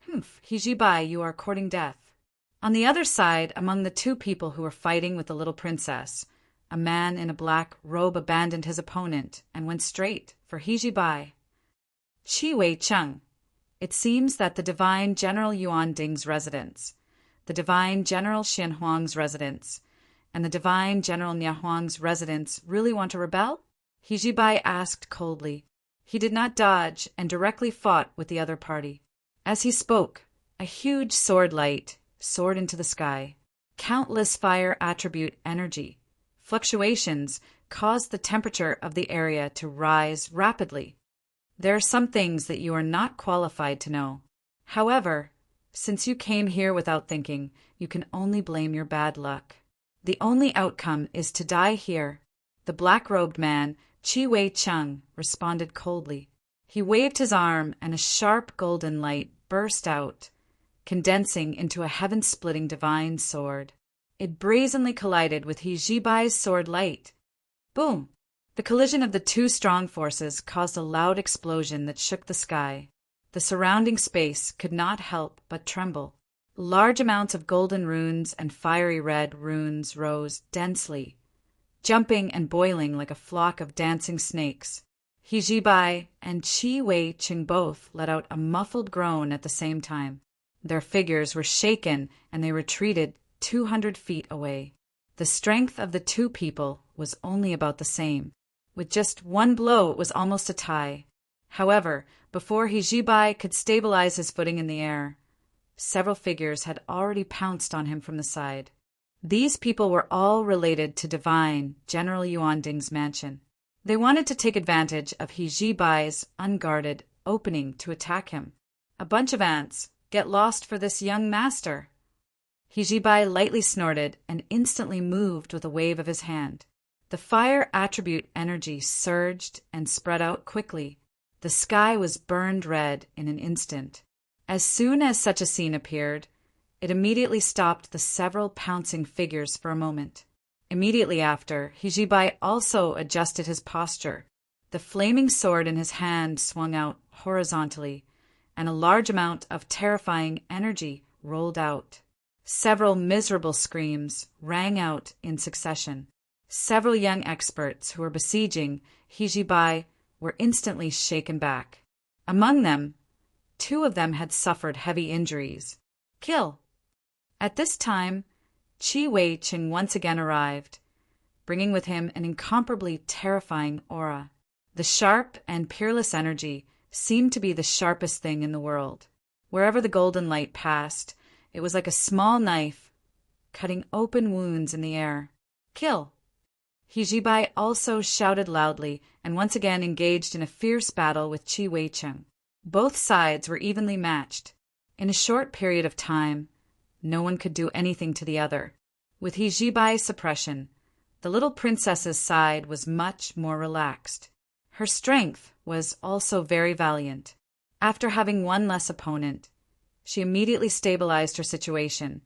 Hijibai, you are courting death. On the other side, among the two people who were fighting with the little princess, a man in a black robe abandoned his opponent and went straight for Hijibai. Qi Wei Cheng. It seems that the divine General Yuan Ding's residence, the divine General Xin Huang's residence, and the divine General Nia Huang's residence really want to rebel? Hijibai asked coldly. He did not dodge and directly fought with the other party. As he spoke, a huge sword light soared into the sky. Countless fire attribute energy fluctuations caused the temperature of the area to rise rapidly. There are some things that you are not qualified to know. However, since you came here without thinking, you can only blame your bad luck. The only outcome is to die here. The black-robed man, Qi Wei Cheng, responded coldly. He waved his arm and a sharp golden light burst out, condensing into a heaven-splitting divine sword. It brazenly collided with Hijibai's sword light. Boom! The collision of the two strong forces caused a loud explosion that shook the sky. The surrounding space could not help but tremble. Large amounts of golden runes and fiery red runes rose densely, jumping and boiling like a flock of dancing snakes. Hijibai and Qi Wei Cheng both let out a muffled groan at the same time. Their figures were shaken and they retreated 200 feet away. The strength of the two people was only about the same. With just one blow, it was almost a tie. However, before Hijibai could stabilize his footing in the air, several figures had already pounced on him from the side. These people were all related to divine General Yuan Ding's mansion. They wanted to take advantage of Hijibai's unguarded opening to attack him. A bunch of ants. Get lost for this young master. Hijibai lightly snorted and instantly moved with a wave of his hand. The fire attribute energy surged and spread out quickly. The sky was burned red in an instant. As soon as such a scene appeared, it immediately stopped the several pouncing figures for a moment. Immediately after, Hijibai also adjusted his posture. The flaming sword in his hand swung out horizontally, and a large amount of terrifying energy rolled out. Several miserable screams rang out in succession. Several young experts who were besieging Hijibai were instantly shaken back. Among them, 2 of them had suffered heavy injuries. Kill! At this time, Qi Wei Cheng once again arrived, bringing with him an incomparably terrifying aura. The sharp and peerless energy seemed to be the sharpest thing in the world. Wherever the golden light passed, it was like a small knife, cutting open wounds in the air. Kill! Hijibai also shouted loudly and once again engaged in a fierce battle with Qi Wei Cheng. Both sides were evenly matched. In a short period of time, no one could do anything to the other. With Hijibai's suppression, the little princess's side was much more relaxed. Her strength was also very valiant. After having one less opponent, she immediately stabilized her situation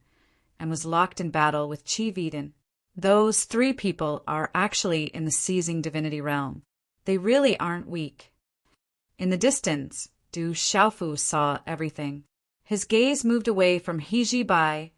and was locked in battle with Qi Vidin. Those 3 people are actually in the seizing divinity realm. They really aren't weak. In the distance, Du Xiaofu saw everything. His gaze moved away from Hijibai,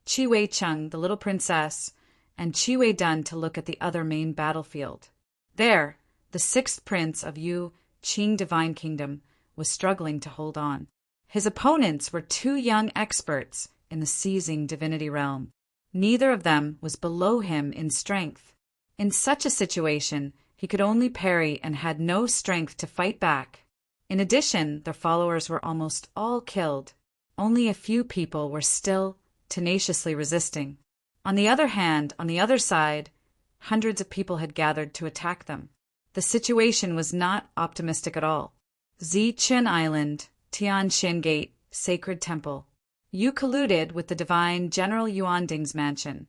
Qi Wei Cheng, the little princess, and Qi Wei Dun to look at the other main battlefield. There, the 6th prince of Yu Qing Divine Kingdom was struggling to hold on. His opponents were 2 young experts in the seizing divinity realm. Neither of them was below him in strength. In such a situation, he could only parry and had no strength to fight back. In addition, their followers were almost all killed. Only a few people were still tenaciously resisting. On the other hand, on the other side, hundreds of people had gathered to attack them. The situation was not optimistic at all. Zichen Island, Tianxin Gate, Sacred Temple. Yu colluded with the divine General Yuan Ding's mansion,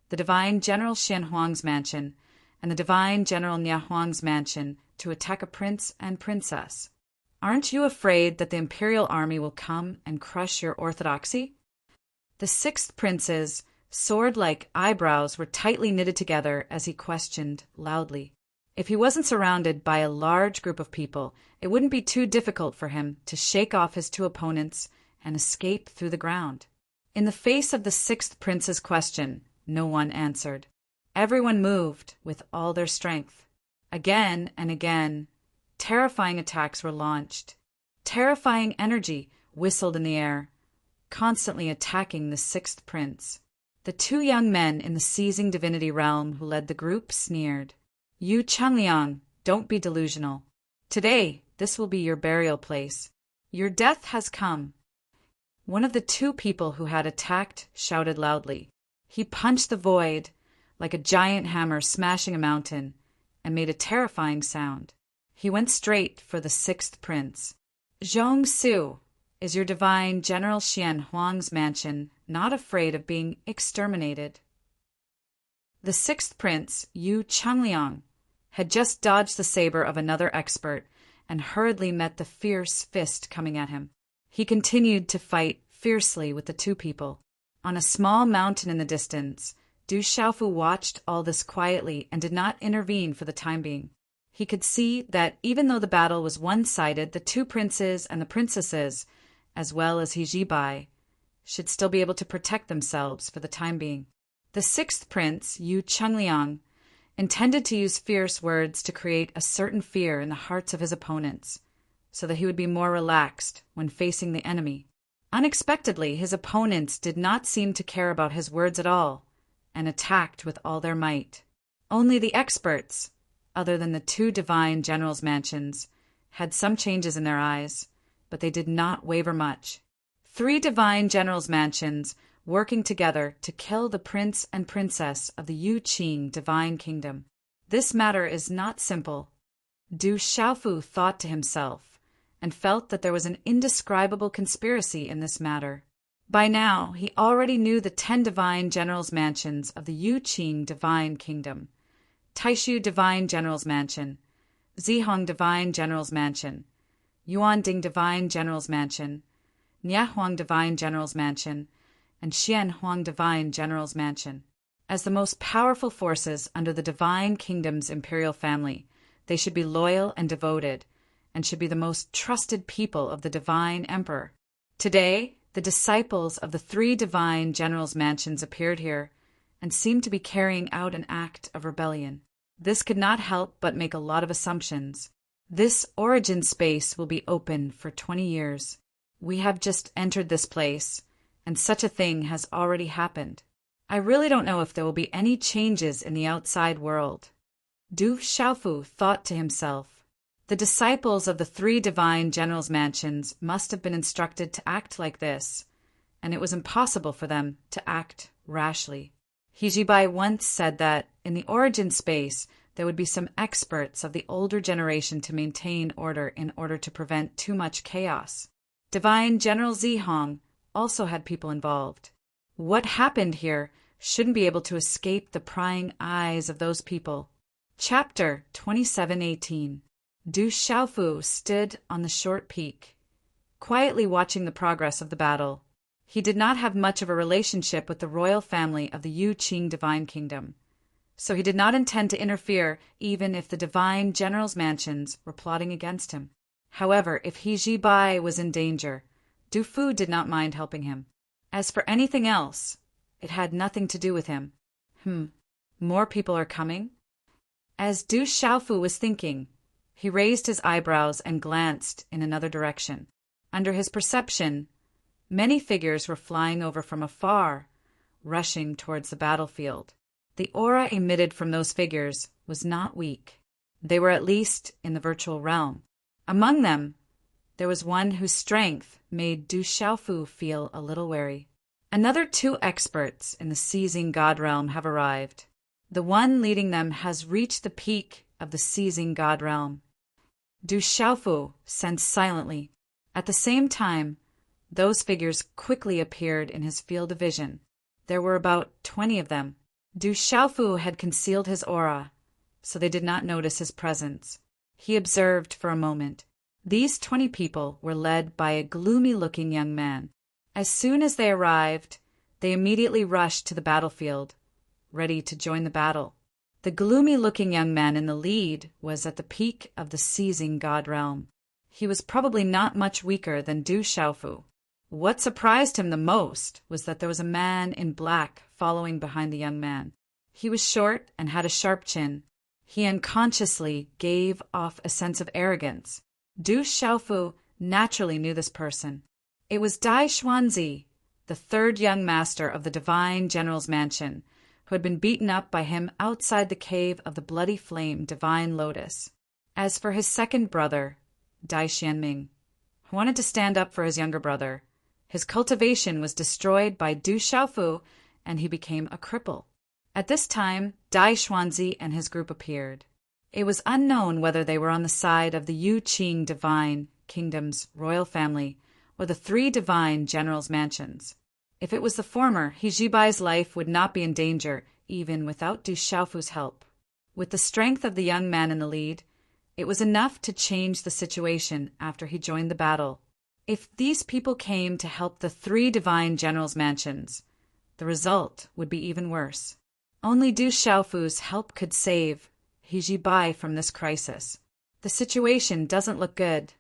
the divine General Xin Huang's mansion, and the divine General Nia Huang's mansion to attack a prince and princess. Aren't you afraid that the imperial army will come and crush your orthodoxy? The sixth prince's sword-like eyebrows were tightly knitted together as he questioned loudly. If he wasn't surrounded by a large group of people, it wouldn't be too difficult for him to shake off his two opponents and escape through the ground. In the face of the sixth prince's question, no one answered. Everyone moved with all their strength. Again and again, terrifying attacks were launched. Terrifying energy whistled in the air, constantly attacking the sixth prince. The two young men in the seizing divinity realm who led the group sneered. "You Changliang, don't be delusional. Today, this will be your burial place. Your death has come." One of the two people who had attacked shouted loudly. He punched the void like a giant hammer smashing a mountain and made a terrifying sound. He went straight for the sixth prince. "Zhong Su, is your divine General Xian Huang's mansion not afraid of being exterminated?" The sixth prince, Yu Changliang, had just dodged the saber of another expert and hurriedly met the fierce fist coming at him. He continued to fight fiercely with the two people. On a small mountain in the distance, Du Xiaofu watched all this quietly and did not intervene for the time being. He could see that even though the battle was one-sided, the two princes and the princesses, as well as He Jibai, should still be able to protect themselves for the time being. The sixth prince, Yu Changliang, intended to use fierce words to create a certain fear in the hearts of his opponents, so that he would be more relaxed when facing the enemy. Unexpectedly, his opponents did not seem to care about his words at all, and attacked with all their might. Only the experts, other than the two divine generals' mansions, had some changes in their eyes, but they did not waver much. 3 divine generals' mansions working together to kill the prince and princess of the Yu Qing divine kingdom. This matter is not simple. Du Xiaofu thought to himself, and felt that there was an indescribable conspiracy in this matter. By now, he already knew the 10 divine generals' mansions of the Yu Qing divine kingdom: Taishu divine generals' mansion, Zihong divine generals' mansion, Yuanding divine generals' mansion, Niahuang divine generals' mansion, and Xian Huang divine generals' mansion. As the most powerful forces under the divine kingdom's imperial family, they should be loyal and devoted, and should be the most trusted people of the divine emperor. Today, the disciples of the 3 divine generals' mansions appeared here and seemed to be carrying out an act of rebellion. This could not help but make a lot of assumptions. This origin space will be open for 20 years. We have just entered this place, and such a thing has already happened. I really don't know if there will be any changes in the outside world. Du Xiaofu thought to himself. The disciples of the 3 divine generals' mansions must have been instructed to act like this, and it was impossible for them to act rashly. He Jibai once said that, in the origin space, there would be some experts of the older generation to maintain order in order to prevent too much chaos. Divine General Zihong also had people involved. What happened here shouldn't be able to escape the prying eyes of those people. Chapter 27:18. Du Xiaofu stood on the short peak, quietly watching the progress of the battle. He did not have much of a relationship with the royal family of the Yu Qing divine kingdom, so he did not intend to interfere even if the divine generals' mansions were plotting against him. However, if He Jibai was in danger, Du Fu did not mind helping him. As for anything else, it had nothing to do with him. More people are coming? As Du Xiaofu was thinking, he raised his eyebrows and glanced in another direction. Under his perception, many figures were flying over from afar, rushing towards the battlefield. The aura emitted from those figures was not weak. They were at least in the virtual realm. Among them, there was one whose strength made Du Xiaofu feel a little wary. Another 2 experts in the seizing god realm have arrived. The one leading them has reached the peak of the seizing god realm. Du Xiaofu sensed silently. At the same time, those figures quickly appeared in his field of vision. There were about 20 of them. Du Xiaofu had concealed his aura, so they did not notice his presence. He observed for a moment. These 20 people were led by a gloomy-looking young man. As soon as they arrived, they immediately rushed to the battlefield, ready to join the battle. The gloomy-looking young man in the lead was at the peak of the seizing god realm. He was probably not much weaker than Du Xiaofu. What surprised him the most was that there was a man in black following behind the young man. He was short and had a sharp chin. He unconsciously gave off a sense of arrogance. Du Xiaofu naturally knew this person. It was Dai Xuanzi, the third young master of the divine general's mansion, who had been beaten up by him outside the cave of the bloody flame divine lotus. As for his second brother, Dai Xianming, who wanted to stand up for his younger brother, his cultivation was destroyed by Du Xiaofu, and he became a cripple. At this time, Dai Xuanzi and his group appeared. It was unknown whether they were on the side of the Yu Qing divine kingdom's royal family or the three divine generals' mansions. If it was the former, He Jibai's life would not be in danger, even without Du Xiaofu's help. With the strength of the young man in the lead, it was enough to change the situation after he joined the battle. If these people came to help the three divine generals' mansions, the result would be even worse. Only Du Xiaofu's help could save He Jibai from this crisis. The situation doesn't look good.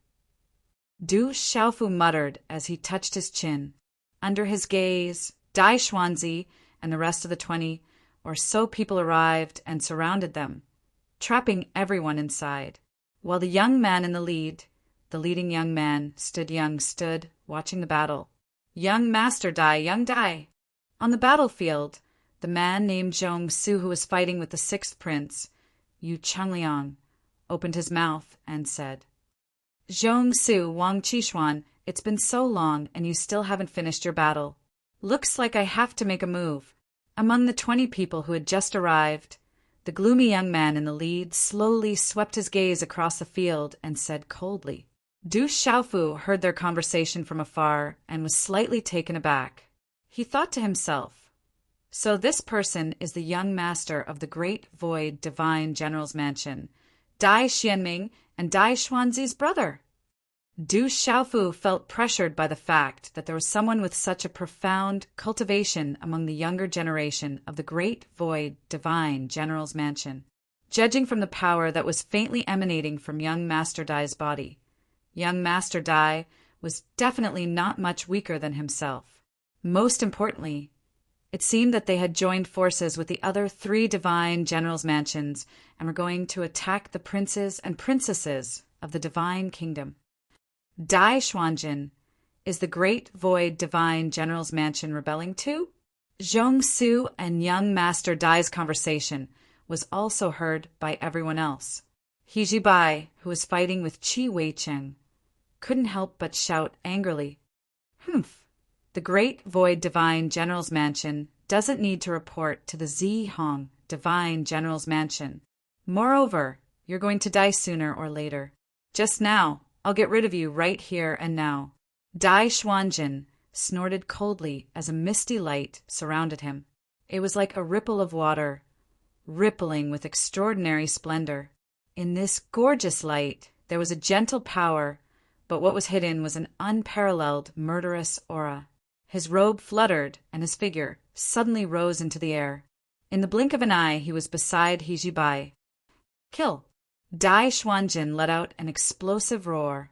Du Xiaofu muttered as he touched his chin. Under his gaze, Dai Xuanzi and the rest of the 20 or so people arrived and surrounded them, trapping everyone inside. While the young man in the lead, the leading young man, stood watching the battle. Young Master Dai, young Dai. On the battlefield, the man named Zhong Su, who was fighting with the sixth prince, Yu Changliang, opened his mouth and said, Zhong Su, Wang Qishuan, it's been so long and you still haven't finished your battle. Looks like I have to make a move. Among the 20 people who had just arrived, the gloomy young man in the lead slowly swept his gaze across the field and said coldly. Du Xiaofu heard their conversation from afar and was slightly taken aback. He thought to himself, so this person is the young master of the great void divine general's mansion, Dai Xianming and Dai Xuanzi's brother. Du Xiaofu felt pressured by the fact that there was someone with such a profound cultivation among the younger generation of the great void divine general's mansion. Judging from the power that was faintly emanating from young Master Dai's body, young Master Dai was definitely not much weaker than himself. Most importantly, it seemed that they had joined forces with the other three divine generals' mansions and were going to attack the princes and princesses of the divine kingdom. Dai Xuanjin, is the great void divine general's mansion rebelling too? Zhong Su and young Master Dai's conversation was also heard by everyone else. He Jibai, who was fighting with Qi Weicheng, couldn't help but shout angrily, Humph! The great void divine general's mansion doesn't need to report to the Zi Hong divine general's mansion. Moreover, you're going to die sooner or later. Just now, I'll get rid of you right here and now. Dai Xuanjin snorted coldly as a misty light surrounded him. It was like a ripple of water, rippling with extraordinary splendor. In this gorgeous light, there was a gentle power, but what was hidden was an unparalleled murderous aura. His robe fluttered, and his figure suddenly rose into the air. In the blink of an eye, he was beside He Jibai. Kill! Dai Xuanjin let out an explosive roar,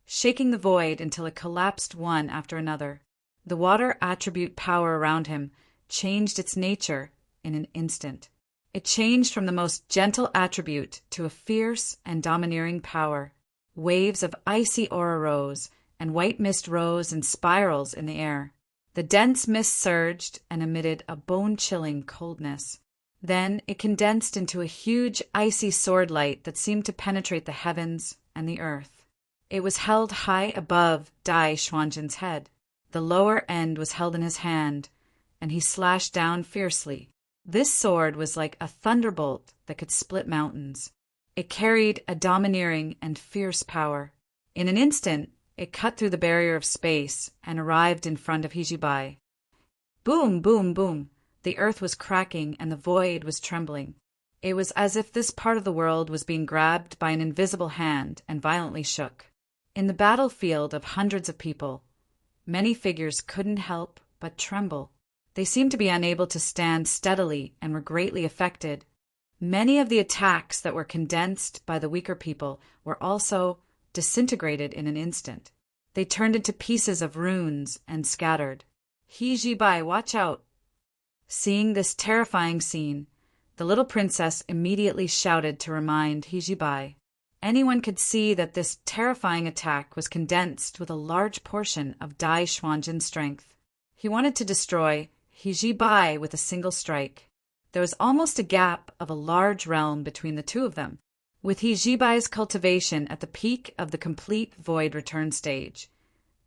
shaking the void until it collapsed one after another. The water attribute power around him changed its nature in an instant. It changed from the most gentle attribute to a fierce and domineering power. Waves of icy aura rose, and white mist rose in spirals in the air. The dense mist surged and emitted a bone-chilling coldness. Then it condensed into a huge icy sword light that seemed to penetrate the heavens and the earth. It was held high above Dai Xuanjin's head. The lower end was held in his hand, and he slashed down fiercely. This sword was like a thunderbolt that could split mountains. It carried a domineering and fierce power. In an instant, it cut through the barrier of space and arrived in front of He Jibai. Boom, boom, boom. The earth was cracking and the void was trembling. It was as if this part of the world was being grabbed by an invisible hand and violently shook. In the battlefield of hundreds of people, many figures couldn't help but tremble. They seemed to be unable to stand steadily and were greatly affected. Many of the attacks that were condensed by the weaker people were also disintegrated in an instant. They turned into pieces of runes and scattered. Hijibai, watch out! Seeing this terrifying scene, the little princess immediately shouted to remind Hijibai. Anyone could see that this terrifying attack was condensed with a large portion of Dai Xuanjin's strength. He wanted to destroy Hijibai with a single strike. There was almost a gap of a large realm between the two of them. With Hijibai's cultivation at the peak of the complete void return stage,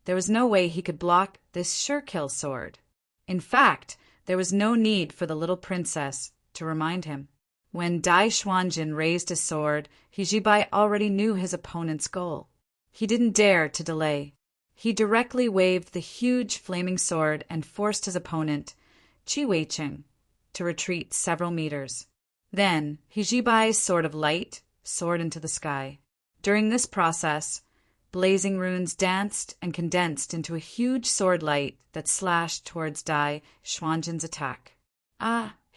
there was no way he could block this sure-kill sword. In fact, there was no need for the little princess to remind him. When Dai Xuanjin raised his sword, Hijibai already knew his opponent's goal. He didn't dare to delay. He directly waved the huge flaming sword and forced his opponent, Qi Weiqing, to retreat several meters. Then, Hijibai's sword of light soared into the sky. During this process, blazing runes danced and condensed into a huge sword light that slashed towards Dai Xuanjin's attack.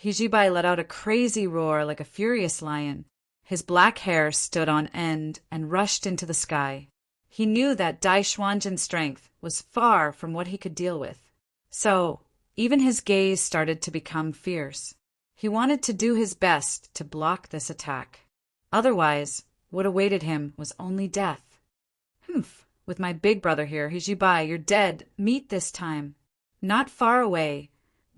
Hijibai let out a crazy roar like a furious lion. His black hair stood on end and rushed into the sky. He knew that Dai Xuanjin's strength was far from what he could deal with. So, even his gaze started to become fierce. He wanted to do his best to block this attack. Otherwise, what awaited him was only death. With my big brother here, Hijibai, you're dead. Meet this time. Not far away,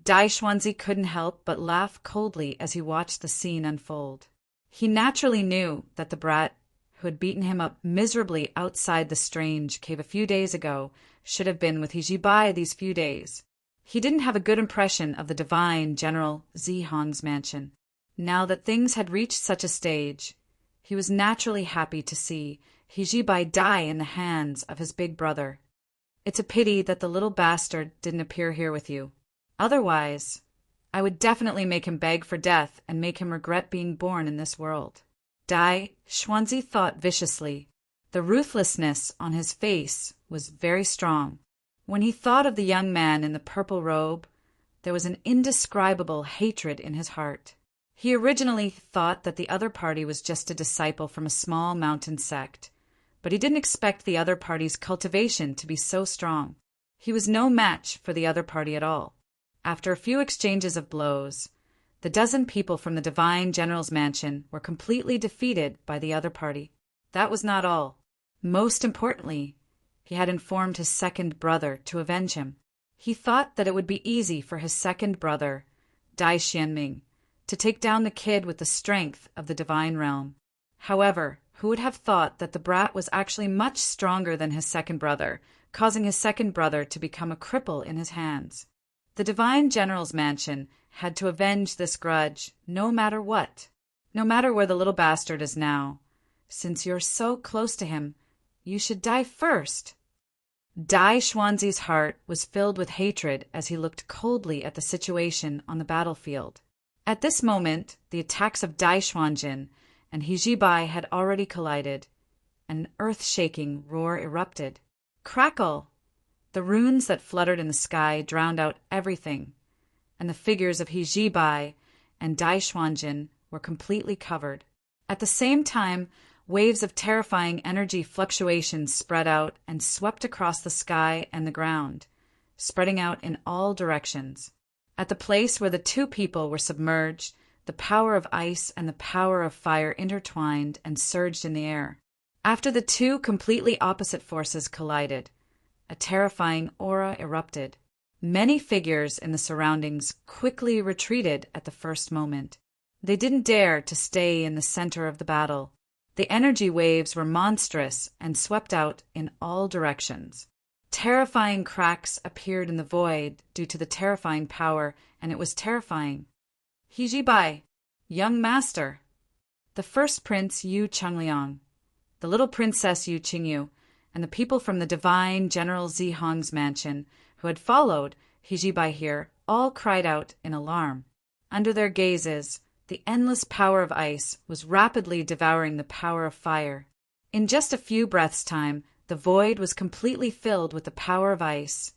Dai Xuanzi couldn't help but laugh coldly as he watched the scene unfold. He naturally knew that the brat who had beaten him up miserably outside the strange cave a few days ago should have been with Hijibai these few days. He didn't have a good impression of the divine General Zihong's mansion. Now that things had reached such a stage, he was naturally happy to see Hijibai die in the hands of his big brother. It's a pity that the little bastard didn't appear here with you. Otherwise, I would definitely make him beg for death and make him regret being born in this world. Dai Xuanzi thought viciously. The ruthlessness on his face was very strong. When he thought of the young man in the purple robe, there was an indescribable hatred in his heart. He originally thought that the other party was just a disciple from a small mountain sect, but he didn't expect the other party's cultivation to be so strong. He was no match for the other party at all. After a few exchanges of blows, the dozen people from the Divine General's mansion were completely defeated by the other party. That was not all. Most importantly, he had informed his second brother to avenge him. He thought that it would be easy for his second brother, Dai Xianming, to take down the kid with the strength of the divine realm. However, who would have thought that the brat was actually much stronger than his second brother, causing his second brother to become a cripple in his hands? The Divine General's mansion had to avenge this grudge no matter what, no matter where the little bastard is now. Since you're so close to him, you should die first. Dai Xuanzi's heart was filled with hatred as he looked coldly at the situation on the battlefield. At this moment, the attacks of Dai Xuanjin and Hijibai had already collided. An earth-shaking roar erupted. Crackle! The runes that fluttered in the sky drowned out everything, and the figures of Hijibai and Dai Xuanjin were completely covered. At the same time, waves of terrifying energy fluctuations spread out and swept across the sky and the ground, spreading out in all directions. At the place where the two people were submerged, the power of ice and the power of fire intertwined and surged in the air. After the two completely opposite forces collided, a terrifying aura erupted. Many figures in the surroundings quickly retreated at the first moment. They didn't dare to stay in the center of the battle. The energy waves were monstrous and swept out in all directions. Terrifying cracks appeared in the void due to the terrifying power, and it was terrifying. Hijibai, young master. The first prince Yu Chengliang, the little princess Yu Qingyu, and the people from the divine General Zihong's mansion who had followed Hijibai here all cried out in alarm. Under their gazes, the endless power of ice was rapidly devouring the power of fire. In just a few breaths' time, The void was completely filled with the power of ice,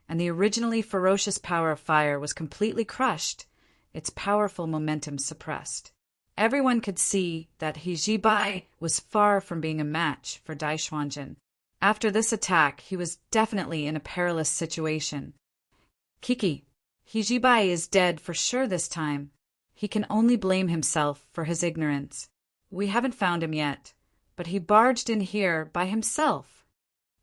and the originally ferocious power of fire was completely crushed, its powerful momentum suppressed. Everyone could see that Hijibai was far from being a match for Dai Xuanjin. After this attack, he was definitely in a perilous situation. Kiki, Hijibai is dead for sure this time. He can only blame himself for his ignorance. We haven't found him yet, but he barged in here by himself.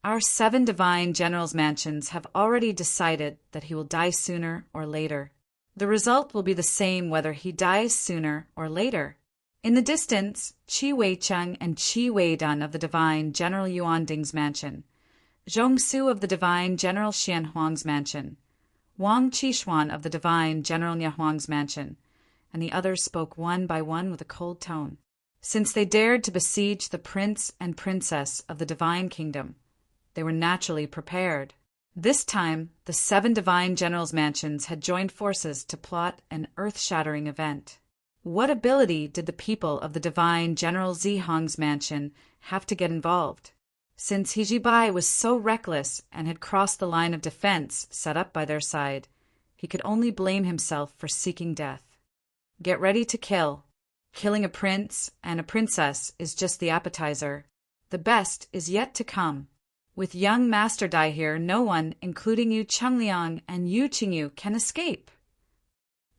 Our 7 divine generals' mansions have already decided that he will die sooner or later. The result will be the same whether he dies sooner or later. In the distance, Qi Weicheng and Qi Weidun of the divine General Yuanding's mansion, Zhongsu of the divine General Xianhuang's mansion, Wang Qishuan of the divine General Nyahuang's mansion, and the others spoke one by one with a cold tone. Since they dared to besiege the prince and princess of the divine kingdom, they were naturally prepared. This time, the 7 divine generals' mansions had joined forces to plot an earth-shattering event. What ability did the people of the divine General Zihong's mansion have to get involved? Since Hijibai was so reckless and had crossed the line of defense set up by their side, he could only blame himself for seeking death. Get ready to kill. Killing a prince and a princess is just the appetizer. The best is yet to come. With young Master Dai here, no one, including Yu Chengliang and Yu Qingyu, can escape.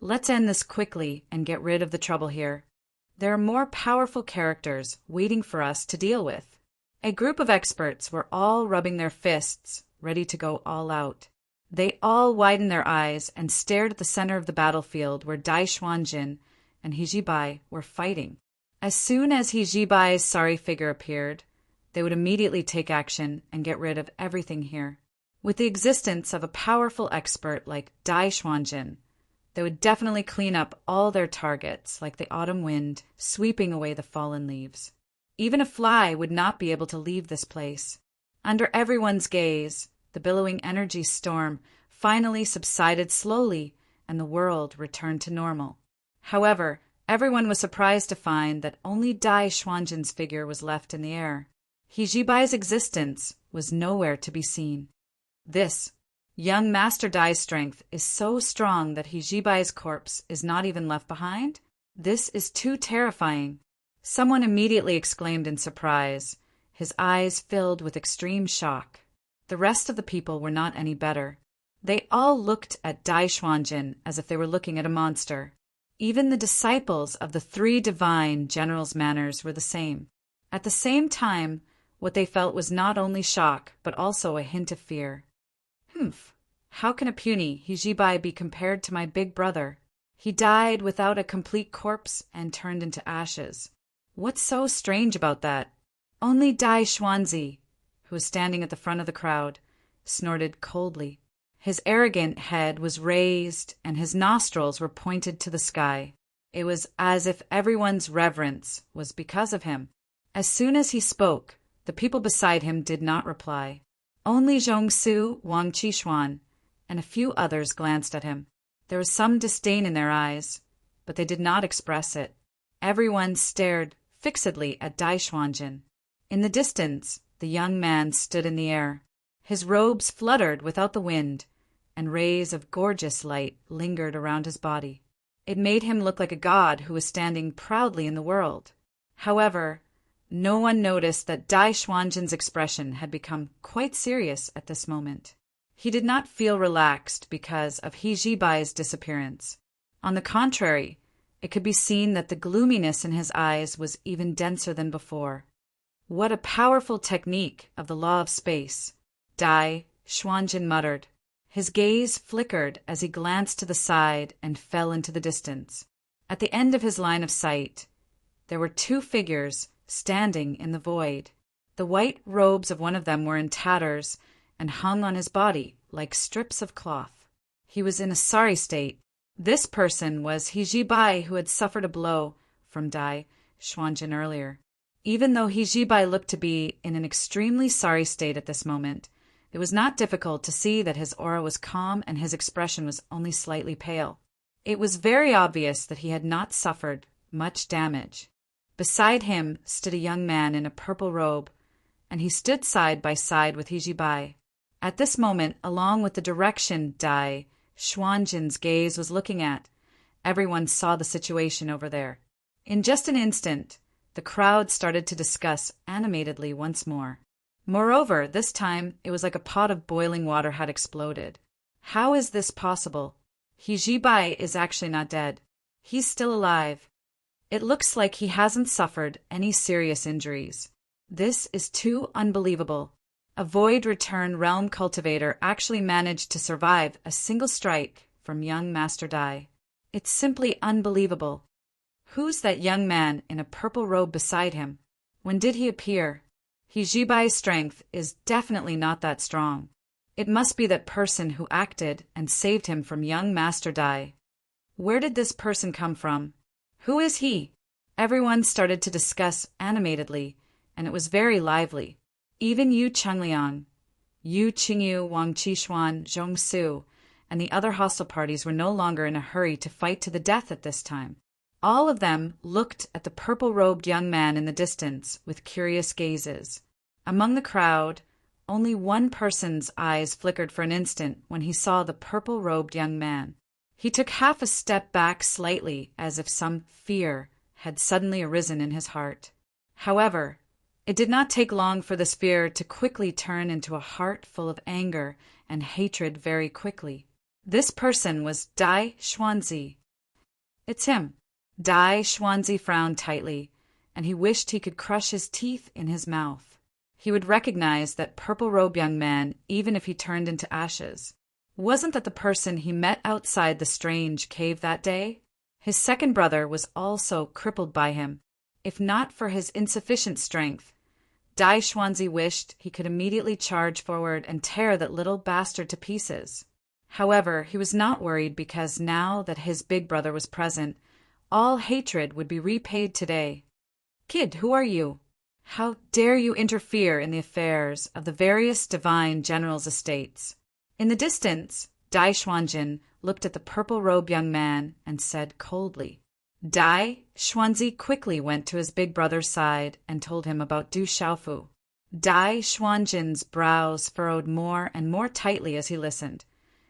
Let's end this quickly and get rid of the trouble here. There are more powerful characters waiting for us to deal with. A group of experts were all rubbing their fists, ready to go all out. They all widened their eyes and stared at the center of the battlefield where Dai Xuanjin and Hijibai were fighting. As soon as Hijibai's sorry figure appeared, they would immediately take action and get rid of everything here. With the existence of a powerful expert like Dai Xuanjin, they would definitely clean up all their targets like the autumn wind sweeping away the fallen leaves. Even a fly would not be able to leave this place. Under everyone's gaze, the billowing energy storm finally subsided slowly and the world returned to normal. However, everyone was surprised to find that only Dai Xuanjin's figure was left in the air. Hijibai's existence was nowhere to be seen. This young Master Dai's strength is so strong that Hijibai's corpse is not even left behind? This is too terrifying. Someone immediately exclaimed in surprise, his eyes filled with extreme shock. The rest of the people were not any better. They all looked at Dai Xuanjin as if they were looking at a monster. Even the disciples of the 3 divine generals' manners were the same. At the same time, what they felt was not only shock, but also a hint of fear. How can a puny Hijibai be compared to my big brother? He died without a complete corpse and turned into ashes. What's so strange about that? Only Dai Xuanzi, who was standing at the front of the crowd, snorted coldly. His arrogant head was raised and his nostrils were pointed to the sky. It was as if everyone's reverence was because of him. As soon as he spoke, the people beside him did not reply. Only Zhongsu, Wang Qishuan, and a few others glanced at him. There was some disdain in their eyes, but they did not express it. Everyone stared fixedly at Dai Xuanjin. In the distance, the young man stood in the air. His robes fluttered without the wind, and rays of gorgeous light lingered around his body. It made him look like a god who was standing proudly in the world. However, no one noticed that Dai Xuanjin's expression had become quite serious at this moment. He did not feel relaxed because of Hijibai's disappearance. On the contrary, it could be seen that the gloominess in his eyes was even denser than before. What a powerful technique of the law of space, Dai Xuanjin muttered. His gaze flickered as he glanced to the side and fell into the distance. At the end of his line of sight, there were 2 figures standing in the void. The white robes of one of them were in tatters and hung on his body like strips of cloth. He was in a sorry state. This person was Hijibai, who had suffered a blow from Dai Xuanjin earlier. Even though Hijibai looked to be in an extremely sorry state at this moment, it was not difficult to see that his aura was calm and his expression was only slightly pale. It was very obvious that he had not suffered much damage. Beside him stood a young man in a purple robe, and he stood side by side with Hijibai. At this moment, along with the direction Dai Xuanjin's gaze was looking at, everyone saw the situation over there. In just an instant, the crowd started to discuss animatedly once more. Moreover, this time it was like a pot of boiling water had exploded. How is this possible? Hijibai is actually not dead. He's still alive. It looks like he hasn't suffered any serious injuries. This is too unbelievable. A Void Return Realm cultivator actually managed to survive a single strike from young Master Dai. It's simply unbelievable. Who's that young man in a purple robe beside him? When did he appear? Hijibai's strength is definitely not that strong. It must be that person who acted and saved him from young Master Dai. Where did this person come from? Who is he? Everyone started to discuss animatedly, and it was very lively. Even Yu Chengliang, Yu Qingyu, Wang Qishuan, Zhong Su, and the other hostile parties were no longer in a hurry to fight to the death at this time. All of them looked at the purple-robed young man in the distance with curious gazes. Among the crowd, only one person's eyes flickered for an instant when he saw the purple-robed young man. He took half a step back slightly, as if some fear had suddenly arisen in his heart. However, it did not take long for this fear to quickly turn into a heart full of anger and hatred very quickly. This person was Dai Xuanzi. It's him. Dai Xuanzi frowned tightly, and he wished he could crush his teeth in his mouth. He would recognize that purple-robed young man even if he turned into ashes. Wasn't that the person he met outside the strange cave that day? His second brother was also crippled by him. If not for his insufficient strength, Dai Xuanzi wished he could immediately charge forward and tear that little bastard to pieces. However, he was not worried because now that his big brother was present, all hatred would be repaid today. Kid, who are you? How dare you interfere in the affairs of the various divine generals' estates? In the distance, Dai Xuanjin looked at the purple-robed young man and said coldly. Dai Xuanzi quickly went to his big brother's side and told him about Du Xiaofu. Dai Xuanjin's brows furrowed more and more tightly as he listened,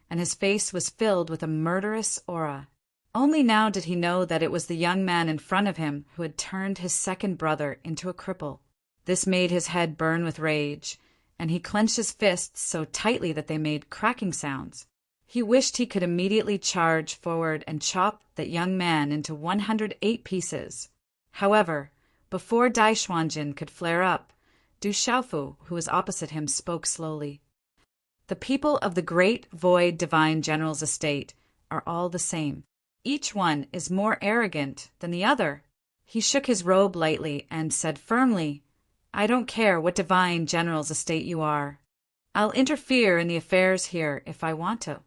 and his face was filled with a murderous aura. Only now did he know that it was the young man in front of him who had turned his second brother into a cripple. This made his head burn with rage, and he clenched his fists so tightly that they made cracking sounds. He wished he could immediately charge forward and chop that young man into 108 pieces. However, before Dai Xuanjin could flare up, Du Xiaofu, who was opposite him, spoke slowly. The people of the great void divine general's estate are all the same. Each one is more arrogant than the other. He shook his robe lightly and said firmly, I don't care what divine general's estate you are. I'll interfere in the affairs here if I want to.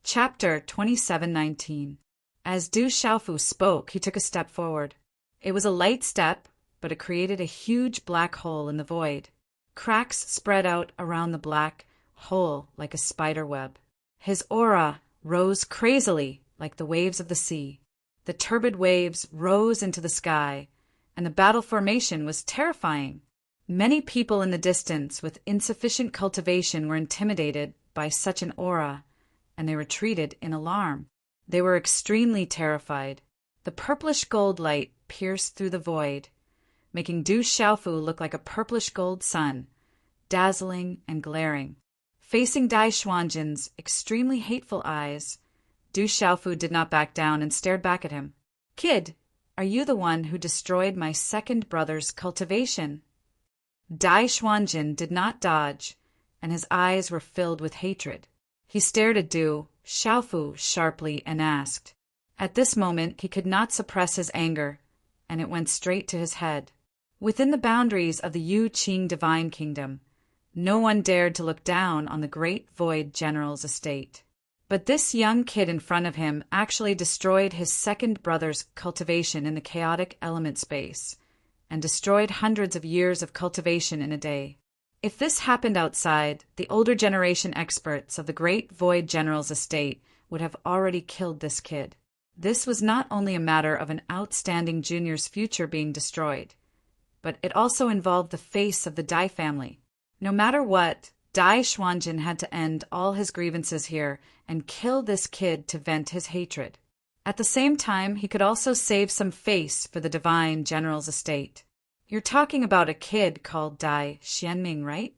Chapter 27:19. As Du Xiaofu spoke, he took a step forward. It was a light step, but it created a huge black hole in the void. Cracks spread out around the black hole like a spider web. His aura rose crazily like the waves of the sea. The turbid waves rose into the sky, and the battle formation was terrifying. Many people in the distance with insufficient cultivation were intimidated by such an aura, and they retreated in alarm. They were extremely terrified. The purplish gold light pierced through the void, making Du Xiaofu look like a purplish gold sun, dazzling and glaring. Facing Dai Xuanjin's extremely hateful eyes, Du Xiaofu did not back down and stared back at him. Kid, are you the one who destroyed my second brother's cultivation? Dai Xuanjin did not dodge, and his eyes were filled with hatred. He stared at Du Xiaofu sharply and asked. At this moment he could not suppress his anger, and it went straight to his head. Within the boundaries of the Yu Qing divine kingdom, no one dared to look down on the great void general's estate. But this young kid in front of him actually destroyed his second brother's cultivation in the chaotic element space, and destroyed hundreds of years of cultivation in a day. If this happened outside, the older generation experts of the great void general's estate would have already killed this kid. This was not only a matter of an outstanding junior's future being destroyed. but it also involved the face of the Dai family. No matter what, Dai Xuanjin had to end all his grievances here and kill this kid to vent his hatred. At the same time, he could also save some face for the divine general's estate. You're talking about a kid called Dai Xianming, right?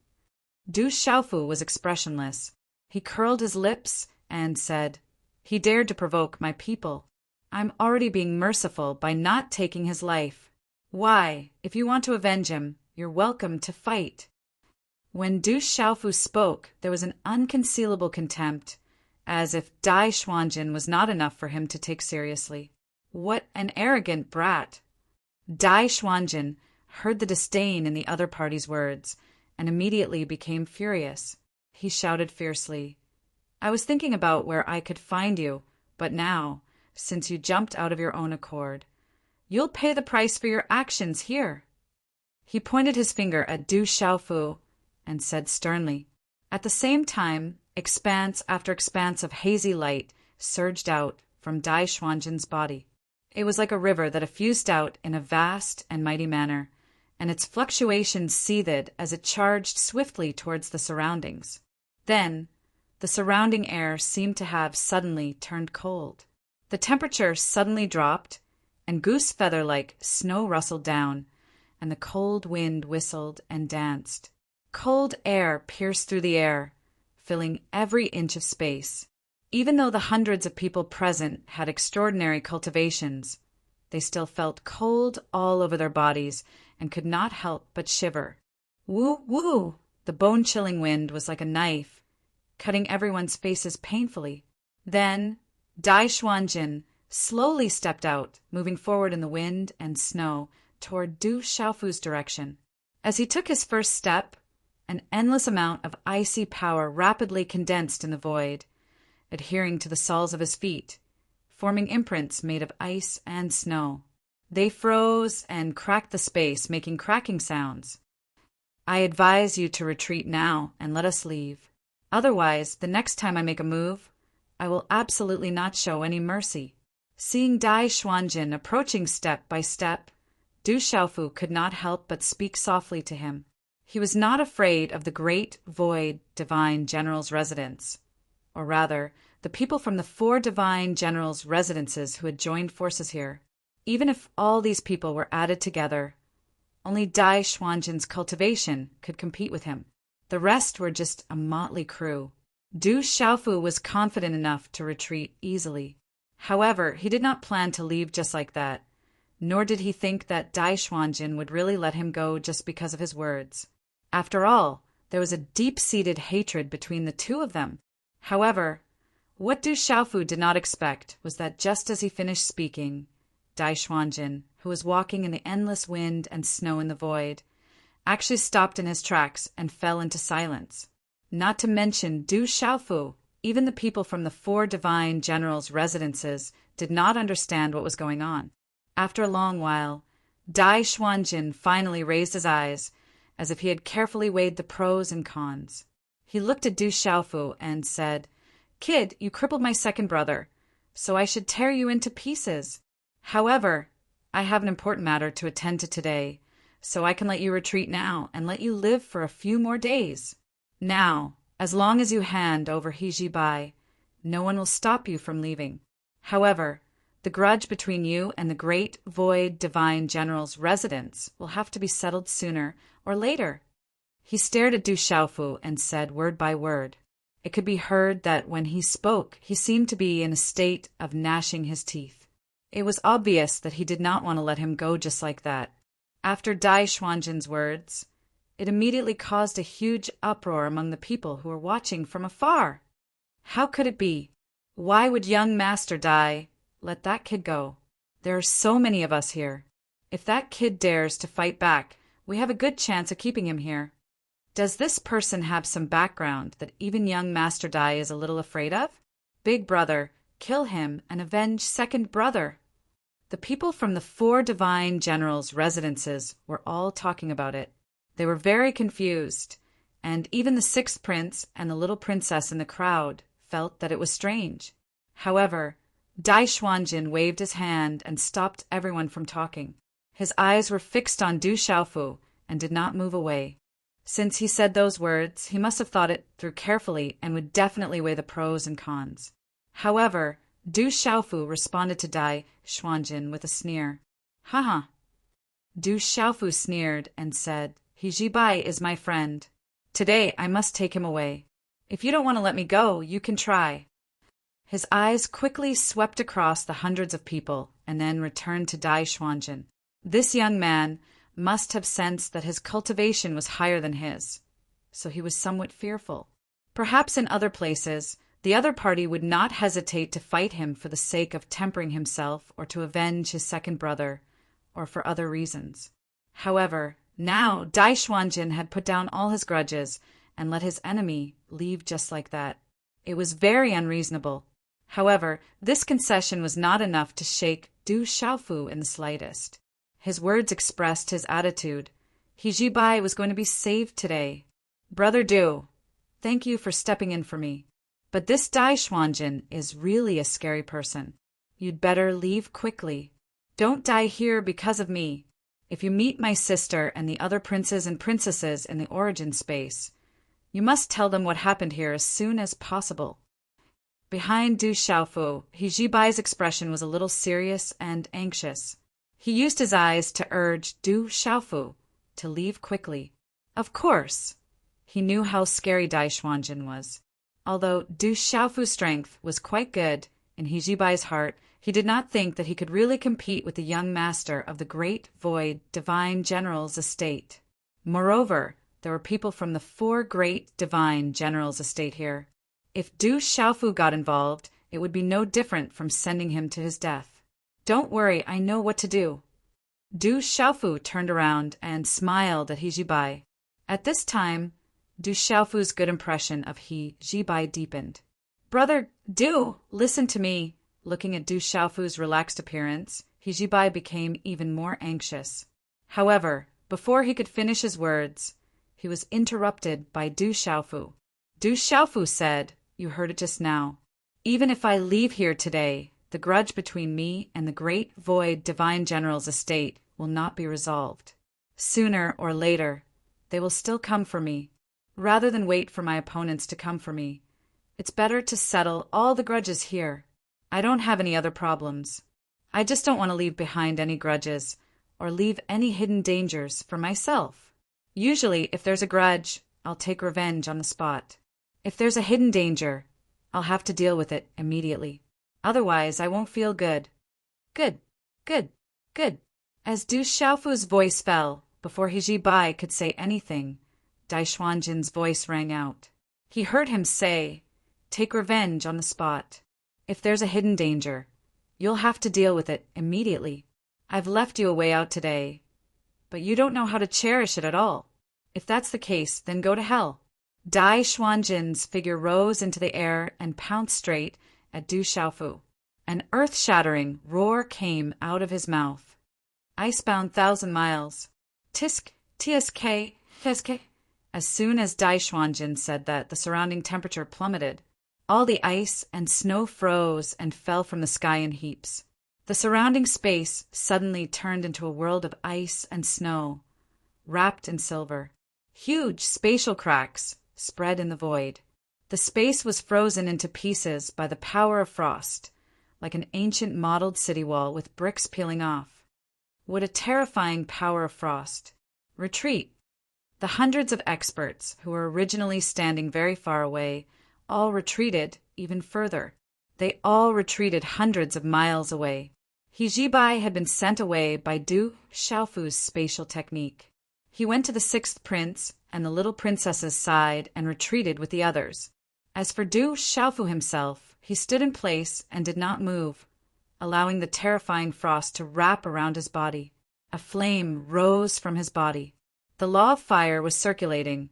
Du Xiaofu was expressionless. He curled his lips and said, "He dared to provoke my people. I'm already being merciful by not taking his life. Why, if you want to avenge him, you're welcome to fight." When Du Xiaofu spoke, there was an unconcealable contempt, as if Dai Xuanjin was not enough for him to take seriously. What an arrogant brat! Dai Xuanjin heard the disdain in the other party's words, and immediately became furious. He shouted fiercely, "I was thinking about where I could find you, but now, since you jumped out of your own accord, you'll pay the price for your actions here." He pointed his finger at Du Xiaofu and said sternly. At the same time, expanse after expanse of hazy light surged out from Dai Xuanjin's body. It was like a river that effused out in a vast and mighty manner, and its fluctuations seethed as it charged swiftly towards the surroundings. Then, the surrounding air seemed to have suddenly turned cold. The temperature suddenly dropped, and goose feather-like snow rustled down, and the cold wind whistled and danced. Cold air pierced through the air, filling every inch of space. Even though the hundreds of people present had extraordinary cultivations, they still felt cold all over their bodies and could not help but shiver. Woo, woo! The bone-chilling wind was like a knife, cutting everyone's faces painfully. Then Dai Xuanjin slowly stepped out, moving forward in the wind and snow toward Du Xiaofu's direction. As he took his first step, an endless amount of icy power rapidly condensed in the void, adhering to the soles of his feet, forming imprints made of ice and snow. They froze and cracked the space, making cracking sounds. "I advise you to retreat now and let us leave. Otherwise, the next time I make a move, I will absolutely not show any mercy." Seeing Dai Xuanjin approaching step by step, Du Xiaofu could not help but speak softly to him. He was not afraid of the great void divine general's residence, or rather, the people from the 4 divine generals' residences who had joined forces here. Even if all these people were added together, only Dai Xuanjin's cultivation could compete with him. The rest were just a motley crew. Du Xiaofu was confident enough to retreat easily. However, he did not plan to leave just like that, nor did he think that Dai Xuanjin would really let him go just because of his words. After all, there was a deep-seated hatred between the two of them. However, what Du Xiaofu did not expect was that just as he finished speaking, Dai Xuanjin, who was walking in the endless wind and snow in the void, actually stopped in his tracks and fell into silence. Not to mention Du Xiaofu, even the people from the 4 divine generals' residences did not understand what was going on. After a long while, Dai Xuanjin finally raised his eyes, as if he had carefully weighed the pros and cons. He looked at Du Xiaofu and said, "Kid, you crippled my second brother, so I should tear you into pieces. However, I have an important matter to attend to today, so I can let you retreat now and let you live for a few more days. Now, as long as you hand over Hiji Bai, no one will stop you from leaving. However, the grudge between you and the great void divine general's residence will have to be settled sooner or later." He stared at Du Xiaofu and said word by word. It could be heard that when he spoke, he seemed to be in a state of gnashing his teeth. It was obvious that he did not want to let him go just like that. After Dai Xuanjin's words, it immediately caused a huge uproar among the people who were watching from afar. How could it be? Why would young Master Dai let that kid go? There are so many of us here. If that kid dares to fight back, we have a good chance of keeping him here. Does this person have some background that even young Master Dai is a little afraid of? Big brother, kill him and avenge second brother. The people from the 4 divine generals' residences were all talking about it. They were very confused, and even the 6th prince and the little princess in the crowd felt that it was strange. However, Dai Xuanjin waved his hand and stopped everyone from talking. His eyes were fixed on Du Xiaofu and did not move away. Since he said those words, he must have thought it through carefully and would definitely weigh the pros and cons. However, Du Xiaofu responded to Dai Xuanjin with a sneer. Haha. Du Xiaofu sneered and said, He Jibai is my friend. Today I must take him away. If you don't want to let me go, you can try. His eyes quickly swept across the hundreds of people and then returned to Dai Xuanjin. This young man must have sensed that his cultivation was higher than his, so he was somewhat fearful. Perhaps in other places, the other party would not hesitate to fight him for the sake of tempering himself or to avenge his second brother, or for other reasons. However, now Dai Xuanjin had put down all his grudges and let his enemy leave just like that. It was very unreasonable. However, this concession was not enough to shake Du Xiaofu in the slightest. His words expressed his attitude. He Jibai was going to be saved today. Brother Du, thank you for stepping in for me. But this Dai Xuanjin is really a scary person. You'd better leave quickly. Don't die here because of me. If you meet my sister and the other princes and princesses in the origin space, you must tell them what happened here as soon as possible. Behind Du Xiaofu, He Jibai's expression was a little serious and anxious. He used his eyes to urge Du Xiaofu to leave quickly. Of course, he knew how scary Dai Xuanjin was. Although Du Xiaofu's strength was quite good, in He Jibai's heart, he did not think that he could really compete with the young master of the Great Void Divine General's estate. Moreover, there were people from the 4 Great Divine Generals' estate here. If Du Xiaofu got involved, it would be no different from sending him to his death. Don't worry, I know what to do. Du Xiaofu turned around and smiled at He Jibai. At this time, Du Xiaofu's good impression of He Jibai deepened. Brother Du, listen to me. Looking at Du Xiaofu's relaxed appearance, He Jibai became even more anxious. However, before he could finish his words, he was interrupted by Du Xiaofu. Du Xiaofu said, you heard it just now. Even if I leave here today, the grudge between me and the Great Void Divine General's estate will not be resolved. Sooner or later, they will still come for me. Rather than wait for my opponents to come for me, it's better to settle all the grudges here. I don't have any other problems. I just don't want to leave behind any grudges or leave any hidden dangers for myself. Usually, if there's a grudge, I'll take revenge on the spot. If there's a hidden danger, I'll have to deal with it immediately. Otherwise, I won't feel good. Good, good, good. As Du Xiaofu's voice fell, before He Jibai could say anything, Dai Xuanjin's voice rang out. He heard him say, take revenge on the spot. If there's a hidden danger, you'll have to deal with it immediately. I've left you a way out today, but you don't know how to cherish it at all. If that's the case, then go to hell. Dai Xuanjin's figure rose into the air and pounced straight at Du Xiaofu. An earth-shattering roar came out of his mouth. Icebound 1,000 miles. Tisk, tsk, tsk. As soon as Dai Xuanjin said that, the surrounding temperature plummeted. All the ice and snow froze and fell from the sky in heaps. The surrounding space suddenly turned into a world of ice and snow, wrapped in silver. Huge spatial cracks spread in the void. The space was frozen into pieces by the power of frost, like an ancient mottled city wall with bricks peeling off. What a terrifying power of frost! Retreat! The hundreds of experts who were originally standing very far away all retreated even further. They all retreated hundreds of miles away. He Jibai had been sent away by Du Xiaofu's spatial technique. He went to the 6th prince and the little princess's side and retreated with the others. As for Du Xiaofu himself, he stood in place and did not move, allowing the terrifying frost to wrap around his body. A flame rose from his body. The law of fire was circulating,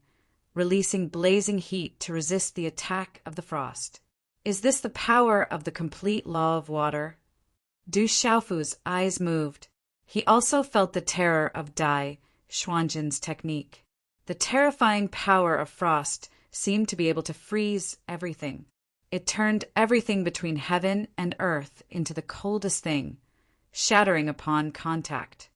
releasing blazing heat to resist the attack of the frost. Is this the power of the complete law of water? Du Xiaofu's eyes moved. He also felt the terror of Dai Xuanjin's technique. The terrifying power of frost seemed to be able to freeze everything. It turned everything between heaven and earth into the coldest thing, shattering upon contact.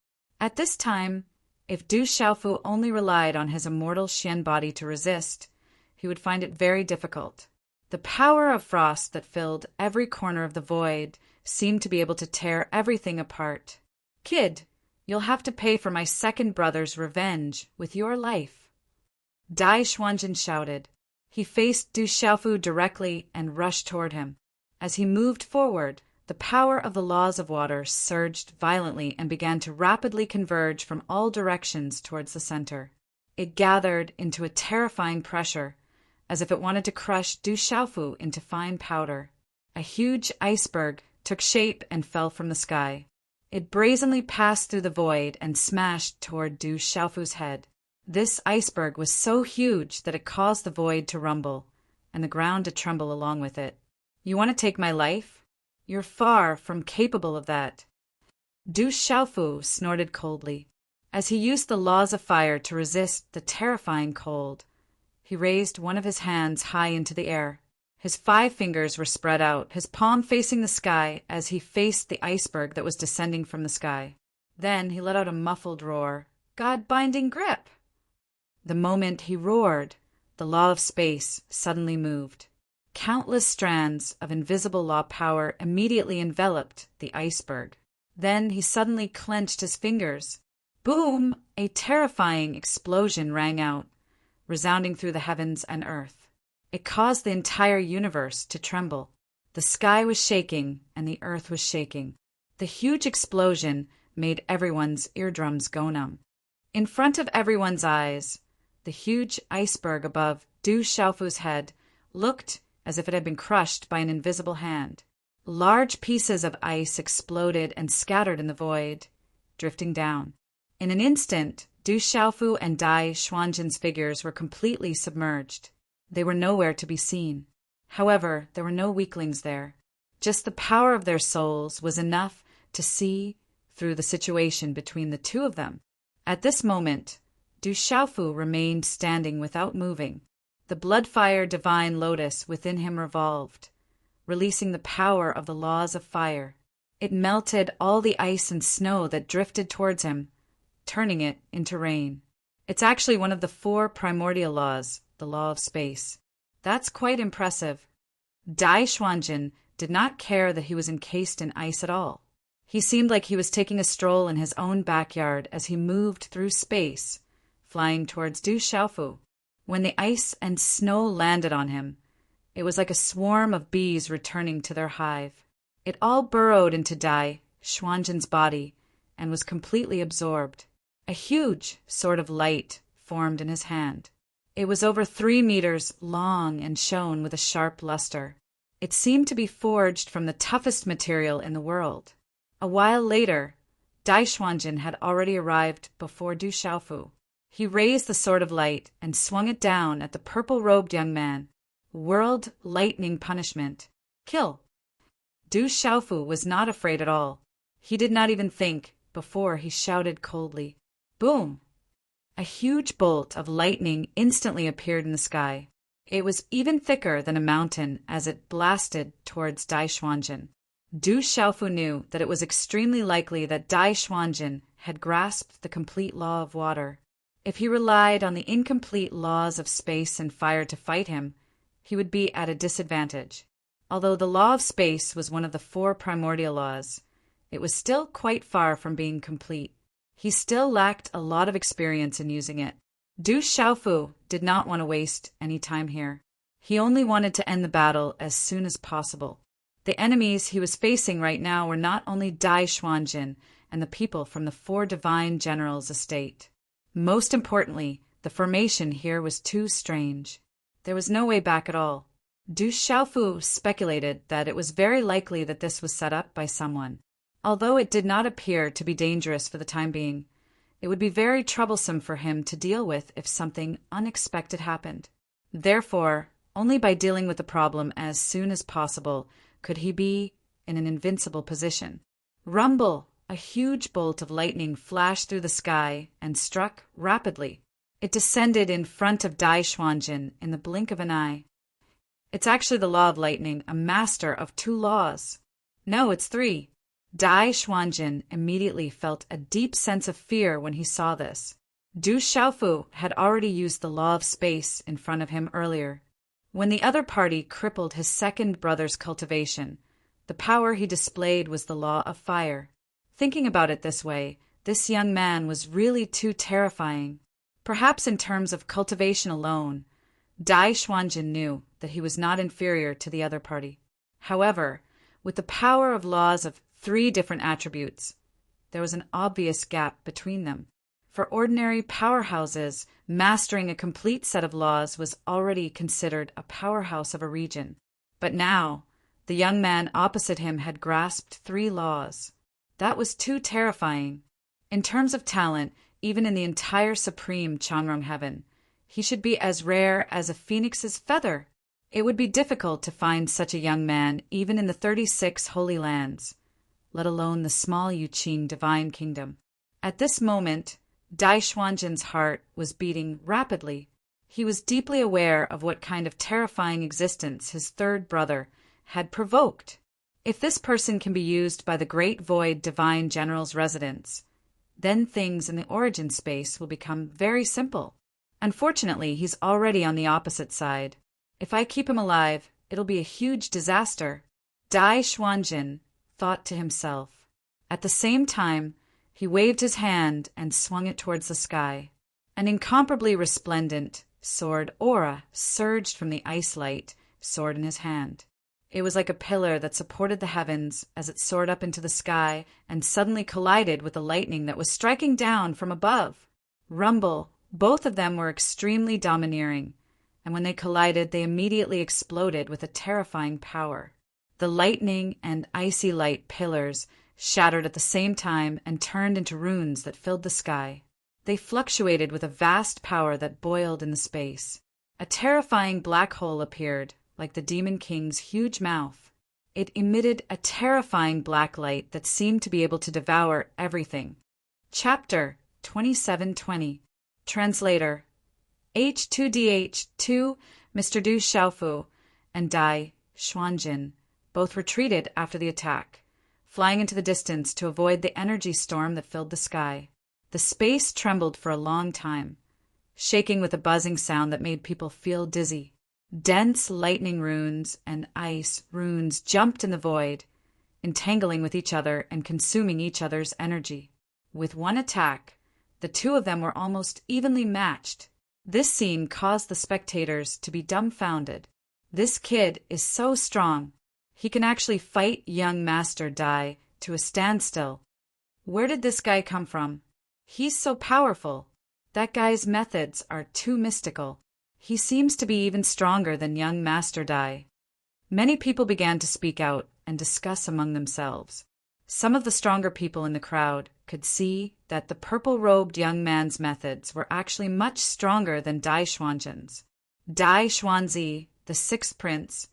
At this time, if Du Xiaofu only relied on his immortal Xian body to resist, he would find it very difficult. The power of frost that filled every corner of the void seemed to be able to tear everything apart. Kid, you'll have to pay for my second brother's revenge with your life. Dai Xuanjin shouted. He faced Du Xiaofu directly and rushed toward him. As he moved forward, the power of the laws of water surged violently and began to rapidly converge from all directions towards the center. It gathered into a terrifying pressure, as if it wanted to crush Du Xiaofu into fine powder. A huge iceberg took shape and fell from the sky. It brazenly passed through the void and smashed toward Du Xiaofu's head. This iceberg was so huge that it caused the void to rumble, and the ground to tremble along with it. You want to take my life? You're far from capable of that. Du Xiaofu snorted coldly. As he used the laws of fire to resist the terrifying cold, he raised one of his hands high into the air. His 5 fingers were spread out, his palm facing the sky as he faced the iceberg that was descending from the sky. Then he let out a muffled roar. God-binding grip! The moment he roared, the law of space suddenly moved. Countless strands of invisible law power immediately enveloped the iceberg. Then he suddenly clenched his fingers. Boom! A terrifying explosion rang out, resounding through the heavens and earth. It caused the entire universe to tremble. The sky was shaking and the earth was shaking. The huge explosion made everyone's eardrums go numb. In front of everyone's eyes, the huge iceberg above Du Xiaofu's head looked as if it had been crushed by an invisible hand. Large pieces of ice exploded and scattered in the void, drifting down. In an instant, Du Xiaofu and Dai Xuanjin's figures were completely submerged. They were nowhere to be seen. However, there were no weaklings there. Just the power of their souls was enough to see through the situation between the two of them. At this moment, Du Xiaofu remained standing without moving. The blood-fire divine lotus within him revolved, releasing the power of the laws of fire. It melted all the ice and snow that drifted towards him, turning it into rain. It's actually one of the 4 primordial laws, the law of space. That's quite impressive. Dai Xuanjin did not care that he was encased in ice at all. He seemed like he was taking a stroll in his own backyard as he moved through space, flying towards Du Xiaofu. When the ice and snow landed on him, it was like a swarm of bees returning to their hive. It all burrowed into Dai Xuanjin's body and was completely absorbed. A huge sort of light formed in his hand. It was over 3 meters long and shone with a sharp luster. It seemed to be forged from the toughest material in the world. A while later, Dai Xuanjin had already arrived before Du Xiaofu. He raised the sword of light and swung it down at the purple-robed young man. World lightning punishment. Kill. Du Xiaofu was not afraid at all. He did not even think before he shouted coldly. Boom! A huge bolt of lightning instantly appeared in the sky. It was even thicker than a mountain as it blasted towards Dai Xuanjin. Du Xiaofu knew that it was extremely likely that Dai Xuanjin had grasped the complete law of water. If he relied on the incomplete laws of space and fire to fight him, he would be at a disadvantage. Although the law of space was one of the 4 primordial laws, it was still quite far from being complete. He still lacked a lot of experience in using it. Du Xiaofu did not want to waste any time here. He only wanted to end the battle as soon as possible. The enemies he was facing right now were not only Dai Xuanjin and the people from the 4 divine generals' estate. Most importantly, the formation here was too strange. There was no way back at all. Du Xiaofu speculated that it was very likely that this was set up by someone. Although it did not appear to be dangerous for the time being, it would be very troublesome for him to deal with if something unexpected happened. Therefore, only by dealing with the problem as soon as possible could he be in an invincible position. Rumble! A huge bolt of lightning flashed through the sky and struck rapidly. It descended in front of Dai Xuanjin in the blink of an eye. It's actually the law of lightning, a master of 2 laws. No, it's 3. Dai Xuanjin immediately felt a deep sense of fear when he saw this. Du Xiaofu had already used the law of space in front of him earlier. When the other party crippled his second brother's cultivation, the power he displayed was the law of fire. Thinking about it this way, this young man was really too terrifying. Perhaps in terms of cultivation alone, Dai Xuanjin knew that he was not inferior to the other party. However, with the power of laws of 3 different attributes, there was an obvious gap between them. For ordinary powerhouses, mastering a complete set of laws was already considered a powerhouse of a region. But now, the young man opposite him had grasped 3 laws. That was too terrifying. In terms of talent, even in the entire supreme Changrong heaven, he should be as rare as a phoenix's feather. It would be difficult to find such a young man even in the 36 Holy Lands, let alone the small Yuqing divine kingdom. At this moment, Dai Xuanjin's heart was beating rapidly. He was deeply aware of what kind of terrifying existence his third brother had provoked. If this person can be used by the Great Void Divine General's residence, then things in the origin space will become very simple. Unfortunately, he's already on the opposite side. If I keep him alive, it'll be a huge disaster, Dai Xuanjin thought to himself. At the same time, he waved his hand and swung it towards the sky. An incomparably resplendent sword aura surged from the ice light sword in his hand. It was like a pillar that supported the heavens as it soared up into the sky and suddenly collided with the lightning that was striking down from above. Rumble, both of them were extremely domineering, and when they collided, they immediately exploded with a terrifying power. The lightning and icy light pillars shattered at the same time and turned into runes that filled the sky. They fluctuated with a vast power that boiled in the space. A terrifying black hole appeared, like the Demon King's huge mouth. It emitted a terrifying black light that seemed to be able to devour everything. Chapter 2720. Translator. H2DH2, Mr. Du Xiaofu, and Dai Xuanjin both retreated after the attack, flying into the distance to avoid the energy storm that filled the sky. The space trembled for a long time, shaking with a buzzing sound that made people feel dizzy. Dense lightning runes and ice runes jumped in the void, entangling with each other and consuming each other's energy. With one attack, the 2 of them were almost evenly matched. This scene caused the spectators to be dumbfounded. This kid is so strong. He can actually fight young Master Dai to a standstill. Where did this guy come from? He's so powerful. That guy's methods are too mystical. He seems to be even stronger than young Master Dai. Many people began to speak out and discuss among themselves. Some of the stronger people in the crowd could see that the purple-robed young man's methods were actually much stronger than Dai Xuanjin's. Dai Xuanzi, the 6th prince,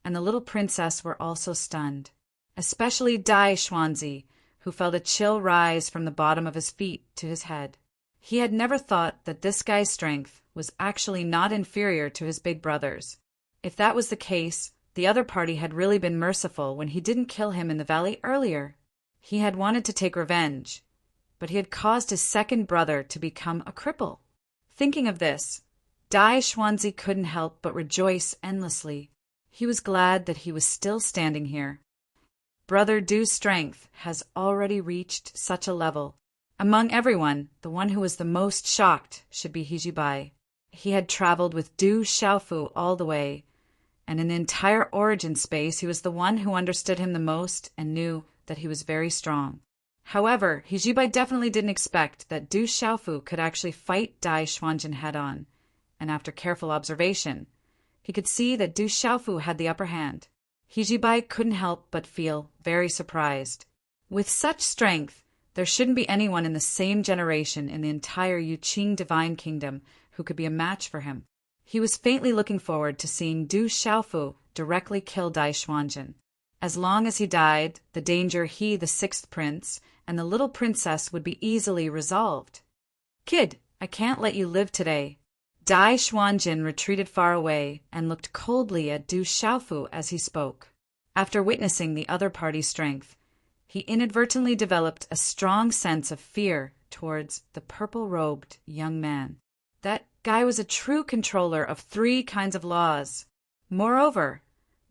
and the little princess were also stunned, especially Dai Xuanzi, who felt a chill rise from the bottom of his feet to his head. He had never thought that this guy's strength was actually not inferior to his big brother's. If that was the case, the other party had really been merciful when he didn't kill him in the valley earlier. He had wanted to take revenge, but he had caused his second brother to become a cripple. Thinking of this, Dai Xuanzi couldn't help but rejoice endlessly. He was glad that he was still standing here. Brother Du's strength has already reached such a level. Among everyone, the one who was the most shocked should be Hijibai. He had traveled with Du Xiaofu all the way, and in the entire origin space he was the one who understood him the most and knew that he was very strong. However, Hijibai definitely didn't expect that Du Xiaofu could actually fight Dai Xuanjin head-on, and after careful observation, he could see that Du Xiaofu had the upper hand. Hijibai couldn't help but feel very surprised. With such strength, there shouldn't be anyone in the same generation in the entire Yuqing divine kingdom who could be a match for him. He was faintly looking forward to seeing Du Xiaofu directly kill Dai Xuanjin. As long as he died, the danger he, the 6th prince, and the little princess would be easily resolved. Kid, I can't let you live today. Dai Xuanjin retreated far away and looked coldly at Du Xiaofu as he spoke. After witnessing the other party's strength, he inadvertently developed a strong sense of fear towards the purple-robed young man. That guy was a true controller of 3 kinds of laws. Moreover,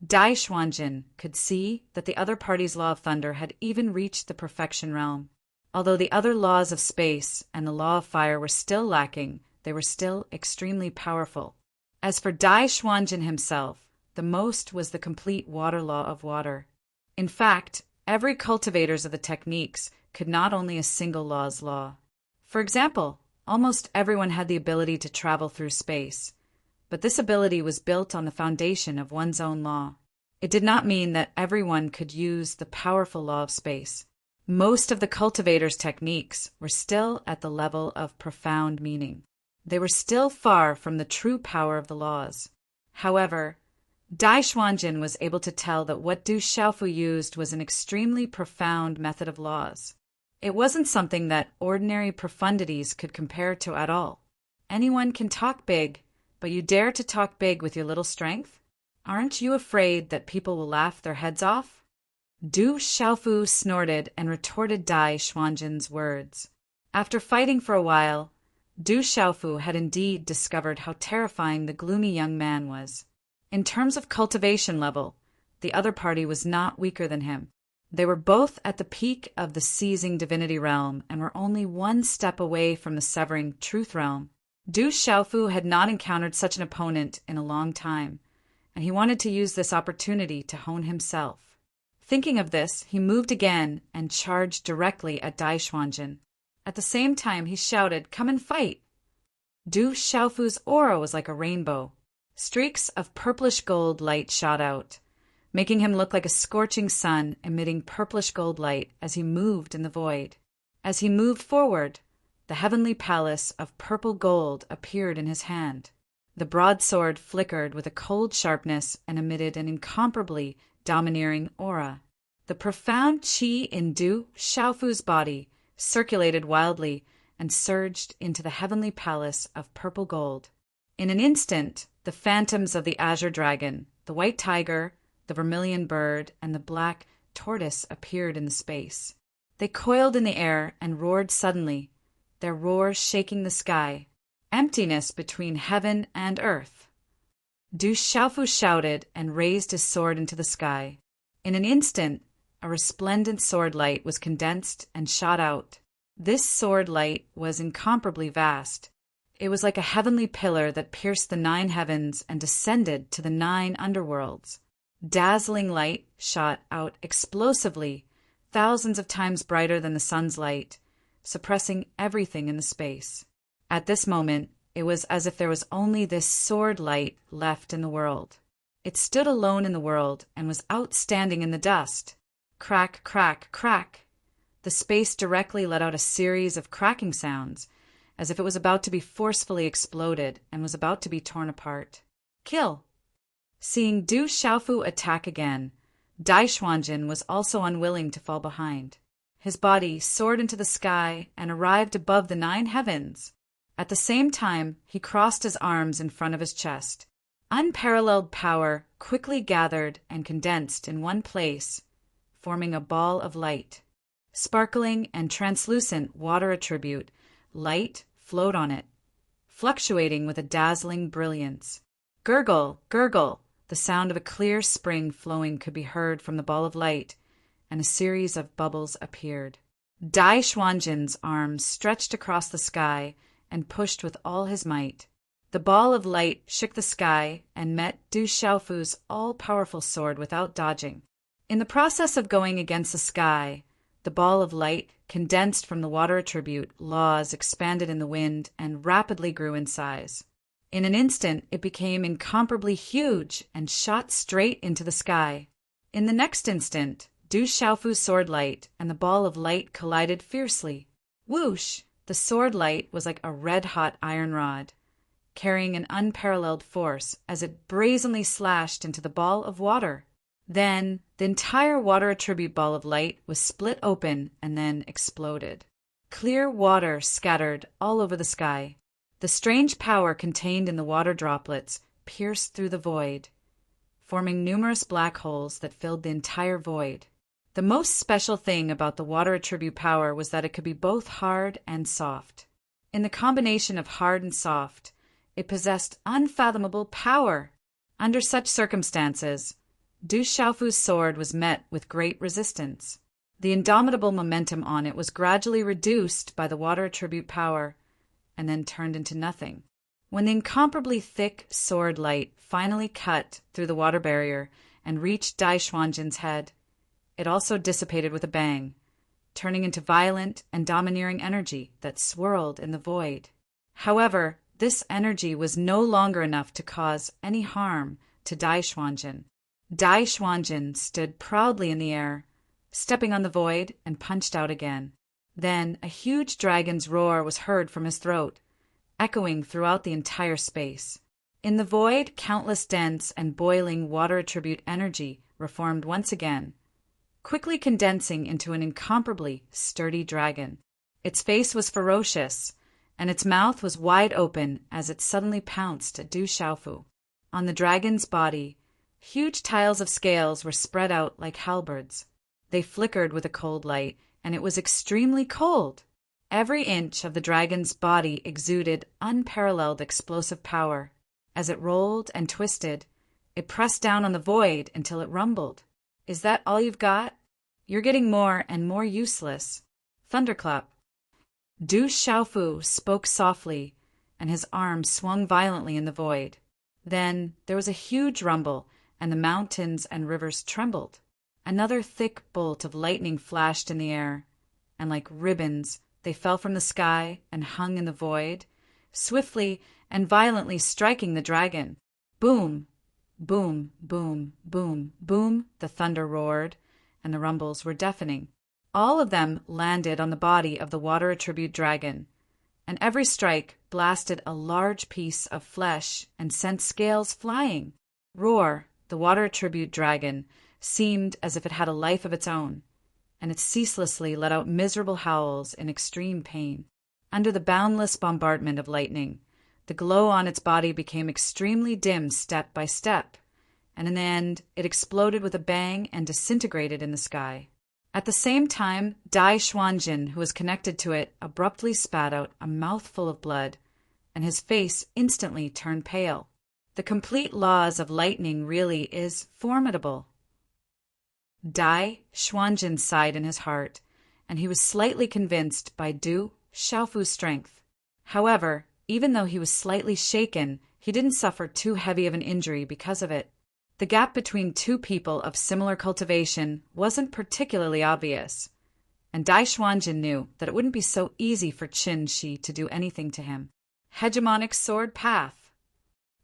Dai Xuanjin could see that the other party's law of thunder had even reached the perfection realm. Although the other laws of space and the law of fire were still lacking, they were still extremely powerful. As for Dai Xuanjin himself, the most was the complete water law of water. In fact, every cultivators of the techniques could not only a single law's law. For example, almost everyone had the ability to travel through space, but this ability was built on the foundation of one's own law. It did not mean that everyone could use the powerful law of space. Most of the cultivators' techniques were still at the level of profound meaning. They were still far from the true power of the laws. However, Dai Xuanjin was able to tell that what Du Xiaofu used was an extremely profound method of laws. It wasn't something that ordinary profundities could compare to at all. Anyone can talk big, but you dare to talk big with your little strength? Aren't you afraid that people will laugh their heads off? Du Xiaofu snorted and retorted Dai Xuanjin's words. After fighting for a while, Du Xiaofu had indeed discovered how terrifying the gloomy young man was. In terms of cultivation level, the other party was not weaker than him. They were both at the peak of the seizing divinity realm and were only 1 step away from the severing truth realm. Du Xiaofu had not encountered such an opponent in a long time, and he wanted to use this opportunity to hone himself. Thinking of this, he moved again and charged directly at Dai Xuanjin. At the same time, he shouted, "Come and fight!" Du Xiaofu's aura was like a rainbow. Streaks of purplish gold light shot out, making him look like a scorching sun emitting purplish gold light as he moved in the void. As he moved forward, the heavenly palace of purple gold appeared in his hand. The broadsword flickered with a cold sharpness and emitted an incomparably domineering aura. The profound qi in Du Xiaofu's body circulated wildly and surged into the heavenly palace of purple gold. In an instant, the phantoms of the azure dragon, the white tiger, the vermilion bird, and the black tortoise appeared in the space. They coiled in the air and roared suddenly, their roars shaking the sky. Emptiness between heaven and earth. Du Xiaofu shouted and raised his sword into the sky. In an instant, a resplendent sword light was condensed and shot out. This sword light was incomparably vast. It was like a heavenly pillar that pierced the 9 heavens and descended to the 9 underworlds. Dazzling light shot out explosively, thousands of times brighter than the sun's light, suppressing everything in the space. At this moment, it was as if there was only this sword light left in the world. It stood alone in the world and was outstanding in the dust. Crack, crack, crack. The space directly let out a series of cracking sounds, as if it was about to be forcefully exploded and was about to be torn apart. Kill! Seeing Du Xiaofu attack again, Dai Xuanjin was also unwilling to fall behind. His body soared into the sky and arrived above the 9 heavens. At the same time, he crossed his arms in front of his chest. Unparalleled power quickly gathered and condensed in one place, forming a ball of light. Sparkling and translucent water attribute, light flowed on it, fluctuating with a dazzling brilliance. Gurgle, gurgle, the sound of a clear spring flowing could be heard from the ball of light, and a series of bubbles appeared. Dai Xuanjin's arms stretched across the sky and pushed with all his might. The ball of light shook the sky and met Du Xiaofu's all-powerful sword without dodging. In the process of going against the sky, the ball of light, condensed from the water attribute, laws expanded in the wind and rapidly grew in size. In an instant, it became incomparably huge and shot straight into the sky. In the next instant, Du Xiaofu's sword light and the ball of light collided fiercely. Whoosh! The sword light was like a red-hot iron rod, carrying an unparalleled force as it brazenly slashed into the ball of water. Then, the entire water attribute ball of light was split open and then exploded. Clear water scattered all over the sky. The strange power contained in the water droplets pierced through the void, forming numerous black holes that filled the entire void. The most special thing about the water attribute power was that it could be both hard and soft. In the combination of hard and soft, it possessed unfathomable power. Under such circumstances, Du Xiaofu's sword was met with great resistance. The indomitable momentum on it was gradually reduced by the water attribute power, and then turned into nothing. When the incomparably thick sword light finally cut through the water barrier and reached Dai Xuanjin's head, it also dissipated with a bang, turning into violent and domineering energy that swirled in the void. However, this energy was no longer enough to cause any harm to Dai Xuanjin. Dai Xuanjin stood proudly in the air, stepping on the void, and punched out again. Then a huge dragon's roar was heard from his throat, echoing throughout the entire space. In the void, countless dense and boiling water attribute energy reformed once again, quickly condensing into an incomparably sturdy dragon. Its face was ferocious, and its mouth was wide open as it suddenly pounced at Du Xiaofu. On the dragon's body, huge tiles of scales were spread out like halberds. They flickered with a cold light, and it was extremely cold. Every inch of the dragon's body exuded unparalleled explosive power. As it rolled and twisted, it pressed down on the void until it rumbled. "Is that all you've got? You're getting more and more useless." Thunderclap. Du Xiaofu spoke softly, and his arm swung violently in the void. Then there was a huge rumble, and the mountains and rivers trembled. Another thick bolt of lightning flashed in the air, and like ribbons they fell from the sky and hung in the void, swiftly and violently striking the dragon. Boom! Boom! Boom! Boom! Boom! The thunder roared, and the rumbles were deafening. All of them landed on the body of the water attribute dragon, and every strike blasted a large piece of flesh and sent scales flying. Roar, the water attribute dragon, seemed as if it had a life of its own, and it ceaselessly let out miserable howls in extreme pain. Under the boundless bombardment of lightning, the glow on its body became extremely dim step by step, and in the end it exploded with a bang and disintegrated in the sky. At the same time, Dai Xuanjin, who was connected to it, abruptly spat out a mouthful of blood, and his face instantly turned pale. The complete laws of lightning really is formidable. Dai Xuanjin sighed in his heart, and he was slightly convinced by Du Xiaofu's strength. However, even though he was slightly shaken, he didn't suffer too heavy of an injury because of it. The gap between two people of similar cultivation wasn't particularly obvious, and Dai Xuanjin knew that it wouldn't be so easy for Qin Shi to do anything to him. Hegemonic sword path.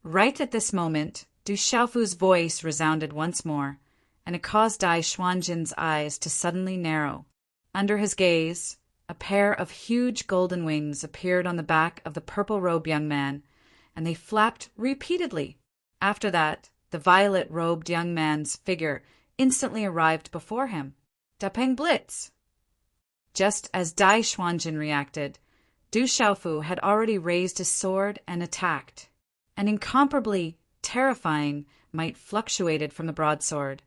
Right at this moment, Du Xiaofu's voice resounded once more, and it caused Dai Xuanjin's eyes to suddenly narrow. Under his gaze, a pair of huge golden wings appeared on the back of the purple-robed young man, and they flapped repeatedly. After that, the violet-robed young man's figure instantly arrived before him. Dapeng Blitz! Just as Dai Xuanjin reacted, Du Xiaofu had already raised his sword and attacked. An incomparably terrifying might fluctuated from the broadsword,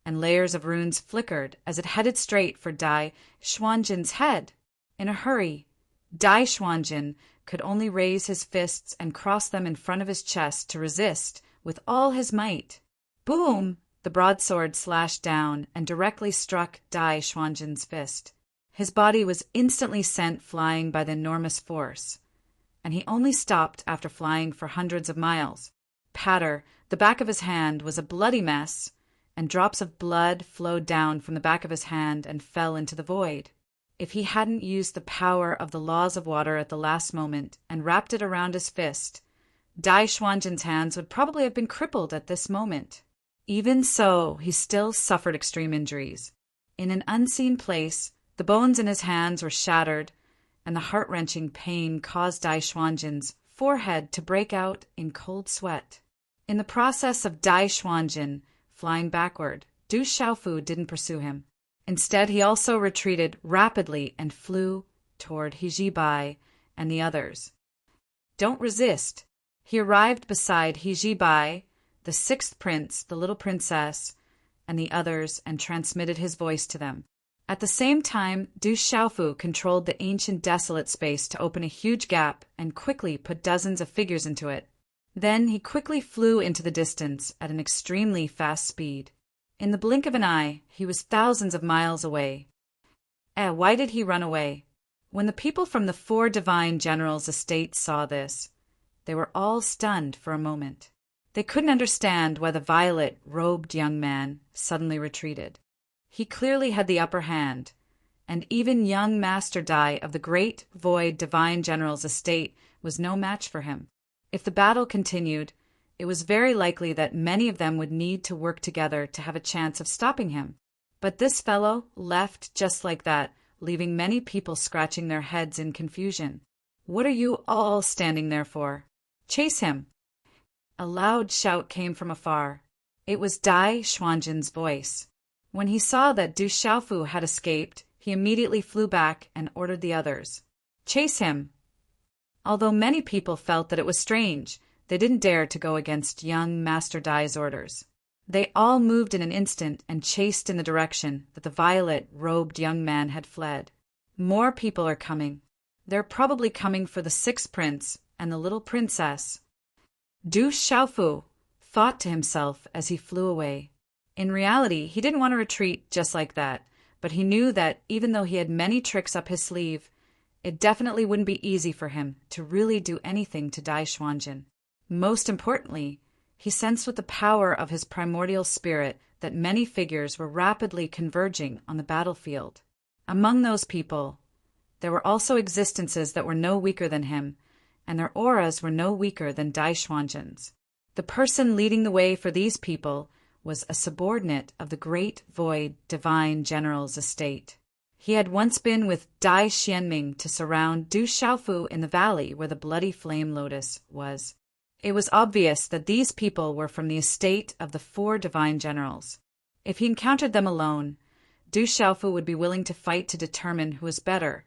and layers of runes flickered as it headed straight for Dai Xuanjin's head. In a hurry, Dai Xuanjin could only raise his fists and cross them in front of his chest to resist with all his might. Boom! The broadsword slashed down and directly struck Dai Xuanjin's fist. His body was instantly sent flying by the enormous force, and he only stopped after flying for hundreds of miles. Patter, the back of his hand was a bloody mess, and drops of blood flowed down from the back of his hand and fell into the void. If he hadn't used the power of the laws of water at the last moment and wrapped it around his fist, Dai Xuanjin's hands would probably have been crippled at this moment. Even so, he still suffered extreme injuries. In an unseen place, the bones in his hands were shattered, and the heart-wrenching pain caused Dai Xuanjin's forehead to break out in cold sweat. In the process of Dai Xuanjin flying backward, Du Xiaofu didn't pursue him. Instead, he also retreated rapidly and flew toward He Ji and the others. Don't resist. He arrived beside He Ji, the sixth prince, the little princess, and the others and transmitted his voice to them. At the same time, Du Xiaofu controlled the ancient desolate space to open a huge gap and quickly put dozens of figures into it. Then he quickly flew into the distance at an extremely fast speed. In the blink of an eye, he was thousands of miles away. Why did he run away? When the people from the 4 divine generals' estate saw this, they were all stunned for a moment. They couldn't understand why the violet-robed young man suddenly retreated. He clearly had the upper hand, and even young Master Dai of the Great Void Divine General's estate was no match for him. If the battle continued, it was very likely that many of them would need to work together to have a chance of stopping him. But this fellow left just like that, leaving many people scratching their heads in confusion. What are you all standing there for? Chase him! A loud shout came from afar. It was Dai Xuanjin's voice. When he saw that Du Xiaofu had escaped, he immediately flew back and ordered the others. Chase him! Although many people felt that it was strange, they didn't dare to go against young Master Dai's orders. They all moved in an instant and chased in the direction that the violet-robed young man had fled. More people are coming. They're probably coming for the 6th prince and the little princess. Du Xiaofu thought to himself as he flew away. In reality, he didn't want to retreat just like that, but he knew that even though he had many tricks up his sleeve, it definitely wouldn't be easy for him to really do anything to Dai Xuanjin. Most importantly, he sensed with the power of his primordial spirit that many figures were rapidly converging on the battlefield. Among those people, there were also existences that were no weaker than him, and their auras were no weaker than Dai Xuanjin's. The person leading the way for these people was a subordinate of the Great Void Divine General's estate. He had once been with Dai Xianming to surround Du Xiaofu in the valley where the bloody flame lotus was. It was obvious that these people were from the estate of the 4 divine generals. If he encountered them alone, Du Xiaofu would be willing to fight to determine who was better,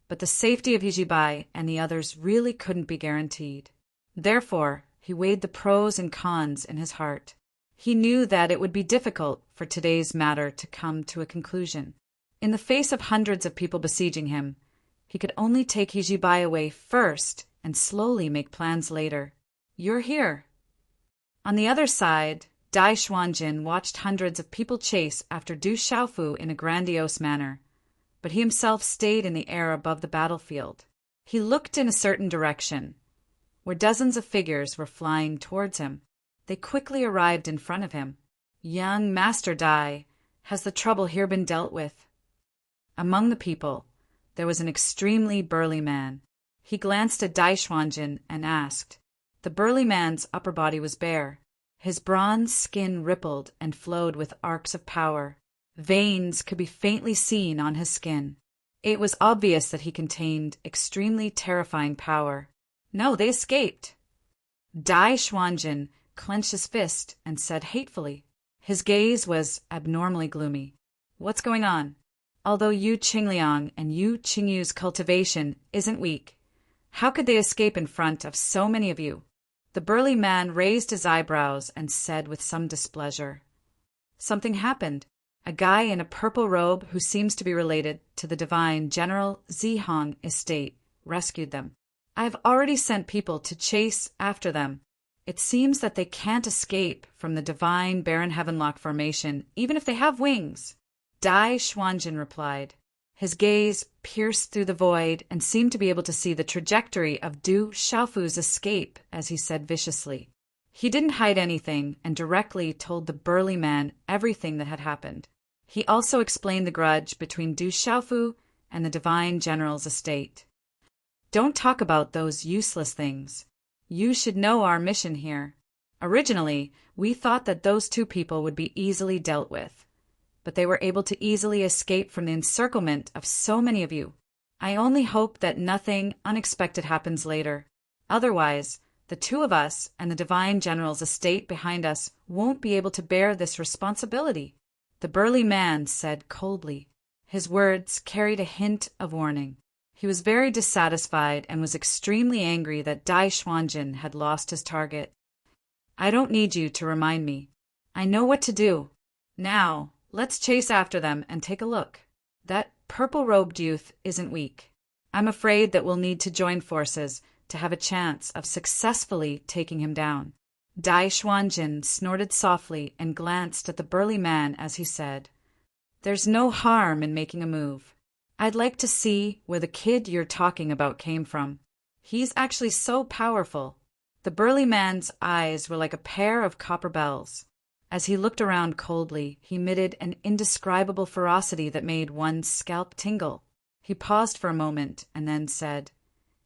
but the safety of Yijibai and the others really couldn't be guaranteed. Therefore, he weighed the pros and cons in his heart. He knew that it would be difficult for today's matter to come to a conclusion. In the face of hundreds of people besieging him, he could only take Yijibai away first and slowly make plans later. You're here. On the other side, Dai Xuanjin watched hundreds of people chase after Du Xiaofu in a grandiose manner, but he himself stayed in the air above the battlefield. He looked in a certain direction, where dozens of figures were flying towards him. They quickly arrived in front of him. Young Master Dai, has the trouble here been dealt with? Among the people, there was an extremely burly man. He glanced at Dai Xuanjin and asked. The burly man's upper body was bare. His bronze skin rippled and flowed with arcs of power. Veins could be faintly seen on his skin. It was obvious that he contained extremely terrifying power. No, they escaped. Dai Xuanjin clenched his fist and said hatefully. His gaze was abnormally gloomy. What's going on? Although Yu Qingliang and Yu Qingyu's cultivation isn't weak, how could they escape in front of so many of you? The burly man raised his eyebrows and said with some displeasure. Something happened. A guy in a purple robe who seems to be related to the divine General Zihong estate rescued them. I have already sent people to chase after them. It seems that they can't escape from the divine Barren Heavenlock formation, even if they have wings. Dai Xuanjin replied. His gaze pierced through the void and seemed to be able to see the trajectory of Du Xiaofu's escape as he said viciously. He didn't hide anything and directly told the burly man everything that had happened. He also explained the grudge between Du Xiaofu and the divine general's estate. Don't talk about those useless things. You should know our mission here. Originally, we thought that those 2 people would be easily dealt with, but they were able to easily escape from the encirclement of so many of you. I only hope that nothing unexpected happens later. Otherwise, the 2 of us and the divine general's estate behind us won't be able to bear this responsibility. The burly man said coldly. His words carried a hint of warning. He was very dissatisfied and was extremely angry that Dai Xuanjin had lost his target. I don't need you to remind me. I know what to do. Now, let's chase after them and take a look. That purple-robed youth isn't weak. I'm afraid that we'll need to join forces to have a chance of successfully taking him down. Dai Xuanjin snorted softly and glanced at the burly man as he said, "There's no harm in making a move. I'd like to see where the kid you're talking about came from. He's actually so powerful." The burly man's eyes were like a pair of copper bells. As he looked around coldly, he emitted an indescribable ferocity that made one's scalp tingle. He paused for a moment and then said,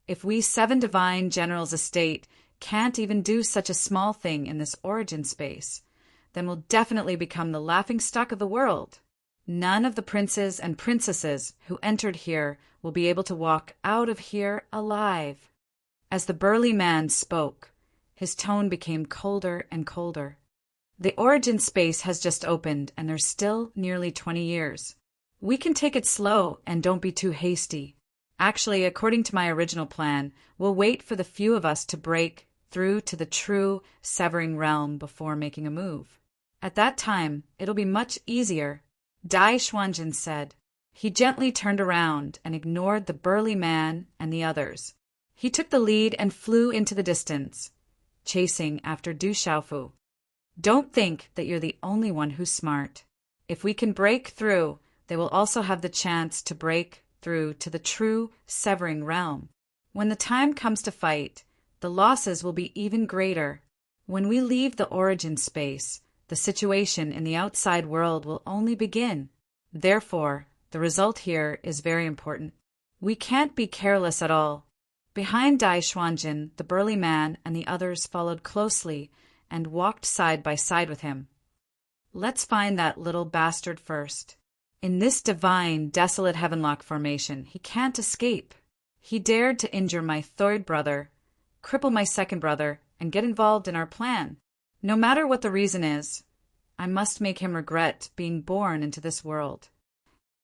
"If we 7 divine generals' estate can't even do such a small thing in this origin space, then we'll definitely become the laughingstock of the world. None of the princes and princesses who entered here will be able to walk out of here alive." As the burly man spoke, his tone became colder and colder. "The origin space has just opened, and there's still nearly 20 years. We can take it slow and don't be too hasty. Actually, according to my original plan, we'll wait for the few of us to break through to the true severing realm before making a move. At that time, it'll be much easier," Dai Xuanjin said. He gently turned around and ignored the burly man and the others. He took the lead and flew into the distance, chasing after Du Xiaofu. "Don't think that you're the only one who's smart. If we can break through, they will also have the chance to break through to the true severing realm. When the time comes to fight, the losses will be even greater. When we leave the origin space, the situation in the outside world will only begin. Therefore, the result here is very important. We can't be careless at all." Behind Dai Xuanjin, the burly man and the others followed closely and walked side by side with him. "Let's find that little bastard first. In this divine, desolate Heavenlock formation, he can't escape. He dared to injure my third brother, cripple my second brother, and get involved in our plan. No matter what the reason is, I must make him regret being born into this world."